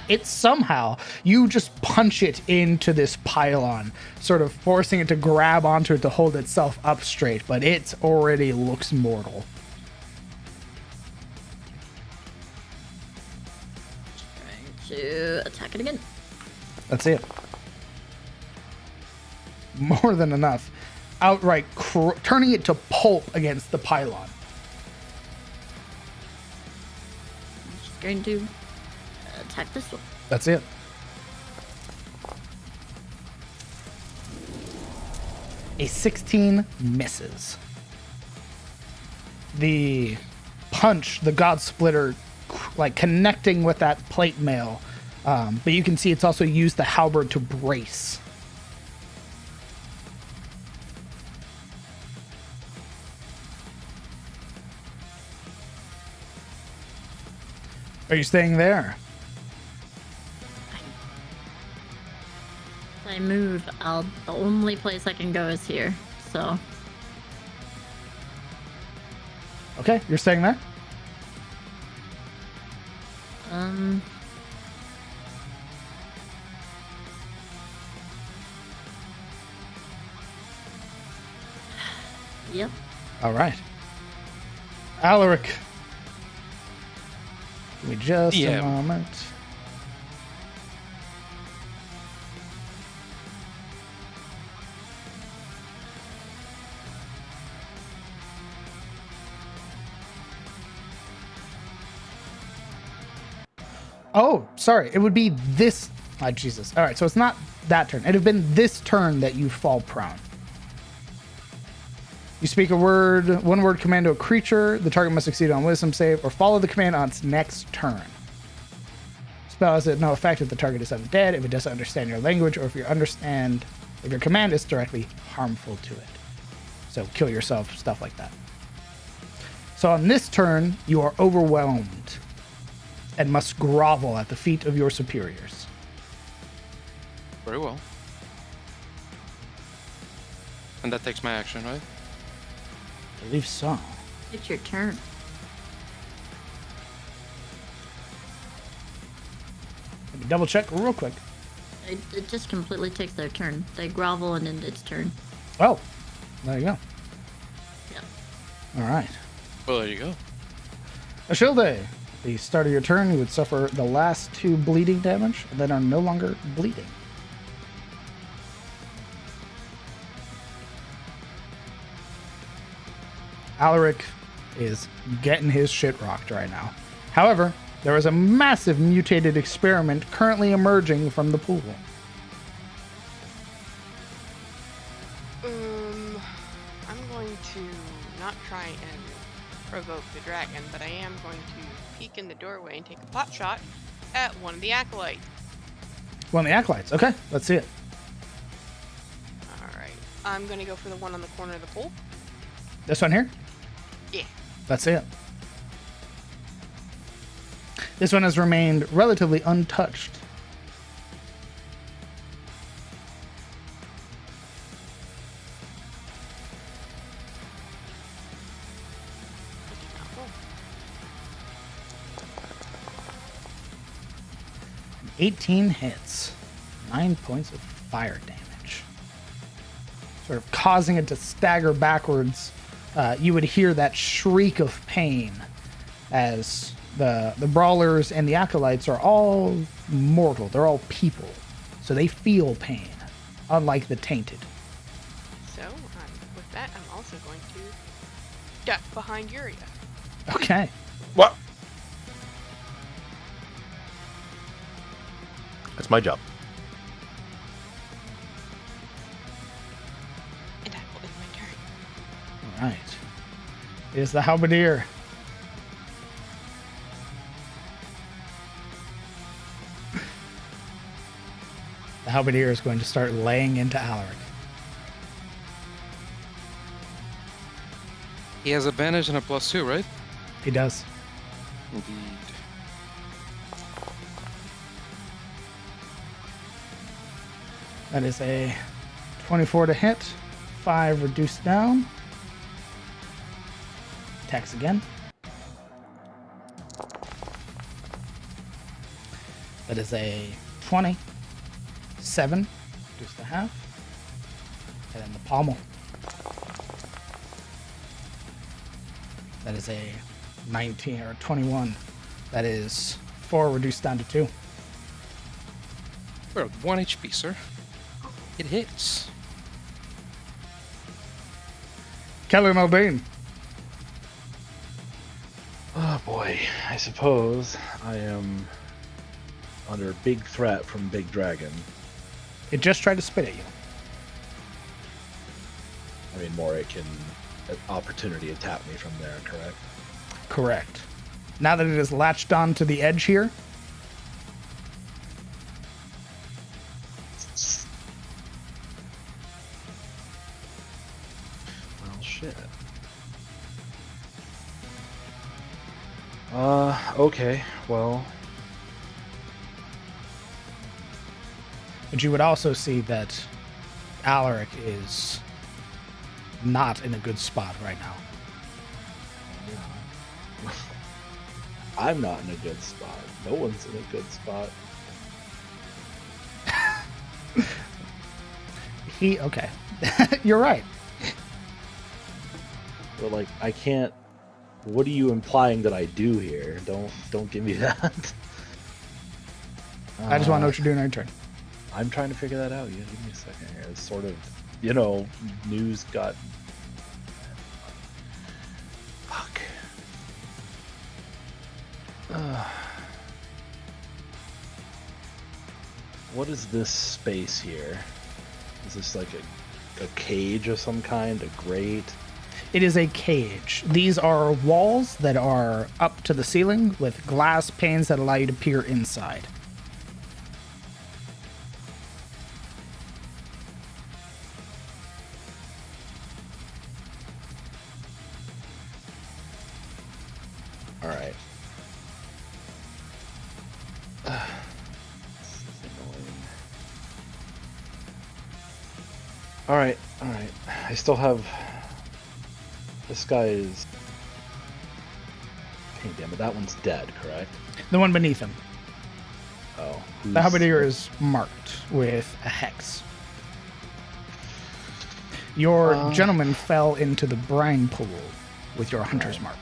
It somehow, you just punch it into this pylon, sort of forcing it to grab onto it to hold itself up straight, but it already looks mortal. Trying to attack it again. That's it. More than enough. Outright turning it to pulp against the pylon. I'm just going to attack this one. That's it. A 16 misses. The punch, the God Splitter, like connecting with that plate mail. But you can see it's also used the halberd to brace. Are you staying there? If I move, the only place I can go is here. So. Okay, you're staying there? Yep. All right. Alaric. Give me just a moment. Oh, sorry. It would be this. Oh, Jesus. All right. So it's not that turn. It'd have been this turn that you fall prone. You speak one word command to a creature. The target must succeed on a wisdom save or follow the command on its next turn. Spell has no effect if the target is undead, if it doesn't understand your language, or if your command is directly harmful to it. So kill yourself, stuff like that. So on this turn, you are overwhelmed and must grovel at the feet of your superiors. Very well. And that takes my action, right? I believe so. It's your turn. Let me double check real quick. It just completely takes their turn. They grovel and end its turn. Oh, there you go. Yeah. All right. Well, there you go. Ashilde, at the start of your turn, you would suffer the last 2 bleeding damage and then are no longer bleeding. Alaric is getting his shit rocked right now. However, there is a massive mutated experiment currently emerging from the pool. I'm going to not try and provoke the dragon, but I am going to peek in the doorway and take a pot shot at one of the acolytes. One of the acolytes. Okay, let's see it. Alright. I'm going to go for the one on the corner of the pool. This one here? Yeah. That's it. This one has remained relatively untouched. 18 hits. 9 points of fire damage. Sort of causing it to stagger backwards. You would hear that shriek of pain as the brawlers and the acolytes are all mortal. They're all people. So they feel pain, unlike the tainted. So, with that, I'm also going to duck behind Yuria. Okay. What? That's my job. And I will end my turn. All right. It is the halberdier. The halberdier is going to start laying into Alaric. He has advantage and a +2, right? He does. Indeed. That is a 24 to hit, 5 reduced down. Attacks again. That is a 20, 7, reduced to half. And then the pommel. That is a 19 or 21. That is 4 reduced down to 2. We're at 1 HP, sir. It hits. Keller Maldane. Oh boy, I suppose I am under big threat from Big Dragon. It just tried to spit at you. I mean, more, it can opportunity attack me from there, correct? Correct. Now that it is latched on to the edge here, Well, shit. Okay, well, but you would also see that Alaric is not in a good spot right now. I'm not in a good spot. No one's in a good spot. Okay. You're right. But like, I can't. What are you implying that I do here? Don't give me that. I just want to know what you're doing on your turn. I'm trying to figure that out. You give me a second here. It's sort of, news got. Fuck. What is this space here? Is this like a cage of some kind? A grate? It is a cage. These are walls that are up to the ceiling with glass panes that allow you to peer inside. All right. All right. I still have. This guy is. Hey, damn it! That one's dead, correct? The one beneath him. Oh. The halberdier is marked with a hex. Your gentleman fell into the brine pool with your hunter's mark.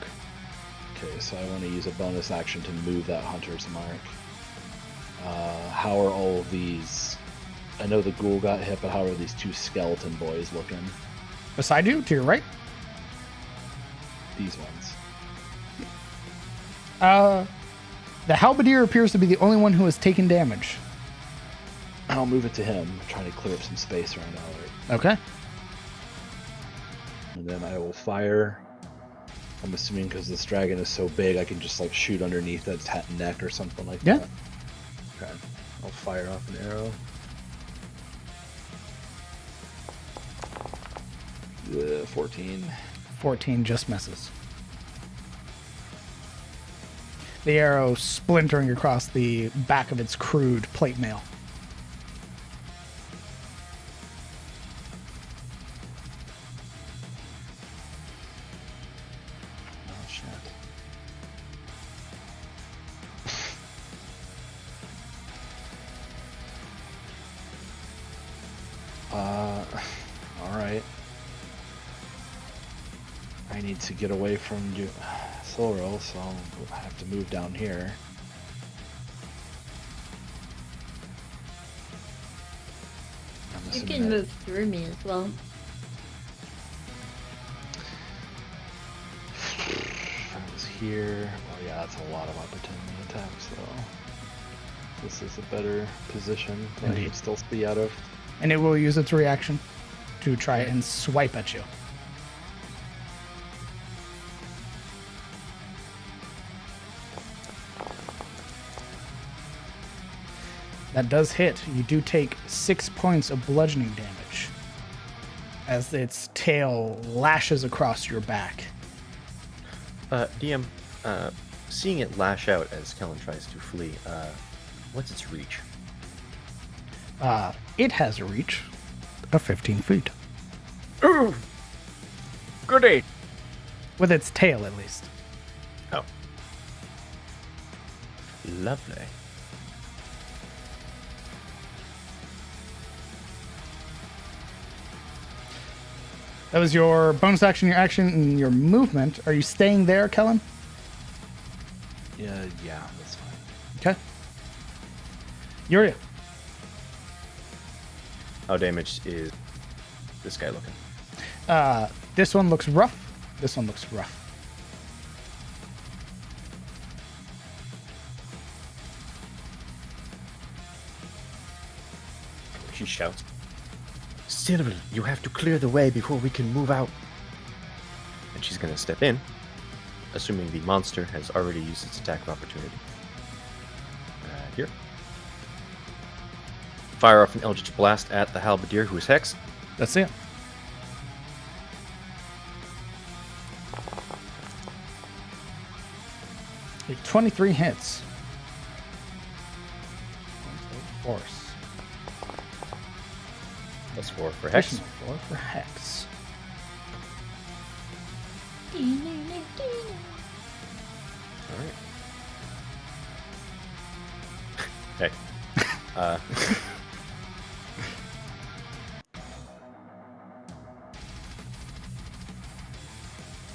Okay, so I want to use a bonus action to move that hunter's mark. How are all of these? I know the ghoul got hit, but how are these two skeleton boys looking? Beside you, to your right. These ones. The halberdier appears to be the only one who has taken damage. I'll move it to him, trying to clear up some space around Alaric. Okay. And then I will fire. I'm assuming because this dragon is so big, I can just like shoot underneath its neck or something like that. Okay. I'll fire off an arrow. 14. 14 just misses. The arrow splintering across the back of its crude plate mail. Oh, shit. All right. I need to get away from Silril, so I have to move down here. I'm You assuming can that- move through me as well. I was here. Well, yeah, that's a lot of opportunity attacks, though. This is a better position that I Indeed. can still see out of. And it will use its reaction to try and swipe at you. That does hit. You do take 6 points of bludgeoning damage as its tail lashes across your back. DM, seeing it lash out as Kellen tries to flee, what's its reach? It has a reach of 15 feet. Ooh! Goody! With its tail, at least. Oh. Lovely. That was your bonus action, your action, and your movement. Are you staying there, Kellen? Yeah, that's fine. Okay. Yuria. How damaged is this guy looking? This one looks rough. This one looks rough. She shouts. Silver, you have to clear the way before we can move out. And she's going to step in, assuming the monster has already used its attack of opportunity. Here. Fire off an Eldritch Blast at the Halberdier, who is Hex. That's it. A 23 hits. Force. That's 4 for Hex. Additional 4 for Hex. Alright. Hey.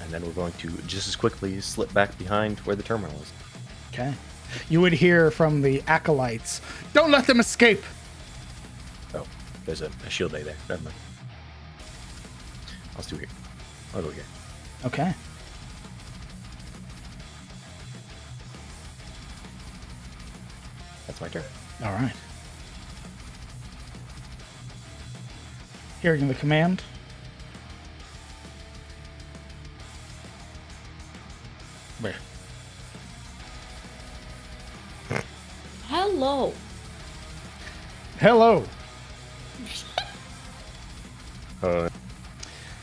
And then we're going to just as quickly slip back behind where the terminal is. Okay. You would hear from the acolytes, "Don't let them escape!" Oh, there's a shield day there. Never mind. I'll do here. I'll go here. Okay. That's my turn. All right. Hearing the command. Where? Hello. Hello.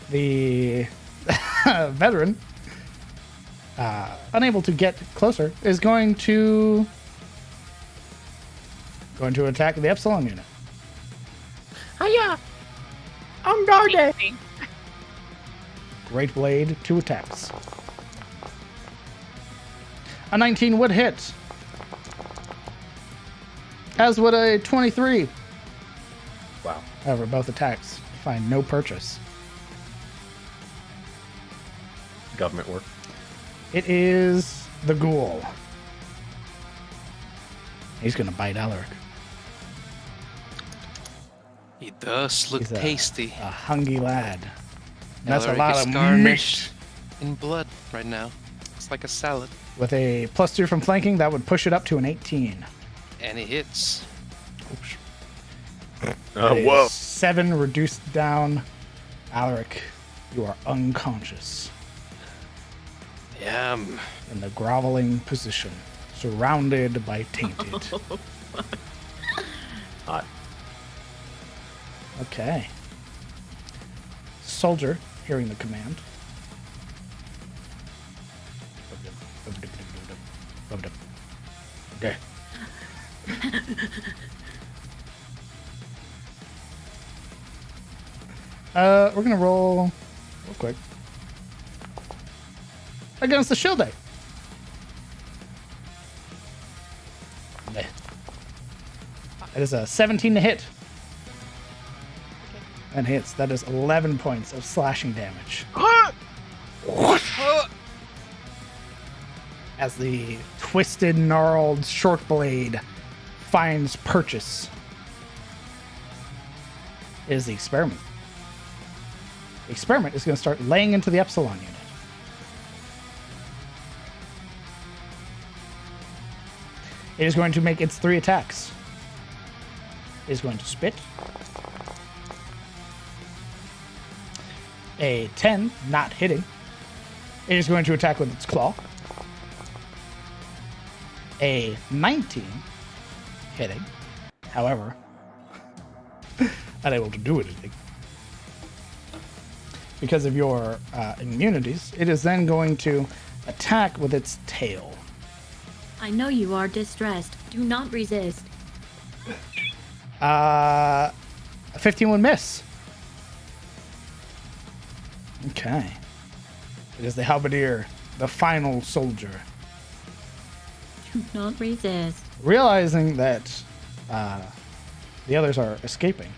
The veteran, unable to get closer, is going to attack the Epsilon unit. Hiya! I'm guarded! Great Blade, 2 attacks. A 19 would hit. As would a 23. Wow. However, both attacks find no purchase. Government work. It is the ghoul. He's gonna bite Alaric. He does look He's tasty. A hungry lad. That's a Alaric lot is of meat. garnished in blood right now. It's like a salad. With a +2 from flanking, that would push it up to an 18. And it hits. Oops. Whoa. 7 reduced down. Alaric, you are unconscious. Yum. In the groveling position, surrounded by tainted. Hot. Okay. Soldier, hearing the command. Okay. We're gonna roll real quick against the shield day. It is a 17 to hit. That hits. That is 11 points of slashing damage. As the twisted, gnarled short blade finds purchase. It is the experiment. The experiment is going to start laying into the Epsilon unit. It is going to make its 3 attacks. It is going to spit. A 10, not hitting. It is going to attack with its claw. A 19, hitting. However, unable to do anything. Because of your immunities, it is then going to attack with its tail. I know you are distressed. Do not resist. 15 would miss. Okay. It is the halberdier, the final soldier. Do not resist. Realizing that the others are escaping.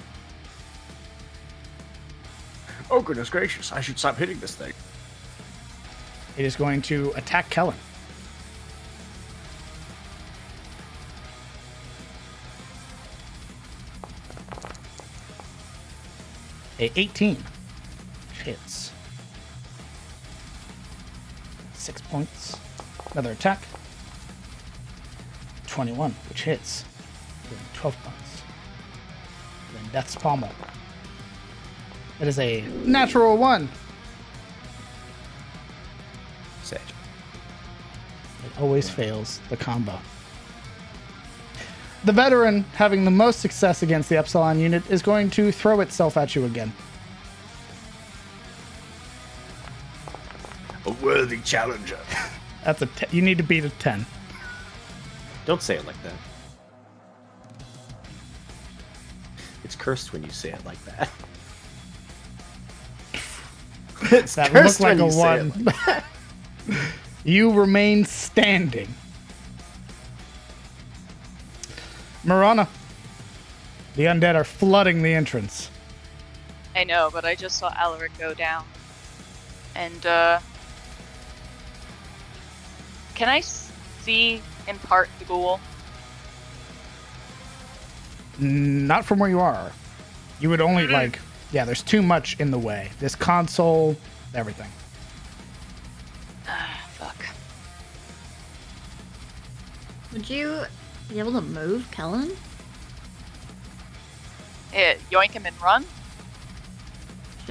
Oh, goodness gracious. I should stop hitting this thing. It is going to attack Kellen. A 18 hits. 6 points. Another attack. 21, which hits. Doing 12 points. Then Death's Pommel. It is a natural 1. Sad. It always fails the combo. The veteran, having the most success against the Epsilon unit, is going to throw itself at you again. A worthy challenger. That's a you need to beat a 10. Don't say it like that. It's cursed when you say it like that. It's That would look cursed like when a you say 1. it like that. You remain standing. Marana. The undead are flooding the entrance. I know, but I just saw Alaric go down. And, can I see, in part, the ghoul? Not from where you are. You would only, yeah, there's too much in the way. This console, everything. Fuck. Would you be able to move, Kellen? Yeah, yoink him and run?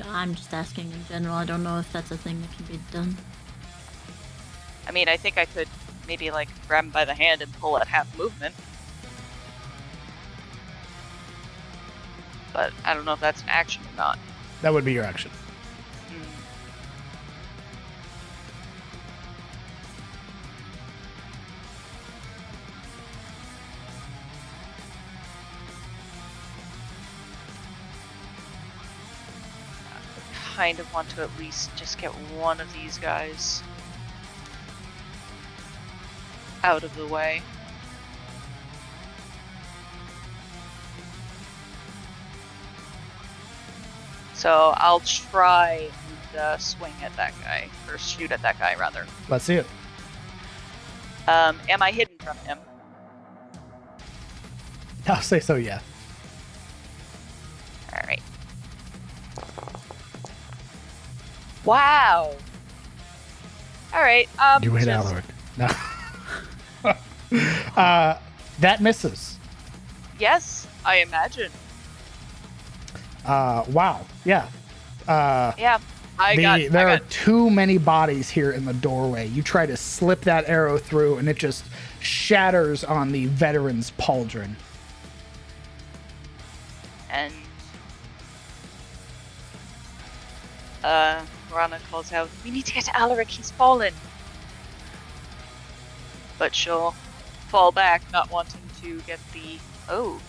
I'm just asking in general. I don't know if that's a thing that can be done. I mean, I think I could maybe, grab him by the hand and pull at half movement. But I don't know if that's an action or not. That would be your action. Kind of want to at least just get one of these guys out of the way. So I'll try and swing at that guy, or shoot at that guy rather. Let's see it. Am I hidden from him? I'll say so, yeah. Alright. Wow! Alright, You hit Alaric. No. That misses. Yes, I imagine. Wow. Yeah. Yeah, there are too many bodies here in the doorway. You try to slip that arrow through, and it just shatters on the veteran's pauldron. And Rana calls out, "We need to get to Alaric, he's fallen." But she'll fall back, not wanting to get the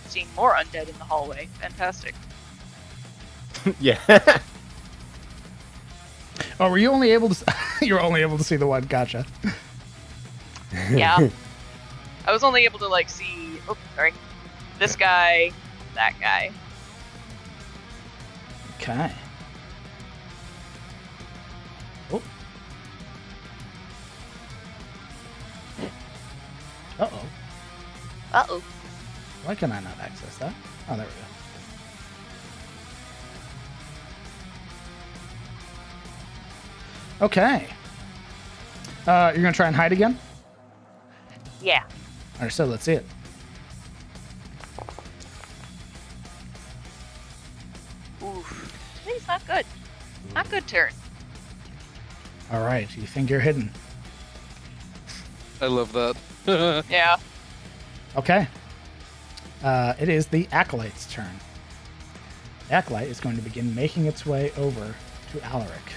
seeing more undead in the hallway. Fantastic. Yeah. Oh, were you only able to? You were only able to see the one. Gotcha. Yeah. I was only able to see. Oh, sorry. This guy, that guy. Okay. Oh. Uh-oh. Uh-oh. Why can I not access that? Oh, there we go. Okay. You're going to try and hide again? Yeah. All right, so let's see it. Oof. Today's not good. Not good turn. All right, you think you're hidden. I love that. Yeah. Okay. It is the Acolyte's turn. The Acolyte is going to begin making its way over to Alaric.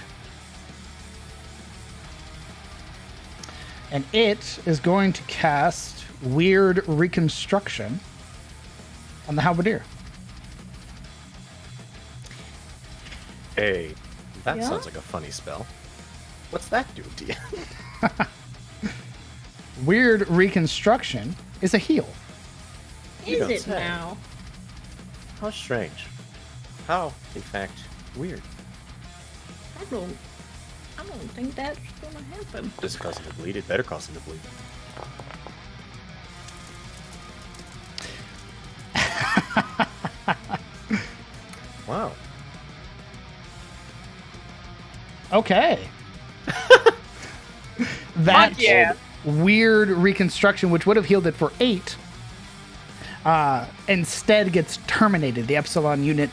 And it is going to cast Weird Reconstruction on the Halberdier. Hey, that Yeah? sounds like a funny spell. What's that do to you? Weird Reconstruction is a heal. You Is don't it say. now? How strange. How, in fact, weird. I don't think that's gonna happen. Does it cause him to bleed? It better cause him to bleed. Wow. Okay. That Fuck yeah. Weird Reconstruction, which would have healed it for 8, instead gets terminated. The Epsilon unit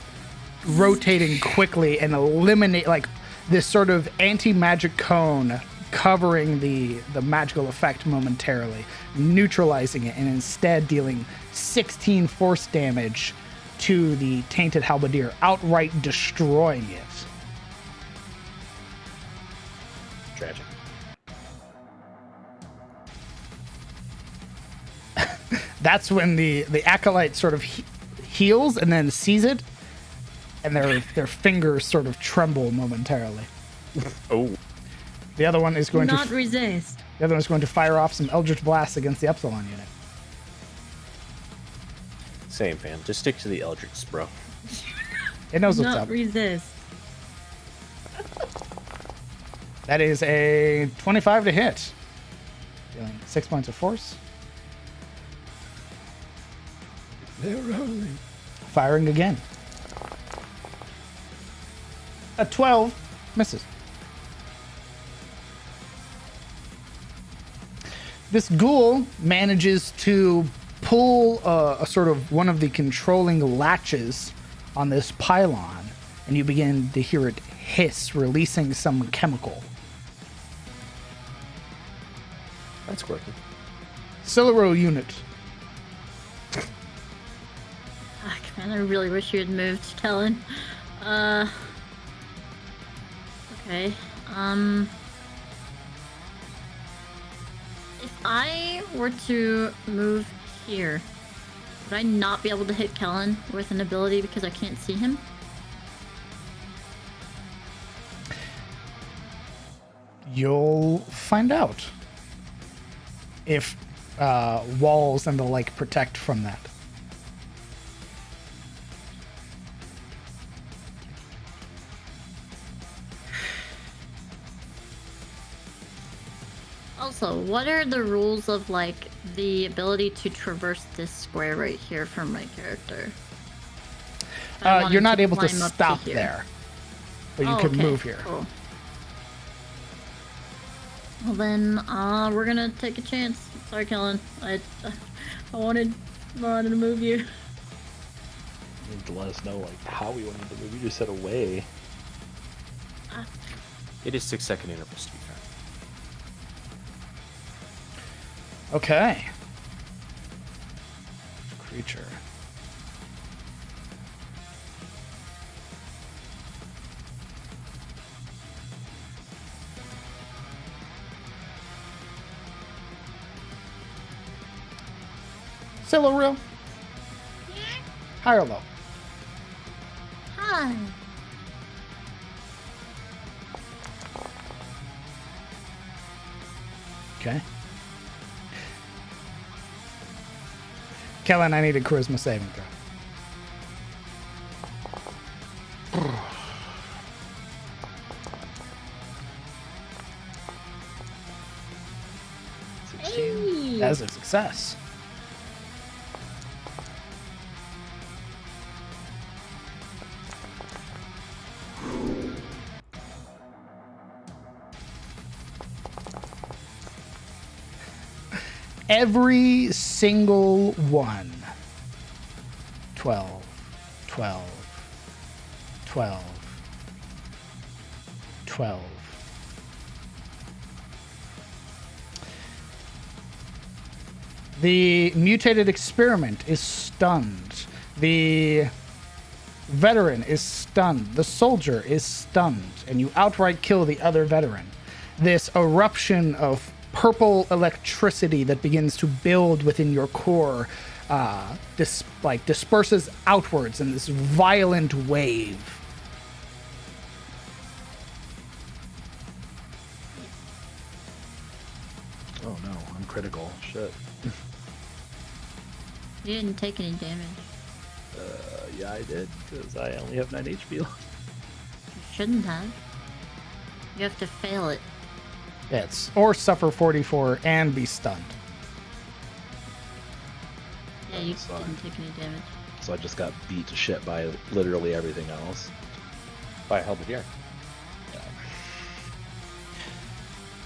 rotating quickly and eliminate like this sort of anti-magic cone covering the magical effect momentarily, neutralizing it, and instead dealing 16 force damage to the tainted halberdier, outright destroying it. Tragic. That's when the acolyte sort of heals and then sees it, and their fingers sort of tremble momentarily. Oh. The other one is going Not to resist. the other one is going to fire off some Eldritch Blasts against the Epsilon unit. Same, fam. Just stick to the Eldritch, bro. It knows what's Not up. resist. That is a 25 to hit. Dealing 6 points of force. They're rolling. Firing again. A 12 misses. This ghoul manages to pull a sort of one of the controlling latches on this pylon, and you begin to hear it hiss, releasing some chemical. That's quirky. Siluro unit. Fuck, man, I really wish you had moved, Kellen. Okay. If I were to move here, would I not be able to hit Kellen with an ability because I can't see him? You'll find out if walls and the like protect from that. Also, what are the rules of like the ability to traverse this square right here from my character? I wanted You're not able to climb up stop here. there, but you Oh, can okay, move here. Cool. Well then, we're gonna take a chance. Sorry, Kellen. I wanted to move you. You need to let us know like how we wanted to move. You just said away. It is 6-second intervals, to be fair. Okay. Creature. Siluril. High or low? Hi. Okay. Kellen, I need a charisma saving throw. That is a success. Every single one. 12, 12, 12, 12. The mutated experiment is stunned. The veteran is stunned. The soldier is stunned, and you outright kill the other veteran. This eruption of purple electricity that begins to build within your core disperses outwards in this violent wave. Oh no, I'm critical. Shit. You didn't take any damage. Yeah, I did, because I only have 9 HP left. You shouldn't have. You have to fail it. Yes, or suffer 44 and be stunned. Yeah, you didn't take any damage. So I just got beat to shit by literally everything else. But I held it here.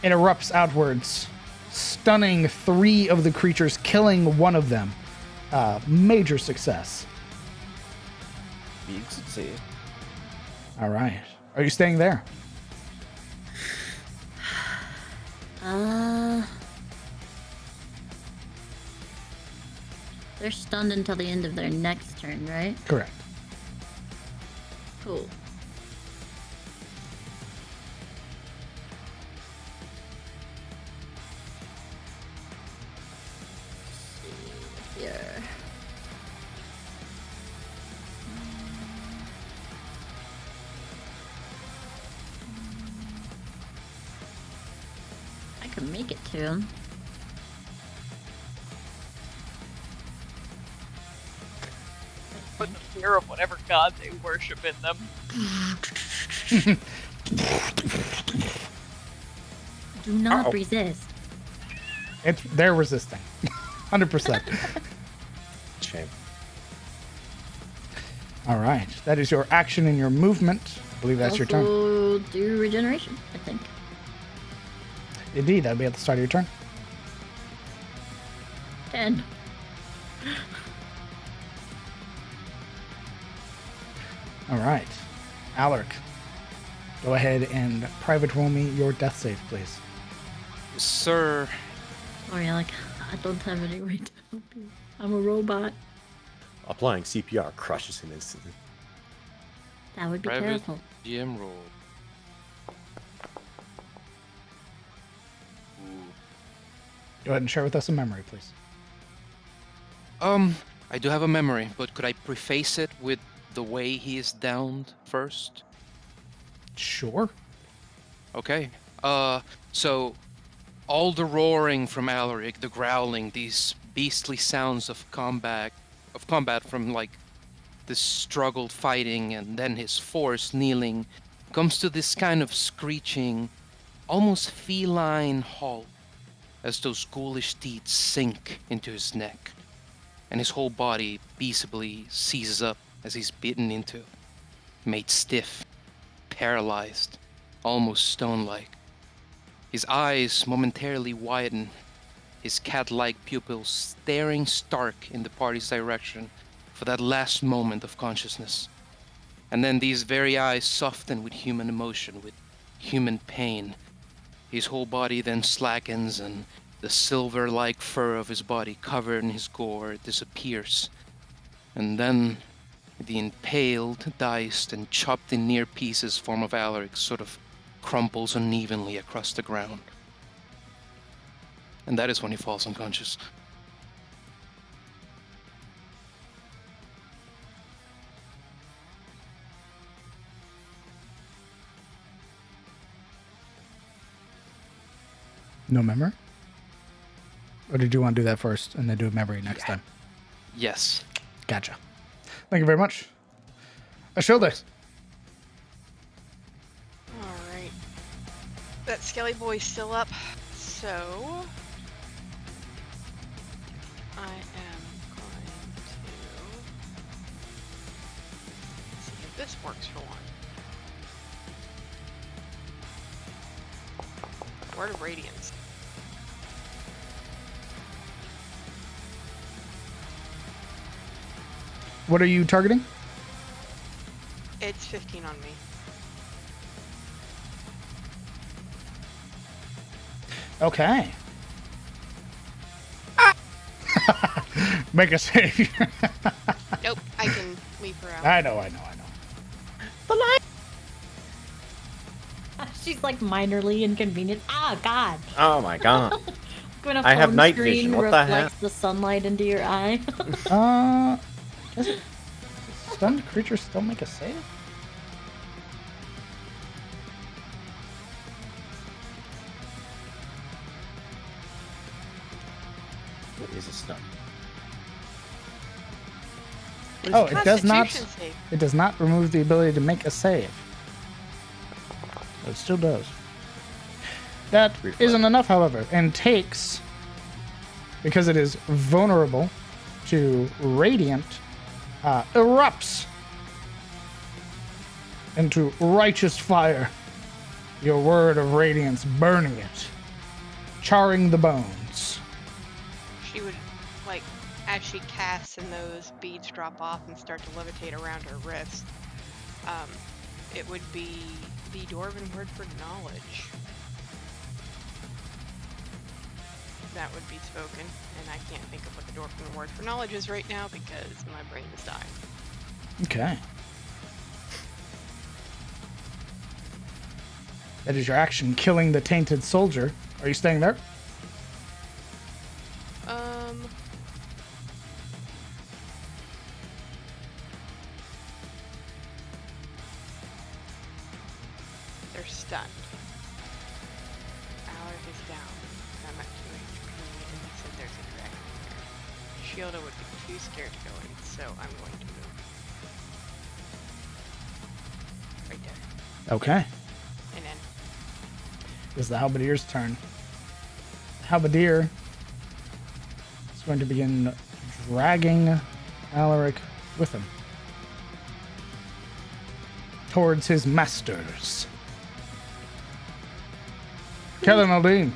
It erupts outwards, stunning 3 of the creatures, killing one of them. Major success. Big success. All right. Are you staying there? They're stunned until the end of their next turn, right? Correct. Cool. Here. I can make it to him. Put the fear of whatever god they worship in them. Do not Uh-oh. resist. They're resisting. 100%. Shame. All right. That is your action and your movement. I believe that's your turn. Also do regeneration, I think. Indeed, that'll be at the start of your turn. 10. All right. Alaric, go ahead and private roll me your death save, please. Sir. Or you're like, I don't have any way to help you. I'm a robot. Applying CPR crushes him instantly. That would be Private terrible. GM roll. Go ahead and share with us a memory, please. I do have a memory, but could I preface it with the way he is downed first? Sure. Okay. So all the roaring from Alaric, the growling, these beastly sounds of combat from like this struggled fighting and then his force kneeling comes to this kind of screeching, almost feline halt as those ghoulish teeth sink into his neck and his whole body peaceably seizes up as he's bitten into, made stiff, paralyzed, almost stone-like. His eyes momentarily widen, his cat-like pupils staring stark in the party's direction for that last moment of consciousness. And then these very eyes soften with human emotion, with human pain. His whole body then slackens and the silver-like fur of his body covered in his gore disappears. And then the impaled, diced, and chopped in near pieces form of Alaric sort of crumples unevenly across the ground. And that is when he falls unconscious. No memory? Or did you want to do that first and then do a memory next time? Yes. Gotcha. Thank you very much. Ashilde. Alright. That skelly boy's still up, so I am going to see if this works for one. Word of Radiance. What are you targeting? It's 15 on me. Okay. Make a save. Nope, I can leave her out. I know. The light. She's like minorly inconvenient. Ah, God. Oh my god. When a I have phone night screen vision, what the reflects heck? the sunlight into your eye. Does it? Stunned creatures still make a save? What is a stun? Oh, it does not. Constitution save. It does not remove the ability to make a save. It still does. That isn't enough, however, and takes, because it is vulnerable to radiant, erupts into righteous fire. Your word of radiance burning it, charring the bones. She would, like, as she casts and those beads drop off and start to levitate around her wrist, it would be the Dwarven word for knowledge. That would be spoken, and I can't think of what the Dwarven word for knowledge is right now because my brain is dying. Okay. That is your action, killing the tainted soldier. Are you staying there? They're stunned. Alec is down. I'm at 2 HP, and he said there's a dragon here. Shielda would be too scared to go in, so I'm going to move. Right there. Okay. And then This is the Halberdier's turn. Halberdier is going to begin dragging Alaric with him towards his masters. Kellen Aldine.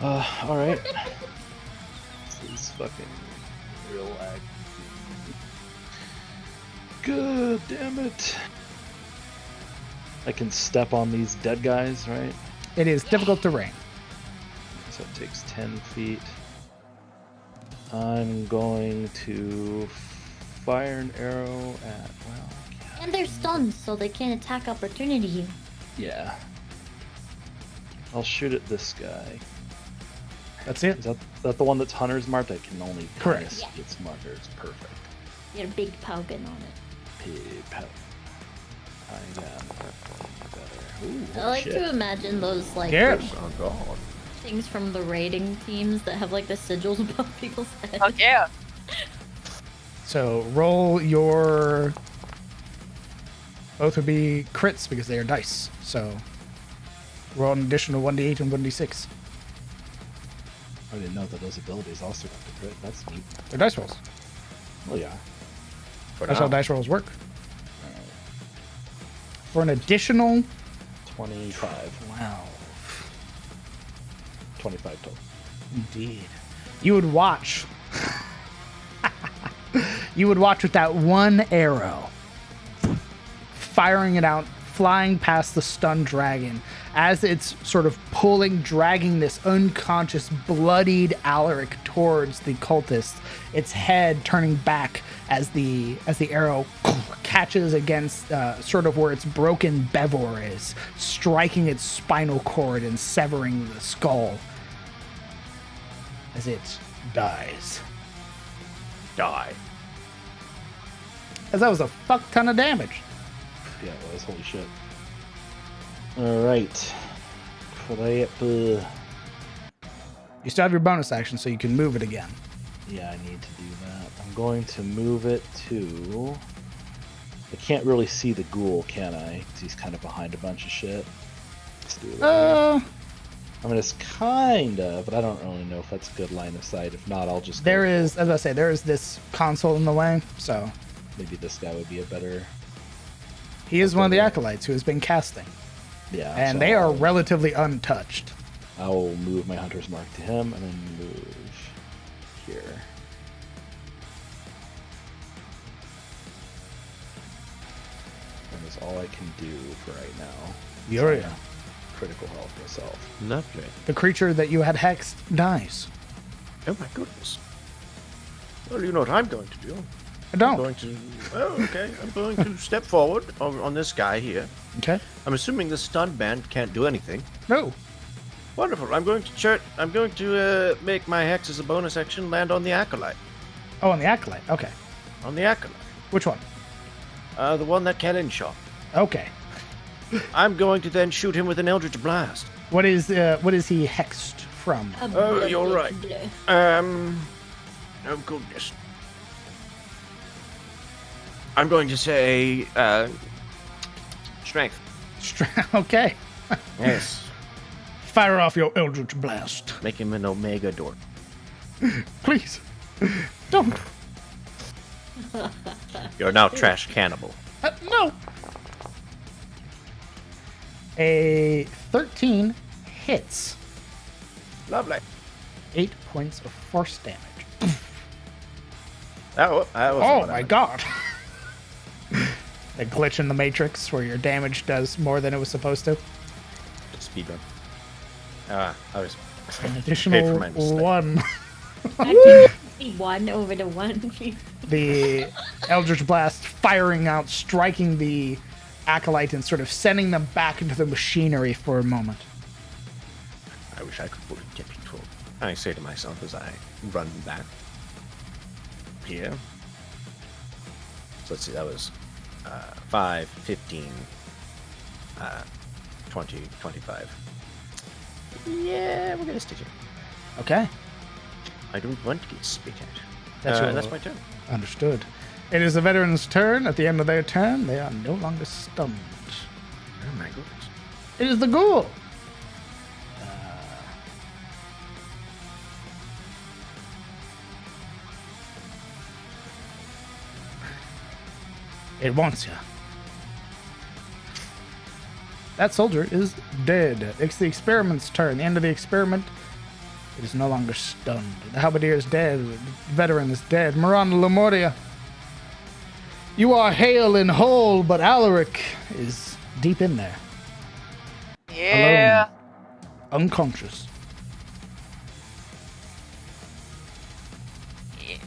Alright. This is fucking real lag. God damn it. I can step on these dead guys, right? It is difficult terrain. So it takes 10 feet. I'm going to fire an arrow at, well, And they're stunned, so they can't attack opportunity you. yeah. I'll shoot at this guy. That's it? Is that the one that's Hunter's marked? I can only Correct. see its markers. Perfect. You get a big pogon on it. Pig pout. I got better. Ooh, I holy like shit. to imagine those like Yeah. Oh god. things from the raiding teams that have like the sigils above people's heads. Oh yeah. So roll your. Both would be crits because they are dice. So roll an additional 1d8 and 1d6. I didn't know that those abilities also got the crit. That's neat. They're dice rolls. Well, yeah. That's how dice rolls work. For an additional 25. Wow. 25 total. Indeed. You would watch. You would watch with that one arrow, firing it out, flying past the stunned dragon, as it's sort of pulling, dragging this unconscious, bloodied Alaric towards the cultist, its head turning back as the arrow catches against sort of where its broken bevel is, striking its spinal cord and severing the skull as it dies. Die. As that was a fuck ton of damage. Yeah, it was. Holy shit. Alright. Crap. You still have your bonus action, so you can move it again. Yeah, I need to do that. I'm going to move it to... I can't really see the ghoul, can I? 'Cause he's kind of behind a bunch of shit. Let's do it. I mean, it's kind of, but I don't really know if that's a good line of sight. If not, I'll just. There is, as I say, there is this console in the way, so. Maybe this guy would be a better. He is one of the acolytes who has been casting. Yeah. And so they are relatively untouched. I will move my hunter's mark to him and then move here. That is all I can do for right now. You're critical health myself. Lovely. The creature that you had hexed dies. Oh my goodness. Well, you know what I'm going to do. I don't. I'm going to. Oh, okay. I'm going to step forward on this guy here. Okay. I'm assuming the stun band can't do anything. No. Wonderful. I'm going to make my hex as a bonus action land on the acolyte. Oh, on the acolyte. Okay. On the acolyte. Which one? The one that Kellen shot. Okay. I'm going to then shoot him with an Eldritch Blast. What is he hexed from? Oh, you're right. Oh goodness. I'm going to say, strength. Okay. Yes. Fire off your Eldritch Blast. Make him an Omega Dork. Please. Don't. You're now trash cannibal. No. A 13 hits. Lovely. 8 points of force damage. That was oh my god. The glitch in the Matrix where your damage does more than it was supposed to. Speedrun. I was An additional 1. I can see 1 over the 1, please. The Eldritch Blast firing out, striking the acolyte and sort of sending them back into the machinery for a moment. I wish I could fully get control. I say to myself as I run back. Here. So let's see, that was 5, 15, 20, 25. Yeah, we're gonna stick it. Okay. I don't want to get spit That's at. That's my turn. Understood. It is the veteran's turn. At the end of their turn, they are no longer stunned. Oh my goodness. It is the ghoul. It wants you. That soldier is dead. It's the experiment's turn. The end of the experiment. It is no longer stunned. The halberdier is dead. The veteran is dead. Miranda Lemuria. You are hale and whole, but Alaric is deep in there. Yeah. Alone. Unconscious. Yeah.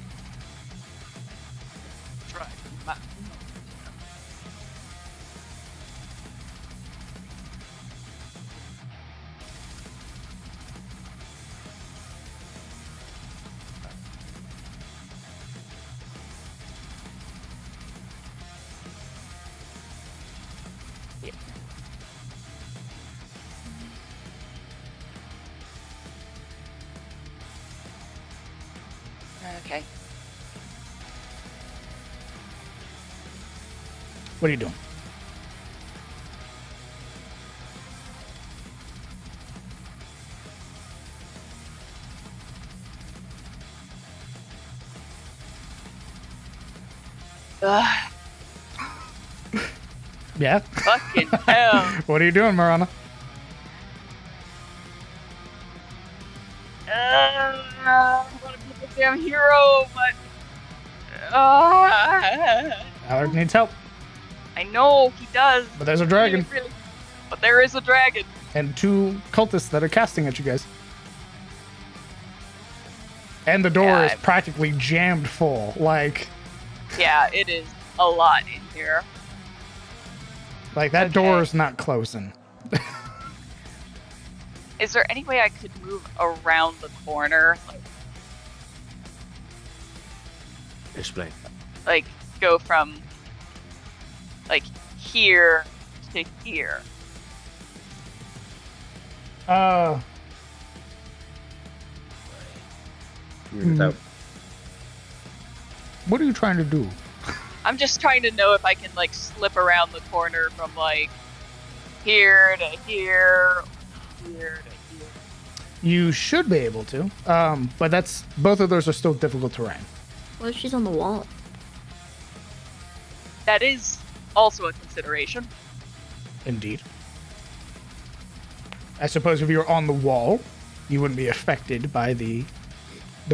Try. Okay. What are you doing? Ugh, Yeah? fucking hell. What are you doing, Marana? I want to be the damn hero, but Alaric needs help. I know he does. But there's a dragon. Really. But there is a dragon. And 2 cultists that are casting at you guys. And the door is practically jammed full. Like, Yeah, it is a lot in here. like that door is not closing. Is there any way I could move around the corner? Explain. Like go from like here to here. Without. What are you trying to do? I'm just trying to know if I can like slip around the corner from like here to here, here to here. You should be able to, but that's both of those are still difficult terrain. What if she's on the wall? That is also a consideration. Indeed. I suppose if you were on the wall, you wouldn't be affected by the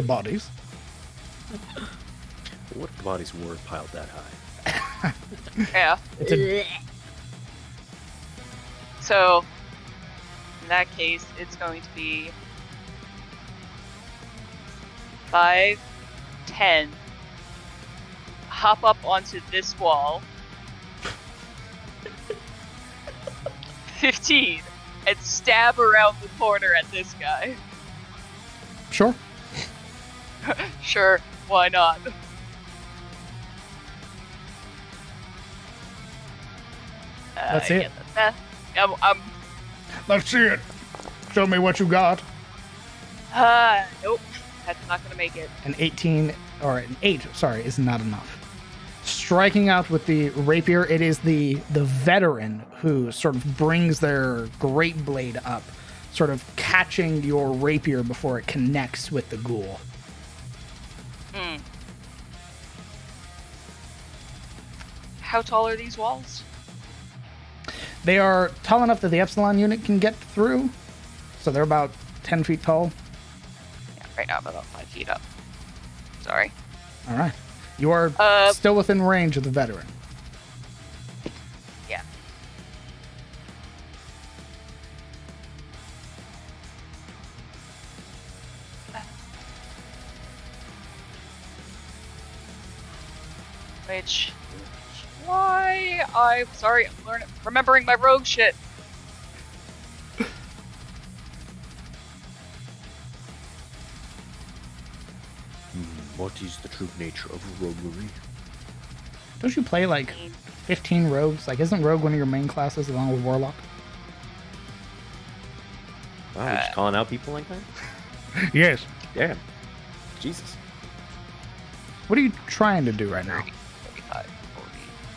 bodies. What if the bodies were piled that high? Yeah. So, in that case, it's going to be 5, 10. Hop up onto this wall. 15. And stab around the corner at this guy. Sure. Sure, why not? That's it. Let's see it. Show me what you got. Nope. That's not gonna make it. An 18, or an 8, sorry, is not enough. Striking out with the rapier, it is the veteran who sort of brings their great blade up, sort of catching your rapier before it connects with the ghoul. How tall are these walls? They are tall enough that the Epsilon unit can get through, so they're about 10 feet tall. Yeah, right now I'm about 5 feet up. Sorry. All right. You are still within range of the veteran. Yeah. Which is why I'm sorry, I'm remembering my rogue shit. What is the true nature of roguery? Don't you play like 15 rogues? Like, isn't rogue one of your main classes along with warlock? Wow, we're just calling out people like that? Yes. Damn. Jesus. What are you trying to do right now? 35, 40,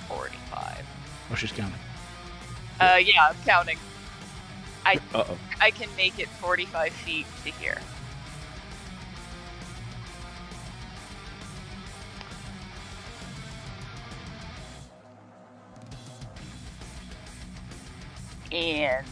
45. Oh, she's counting. Yeah, I'm counting. Uh-oh. I can make it 45 feet to here. And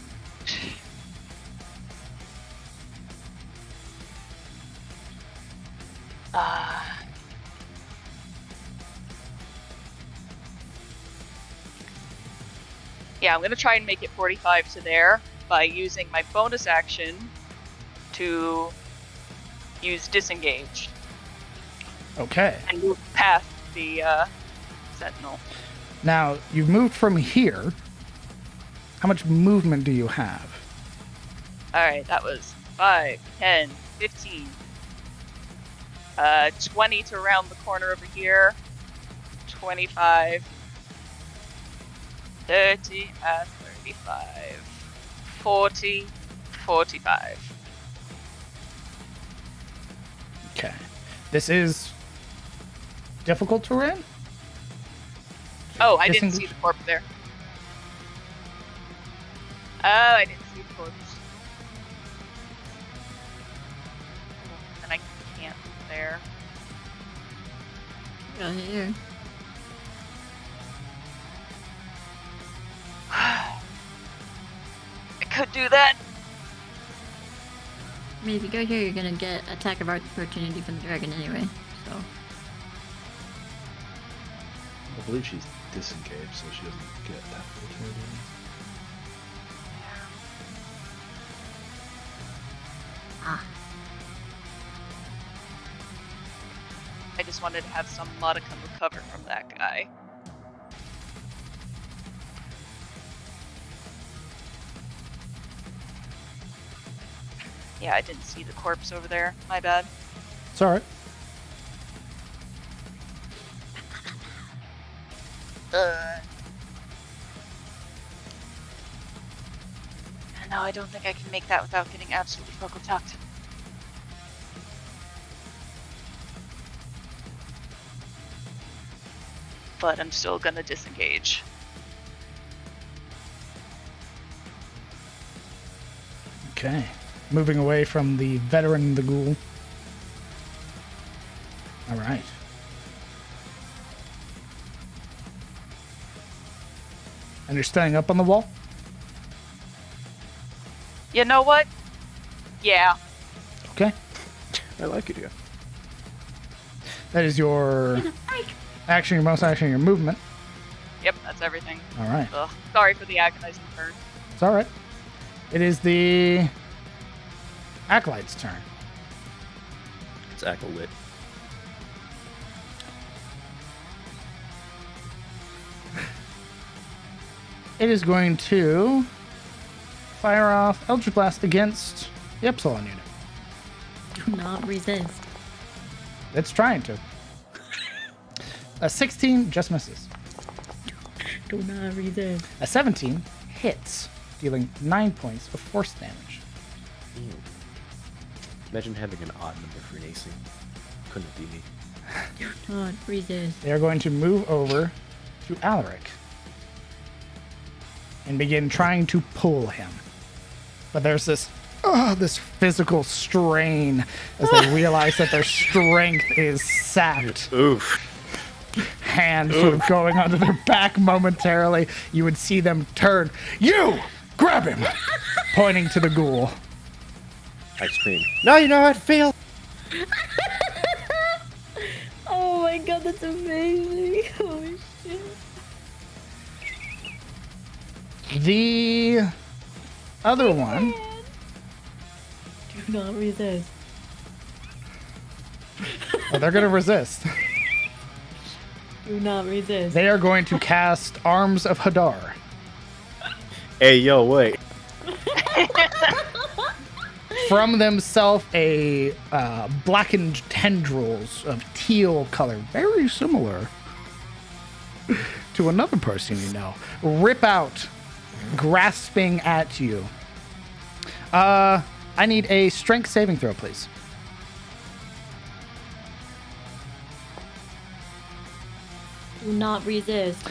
yeah, I'm gonna try and make it 45 to there by using my bonus action to use disengage. Okay. And move past the sentinel. Now, you've moved from here. How much movement do you have? Alright, that was 5, 10, 15. 20 to round the corner over here. 25. 30, 35. 40, 45. Okay. This is difficult terrain? Oh, I didn't see the corpse there. Oh, I didn't see the corpse. And I can't there. Go here. I could do that. I mean, if you go here, you're gonna get attack of opportunity from the dragon anyway, so. I believe she's disengaged, so she doesn't get attack opportunity. Ah. I just wanted to have some modicum of cover from that guy. Yeah, I didn't see the corpse over there. My bad. It's alright. No, I don't think I can make that without getting absolutely focal tucked. But I'm still gonna disengage. Okay. moving away from the veteran, the ghoul. All right. And you're standing up on the wall? You know what? Yeah. Okay. I like it here. That is your action, your bonus action, your movement. Yep, that's everything. All right. Ugh, sorry for the agonizing turn. It's all right. It is the Acolyte's turn. It's Acolyte. It is going to fire off Eldritch Blast against the Epsilon unit. Do not resist. It's trying to. A 16 just misses. Do not resist. A 17 hits, dealing 9 points of force damage. Ew. Imagine having an odd number for an AC. Couldn't be me. Do not resist. They are going to move over to Alaric and begin trying to pull him. But there's this physical strain as they realize that their strength is sapped. Oof. Hand sort of going onto their back momentarily. You would see them turn. You! Grab him! Pointing to the ghoul. I scream. No, you know what? Fail. Oh my god, that's amazing. Holy shit. The other one. Do not resist. Oh, they're going to resist. Do not resist. They are going to cast Arms of Hadar. Hey, yo, wait. From themselves, a blackened tendrils of teal color, very similar to another person you know, rip out, grasping at you. I need a strength saving throw, please. Do not resist.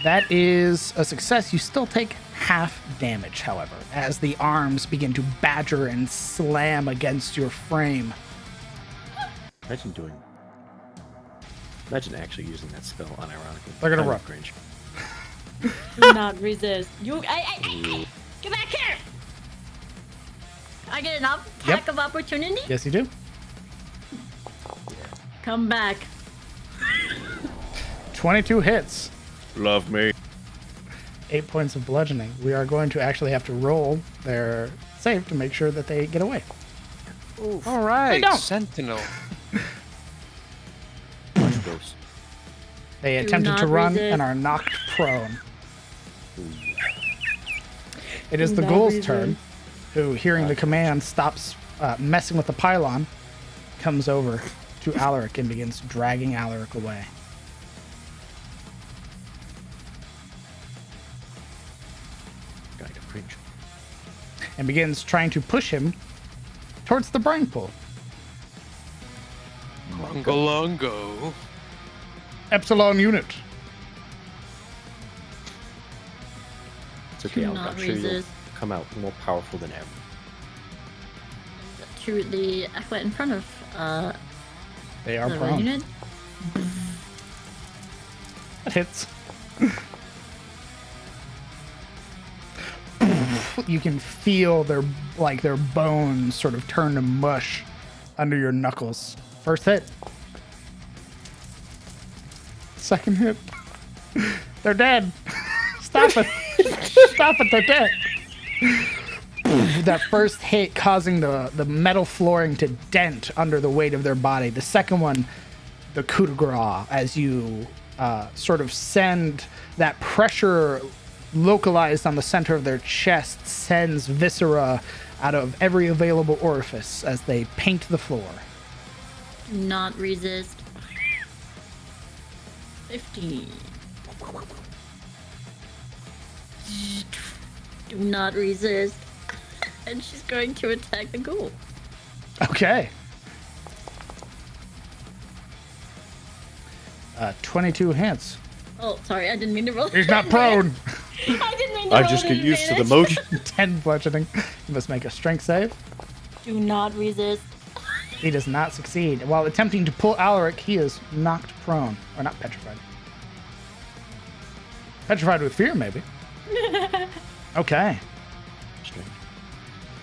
That is a success. You still take half damage, however, as the arms begin to badger and slam against your frame. Imagine actually using that spell unironically. They're gonna I'm run. cringe. Do not resist. Get back here! I get an attack of opportunity? Yes, you do. Come back. 22 hits. Love me. 8 points of bludgeoning. We are going to actually have to roll their save to make sure that they get away. Oof. All right, don't. Sentinel. Much gross. They Do attempted to not run resist. and are knocked prone. It is Do the not ghoul's resist. turn, who, hearing the command, stops messing with the pylon, comes over to Alaric and begins dragging Alaric away. Kind of cringe. And begins trying to push him towards the brine pool. Mongalongo. Epsilon unit. It's okay, Do I'm not sure you'll resist. come out more powerful than ever. To the acolyte in front of They are the prone. unit. That hits. You can feel their bones sort of turn to mush under your knuckles. First hit. Second hit. They're dead. Stop it. Stop it, they're dead. That first hit causing the metal flooring to dent under the weight of their body. The second one, the coup de grace, as you sort of send that pressure localized on the center of their chest, sends viscera out of every available orifice as they paint the floor. Do not resist. 15. Do not resist. And she's going to attack the ghoul. Okay. 22 hits. Oh, sorry, I didn't mean to roll. He's not prone. I didn't mean to I roll just the get used to the advantage. motion. 10 bludgeoning. You must make a strength save. Do not resist. He does not succeed. While attempting to pull Alaric, he is knocked prone. Or not petrified. Petrified with fear, maybe. Okay. Strange.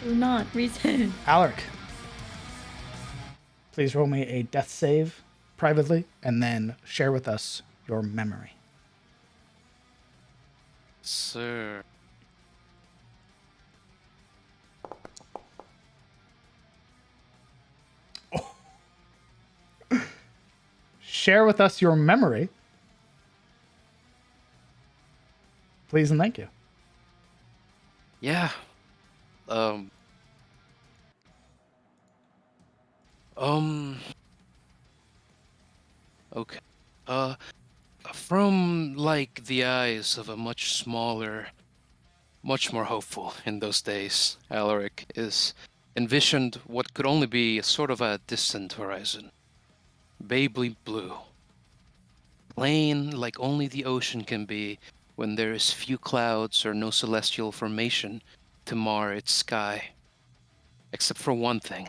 Do not resist. Alaric, please roll me a death save privately, and then share with us your memory. Sir. Share with us your memory. Please and thank you. Yeah. Okay. From like the eyes of a much smaller, much more hopeful in those days, Alaric is envisioned what could only be a sort of a distant horizon. Babely blue. Plain like only the ocean can be when there is few clouds or no celestial formation to mar its sky. Except for one thing.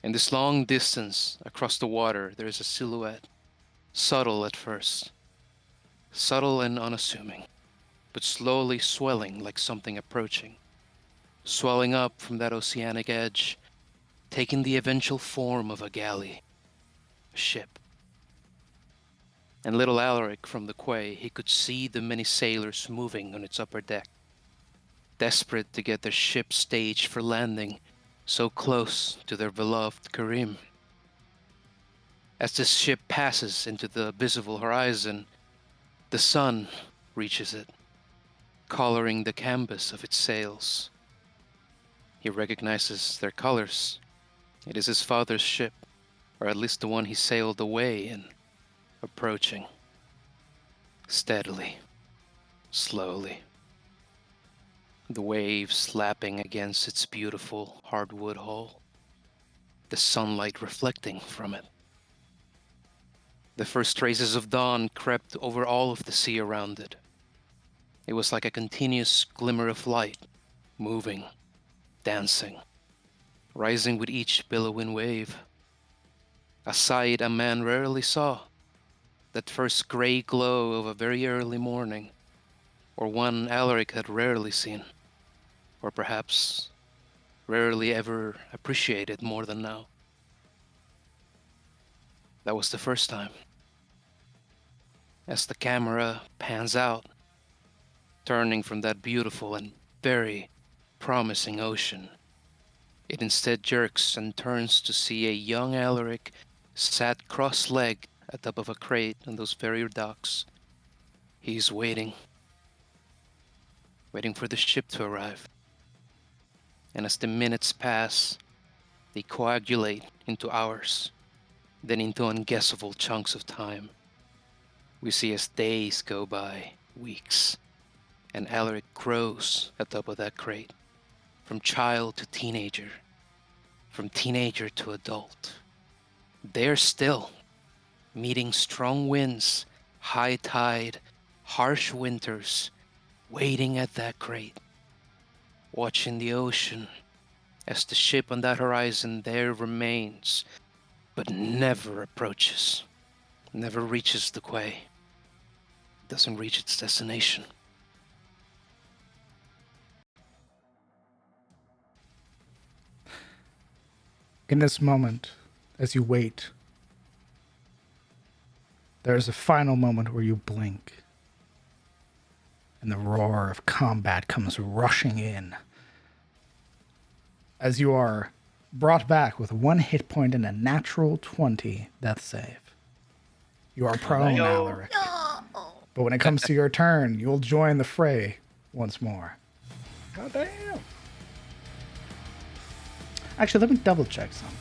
In this long distance across the water, there is a silhouette. Subtle at first. Subtle and unassuming, but slowly swelling like something approaching. Swelling up from that oceanic edge, taking the eventual form of a galley, a ship. And little Alaric from the quay, he could see the many sailors moving on its upper deck, desperate to get their ship staged for landing, so close to their beloved Karim. As this ship passes into the visible horizon, the sun reaches it, coloring the canvas of its sails. He recognizes their colors. It is his father's ship, or at least the one he sailed away in, approaching. Steadily, slowly. The waves lapping against its beautiful hardwood hull, the sunlight reflecting from it. The first traces of dawn crept over all of the sea around it. It was like a continuous glimmer of light, moving, dancing, rising with each billowing wave. A sight a man rarely saw, that first gray glow of a very early morning, or one Alaric had rarely seen, or perhaps rarely ever appreciated more than now. That was the first time. As the camera pans out, turning from that beautiful and very promising ocean, it instead jerks and turns to see a young Alaric sat cross-legged atop of a crate on those very docks. He's waiting for the ship to arrive. And as the minutes pass, they coagulate into hours, then into unguessable chunks of time. We see as days go by, weeks, and Alaric grows atop of that crate, from child to teenager, from teenager to adult. There still, meeting strong winds, high tide, harsh winters, waiting at that crate, watching the ocean as the ship on that horizon there remains, but never approaches, never reaches the quay, doesn't reach its destination. In this moment, as you wait, there is a final moment where you blink, and the roar of combat comes rushing in as you are brought back with 1 hit point and a natural 20 death save. You are prone, Alaric. But when it comes to your turn, you'll join the fray once more. God damn. Actually, let me double check something.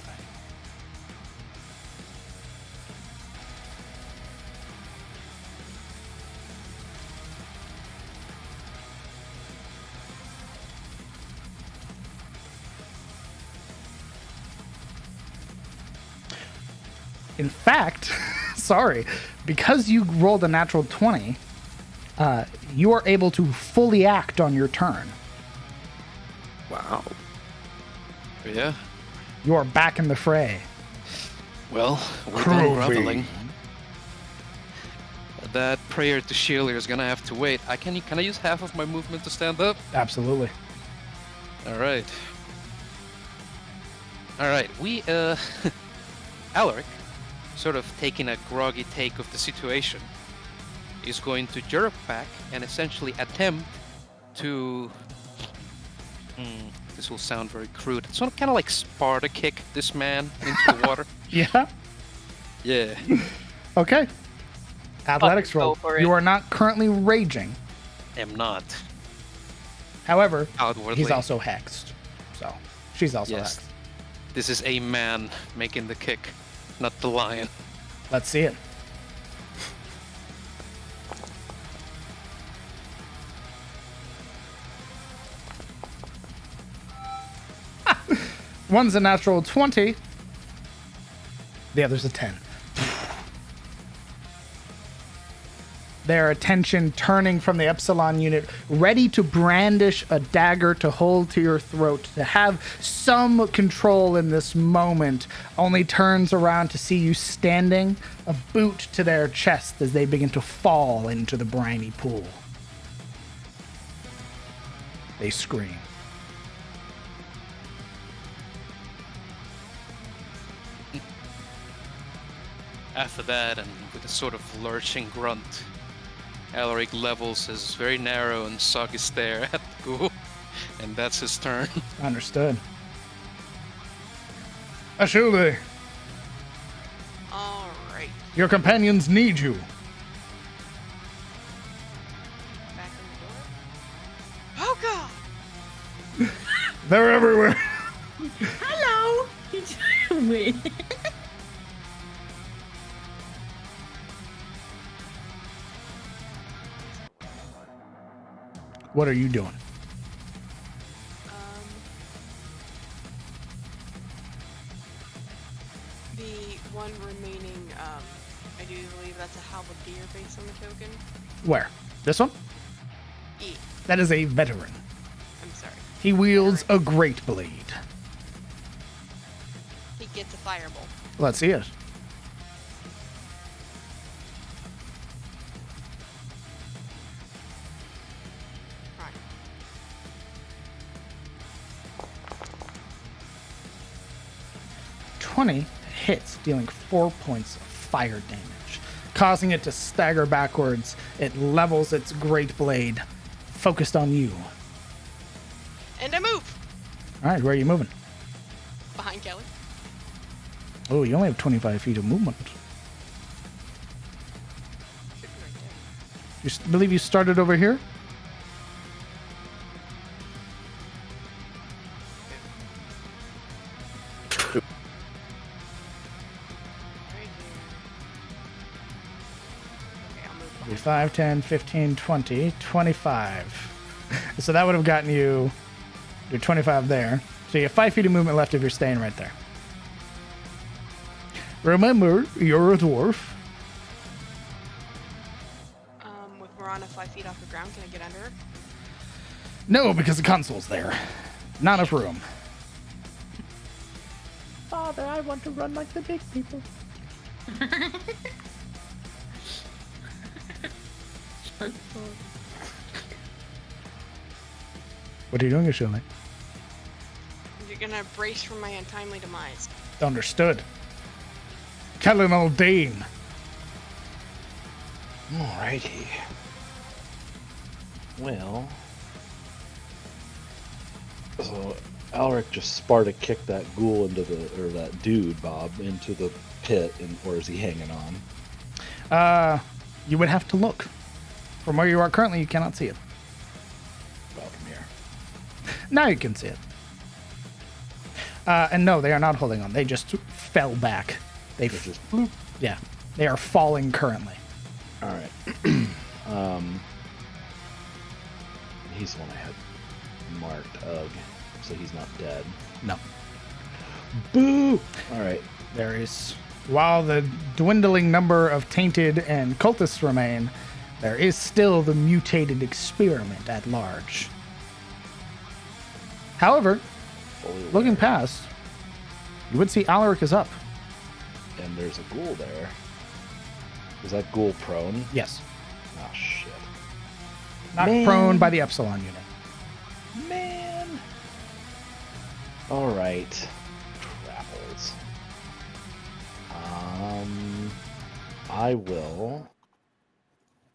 In fact, sorry, because you rolled a natural 20, you are able to fully act on your turn. Wow. Yeah. You are back in the fray. Well, we're done groveling. That prayer to Sheila is gonna have to wait. Can I use half of my movement to stand up? Absolutely. All right. We Alaric, sort of taking a groggy take of the situation, is going to jerk back and essentially attempt to. This will sound very crude. It's kind of like Sparta kick this man into the water. Yeah. Yeah. Okay. Athletics Go roll. for it. You are not currently raging. Am not. However, Outwardly. he's also hexed. So she's also Yes. hexed. This is a man making the kick, not the lion. Let's see it. One's a natural 20. The other's a 10. Their attention turning from the Epsilon unit, ready to brandish a dagger to hold to your throat, to have some control in this moment, only turns around to see you standing, a boot to their chest as they begin to fall into the briny pool. They scream. After that, and with a sort of lurching grunt, Alaric levels his very narrow and soggy stare at the ghoul, and that's his turn. Understood. Ashule, All right. your companions need you. Back in the door. Oh god! They're everywhere. Hello. Wait. What are you doing? The one remaining, I do believe that's a halberdier based on the token. Where? This one? E. That is a veteran. I'm sorry. He wields a great blade. He gets a fireball. Let's see it. Right. .20 hits, dealing 4 points of fire damage, causing it to stagger backwards. It levels its great blade, focused on you. And I move! All right, where are you moving? Behind Kelly. Oh, you only have 25 feet of movement. Should be right there. Believe you started over here? Right here. Okay, I'll move Be behind. 5, 10, 15, 20, 25. So that would have gotten you your 25 there. So you have 5 feet of movement left if you're staying right there. Remember, you're a dwarf. With Marana 5 feet off the ground, can I get under her? No, because the console's there. Not enough room. Father, I want to run like the big people. What are you doing, Ashule? You're gonna brace for my untimely demise. Understood. Kellen Aldane. Alrighty. Well. So Alaric just Sparta kicked that ghoul into that dude, Bob, into the pit, or is he hanging on? You would have to look. From where you are currently, you cannot see it. Well, from here. Now you can see it. And no, they are not holding on. They just fell back. They just bloop. Yeah, they are falling currently. All right. He's the one I had marked. Ugh. So he's not dead. No. Boo! All right. There is, while the dwindling number of tainted and cultists remain, there is still the mutated experiment at large. However, Fully looking aware. past, You would see Alaric is up. And there's a ghoul there. Is that ghoul prone? Yes. Oh, shit. Not prone by the Epsilon unit. Man. All right. Travels. I will.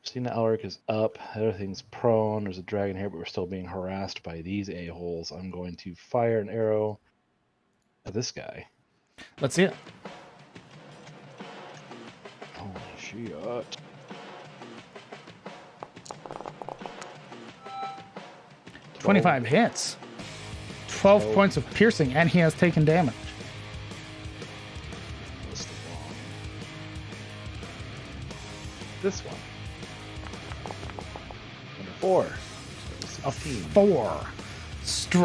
Seeing that Alaric is up, everything's prone. There's a dragon here, but we're still being harassed by these a-holes. I'm going to fire an arrow at this guy. Let's see it. Holy shit. 25 hits. 12 points of piercing, and he has taken damage. What's the wrong? This one. Number 4. So A 4.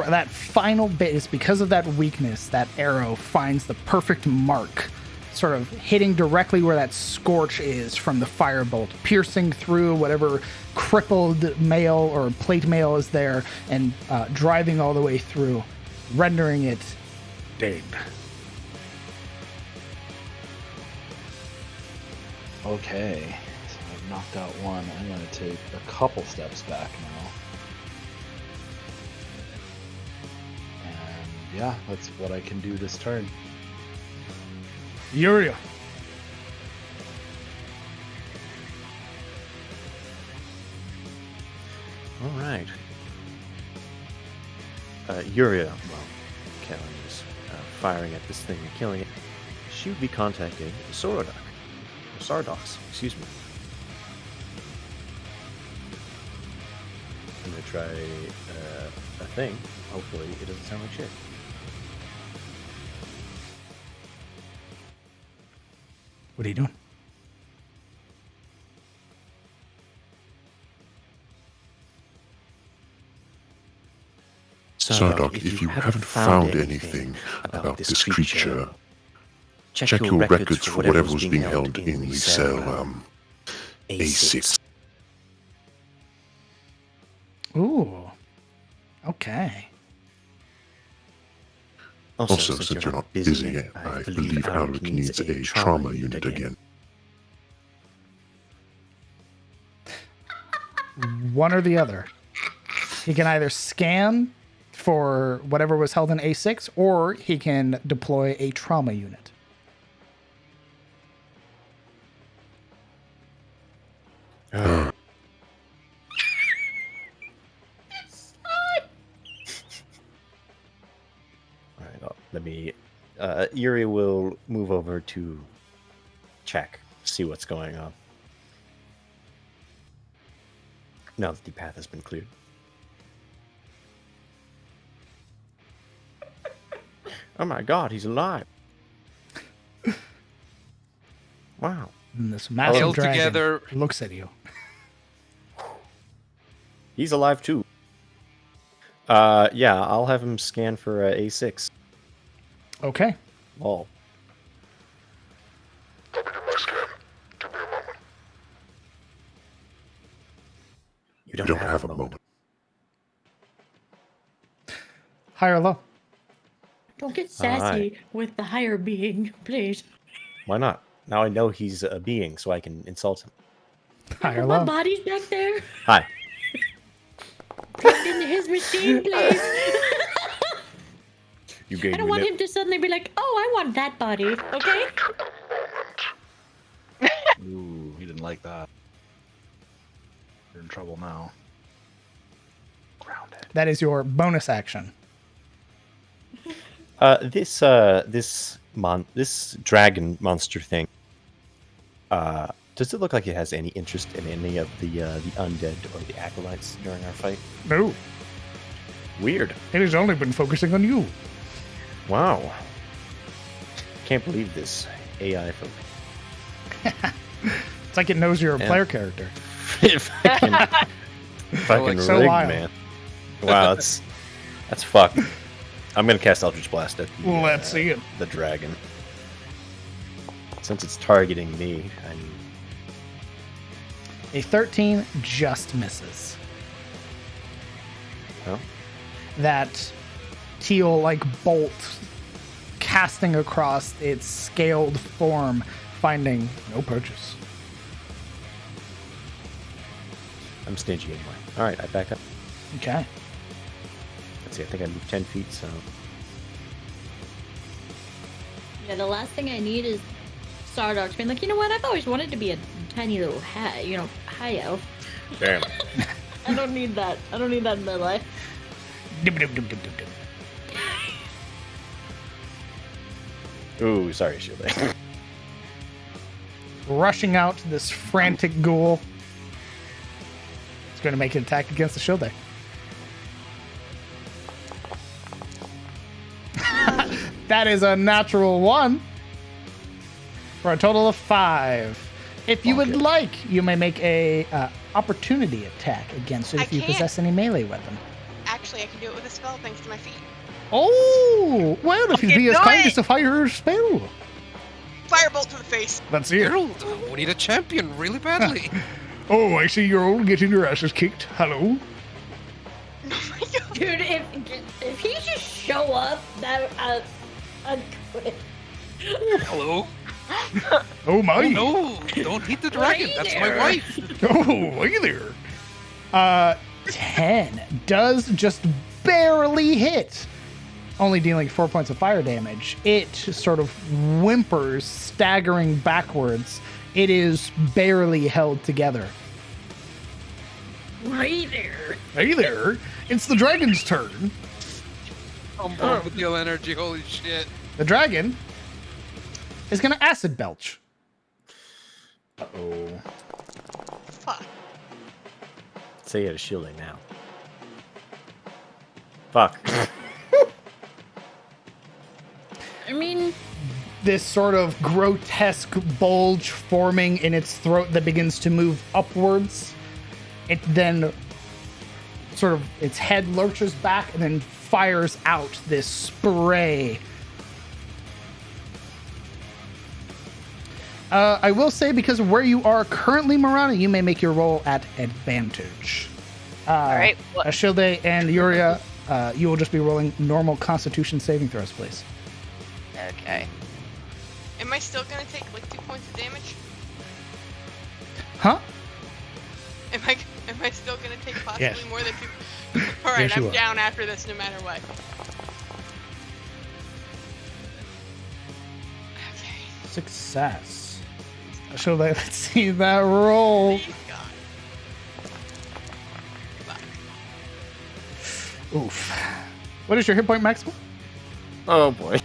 That final bit is because of that weakness. That arrow finds the perfect mark, sort of hitting directly where that scorch is from the firebolt, piercing through whatever crippled mail or plate mail is there, and driving all the way through, rendering it dead. Okay, so I've knocked out one. I'm going to take a couple steps back now. And yeah, that's what I can do this turn. Yuria. All right. Yuria, well, Kellen is firing at this thing and killing it. She would be contacting Sardox, excuse me. I'm going to try a thing. Hopefully it doesn't sound like shit. What are you doing? Sardoc, if you haven't found anything about this creature, check your records for whatever was being held in the cell A6. Ooh. Okay. Also, since you're not busy, I believe Alaric needs a trauma unit again. One or the other. He can either scan for whatever was held in A6, or he can deploy a trauma unit. Let me. Yuri will move over to check, see what's going on. Now that the path has been cleared. Oh my god, he's alive. Wow. And this massive Held dragon together. looks at you. He's alive too. Yeah, I'll have him scan for A6. Okay. Oh. You don't have a moment. High or low? Don't get sassy with the higher being, please. Why not? Now I know he's a being, so I can insult him. High or My low? body's back there. Hi. Plugged into his machine, please. You gave I don't me want lip. him to suddenly be like, oh, I want that body, okay? Ooh, he didn't like that. You're in trouble now. Grounded. That is your bonus action. This dragon monster thing. Does it look like it has any interest in any of the undead or the acolytes during our fight? No. Weird. It has only been focusing on you. Wow. Can't believe this AI from. It's like it knows you're a player character. If I can so rig, wild. man. Wow, that's fucked. I'm gonna cast Eldritch Blast at the, Let's see it. The dragon. Since it's targeting me, A 13 just misses. Oh. That teal-like bolt casting across its scaled form, finding no purchase. I'm stingy anyway. All right, I back up. Okay. Let's see. I think I moved 10 feet, so Yeah, the last thing I need is Stardogs being like, you know what? I've always wanted to be a tiny little high elf. damn. I don't need that. I don't need that in my life. Ooh, sorry, Shield. Rushing out this frantic ghoul. It's going to make an attack against the Shilde. That is a natural 1 for a total of 5. If you would like, you may make a opportunity attack against it if you possess any melee weapon. Actually, I can do it with a spell thanks to my feet. Oh, well, if you'd be as kind as to fire a spell. Firebolt to the face. Let's see it. Harold, we need a champion really badly. Oh, I see you're all getting your asses kicked. Hello? Dude, if he just show up, that I'd quit. Hello? Oh my. Oh, no, don't hit the dragon. Hey That's there. my wife. Oh, hey there. 10 does just barely hit, only dealing 4 points of fire damage. It sort of whimpers, staggering backwards. It is barely held together. Right there. Hey there, it's the dragon's turn. I'm born with deal energy. Holy shit. The dragon is going to acid belch. Uh-oh. Fuck. Say you had a shielding now. Fuck. I mean, This sort of grotesque bulge forming in its throat that begins to move upwards. It then sort of, its head lurches back and then fires out this spray. I will say, because of where you are currently, Marana, you may make your roll at advantage. All right. Ashilde and Yuria, you will just be rolling normal Constitution saving throws, please. Okay. Am I still gonna take like 2 points of damage? Huh? Am I still gonna take possibly Yes. more than 2? Alright, Yes, you I'm are. down after this no matter what. Okay. Success. Ashilde, let's see that roll. Please God. Oof. What is your hit point maximum? Oh boy.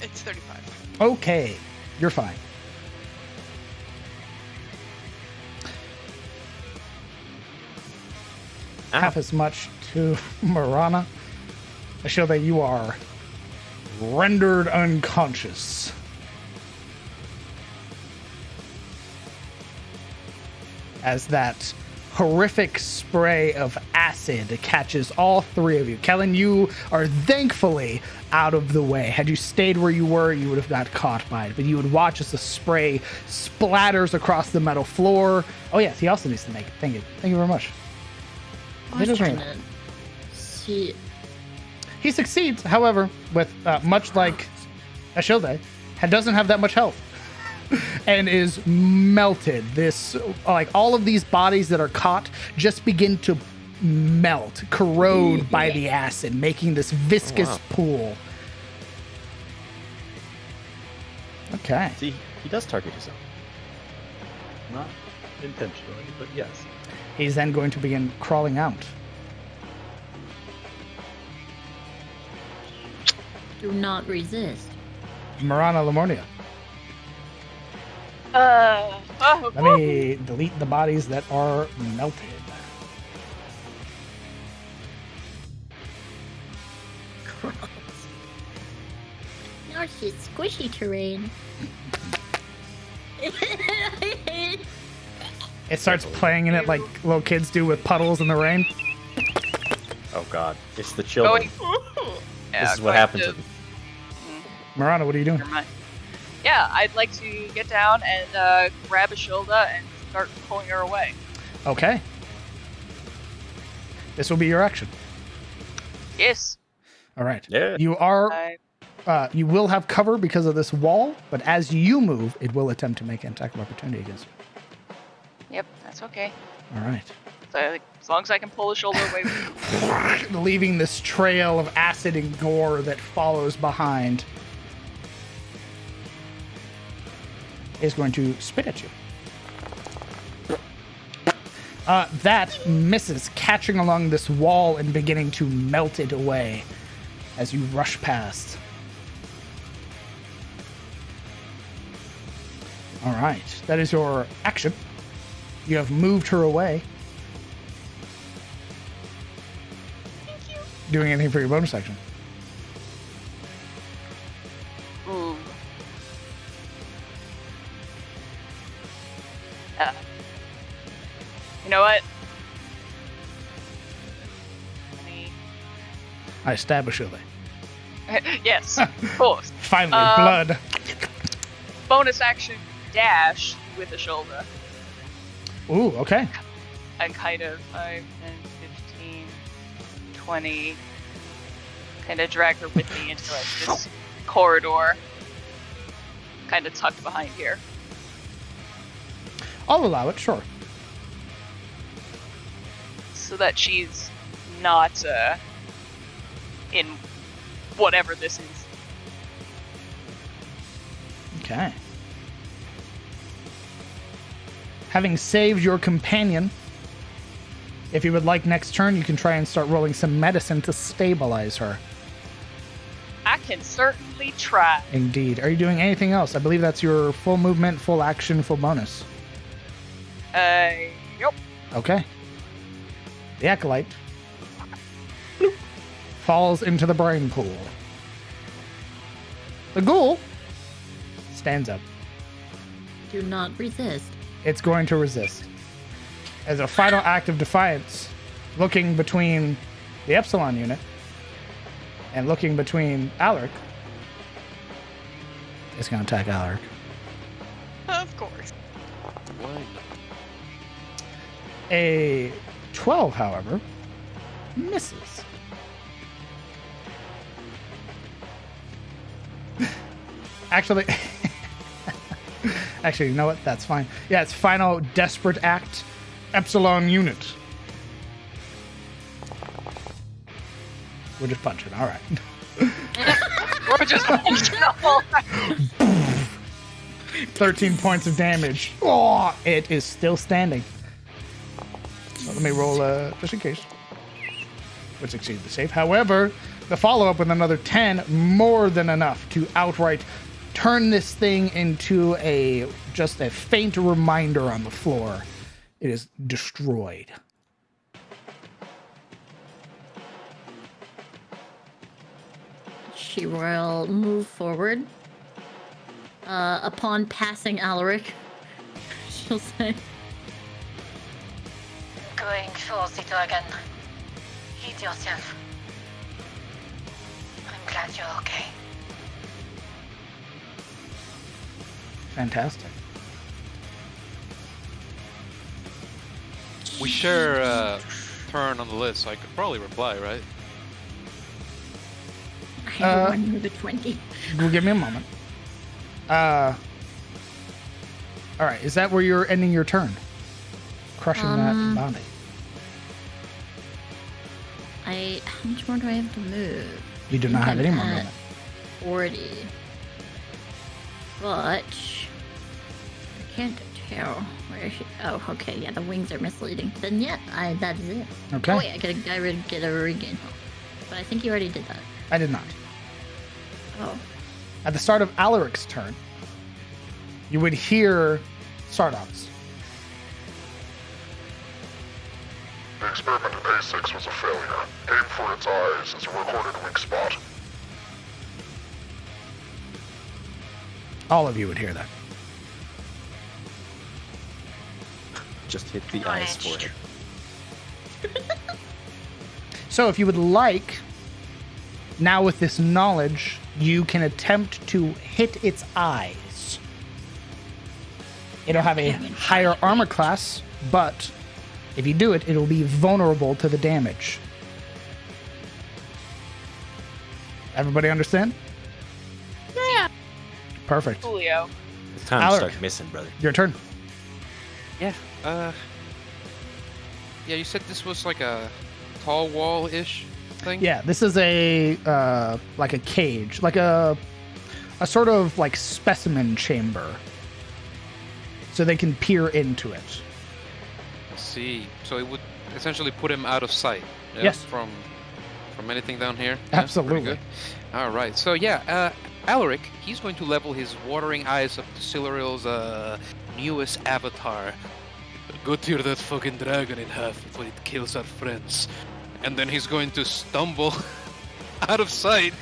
It's 35. Okay, you're fine. Half as much to Marana. Ashilde, you are rendered unconscious. As that horrific spray of acid catches all three of you. Kellen, you are thankfully out of the way. Had you stayed where you were, you would have got caught by it. But you would watch as the spray splatters across the metal floor. Oh yes, he also needs to make it. Thank you. Thank you very much. I was It is trying right. to see. He succeeds, however, with much like Ashilde, doesn't have that much health. And is melted. This, like, all of these bodies that are caught just begin to melt, corrode by the acid, making this viscous pool. Okay. See, he does target himself. Not intentionally, but yes. He's then going to begin crawling out. Do not resist. Marana Lamornia. Let me delete the bodies that are melted. Now it's just squishy terrain. It starts playing in it like little kids do with puddles in the rain. Oh god, it's the children. This is what happens. Marana, what are you doing? Never mind. Yeah, I'd like to get down and grab Ashilda and start pulling her away. Okay. This will be your action. Yes. All right. Yeah. You are you will have cover because of this wall, but as you move, it will attempt to make an attack of opportunity against you. Yep, that's okay. All right. So, as long as I can pull the shoulder away. Leaving this trail of acid and gore that follows behind. Is going to spit at you. That misses, catching along this wall and beginning to melt it away as you rush past. All right, that is your action. You have moved her away. Thank you. Doing anything for your bonus action? Ooh. You know what? I stab a shoulder. Yes, of course. Finally, blood. Bonus action dash with the shoulder. Ooh, okay. And kind of 5, 10, 15, 20. Kind of drag her with me into like this corridor. Kind of tucked behind here. I'll allow it, sure. So that she's not in whatever this is. Okay. Having saved your companion, if you would like next turn, you can try and start rolling some medicine to stabilize her. I can certainly try. Indeed. Are you doing anything else? I believe that's your full movement, full action, full bonus. Yep. Okay. The acolyte bloop, falls into the brain pool. The ghoul stands up. Do not resist. It's going to resist. As a final act of defiance, looking between the Epsilon unit and looking between Alaric, it's going to attack Alaric. Of course. Why? A 12, however, misses. Actually, you know what? That's fine. Yeah, it's final desperate act, Epsilon unit. We're just punching. All right. We're just punching. 13 points of damage. Oh, it is still standing. So let me roll just in case. Which exceeds the save. However, the follow-up with another 10, more than enough to outright turn this thing into just a faint reminder on the floor. It is destroyed. She will move forward. Upon passing Alaric, she'll say, Going full Zito again. Heed yourself. I'm glad you're okay. Fantastic. We share turn on the list, so I could probably reply, right? I have one with a 20. Go give me a moment. All right, is that where you're ending your turn? Crushing that body. How much more do I have to move? You do not have any more I'm at movement. 40. But I can't tell where she. Oh, okay. Yeah, the wings are misleading. Then yeah, that is it. Okay. Oh wait, I gotta get a regain health. But I think you already did that. I did not. Oh. At the start of Alaric's turn, you would hear Sardox. The experiment at A6 was a failure. Aim for its eyes as a recorded weak spot. All of you would hear that. Just hit the eyes for it. So if you would like, now with this knowledge, you can attempt to hit its eyes. It'll have a higher armor class, but if you do it, it'll be vulnerable to the damage. Everybody understand? Perfect. Julio. It's time Alaric. to start missing, brother. Your turn. Yeah. Yeah, you said this was like a tall wall-ish thing? Yeah, this is a like a cage, like a sort of specimen chamber, so they can peer into it. I see. So it would essentially put him out of sight. Yeah? Yes. From anything down here. Yeah, Absolutely. pretty good. All right. So yeah, Alaric, he's going to level his watering eyes up to Siluriel's newest avatar. Go tear that fucking dragon in half before it kills our friends. And then he's going to stumble out of sight.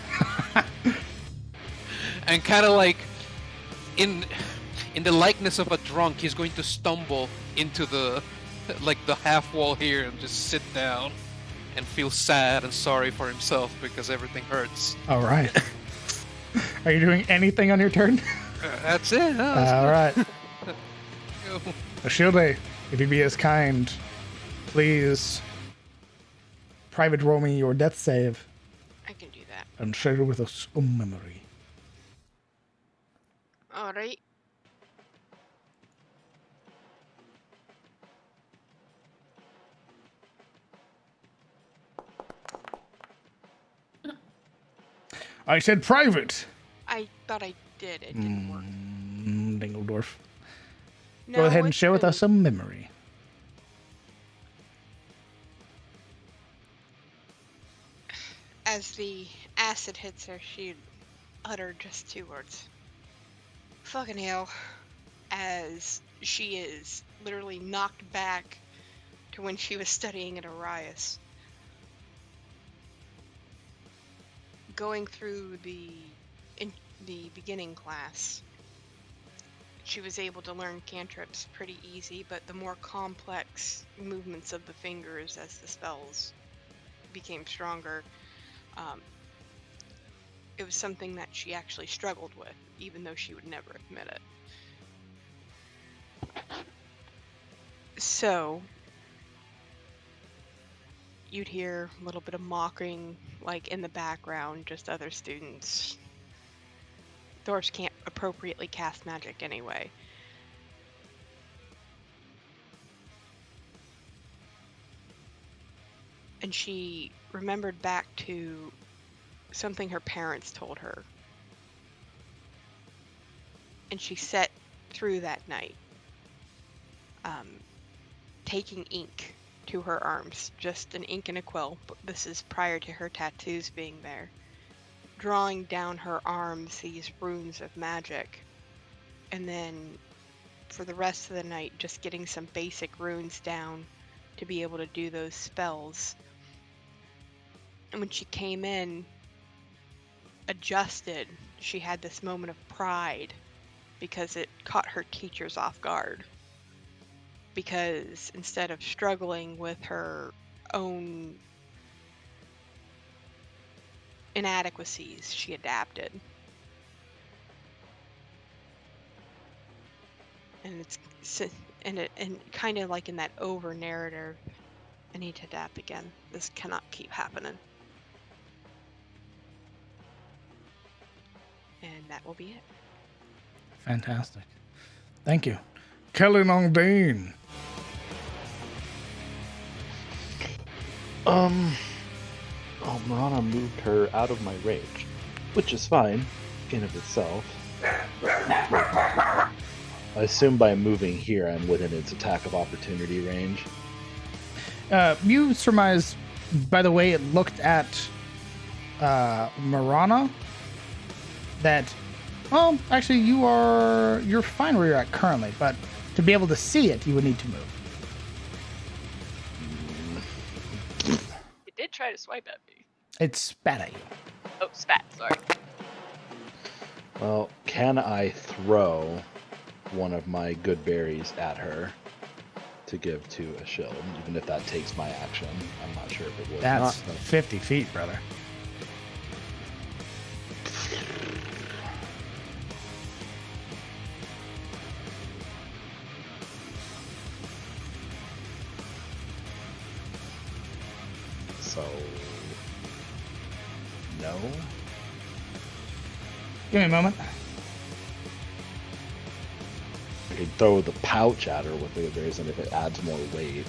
And kind of like in the likeness of a drunk, he's going to stumble into the half wall here and just sit down and feel sad and sorry for himself because everything hurts. All right. Are you doing anything on your turn? That's it. Huh? All right. Go. Ashilde, if you'd be as kind, please private roll me your death save I can do that. and share with us a memory. All right. I said private. I thought I did. It didn't work. Dingledorf. No, Go ahead and it's share with good. us a memory. As the acid hits her, she uttered just 2 words. Fucking hell. As she is literally knocked back to when she was studying at Arias. Going through the beginning class, she was able to learn cantrips pretty easy, but the more complex movements of the fingers as the spells became stronger, it was something that she actually struggled with, even though she would never admit it. So, you'd hear a little bit of mocking, like in the background, just other students. Dwarves can't appropriately cast magic anyway. And she remembered back to something her parents told her. And she set through that night, taking ink to her arms, just an ink and a quill. But this is prior to her tattoos being there. Drawing down her arms these runes of magic, and then for the rest of the night just getting some basic runes down to be able to do those spells. And when she came in, adjusted, she had this moment of pride because it caught her teachers off guard. Because instead of struggling with her own inadequacies, she adapted. And it's kind of like in that over narrative, I need to adapt again. This cannot keep happening. And that will be it. Fantastic. Thank you. Kelly Longdane. Marana moved her out of my range, which is fine in of itself. I assume by moving here, I'm within its attack of opportunity range. You surmise, by the way it looked at Marana, that, well, actually you're fine where you're at currently, but to be able to see it, you would need to move. It did try to swipe at me. It spat at you. Oh, spat, sorry. Well, can I throw one of my good berries at her to give to a shield, even if that takes my action? I'm not sure if it would. That's not. 50 feet, brother. So, no. Give me a moment. I could throw the pouch at her with the berries, and if it adds more weight.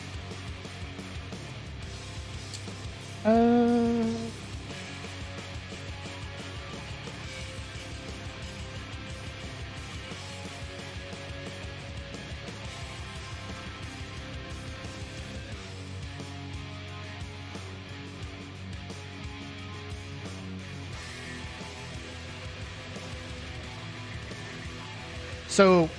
So,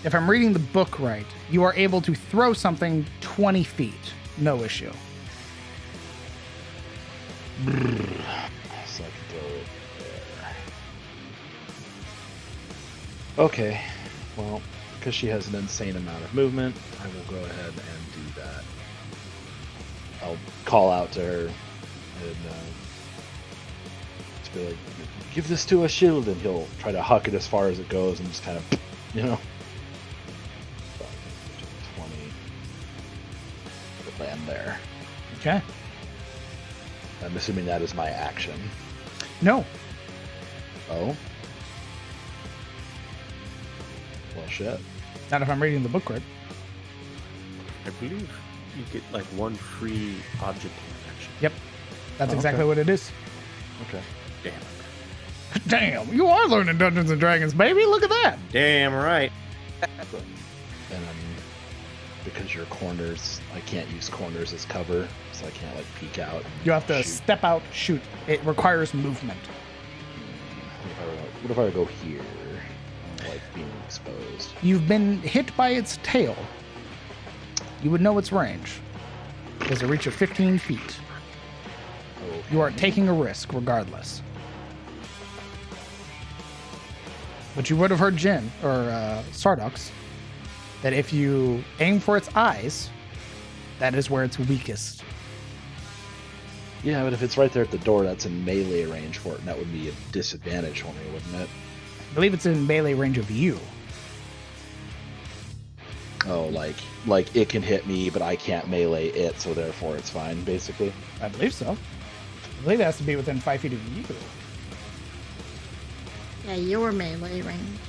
if I'm reading the book right, you are able to throw something 20 feet. No issue. So I can throw it there. Okay. Well, because she has an insane amount of movement, I will go ahead and do that. I'll call out to her and just be like, give this to a shield, and he'll try to huck it as far as it goes and just kind of, you know. 20. Would land there. Okay. I'm assuming that is my action. No. Oh? Well, shit. Not if I'm reading the book right. I believe you get like one free object action. Yep. That's exactly what it is. Okay. Damn. Damn, you are learning Dungeons and Dragons, baby. Look at that. Damn right. And because your corners, I can't use corners as cover, so I can't like peek out. You have to shoot. step out, shoot. It requires movement. What if I go here? Like being exposed. You've been hit by its tail. You would know its range. It has a reach of 15 feet. Okay. You are taking a risk regardless. But you would have heard Jin, or Sardox, that if you aim for its eyes, that is where it's weakest. Yeah, but if it's right there at the door, that's in melee range for it, and that would be a disadvantage for me, wouldn't it? I believe it's in melee range of you. Oh, like it can hit me, but I can't melee it, so therefore it's fine, basically. I believe so. I believe it has to be within 5 feet of you. Yeah, your melee range.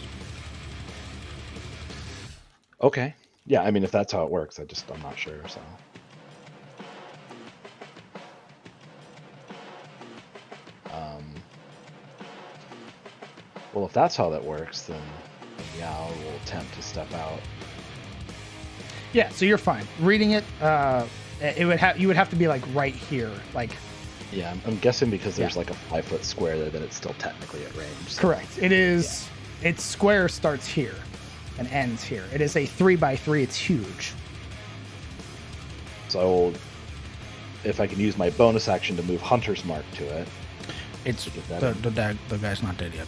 Okay. Yeah, I mean, if that's how it works, I'm not sure, so. Well, if that's how that works, then yeah, I will attempt to step out. Yeah, so you're fine. Reading it, you would have to be like right here, like. Yeah, I'm guessing because there's like a 5-foot square there, that it's still technically at range. So. Correct. It is. Yeah. Its square starts here and ends here. It is a 3x3. It's huge. So I will, if I can use my bonus action to move Hunter's Mark to it. It's the guy's not dead yet.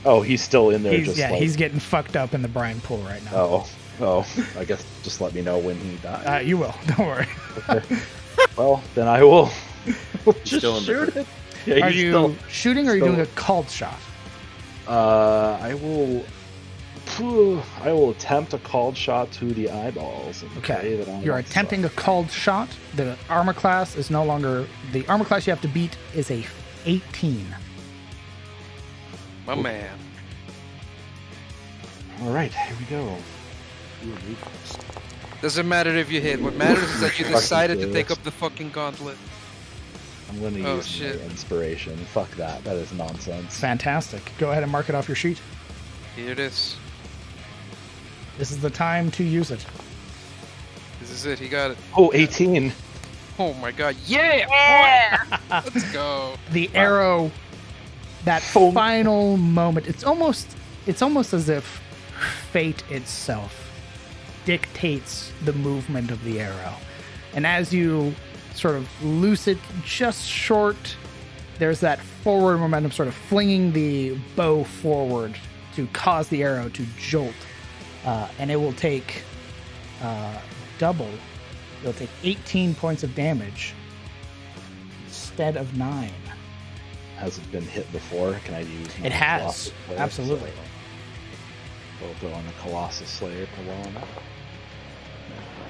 Oh, he's still in there. He's getting fucked up in the brine pool right now. Oh, I guess just let me know when he dies. You will. Don't worry. Okay. Well, then I will just still shoot it. Yeah, are you shooting or are you doing a called shot? I will attempt a called shot to the eyeballs. Okay. You're attempting a called shot. The armor class is no longer... The armor class you have to beat is a 18. My man. All right, here we go. Doesn't matter if you hit. What matters is that you decided to take up the fucking gauntlet. I'm going to use my inspiration. Fuck that. That is nonsense. Fantastic. Go ahead and mark it off your sheet. Here it is. This is the time to use it. This is it. He got it. Oh, 18. Oh my god. Yeah! Let's go. The arrow, that final moment, it's almost as if fate itself dictates the movement of the arrow. And as you sort of loose it just short, there's that forward momentum sort of flinging the bow forward to cause the arrow to jolt. And it will take double. It'll take 18 points of damage instead of 9. Has it been hit before? Can I use it? Has. Absolutely. We'll go on the Colossus Slayer for a while.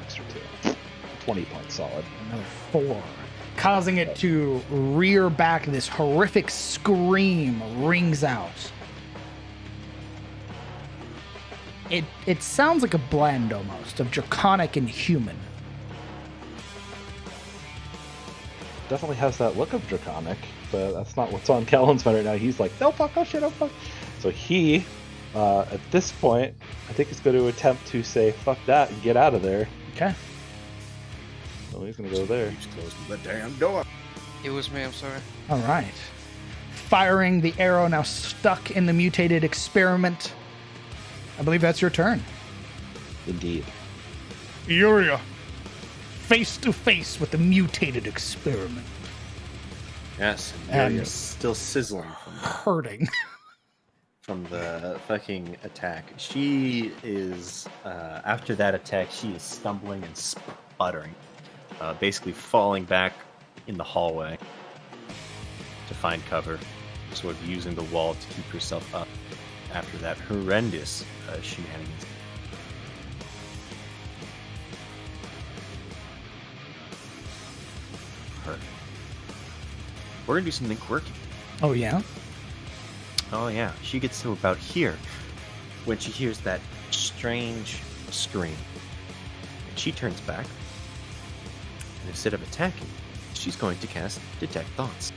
Extra 2. 20 points solid. Another 4. Causing it to rear back. This horrific scream rings out. It sounds like a blend almost of draconic and human. Definitely has that look of draconic, but that's not what's on Callan's mind right now. He's like, no fuck, oh shit, oh fuck. So he, at this point, I think he's going to attempt to say fuck that and get out of there. Okay. So he's going to go there. He's closing the damn door. It was me, I'm sorry. All right. Firing the arrow now stuck in the mutated experiment. I believe that's your turn. Indeed. Yuria, face to face with the mutated experiment. Yes, And and Yuria's still sizzling hurting. from the fucking attack. She is, after that attack, she is stumbling and sputtering, basically falling back in the hallway to find cover, sort of using the wall to keep herself up after that horrendous shenanigans. Perfect. We're gonna do something quirky. Oh, yeah? Oh yeah, she gets to about here when she hears that strange scream. And she turns back, and instead of attacking, she's going to cast Detect Thoughts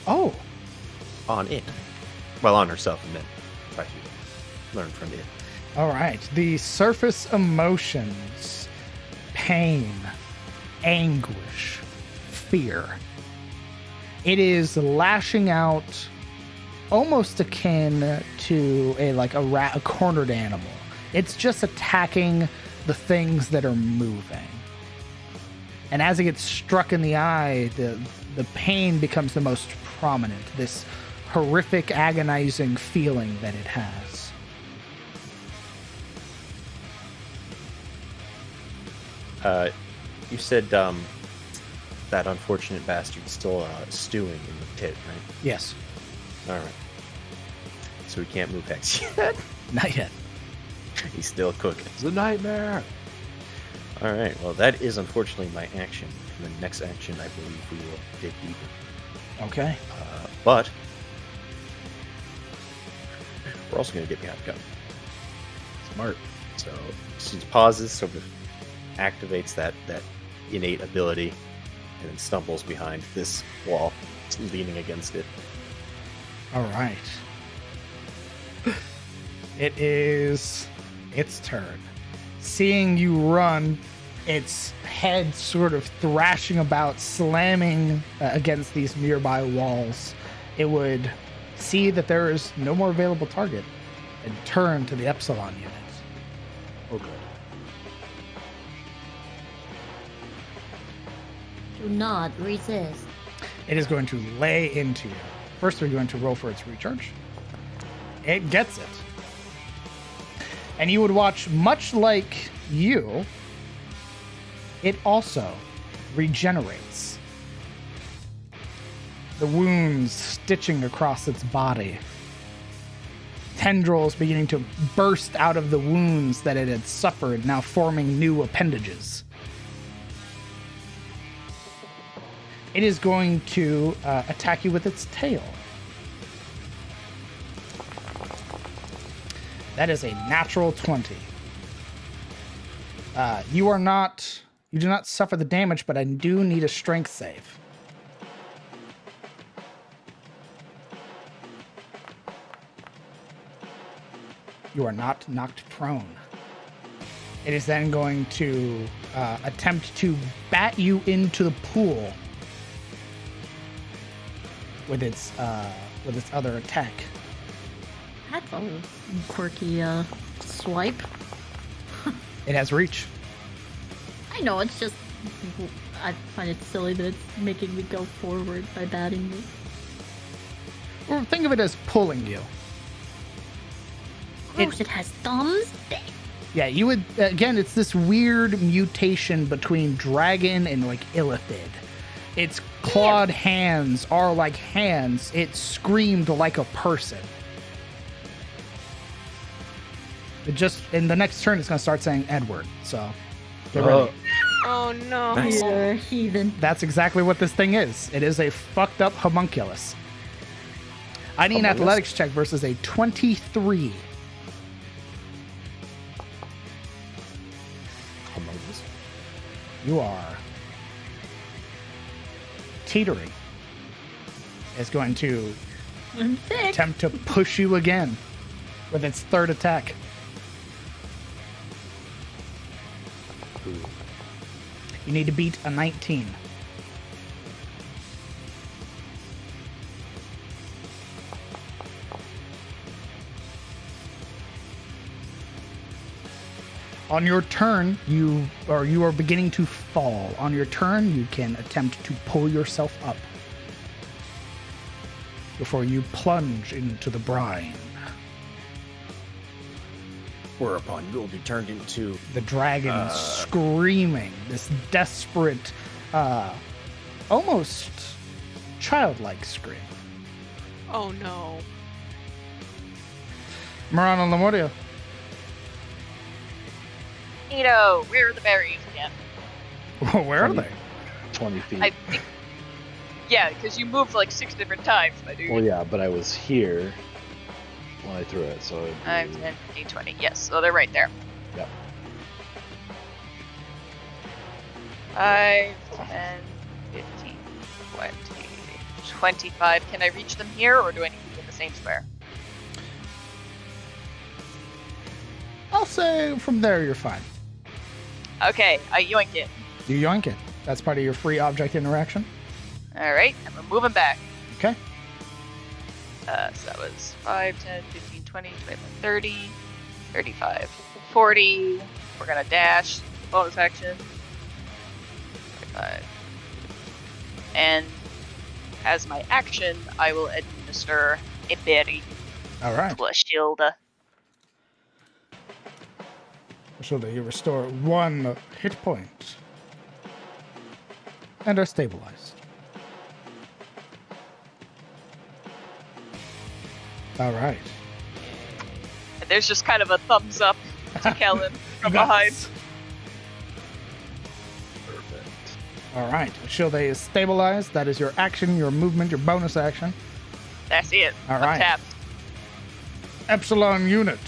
Oh. on it. Well, on herself, and then try to learn from it. All right. The surface emotions: pain, anguish, fear. It is lashing out, almost akin to a cornered animal. It's just attacking the things that are moving. And as it gets struck in the eye, the pain becomes the most prominent. This horrific, agonizing feeling that it has. You said that unfortunate bastard's still stewing in the pit, right? Yes. All right. So he can't move Hex yet. Not yet. He's still cooking. It's a nightmare. All right. Well, that is unfortunately my action. And the next action, I believe we will dig deeper. Okay. But we're also going to get behind the gun. Smart. So she pauses, sort of activates that innate ability, and then stumbles behind this wall, leaning against it. All right. It is its turn. Seeing you run, its head sort of thrashing about, slamming against these nearby walls, it would see that there is no more available target and turn to the Epsilon unit. Oh, good. Do not resist. It is going to lay into you. First, we're going to roll for its recharge. It gets it. And you would watch, much like you, it also regenerates. The wounds stitching across its body. Tendrils beginning to burst out of the wounds that it had suffered, now forming new appendages. It is going to attack you with its tail. That is a natural 20. You do not suffer the damage, but I do need a strength save. You are not knocked prone. It is then going to attempt to bat you into the pool with its other attack. That's a quirky swipe. It has reach. I know, it's just... I find it silly that it's making me go forward by batting me. Or think of it as pulling you. Gross, it has thumbs? Yeah, you would... Again, it's this weird mutation between dragon and, illithid. Its clawed hands are like hands. It screamed like a person. It just... In the next turn, it's going to start saying Edward, so... Get ready. Oh no. Nice. You're a heathen. That's exactly what this thing is. It is a fucked up homunculus. I need an athletics check versus a 23. You are teetering. Is going to I'm thick. attempt to push you again with its third attack. You need to beat a 19. On your turn, you are beginning to fall. On your turn, you can attempt to pull yourself up before you plunge into the brine. Whereupon you will be turned into The dragon screaming, this desperate, almost childlike scream. Oh no. Marana Lemuria. Neato, where are the berries again? Where are they? 20 feet. I think, yeah, because you moved like 6 different times, my dude. Well, yeah, but I was here when I threw it, so it'd be... 5, 10, 15, 20. Yes, so they're right there. Yep. 5, 10, 15, 20, 25. Can I reach them here, or do I need to be in the same square? I'll say from there you're fine. Okay, I yoink it. You yoink it. That's part of your free object interaction. Alright, and we're moving back. Okay. So that was 5, 10, 15, 20, 25, 30, 35, 40. We're gonna dash, bonus action. 45. And as my action, I will administer a berry All right. to a shield. So that you restore 1 hit point and are stabilized. All right. And there's just kind of a thumbs up to Kellen from Nice. behind. Perfect. All right. Shield A is stabilized. That is your action, your movement, your bonus action. That's it. All I'm right. tapped. Epsilon unit.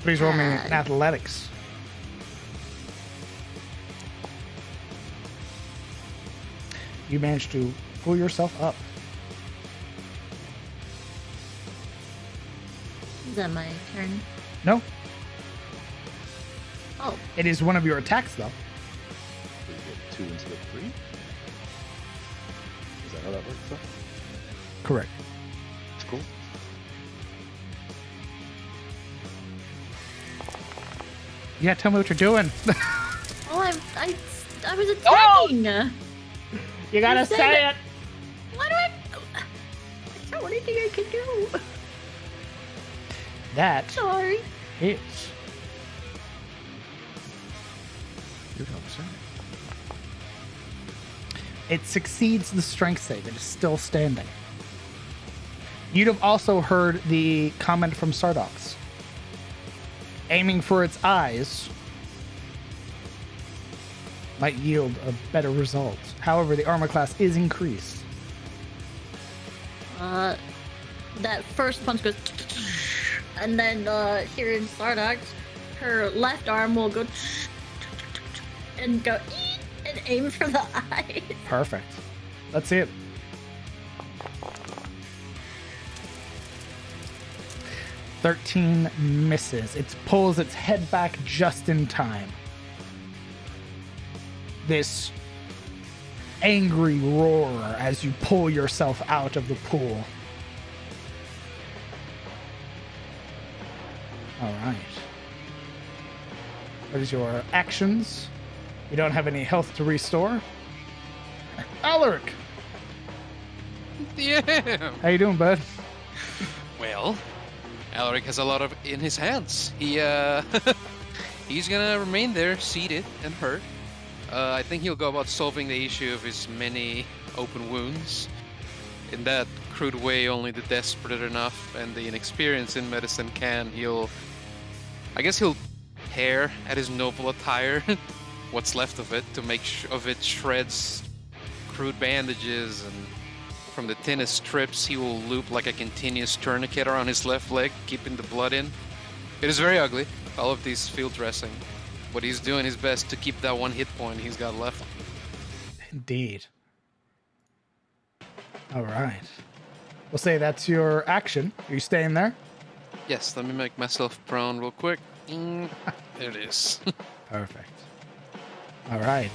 Please roll me in athletics. You managed to pull yourself up. Is that my turn? No, Oh, it is one of your attacks, though. So you get 2 instead of 3? Is that how that works, though? Correct. That's cool. Yeah, tell me what you're doing. oh, I was attacking. You gotta You said say it. it. Why do I? That's not anything I can do. That Sorry. is. You don't say. It succeeds the strength save. It is still standing. You'd have also heard the comment from Sardox. Aiming for its eyes might yield a better result. However, the armor class is increased. That first punch goes, and then here in Sardox, her left arm will go and go and aim for the eye. Perfect. Let's see it. "13 misses. It pulls its head back just in time. This angry roar as you pull yourself out of the pool. All right. That is your actions. You don't have any health to restore. Alaric, Yeah. how you doing, bud? Well, Alaric has a lot of in his hands. He's gonna remain there, seated and hurt. I think he'll go about solving the issue of his many open wounds. In that crude way, only the desperate enough and the inexperienced in medicine can. I guess he'll tear at his noble attire, what's left of it, to make of it shreds, crude bandages, and from the thinnest strips, he will loop like a continuous tourniquet around his left leg, keeping the blood in. It is very ugly, all of these field dressing. But he's doing his best to keep that one hit point he's got left. Indeed. All right. We'll say that's your action. Are you staying there? Yes, let me make myself prone real quick. There it is. Perfect. All right.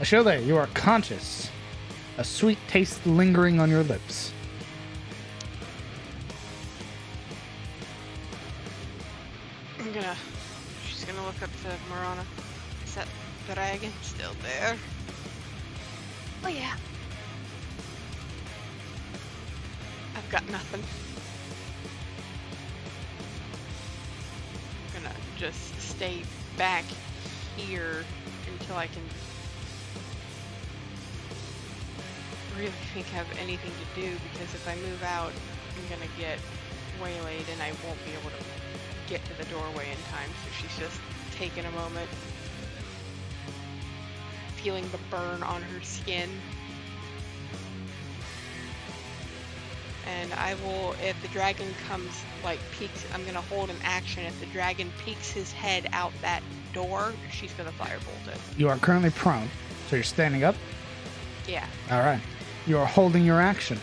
Ashilde, you are conscious. A sweet taste lingering on your lips. She's gonna look up to Marana. Is that dragon still there? Oh yeah. I've got nothing. I'm gonna just stay back here until I can really think I have anything to do, because if I move out, I'm gonna get waylaid and I won't be able to get to the doorway in time. So she's just taking a moment, feeling the burn on her skin. And I will, if the dragon comes, like, peeks, I'm gonna hold an action. If the dragon peeks his head out that door, she's gonna firebolt it. You are currently prone, so you're standing up? Yeah. All right. You are holding your action.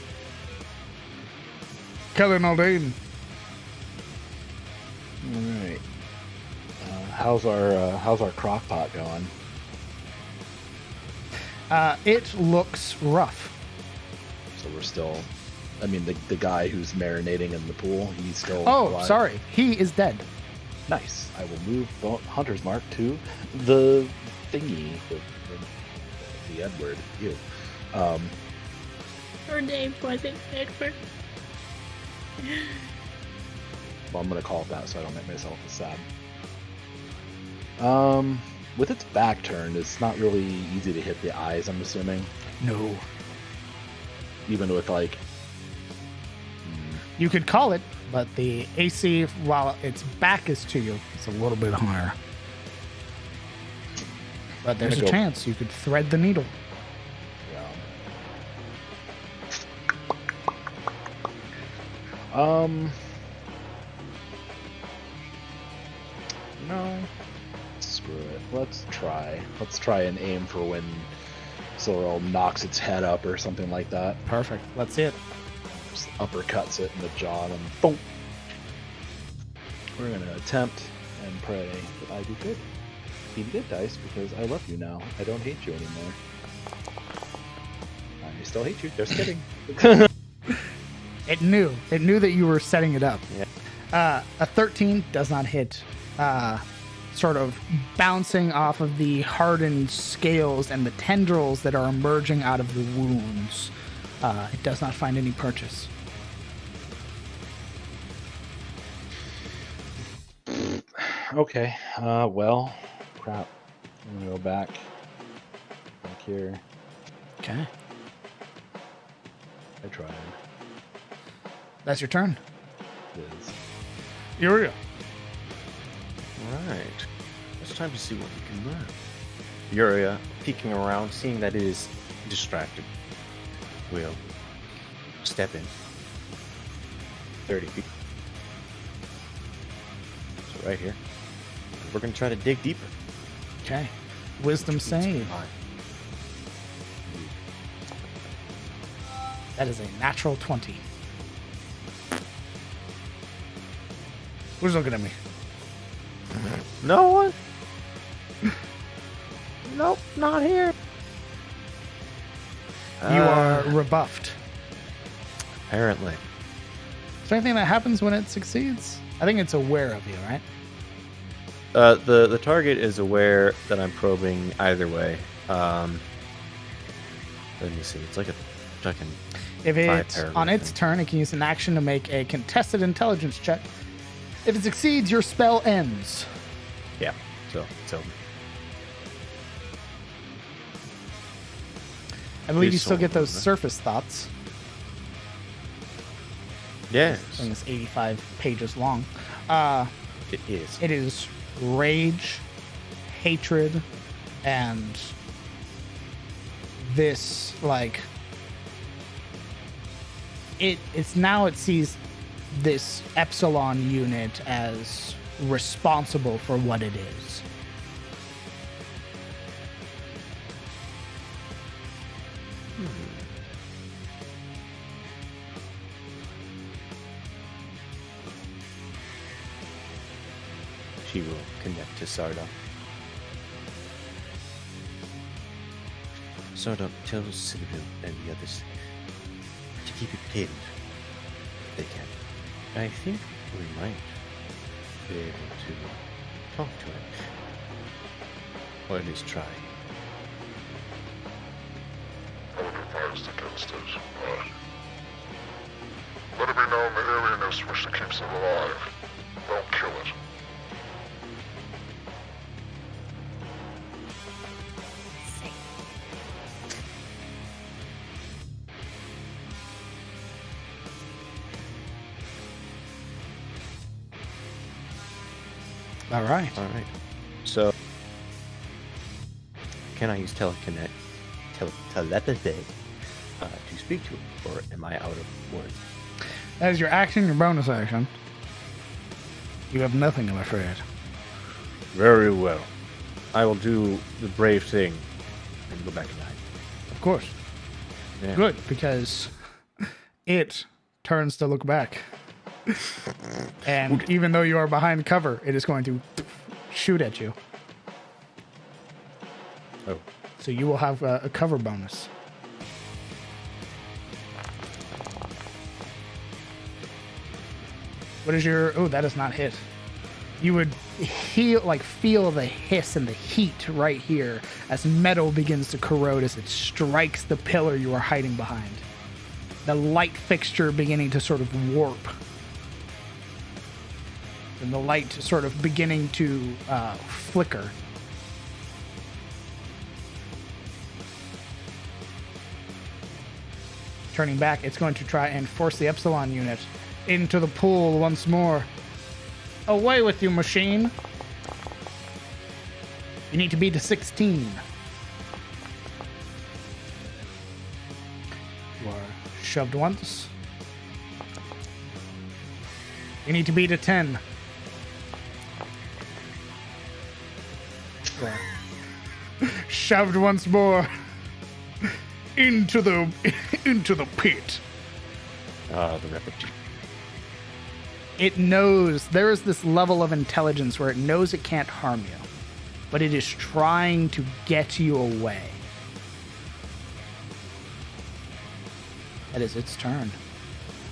Kellan Aldain. All right. How's our crock pot going? It looks rough. So we're still. I mean, the guy who's marinating in the pool, he's still. Oh, alive. sorry. He is dead. Nice. I will move Hunter's Mark to the thingy, the Edward. You. Her name wasn't Edward. Well, I'm gonna call it that so I don't make myself sad. With its back turned, it's not really easy to hit the eyes, I'm assuming. No. Even with, like... You could call it, but the AC, while its back is to you, it's a little bit higher. But there's a chance you could thread the needle. Yeah. No. Screw it. Let's try. Let's try and aim for when Sorrel knocks its head up or something like that. Perfect. Let's see it. Just uppercuts it in the jaw and boom. We're gonna attempt and pray that I do good. Be good, dice, because I love you now. I don't hate you anymore. I still hate you. Just kidding. It knew that you were setting it up. Yeah. A 13 does not hit. Sort of bouncing off of the hardened scales and the tendrils that are emerging out of the wounds. It does not find any purchase. Okay. Well, crap. I'm gonna go back here. Okay. I tried. That's your turn. It is. Yuria. Alright. It's time to see what we can learn. Yuria, peeking around, seeing that it is distracted, will step in 30 feet. So right here. We're going to try to dig deeper. Okay. Wisdom save. That is a natural 20. Who's looking at me? No one? Nope, not here. You are rebuffed. Apparently. Is there anything that happens when it succeeds? I think it's aware of you, right? The target is aware that I'm probing either way. Let me see. It's like a fucking. If it's on its turn, it can use an action to make a contested intelligence check. If it succeeds, your spell ends. Yeah. So it's over. I believe you still get those surface thoughts. Yes. I think it's 85 pages long. It is. It is rage, hatred, and this, like, it sees this Epsilon unit as responsible for what it is. She will connect to Sarda. Sarda, tell Citadel and the others to keep it pinned if they can. I think we might be able to talk to him. Or at least try. I would advise against it. Let it be known the alienness which keeps it alive. Don't kill it. All right. So, can I use telepathy to speak to him, or am I out of words? As your action, your bonus action, you have nothing, I'm afraid. Very well. I will do the brave thing and go back and hide. Of course. Yeah. Good, because it turns to look back. And even though you are behind cover, it is going to shoot at you. Oh. So you will have a cover bonus. What is your... Oh, that does not hit. You would feel the hiss and the heat right here as metal begins to corrode as it strikes the pillar you are hiding behind. The light fixture beginning to sort of warp. And the light sort of beginning to flicker. Turning back, it's going to try and force the Epsilon unit into the pool once more. Away with you, machine. You need to beat a 16. You are shoved once. You need to beat a 10. You are shoved once more into the pit. The repetition. It knows there is this level of intelligence where it knows it can't harm you, but it is trying to get you away. That is its turn.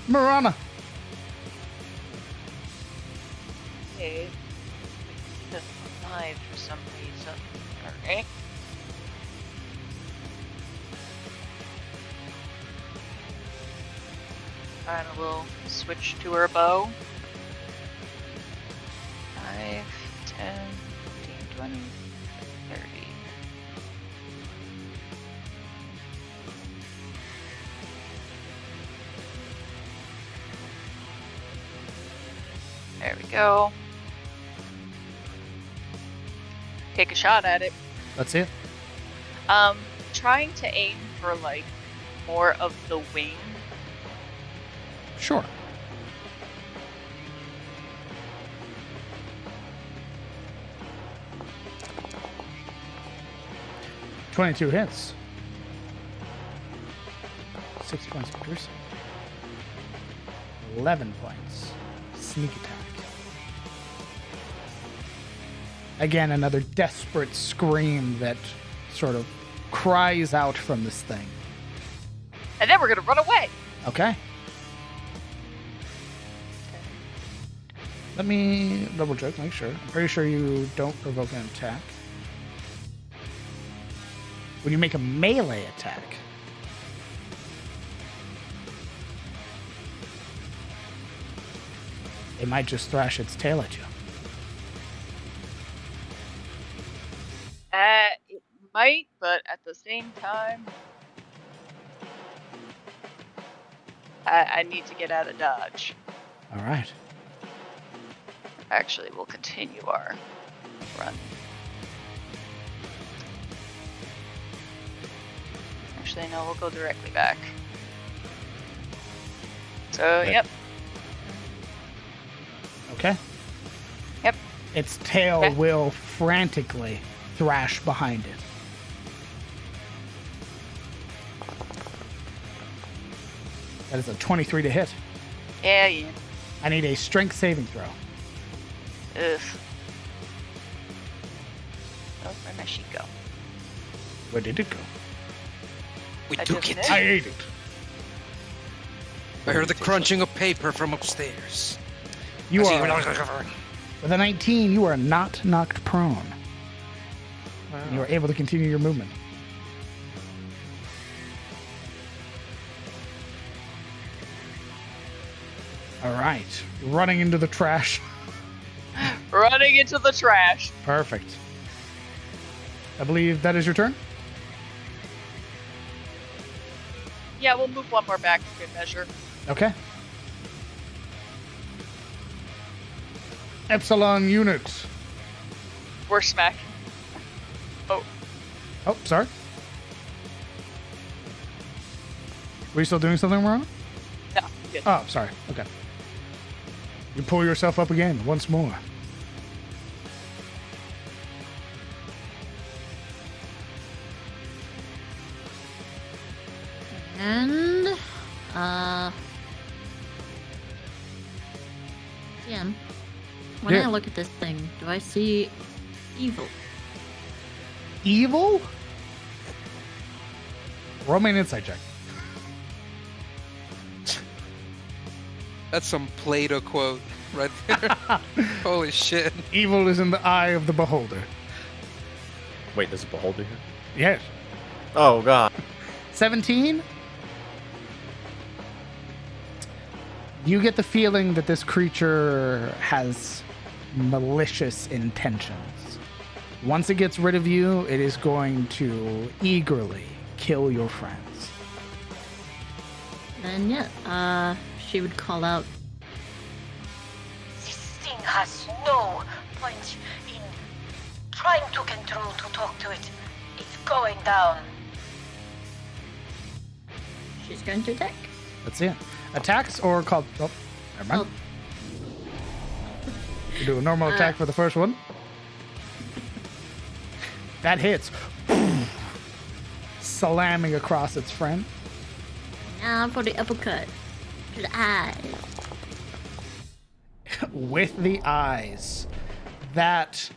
Marana. Okay. It's alive for some reason. Alright. And we'll switch to her bow. 5, 10, 15, 20, 30. There we go. Take a shot at it. That's it. Trying to aim for like more of the wing. Sure. $22 hits. 6 points of piercing. 11 points. Sneak attack. Again, another desperate scream that sort of cries out from this thing. And then we're gonna run away. Okay. Let me double check, make sure. I'm pretty sure you don't provoke an attack. When you make a melee attack, it might just thrash its tail at you. It might, but at the same time, I need to get out of dodge. All right. Actually, we'll continue our run. Actually, no, we'll go directly back. So, Okay. yep. Okay. Yep. Its tail Okay. will frantically thrash behind it. That is a 23 to hit. Yeah. I need a strength saving throw. Ugh. Oh, where did she go? Where did it go? We I took just it. missed. I ate it. I heard the crunching of paper from upstairs. You are, with a 19, you are not knocked prone. And you are able to continue your movement. All right, running into the trash. Running into the trash. Perfect. I believe that is your turn. Yeah, we'll move one more back for good measure. Okay. Epsilon units. We're smack. Oh, Oh, sorry. Were you still doing something wrong? no, good. Oh, sorry. Okay. You pull yourself up again once more. And, Jim, when Yeah. I look at this thing, do I see evil? Evil? Roll me an insight check. That's some Plato quote right there. Holy shit. Evil is in the eye of the beholder. Wait, there's a beholder here? Yes. Oh, God. 17? You get the feeling that this creature has malicious intentions. Once it gets rid of you, it is going to eagerly kill your friends. Then, yeah, she would call out, This thing has no point in trying to control to talk to it. It's going down. she's going to attack. Let's see it. Attacks or called... Oh, never mind. You do a normal attack for the first one. That hits. Slamming across its friend. Now for the uppercut. To the eye. With the eyes. That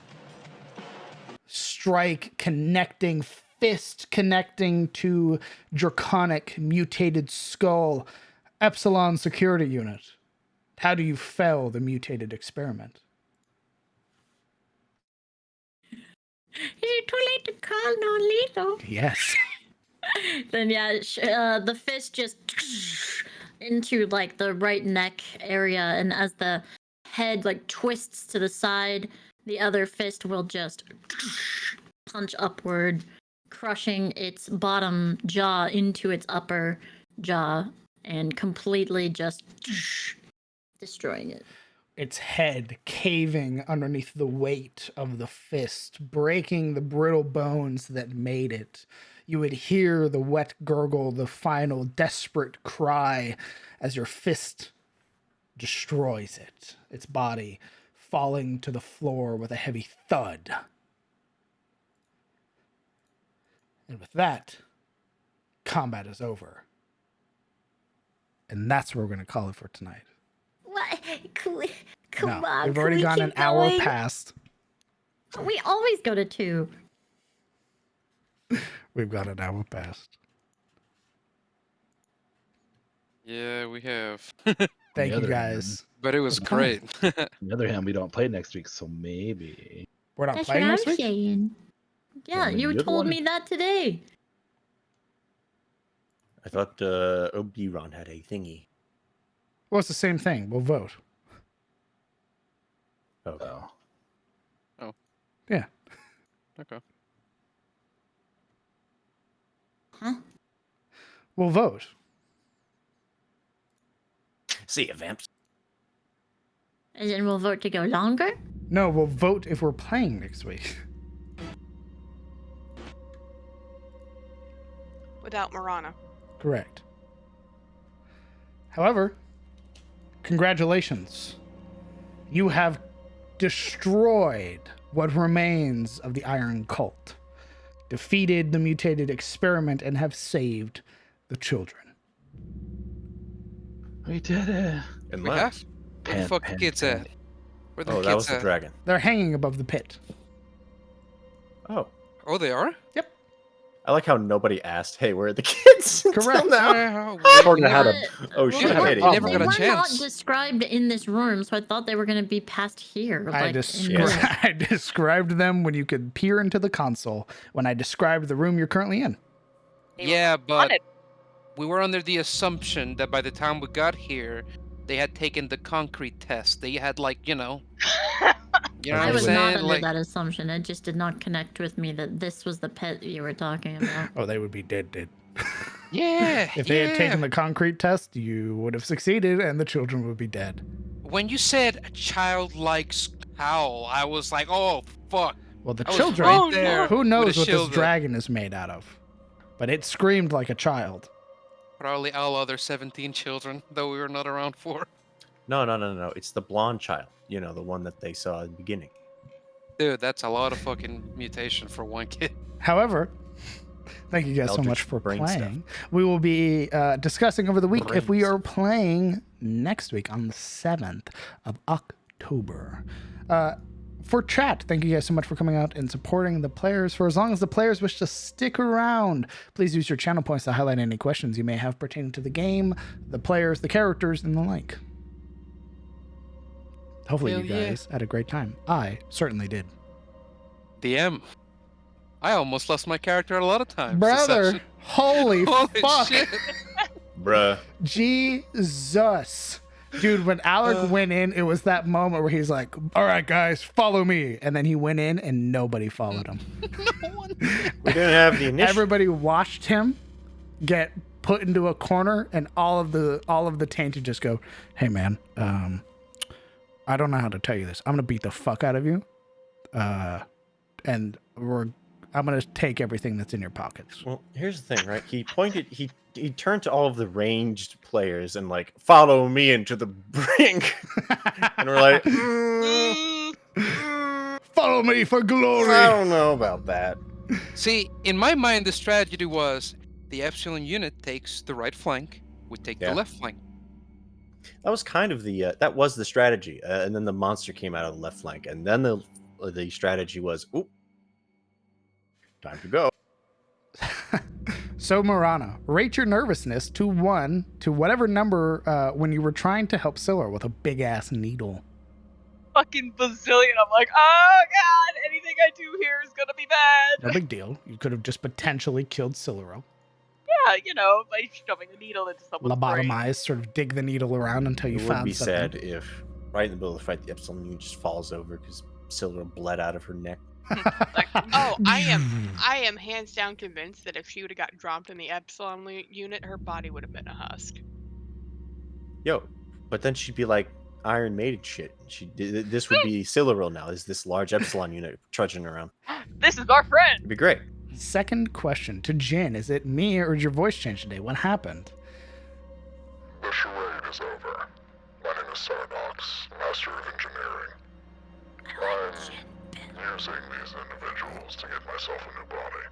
strike connecting, fist connecting to draconic mutated skull. Epsilon security unit. How do you fell the mutated experiment? Is it too late to call non-lethal? Yes. Then yeah, the fist just into like the right neck area, and as the head like twists to the side, the other fist will just punch upward, crushing its bottom jaw into its upper jaw and completely just destroying it. Its head caving underneath the weight of the fist, breaking the brittle bones that made it. You would hear the wet gurgle, the final desperate cry as your fist destroys it, its body falling to the floor with a heavy thud. And with that, combat is over. And that's what we're going to call it for tonight. What? Come No, on, we've can already we gone keep an hour going? past. We always go to 2. We've got an hour past. Yeah, we have. Thank you other guys. But it was for coming. great. On the other hand, we don't play next week, so maybe. We're not That's playing what next I'm week? saying. Yeah, maybe you you're the told one. me that today. I thought Oberon had a thingy. Well, it's the same thing. We'll vote. Okay. Oh. Yeah. Okay. Huh? We'll vote. See ya, vamps. And then we'll vote to go longer? No, we'll vote if we're playing next week. Without Marana. Correct. However, congratulations. You have destroyed what remains of the Iron Cult, defeated the mutated experiment, and have saved the children. We did it. And We left. have? Where the fuck the kids at? Where the Oh, kids that was the at? dragon. They're hanging above the pit. Oh. Oh, they are? Yep. I like how nobody asked, hey, where are the kids? until Correct. now. Sort of had a. Oh, Well, shit, they I made weren't, it. never they got a were not chance. described in this room, so I thought they were going to be past here. I, Like, in descri- this- I described them when you could peer into the console, when I described the room you're currently in. They were Yeah, but on it. we were under the assumption that by the time we got here, they had taken the concrete test. They had, like, you know what I I'm was saying? not under Like, that assumption. It just did not connect with me that this was the pet you were talking about. Oh, they would be dead. yeah. If they had yeah. taken the concrete test, you would have succeeded and the children would be dead. When you said a childlike howl, I was like, oh, fuck. Well, the I was children, right there who with knows the what this children. dragon is made out of? But it screamed like a child. Probably all other 17 children that we were not around for. No. It's the blonde child. You know, the one that they saw at the beginning. Dude, that's a lot of fucking mutation for one kid. However, thank you guys so Eldritch much for brain playing. We will be discussing over the week if we Brains. are playing next week on the 7th of October. For chat, thank you guys so much for coming out and supporting the players. For as long as the players wish to stick around, please use your channel points to highlight any questions you may have pertaining to the game, the players, the characters, and the like. Hopefully Hell you yeah. guys had a great time. I certainly did. DM. I almost lost my character a lot of times. this Brother, session. holy fuck. shit. Bruh. Jesus. Dude, when Alec went in, it was that moment where he's like, all right, guys, follow me. And then he went in and nobody followed him. We didn't have the initiative. Everybody watched him get put into a corner and all of the tainted just go, hey man, I don't know how to tell you this. I'm gonna beat the fuck out of you. And I'm gonna take everything that's in your pockets. Well, here's the thing, right? He pointed, he turned to all of the ranged players and like, follow me into the brink. And we're like, Follow me for glory. I don't know about that. See, in my mind, the strategy was the Epsilon unit takes the right flank, we take Yeah. the left flank. That was kind of the that was the strategy, and then the monster came out of the left flank, and then the strategy was, oop, time to go. So Marana, rate your nervousness to 1 to whatever number when you were trying to help Scylla with a big ass needle. Fucking bazillion. I'm like, oh god, anything I do here is gonna be bad. No big deal. You could have just potentially killed Scylla. Yeah, you know, by shoving a needle into someone's brain. Lobotomize, sort of dig the needle around until you It would found be something. sad if right in the middle of the fight, the Epsilon unit just falls over because Silver bled out of her neck. Oh, I am hands down convinced that if she would have got dropped in the Epsilon unit, her body would have been a husk. Yo, but then she'd be like Iron Maiden shit. This would be Silveril now. Is this large Epsilon unit trudging around? This is our friend. It'd be great. Second question to Jin. Is it me or did your voice change today? What happened? The charade is over. My name is Sardox, Master of Engineering. I'm using these individuals to get myself a new body.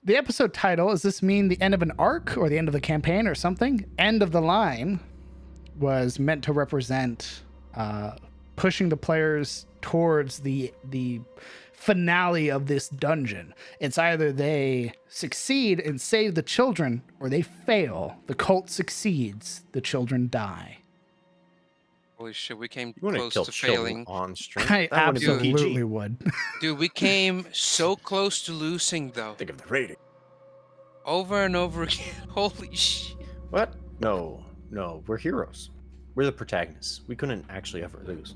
The episode title, does this mean the end of an arc or the end of the campaign or something? End of the line was meant to represent pushing the players towards the finale of this dungeon. It's either they succeed and save the children or they fail. The cult succeeds, the children die. Holy shit, we came You want to close kill to children failing. on stream? I That wouldn't be PG. absolutely would. Dude, we came so close to losing, though. Think of the rating. Over and over again. Holy shit. What? No, we're heroes. We're the protagonists. We couldn't actually ever lose.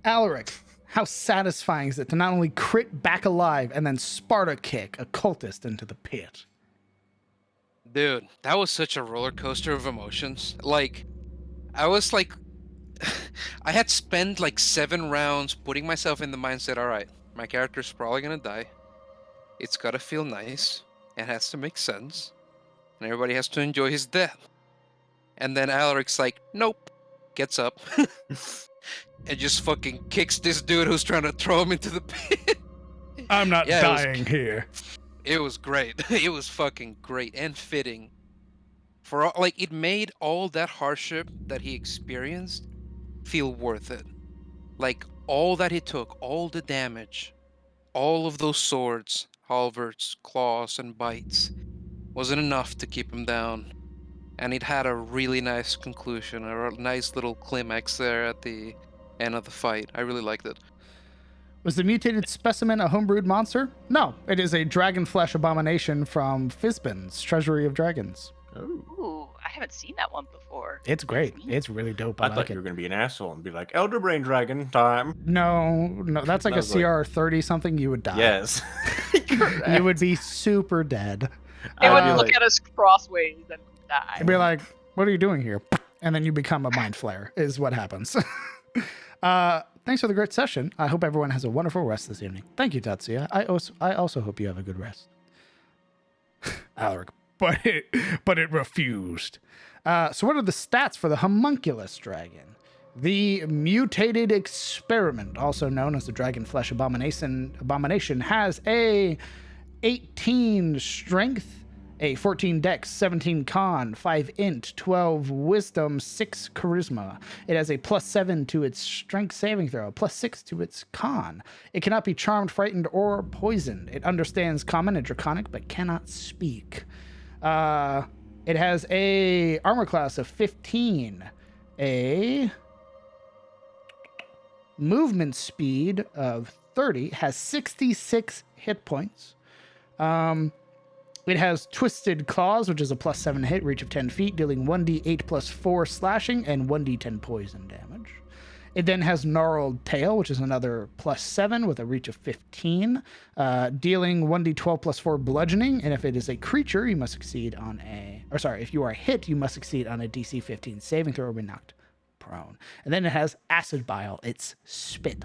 Alaric, how satisfying is it to not only crit back alive and then Sparta kick a cultist into the pit? Dude, that was such a roller coaster of emotions. Like, I was like, I had spent like 7 rounds putting myself in the mindset, all right, my character's probably gonna die. It's gotta feel nice. It has to make sense. and everybody has to enjoy his death. And then Alaric's like, nope, gets up, and just fucking kicks this dude who's trying to throw him into the pit. I'm not Yeah, dying here. It was great. It was fucking great and fitting. For all, like, it made all that hardship that he experienced feel worth it. Like, all that he took, all the damage, all of those swords, halberds, claws, and bites wasn't enough to keep him down. And it had a really nice conclusion, a nice little climax there at the end of the fight. I really liked it. Was the mutated specimen a homebrewed monster? No, it is a dragon flesh abomination from Fizban's Treasury of Dragons. Ooh, I haven't seen that one before. It's great. It's really dope. I like thought it. you were going to be an asshole and be like, Elder Brain Dragon time. No, that's like a CR 30 something. You would die. Yes. You would be super dead. They would look at us crossways and die. I'd be like, what are you doing here? And then you become a mind flare, is what happens. Thanks for the great session. I hope everyone has a wonderful rest this evening. Thank you, Tatsuya. I also hope you have a good rest. Alaric, but it refused. So what are the stats for the homunculus dragon? The mutated experiment, also known as the dragon flesh abomination, has a 18 strength, a 14 dex, 17 con, 5 int, 12 wisdom, 6 charisma. It has a +7 to its strength saving throw, +6 to its con. It cannot be charmed, frightened, or poisoned. It understands common and draconic, but cannot speak. It has a armor class of 15, a movement speed of 30, has 66 hit points. It has Twisted Claws, which is a +7 hit, reach of 10 feet, dealing 1d8 +4 slashing and 1d10 poison damage. It then has Gnarled Tail, which is another +7 with a reach of 15, dealing 1d12 +4 bludgeoning. And if it is a creature, you must succeed on if you are hit, you must succeed on a DC 15 saving throw or be knocked prone. And then it has Acid Bile, its spit.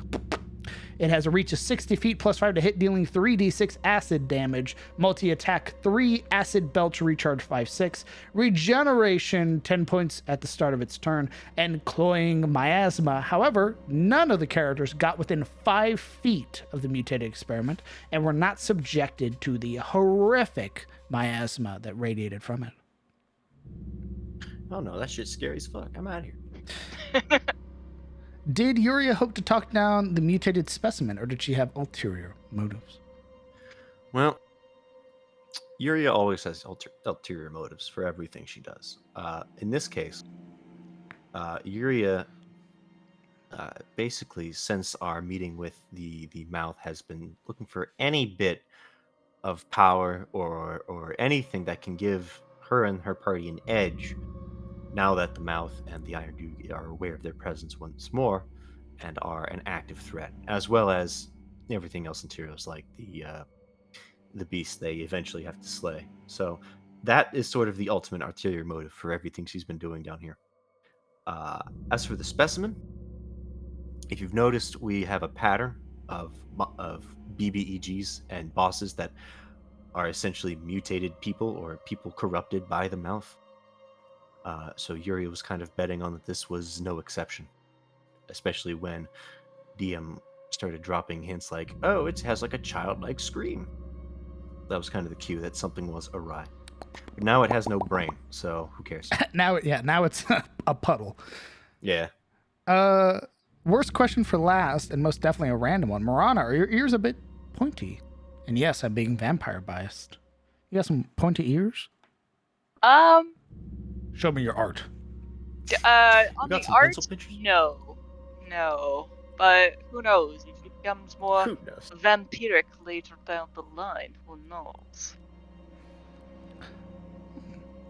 It has a reach of 60 feet, +5 to hit, dealing 3d6 acid damage, multi-attack 3, acid belch, recharge 5/6, regeneration 10 points at the start of its turn, and cloying miasma. However, none of the characters got within 5 feet of the mutated experiment and were not subjected to the horrific miasma that radiated from it. Oh no, that shit's scary as fuck. I'm out of here. Did Yuria hope to talk down the mutated specimen, or did she have ulterior motives? Well, Yuria always has ulterior motives for everything she does. In this case, Yuria, basically, since our meeting with the mouth, has been looking for any bit of power or anything that can give her and her party an edge. Now that the mouth and the Iron Duke are aware of their presence once more and are an active threat, as well as everything else in Tyros, like the beast they eventually have to slay. So that is sort of the ultimate ulterior motive for everything she's been doing down here. As for the specimen, if you've noticed, we have a pattern of BBEGs and bosses that are essentially mutated people or people corrupted by the mouth. So Yuria was kind of betting on that this was no exception, especially when DM started dropping hints like, oh, it has like a childlike scream. That was kind of the cue that something was awry. But now it has no brain, so who cares? Now it's a puddle. Yeah. Worst question for last, and most definitely a random one. Marana, are your ears a bit pointy? And yes, I'm being vampire biased. You got some pointy ears? Show me your art. On the art, no. But who knows? If it becomes more vampiric later down the line, who knows?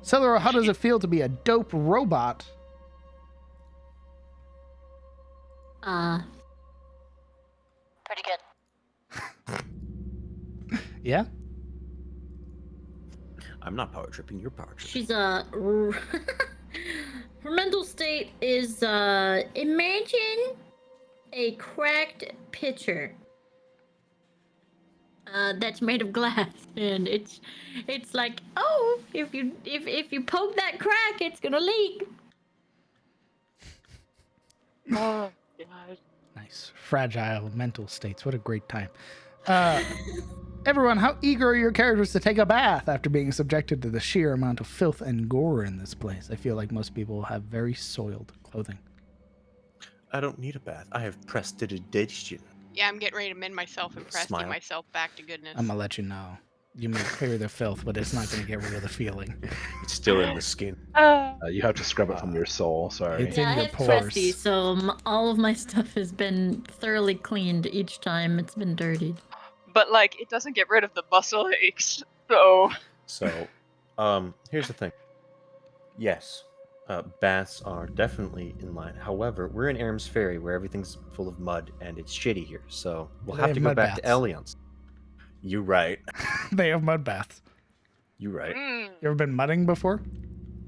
Celery, how does it feel to be a dope robot? Pretty good. Yeah? I'm not power tripping, you're power tripping. She's her mental state is imagine a cracked pitcher. that's made of glass, and it's like, oh, if you poke that crack, it's gonna leak. Oh god. Nice. Fragile mental states. What a great time. Everyone, how eager are your characters to take a bath after being subjected to the sheer amount of filth and gore in this place? I feel like most people have very soiled clothing. I don't need a bath. I have prestidigitation. Yeah, I'm getting ready to mend myself and presti Smile. myself back to goodness. I'm going to let you know. You may clear the filth, but it's not going to get rid of the feeling. It's still in the skin. You have to scrub it from your soul. Sorry. It's Yeah, in I your have pores. Presti, so all of my stuff has been thoroughly cleaned each time it's been dirtied. But like, it doesn't get rid of the muscle aches. So So, here's the thing. Yes, baths are definitely in line. However, we're in Aram's Ferry where everything's full of mud and it's shitty here. So we'll They have have to go mud back to baths. Eliance. You right. They have mud baths. You right. You ever been mudding before?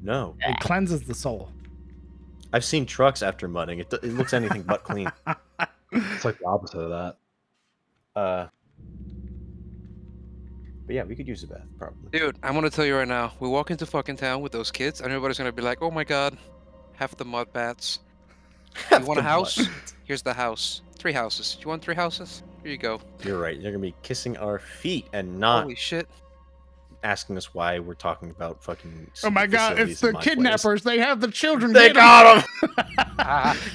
No. It cleanses the soul. I've seen trucks after mudding. It looks anything but clean. It's like the opposite of that. But yeah, we could use a bath, probably. Dude, I'm gonna tell you right now. We walk into fucking town with those kids, and everybody's gonna be like, "Oh my god, half the mud bats." You want a house? Here's the house. 3 houses. You want 3 houses? Here you go. You're right. They're gonna be kissing our feet and not Holy shit. asking us why we're talking about fucking. Oh my god, it's the kidnappers. They have the children. They Get got them.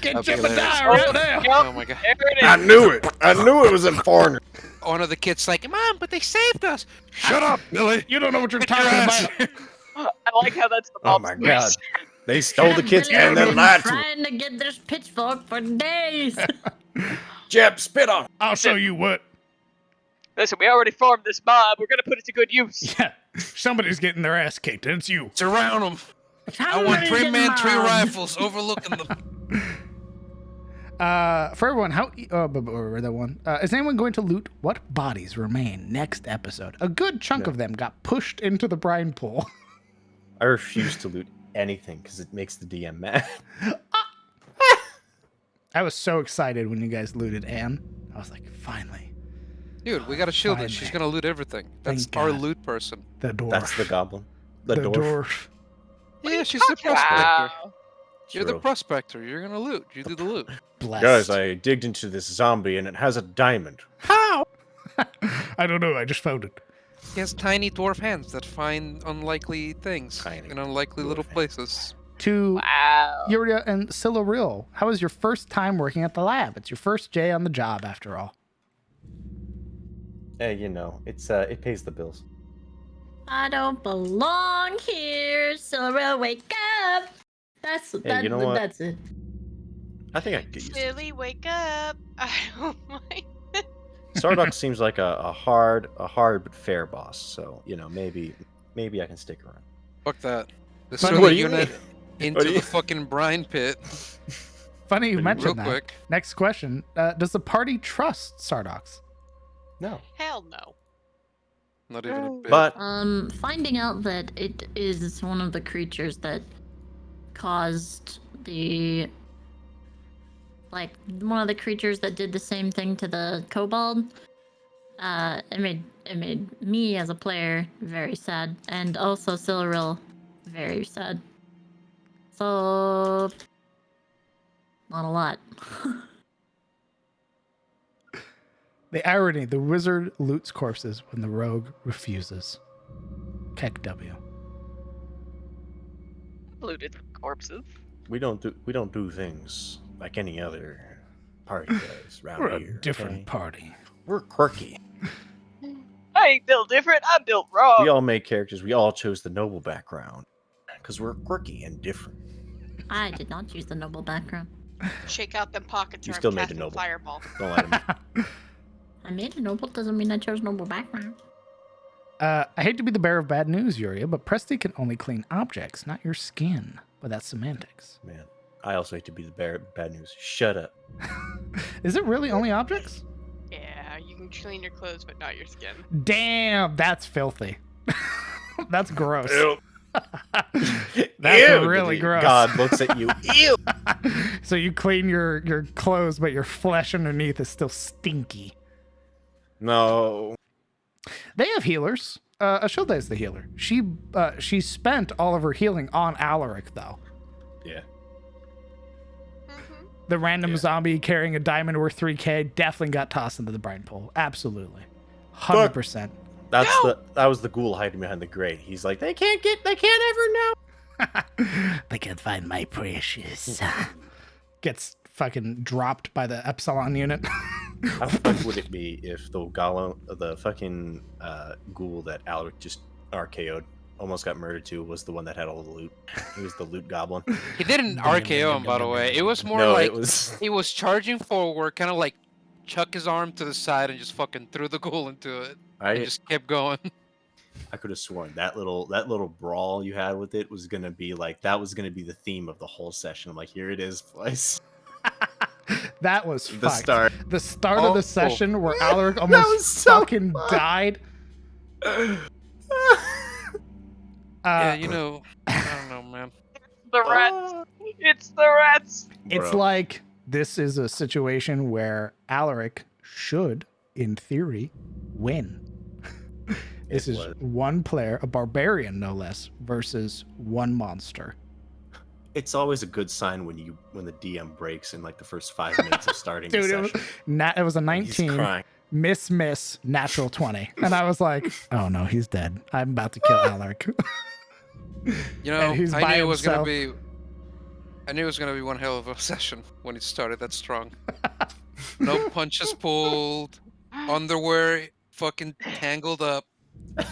Get That'd be Jebediah hilarious. right now. Oh my god. there it is. I knew it. I knew it was a foreigner. One of the kids like, Mom, but they saved us. Shut up, Billy. You don't know what you're Get your talking ass. about. I like how that's the Oh mom's my voice. god. They stole the kids Billy and then been lied to them. trying to get this pitchfork for days. Jeb, spit on him. I'll show you what. Listen, we already formed this mob. We're gonna put it to good use. Yeah, somebody's getting their ass kicked, and it's you. Surround them. I want 3 men, 3 rifles overlooking them. For everyone, how that one is anyone going to loot what bodies remain next episode? A good chunk of them got pushed into the brine pool. I refuse to loot anything because it makes the DM mad. I was so excited when you guys looted Anne. I was like, finally, Dude, we gotta shield her. Finally. She's gonna loot everything. That's Thank our God. loot person. the dwarf. That's the goblin. The dwarf. dwarf. Yeah, she's the prospector. Wow. You're the True. prospector. You're gonna loot. You do the loot. Blessed. Guys, I digged into this zombie and it has a diamond. How? I don't know. I just found it. He has tiny dwarf hands that find unlikely things Tiny in unlikely little dwarf places. To Wow. Yuria and Siluril, how was your first time working at the lab? It's your first day on the job, after all. Hey, you know, it pays the bills. I don't belong here, Silver. Wake up. That's you know what? That's it. I think I could use it. Silly, wake up. I don't mind. Stardock seems like a hard but fair boss. So you know, maybe I can stick around. Fuck that. Let's But throw what the do you unit mean? into What do the you- fucking brine pit Funny you Real mentioned real that. quick. Next question. Does the party trust Sardox? No, Hell no. Not even a bit. but Finding out that it is one of the creatures that caused the, like, one of the creatures that did the same thing to the kobold. It made me as a player very sad, and also Siluril very sad. So, not a lot. The irony, the wizard loots corpses when the rogue refuses. Keck W. Looted corpses. we don't do things like any other party does around We're here. a different okay? party. We're quirky. I ain't built different. I'm built wrong. We all make characters. We all chose the noble background because we're quirky and different. I did not choose the noble background. Shake out them pockets You or still I'm made a casting noble. fireball. Don't let him. I made a noble doesn't mean I chose noble background. I hate to be the bearer of bad news, Yuria, but Presti can only clean objects, not your skin. But that's semantics. Man, I also hate to be the bearer of bad news. Shut up. Is it really only objects? Yeah, you can clean your clothes, but not your skin. Damn, that's filthy. That's gross. Ew. That's Ew, really the gross. God looks at you. Ew. So you clean your clothes, but your flesh underneath is still stinky. No. They have healers. Ashilda is the healer. She spent all of her healing on Alaric, though. Yeah. The random zombie carrying a diamond worth 3K definitely got tossed into the brine pool. Absolutely. 100%. That was the ghoul hiding behind the grate. He's like, they can't ever know. They can't find my precious. Gets fucking dropped by the Epsilon unit. How fun would it be if the fucking ghoul that Alaric just RKO'd, almost got murdered to, was the one that had all the loot? He was the loot goblin. He didn't RKO him, by the way. It was more like he was charging forward, kind of like chuck his arm to the side and just fucking threw the ghoul into it. And just kept going. I could have sworn that little brawl you had with it was gonna be like the theme of the whole session. I'm like, here it is, boys. That was the fucked. start. The start of the session where Alaric almost fucking died. Yeah, you know, I don't know, man. The rats. It's the rats. It's like this is a situation where Alaric should, in theory, win. This is one player, a barbarian no less, versus one monster. It's always a good sign when the DM breaks in like the first 5 minutes of starting the session. It was a 19. Miss, natural 20. And I was like, oh no, he's dead. I'm about to kill Alaric. You know, I knew it was gonna be one hell of a session when it started that strong. No punches pulled, underwear fucking tangled up, a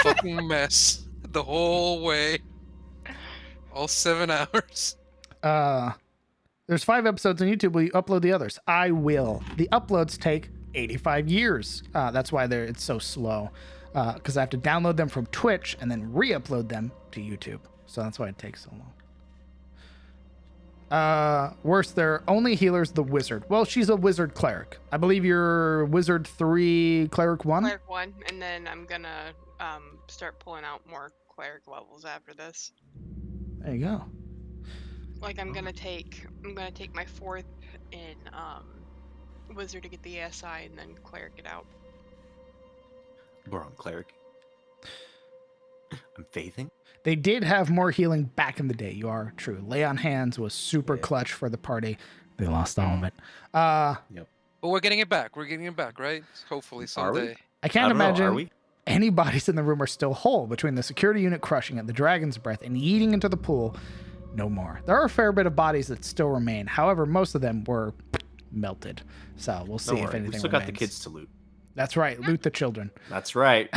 fucking mess the whole way, all 7 hours. There's 5 episodes on YouTube. Will you upload the others? I will. The uploads take 85 years. That's why it's so slow. Because I have to download them from Twitch and then re-upload them to YouTube. So that's why it takes so long. Worse, they're only healers the wizard. Well, she's a wizard cleric. I believe you're wizard 3, cleric 1? Cleric 1, and then I'm gonna start pulling out more cleric levels after this. There you go. Like I'm gonna take my 4th in wizard to get the ASI and then cleric it out. We're on cleric. I'm faithing. They did have more healing back in the day. You are true. Lay on hands was super clutch for the party. They lost all of it. Yep. But we're getting it back. We're getting it back, right? Hopefully someday. I can't imagine anybody's in the room are still whole between the security unit crushing it, the dragon's breath, and yeeting into the pool. No more. There are a fair bit of bodies that still remain. However, most of them were melted. So we'll see if anything we still remains. got the kids to loot. That's right. Loot the children. That's right.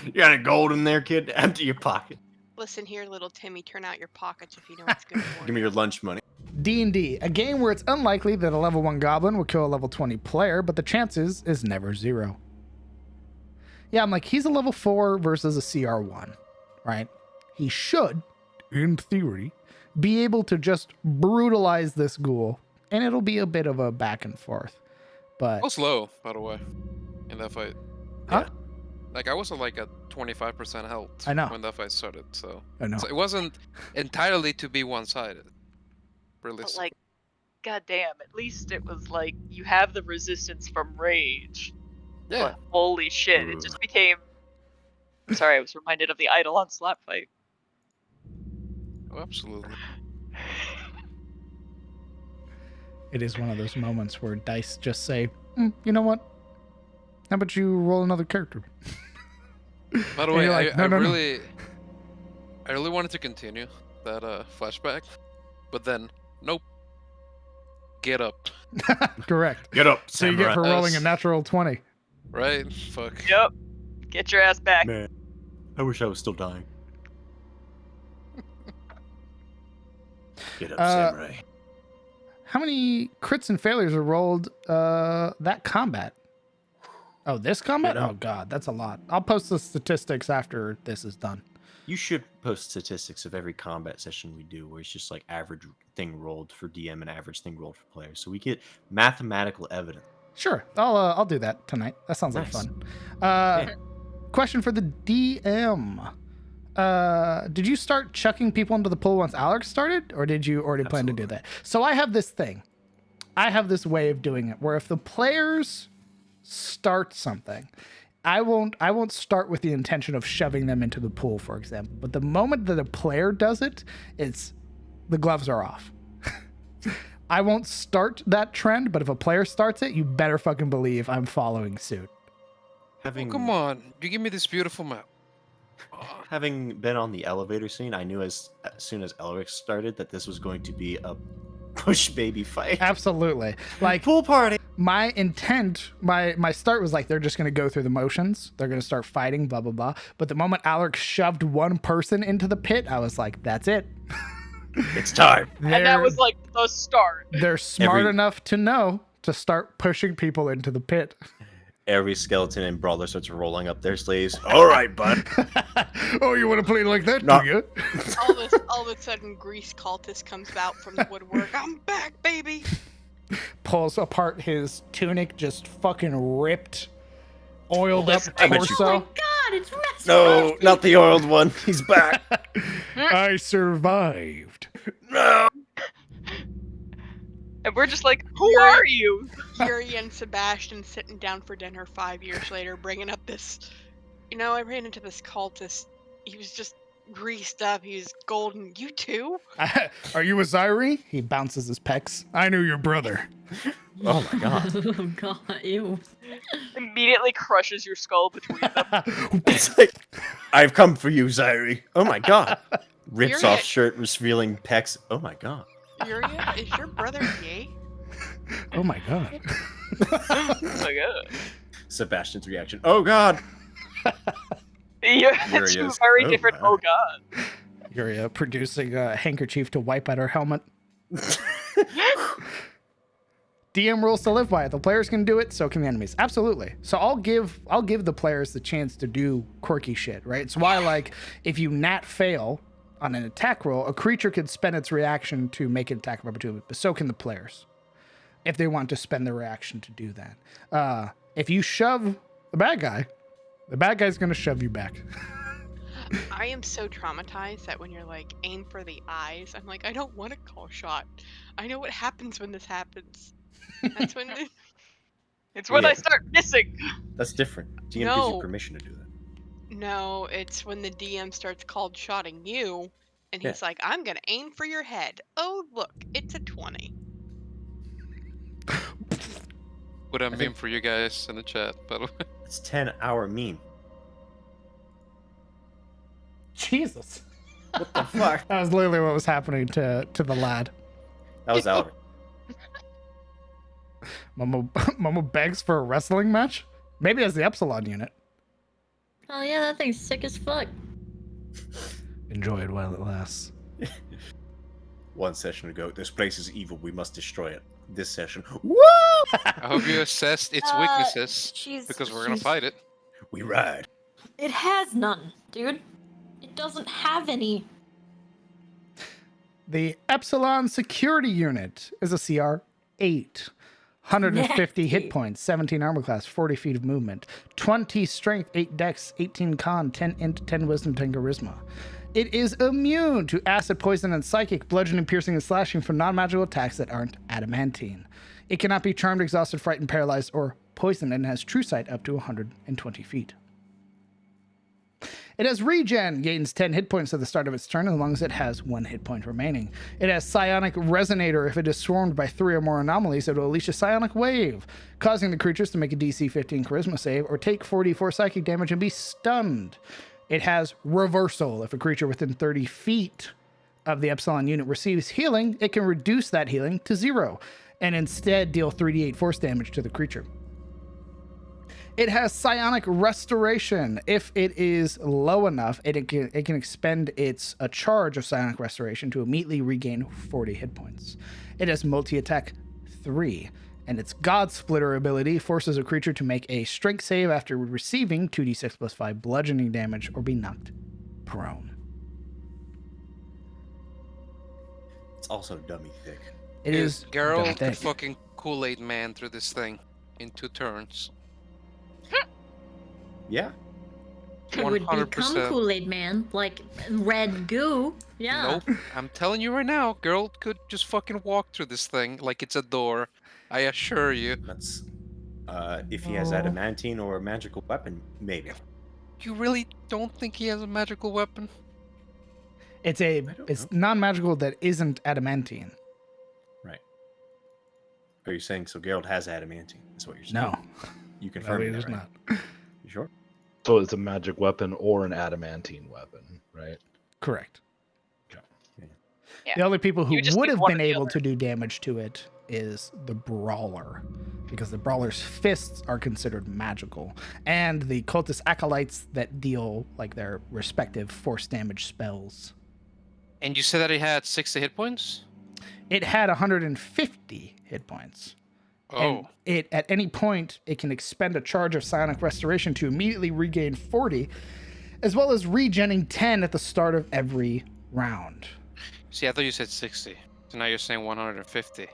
You got a gold in there, kid? Empty your pocket. Listen here, little Timmy, turn out your pockets if you know what's good for Give me your lunch money. D&D, a game where it's unlikely that a level 1 goblin will kill a level 20 player, but the chances is never 0. Yeah, I'm like, he's a level 4 versus a CR1, right? He should, in theory, be able to just brutalize this ghoul, and it'll be a bit of a back and forth. But I was low, by the way, in that fight. Huh? Yeah. Like, I was like at 25% health I know. when that fight started, so... I know. So it wasn't entirely to be one-sided. Really. But like, goddamn, at least it was like, you have the resistance from rage. Yeah. But holy shit, it just became... Sorry, I was reminded of the Eidolon slap fight. Oh, absolutely. it is one of those moments where dice just say, you know what? How about you roll another character? By the way, like, I really wanted to continue that flashback, but then nope. Get up. Correct. Get up. So you get for rolling a natural 20. Right? Fuck. Yep. Get your ass back. Man, I wish I was still dying. Get up, samurai. How many crits and failures are rolled that combat? Oh, this combat? Oh, God, that's a lot. I'll post the statistics after this is done. You should post statistics of every combat session we do, where it's just like average thing rolled for DM and average thing rolled for players, so we get mathematical evidence. Sure, I'll do that tonight. That sounds like fun. Question for the DM: did you start chucking people into the pool once Alex started, or did you already plan to do that? So I have this thing. I have this way of doing it where if the players start something, I won't start with the intention of shoving them into the pool, for example. But the moment that a player does it, it's the gloves are off. I won't start that trend, but if a player starts it, you better fucking believe I'm following suit. Having Come on, you give me this beautiful map. having been on the elevator scene, I knew as soon as Elric started that this was going to be a push baby fight. Absolutely. Like Pool party. my intent, my start was like they're just gonna go through the motions. They're gonna start fighting, blah blah blah. But the moment Alec shoved one person into the pit, I was like, that's it. It's time. And that was like the start. They're smart enough to know to start pushing people into the pit. Every skeleton and brawler starts rolling up their sleeves. All right, bud. Oh, you want to play like that, No. do you? All of a sudden, Grease Cultist comes out from the woodwork. I'm back, baby. Pulls apart his tunic, just fucking ripped, oiled up I bet you- torso. Oh my god, it's Master No, Roshi. not the oiled one. He's back. I survived. No. And we're just like, who are you? Yuri and Sebastian sitting down for dinner 5 years later, bringing up this. I ran into this cultist. He was just greased up. He was golden. You too? Are you a Zyri? He bounces his pecs. I knew your brother. Oh my god. Oh god, ew. Immediately crushes your skull between them. It's like, I've come for you, Zyri. Oh my god. Rips You're off it. shirt, revealing pecs. Oh my god. Yuria, is your brother gay? Oh my god. Oh my god. Sebastian's reaction. Oh god. Yeah, Here it's he two is. very Oh different. my. Oh god. You're producing a handkerchief to wipe at her helmet. DM rules to live by. If the players can do it, so can the enemies. Absolutely. So I'll give the players the chance to do quirky shit, right? It's why, like, if you nat fail on an attack roll, a creature could spend its reaction to make an attack of opportunity, but so can the players, if they want to spend their reaction to do that. If you shove the bad guy's gonna shove you back. I am so traumatized that when you're like, aim for the eyes, I'm like, I don't want to call shot. I know what happens when this happens. That's when. It's when Yeah. I start missing. That's different. DM gives you No. permission to do that. No, it's when the DM starts cold shotting you, and he's like, I'm gonna aim for your head. Oh, look, it's a 20. What I think- mean for you guys in the chat, by the way. It's 10-hour meme. Jesus. What the fuck? That was literally what was happening to the lad. That was Albert. Momo begs for a wrestling match? Maybe as the Epsilon unit. Oh yeah, that thing's sick as fuck. Enjoy it while it lasts. One session ago, this place is evil. We must destroy it. This session, woo! I hope you assessed its weaknesses, because we're gonna fight it. We ride. It has none, dude. It doesn't have any. The Epsilon security unit is a CR 8. 150 hit Nasty. points, 17 armor class, 40 feet of movement, 20 strength, 8 dex, 18 con, 10 int, 10 wisdom, 10 charisma. It is immune to acid, poison, and psychic, bludgeoning, piercing, and slashing from non-magical attacks that aren't adamantine. It cannot be charmed, exhausted, frightened, paralyzed, or poisoned, and has true sight up to 120 feet. It has regen, gains 10 hit points at the start of its turn as long as it has 1 hit point remaining. It has psionic resonator. If it is swarmed by 3 or more anomalies, it will unleash a psionic wave, causing the creatures to make a DC 15 charisma save or take 44 psychic damage and be stunned. It has reversal. If a creature within 30 feet of the Epsilon unit receives healing, it can reduce that healing to 0 and instead deal 3d8 force damage to the creature. It has psionic restoration. If it is low enough, it can expend a charge of psionic restoration to immediately regain 40 hit points. It has multi-attack 3, and its God Splitter ability forces a creature to make a strength save after receiving 2d6 plus 5 bludgeoning damage or be knocked prone. It's also dummy thick. It is Geralt dumb could thick. fucking Kool-Aid man through this thing in 2 turns. Yeah. It would become 100%. Kool-Aid Man, like red goo. Yeah. Nope. I'm telling you right now, Geralt could just fucking walk through this thing like it's a door. I assure you. That's If he has adamantine or a magical weapon, maybe. You really don't think he has a magical weapon? It's I don't it's know. non-magical that isn't adamantine. Right. Are you saying so Geralt has adamantine? That's what you're saying. No, You no, confirming it that, is right? not. You sure? So it's a magic weapon or an adamantine weapon, right? Correct. Yeah. The only people who You just would need have one or been the able other. to do damage to it is the brawler, because the brawler's fists are considered magical, and the cultist acolytes that deal like their respective force damage spells. And you said that he had 60 hit points? It had 150 hit points. And Oh. it at any point it can expend a charge of psionic restoration to immediately regain 40, as well as regenning 10 at the start of every round. See, I thought you said 60. So now you're saying 150.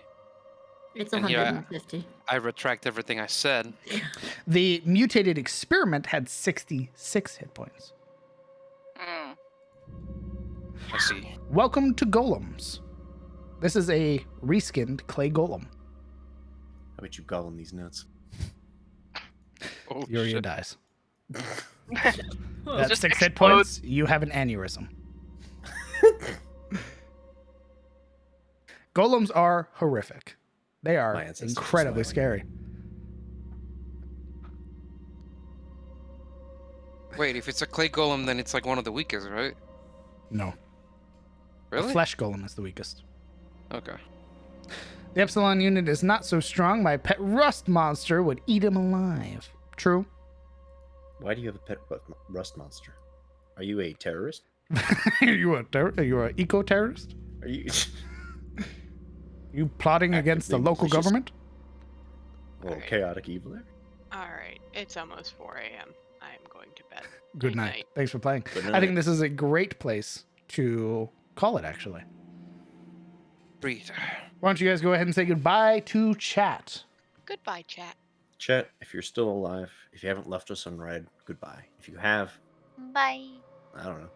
It's And here 150. I retract everything I said. The mutated experiment had 66 hit points. Mm. I see. Welcome to Golems. This is a reskinned clay golem. How about you golem these nuts? Oh, Yuria shit. dies. It That's just 6 hit explodes. points. You have an aneurysm. Golems are horrific. They are My ancestors incredibly smile. scary. Wait, if it's a clay golem, then it's like one of the weakest, right? No. Really? A flesh golem is the weakest. Okay. The Epsilon unit is not so strong. My pet rust monster would eat him alive. True. Why do you have a pet rust monster? Are you a terrorist? Are you an eco-terrorist? Are you You plotting against the Actively local malicious? government? a little Alright. chaotic evil there? All right, it's almost 4 a.m. I'm going to bed. Good night. Thanks for playing. Good I think night. this is a great place to call it, actually. Breathe. Why don't you guys go ahead and say goodbye to chat? Goodbye, chat. Chet, if you're still alive, if you haven't left us on red, goodbye. If you have, Bye. I don't know.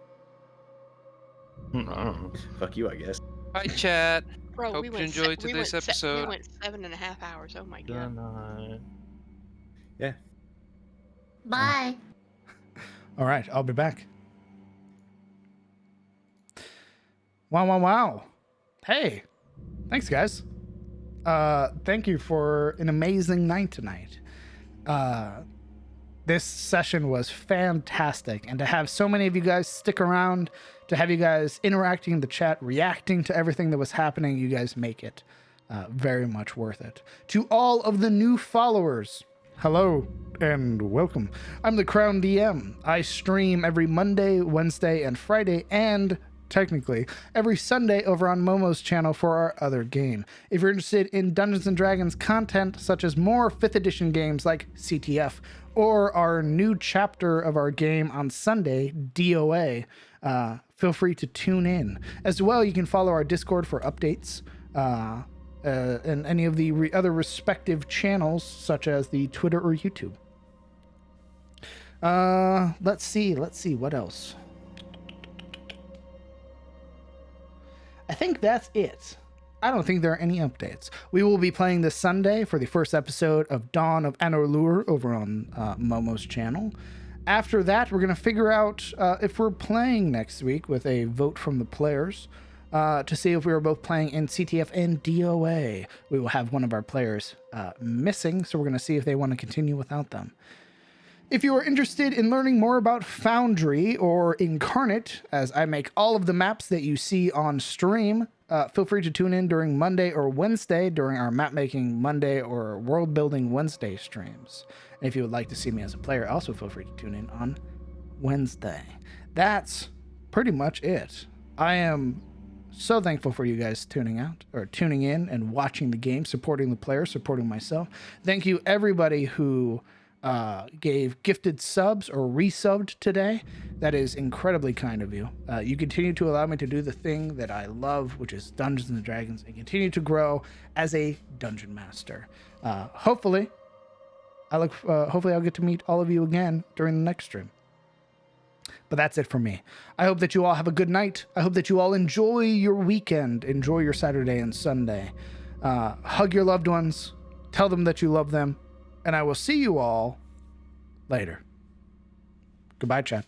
I don't know. Fuck you, I guess. Hi, chat. Bro, Hope we you went enjoyed we today's went we episode. went 7.5 hours. Oh my Good god. night. Yeah. Bye. All right, I'll be back. Wow. Hey, thanks, guys. Thank you for an amazing night tonight. This session was fantastic, and to have so many of you guys stick around, to have you guys interacting in the chat, reacting to everything that was happening, you guys make it very much worth it. To all of the new followers, hello and welcome. I'm the Crown DM. I stream every Monday, Wednesday, and Friday, and technically every Sunday over on Momo's channel for our other game. If you're interested in Dungeons & Dragons content, such as more 5th edition games like CTF, or our new chapter of our game on Sunday, DOA, feel free to tune in. As well, you can follow our Discord for updates, and any of the other respective channels, such as the Twitter or YouTube. Let's see, what else? I think that's it. I don't think there are any updates. We will be playing this Sunday for the first episode of Dawn of Anorlure over on Momo's channel. After that, we're going to figure out if we're playing next week with a vote from the players to see if we were both playing in CTF and DOA. We will have one of our players missing, so we're going to see if they want to continue without them. If you are interested in learning more about Foundry or Incarnate, as I make all of the maps that you see on stream, feel free to tune in during Monday or Wednesday during our map making Monday or world building Wednesday streams. And if you would like to see me as a player, also feel free to tune in on Wednesday. That's pretty much it. I am so thankful for you guys tuning in and watching the game, supporting the players, supporting myself. Thank you everybody who gave gifted subs or resubbed today. That is incredibly kind of you. You continue to allow me to do the thing that I love, which is Dungeons and Dragons, and continue to grow as a dungeon master. Hopefully I'll get to meet all of you again during the next stream. But that's it for me. I hope that you all have a good night. I hope that you all enjoy your weekend, enjoy your Saturday and Sunday. Hug your loved ones, tell them that you love them, and I will see you all later. Goodbye, chat.